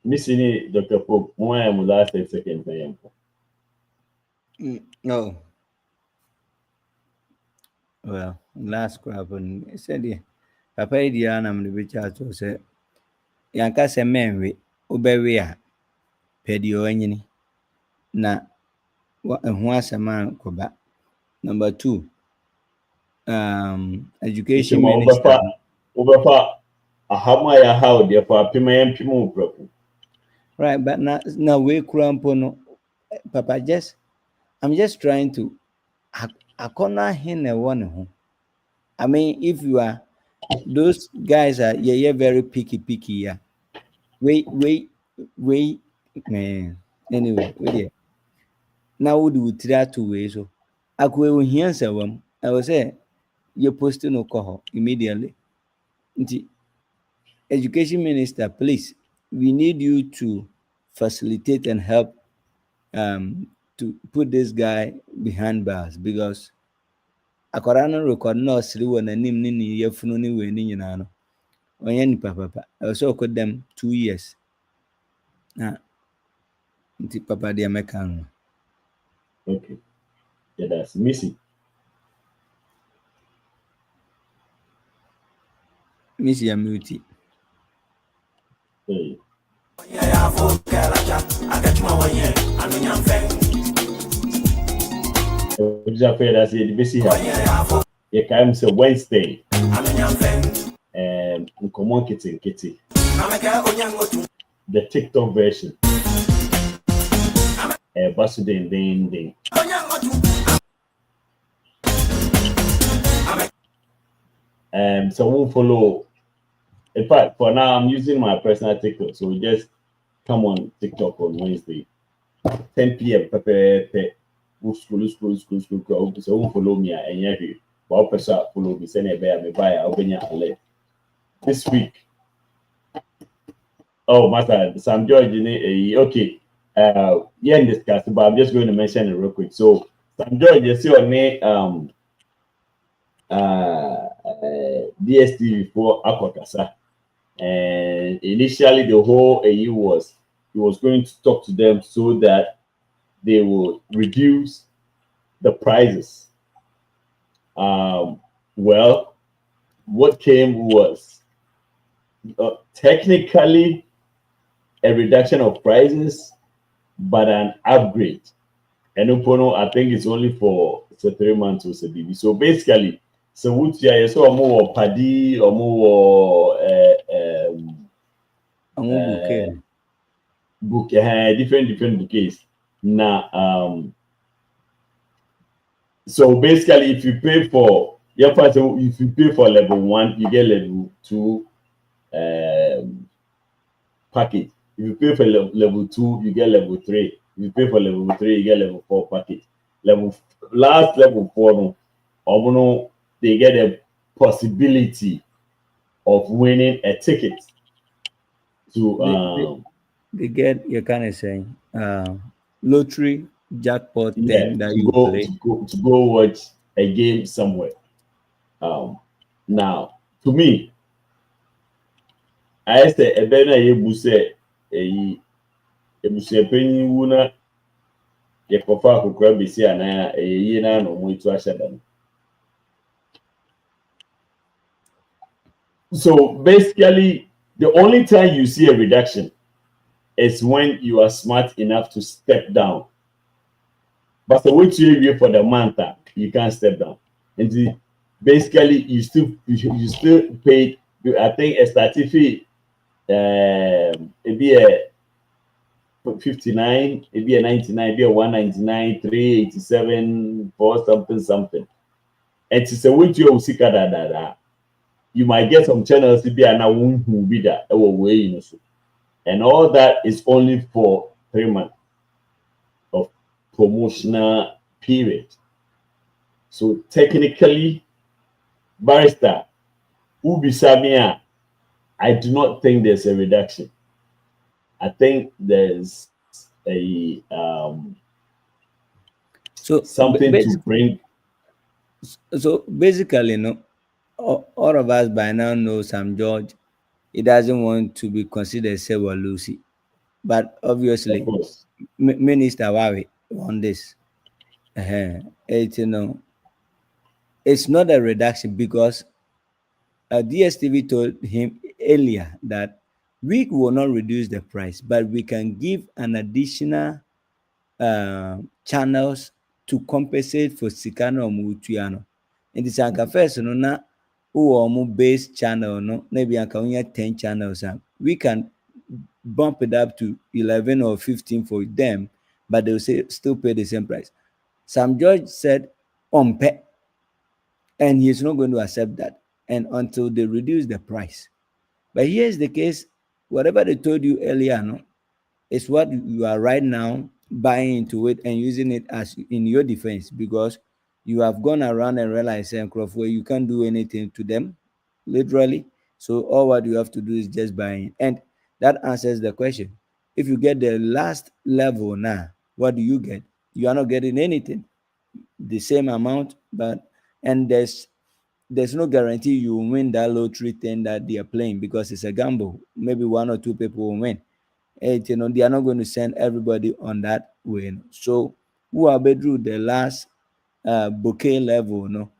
Missing Dr. Pope, more I am last 10 seconds. No. Well, last crap and said, Papa Diana, I'm the Richard, so said, Yanka se menwe, Uberia, Pedio Engine. Na once a man koba. Number 2, education minister. Overfa ahamaya how dear for Pimayan Pimu broken. Right, but now we crampono, Papa. I'm just trying to. I corner him a one. I mean, if you are, those guys are very picky, yeah. Wait, man. Anyway, wait. Now would we try two ways? So I could hear some. I was say you posting no call immediately. Nti, Education Minister, please, we need you to facilitate and help to put this guy behind bars because akwadaa no record na ɔsere wɔ n'anim ne ne yafunu ne wei ne nyinaa no ɔnyɛ nipa papa ɛwɔ sɛ ɔkɔ dɛm 2 years na nti papa deɛ mɛka no. Okay. Yeah, that's Missy. Missy Amuti. Hey. That's it. Busy here. You can say Wednesday. Come on, kitty. The TikTok version. Basu ding. So we'll follow. In fact, for now, I'm using my personal TikTok. So we just come on TikTok on Wednesday, 10 p.m. School. So we'll follow me and you. But also follow me. Send a bear, me buy. I'll bring you alert. This week. Oh, Master Sam George, okay. Yeah, discuss, but I'm just going to mention it real quick. So Sam George, you see on me DSTV for Aquacasa. And initially the whole AU was he was going to talk to them so that they will reduce the prices. Well, what came was technically a reduction of prices, but an upgrade. And I think it's only for 3 months or so. So basically, so what you saw more paddy or more different bouquets. Now, so basically, if you pay for if you pay for level 1, you get level 2 package. If you pay for level 2, you get level 3. If you pay for level 3, you get level 4 package. Level 4, no, they get a possibility of winning a ticket to they get, you're kind of saying lottery jackpot thing that you play to go watch a game somewhere. Now to me, I say a better a penny wuna ye kofa kokra besi ana ye na no mo itu ashada. So basically, the only time you see a reduction is when you are smart enough to step down. But the way to wait for the month, you can't step down. And basically, you still paid. I think a starting fee, it'd be a 59, it'd be a 99, it'd be a 199, 387, 4 something. And it's a way to see that. You might get some channels to be an who be that way, and all that is only for 3 months of promotional period. So technically, Barrister, Ubi Samia, I do not think there's a reduction. I think there's a something to bring. So basically, all of us by now know Sam George. He doesn't want to be considered Sewa Lucy, but obviously, Minister Wawi on this. It's not a reduction because DSTV told him earlier that we will not reduce the price, but we can give an additional channels to compensate for Sikano Mutuano. And it's a first, na base channel, no, maybe 10 channels. We can bump it up to 11 or 15 for them, but they'll still pay the same price. Sam George said, and he's not going to accept that, and until they reduce the price. But here's the case whatever they told you earlier, no, it's what you are right now buying into it and using it as in your defense, because you have gone around and realized, Crawford, you can't do anything to them, literally. So all what you have to do is just buying, and that answers the question. If you get the last level now, what do you get? You are not getting anything, the same amount, but and there's no guarantee you will win that lottery thing that they are playing, because it's a gamble. Maybe one or two people will win. You know, they are not going to send everybody on that way. So who are bedroom the last bouquet level, no,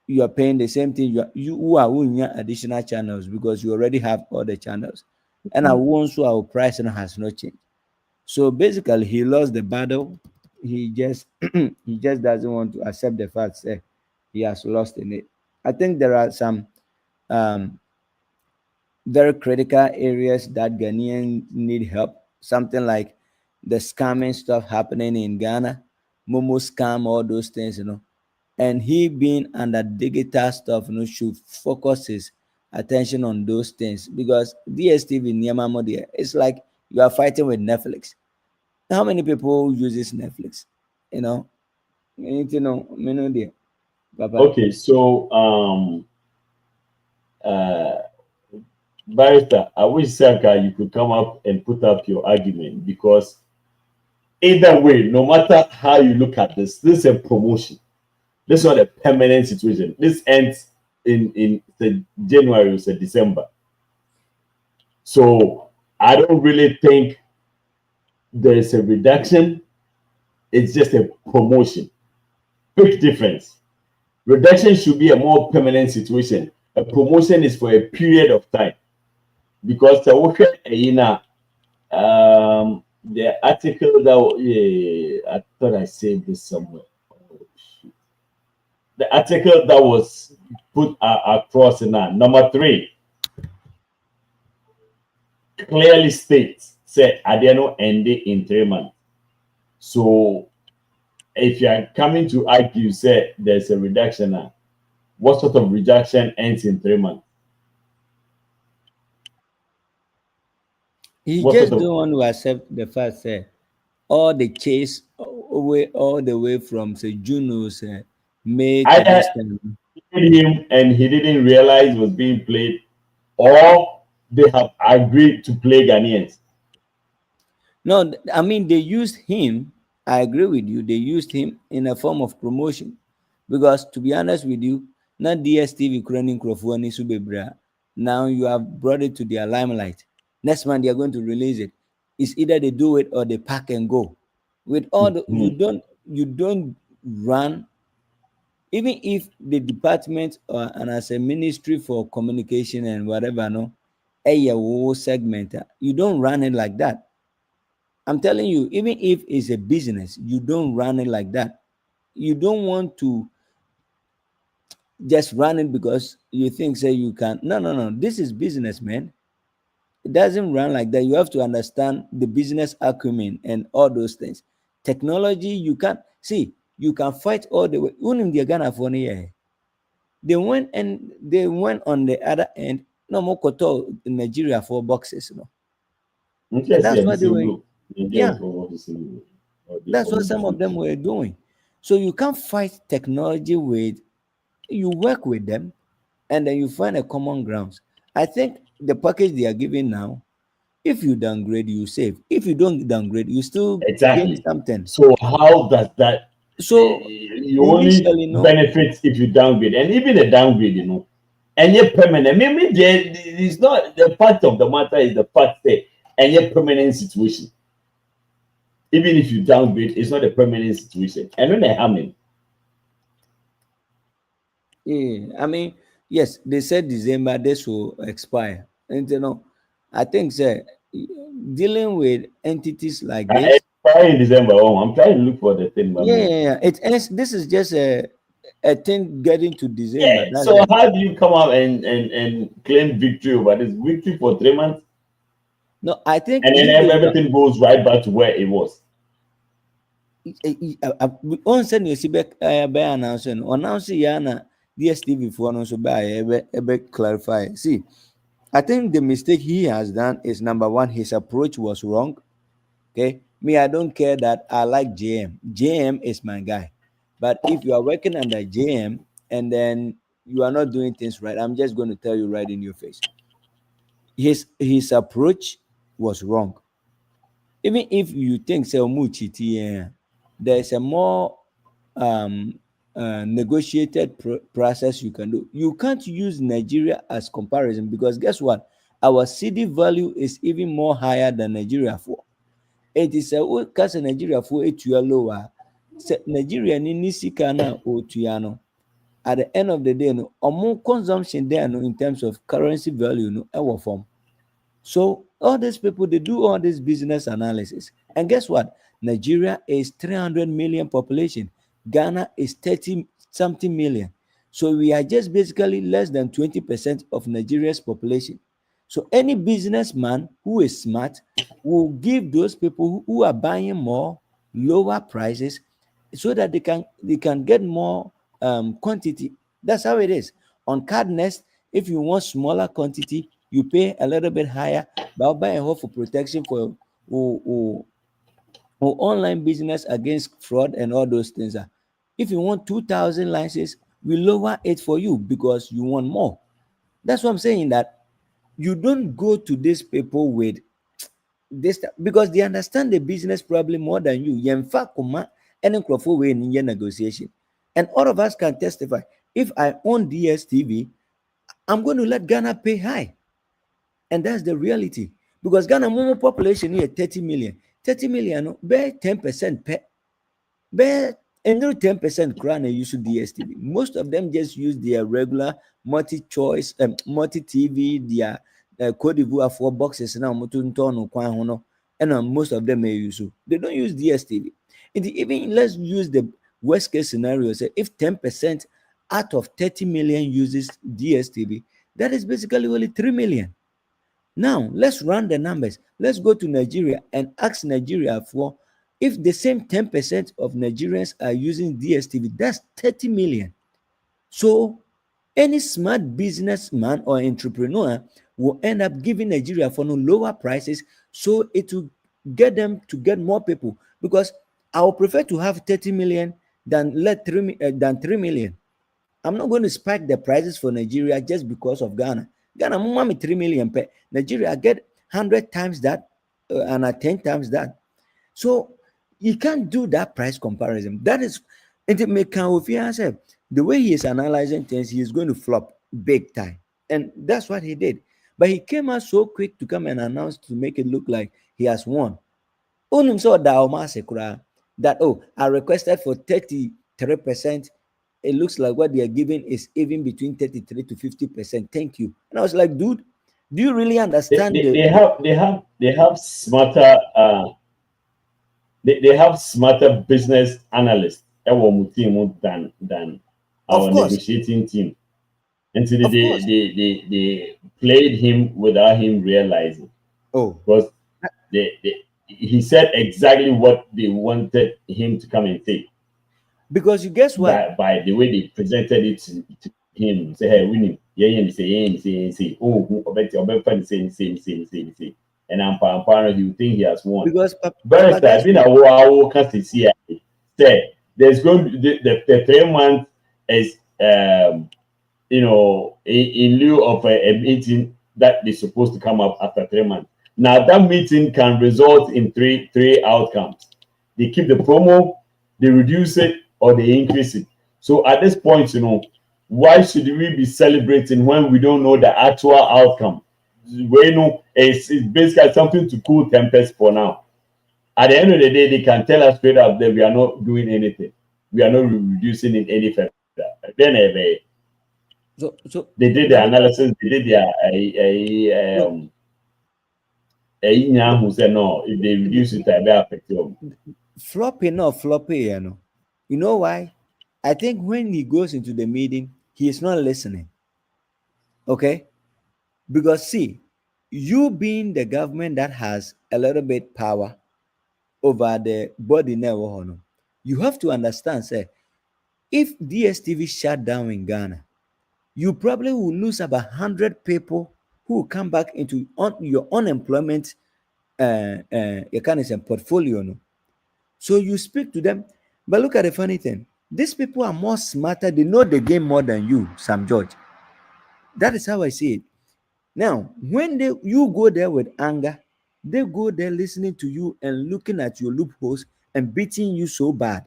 you are paying the same thing. You who are winning additional channels because you already have all the channels, and our price has not changed. So basically, he lost the battle. He just he just doesn't want to accept the fact that he has lost in it. I think there are some um, very critical areas that Ghanaians need help. Something like the scamming stuff happening in Ghana, Momo scam, all those things, you know. And he being under digital stuff, you know, should focus his attention on those things, because DSTV Niamamo there, it's like you are fighting with Netflix. How many people uses Netflix? You know, you need to know, you know, there, Papa. Okay, so uh Barrister, I wish Saka you could come up and put up your argument, because either way, no matter how you look at this is a promotion. This is not a permanent situation. This ends in the January or December. So I don't really think there's a reduction. It's just a promotion. Big difference. Reduction should be a more permanent situation. A promotion is for a period of time. Because the article that I thought I saved this somewhere. Oh, shoot. The article that was put across in number 3 clearly states, say Adeno ended in 3 months. So if you are coming to argue, say there's a reduction now, what sort of reduction ends in 3 months? He just don't want to accept the fact that all the chase all the way from say June, say May to this time. Him and he didn't realize it was being played, or they have agreed to play Ghanaians. No, I mean they used him. I agree with you. They used him in a form of promotion, because to be honest with you, not DSTV Kroning Krofwani Subebra. Now you have brought it to their limelight. Next month they are going to release it. It's either they do it or they pack and go. With all the you don't run, even if the department and as a ministry for communication and whatever, no, a whole segment, you don't run it like that. I'm telling you, even if it's a business, you don't run it like that. You don't want to just run it because you think say you can. No. This is business, man. It doesn't run like that. You have to understand the business acumen and all those things. Technology, you can't see. You can fight all the way. They went on the other end. No more koto in Nigeria for boxes, no. And that's what they were. Yeah, that's what some of them were doing. So you can't fight technology with. You work with them, and then you find a common grounds. I think the package they are giving now, if you downgrade, you save. If you don't downgrade, you still gain something. So how does that? So you only benefit if you downgrade, and even a downgrade, you know, and yet permanent. Maybe it's not the part of the matter is the fact that and yet permanent situation. Even if you downgrade, it's not a permanent situation. And when they happen. Yeah, I mean, yes, they said December this will expire, and you know, I think dealing with entities like this. Expire in December. Oh, I'm trying to look for the thing. Yeah. This is just a thing getting to December. Yeah. So how do you come out and claim victory over this? Victory for 3 months? No, I think, and then everything goes right back to where it was. On send you see back announcing DSTV for no so by clarify. See, I think the mistake he has done is number one, his approach was wrong. Okay, me, I don't care that I like JM. JM is my guy, but if you are working under JM and then you are not doing things right, I'm just going to tell you right in your face. His approach was wrong. Even if you think so much, there's a more um, negotiated process you can do. You can't use Nigeria as comparison because guess what? Our CD value is even more higher than Nigeria for. It is a case Nigeria for it lower. Nigeria ni sika na otuano. At the end of the day, no, more consumption there no, in terms of currency value no ever form. So all these people they do all this business analysis, and guess what? Nigeria is 300 million population. Ghana is 30 something million. So we are just basically less than 20% of Nigeria's population. So any businessman who is smart will give those people who are buying more lower prices so that they can get more quantity. That's how it is. On Cardnest, if you want smaller quantity, you pay a little bit higher, but buy a hope for protection for online business against fraud and all those things. If you want 2,000 licenses, we lower it for you because you want more. That's what I'm saying, that you don't go to these people with this because they understand the business probably more than you. Yemfa kuma any way in your negotiation. And all of us can testify. If I own DSTV, I'm going to let Ghana pay high. And that's the reality. Because Ghana more population here 30 million. 30 million, no, bear 10% per bear and 10% crown use DSTV. Most of them just use their regular multi-choice, multi-TV, their Cote d'Ivoire 4 boxes now, and most of them may use. They don't use DSTV. And even let's use the worst case scenario. Say if 10% out of 30 million uses DSTV, that is basically only 3 million. Now, let's run the numbers. Let's go to Nigeria and ask Nigeria for if the same 10% of Nigerians are using DSTV, that's 30 million. So, any smart businessman or entrepreneur will end up giving Nigeria for no lower prices so it will get them to get more people. Because I would prefer to have 30 million than 3 million. I'm not going to spike the prices for Nigeria just because of Ghana. Ghana, mommy 3 million per. Nigeria get 100 times that and 10 times that. So you can't do that price comparison. That is, it may count the way he is analyzing things, he is going to flop big time. And that's what he did. But he came out so quick to come and announce to make it look like he has won. That, oh, I requested for 33%. It looks like what they are giving is even between 33 to 50%. Thank you. And I was like, dude, do you really understand? They have smarter they have smarter business analysts than our negotiating team. And so they played him without him realizing. Oh, because he said exactly what they wanted him to come and say. Because you guess what? By the way they presented it to him, say, hey, winning, say, oh, say. And I'm apparently you think he has won. Because Barrister, I've been a while say there's going to the 3 months is in lieu of a meeting that is supposed to come up after 3 months. Now that meeting can result in three outcomes. They keep the promo, they reduce it, or they increase it. So at this point, why should we be celebrating when we don't know the actual outcome? It's basically something to cool tempers for now. At the end of the day, they can tell us straight up that we are not doing anything. We are not reducing it any further. Then they did the analysis. They did their who said no. If they reduce it, they will affect you. Floppy, you know why? I think when he goes into the meeting, he is not listening. Okay? Because see, you being the government that has a little bit power over the body now, you have to understand, say, if DSTV shut down in Ghana, you probably will lose about 100 people who will come back into your unemployment your kind of portfolio. No? So you speak to them, but look at the funny thing. These people are more smarter. They know the game more than you, Sam George. That is how I see it. Now, when you go there with anger, they go there listening to you and looking at your loopholes and beating you so bad.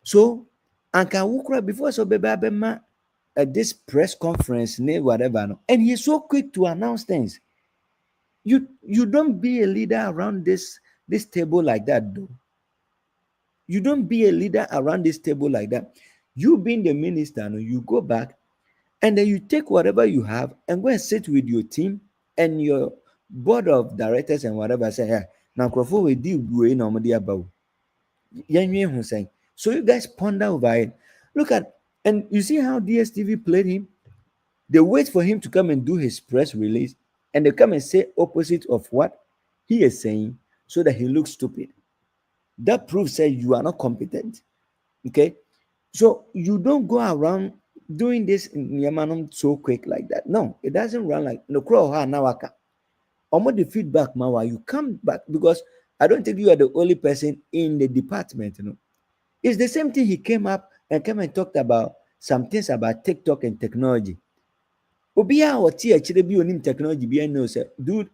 So, Anka Wukra before so beba at this press conference, whatever, no, and he's so quick to announce things. You don't be a leader around this table like that, though. You don't be a leader around this table like that. You being the minister, no, you go back and then you take whatever you have and go and sit with your team and your board of directors and whatever. Say, yeah, now Crawford will deal with normally about. So you guys ponder over it. Look at, and you see how DSTV played him? They wait for him to come and do his press release and they come and say opposite of what he is saying so that he looks stupid. That proves that you are not competent. Okay? So you don't go around doing this in Yamanum so quick like that. No, it doesn't run like no crow nawaka. Almost the feedback, Mawa, you come back because I don't think you are the only person in the department. You know, it's the same thing. He came up and talked about some things about TikTok and technology. Obia or actually be on technology behind no sir. Dude,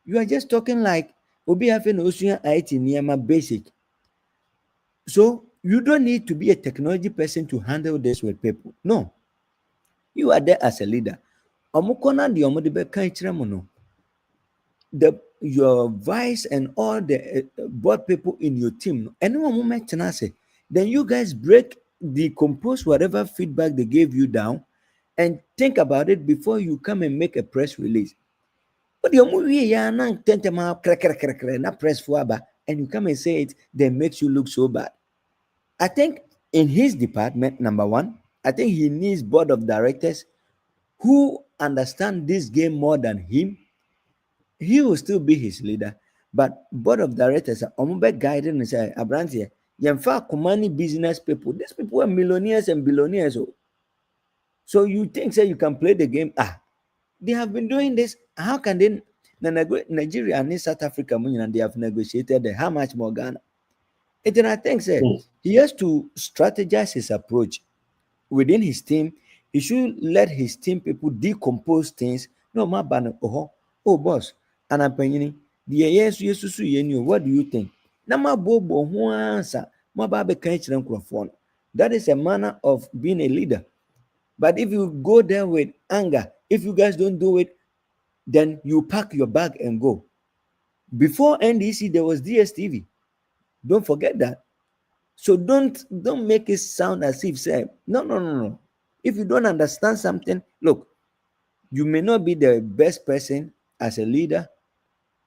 you are just talking like Obia having Ocean IT Niyama basic. So you don't need to be a technology person to handle this with people. No. You are there as a leader. Your vice and all the board people in your team, anyone moment then you guys decompose whatever feedback they gave you down and think about it before you come and make a press release. But your movie press for and you come and say it, then makes you look so bad. I think in his department, number one, I think he needs board of directors who understand this game more than him. He will still be his leader, but board of directors are guiding and say, Abrantia, Yamfa Kumani business people. These people are millionaires and billionaires. So you think you can play the game? They have been doing this. How can they? Nigeria and South Africa, and they have negotiated how much more Ghana? And then I think he has to strategize his approach within his team. He should let his team people decompose things. No, my banner. Oh, boss. And I'm paying yes, what do you think? That is a manner of being a leader. But if you go there with anger, if you guys don't do it, then you pack your bag and go. Before NDC, there was DSTV. Don't forget that. So don't make it sound as if say no. If you don't understand something, look, you may not be the best person as a leader.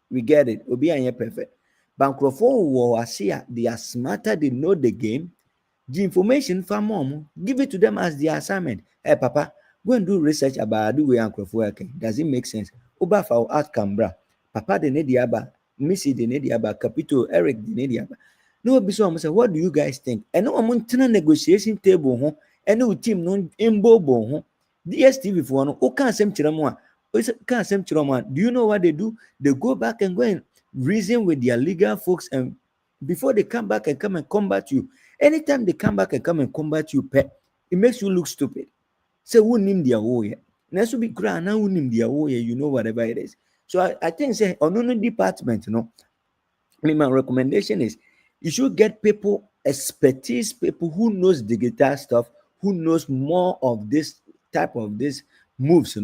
We get it. Obi anye perfect. They are smarter. They know the game. The information from mom, give it to them as the assignment. Hey, Papa, go and do research about the way Uncle working. Does it make sense? Oba for outcome, bra. Papa the nediaba, Missy the nediaba, Capito, Eric the nediaba. No, Bishop say, what do you guys think? And no amount negotiation table, and no team no imbo. DSTV for one, can't same chiramwa. Do you know what they do? They go back and go and reason with their legal folks, and before they come back and come and combat you. Anytime they come back and come and combat you, it makes you look stupid. Say, who named their warrior? Next to be grand, now who named their warrior, you know, whatever it is. So I think, say, on no department, my recommendation is you should get people, expertise, people who knows digital stuff, who knows more of this type of this moves,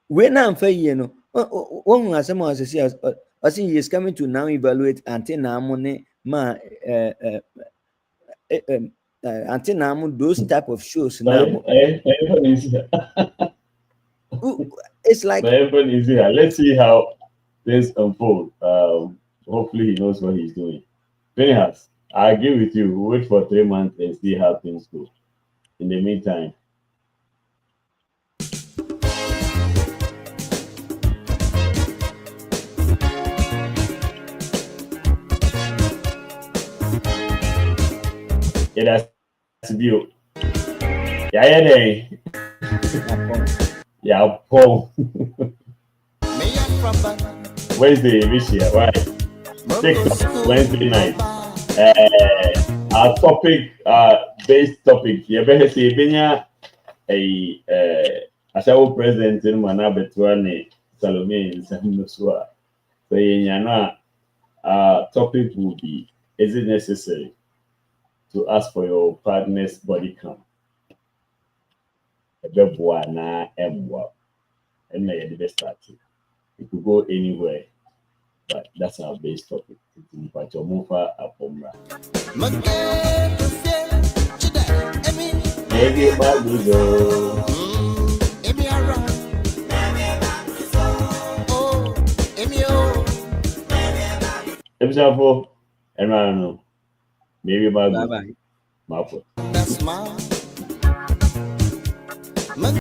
When I'm fair, one has someone says, I think he is coming to now evaluate antenna money, antenna those type of shows now. It's like let's see how this unfold. Hopefully he knows what he's doing. Phineas, I agree with you. We'll wait for 3 months and see how things go. In the meantime, it has to be. Yeah. Paul. Wednesday this year, right? TikTok Wednesday night. Our topic, base topic. You better say Benya Ashawo President in Manabetwane Salomey Sentence. So topic will be: is it necessary to ask for your partner's body count? And then the start. It could go anywhere, but that's our base topic. Maybe Bye bye. my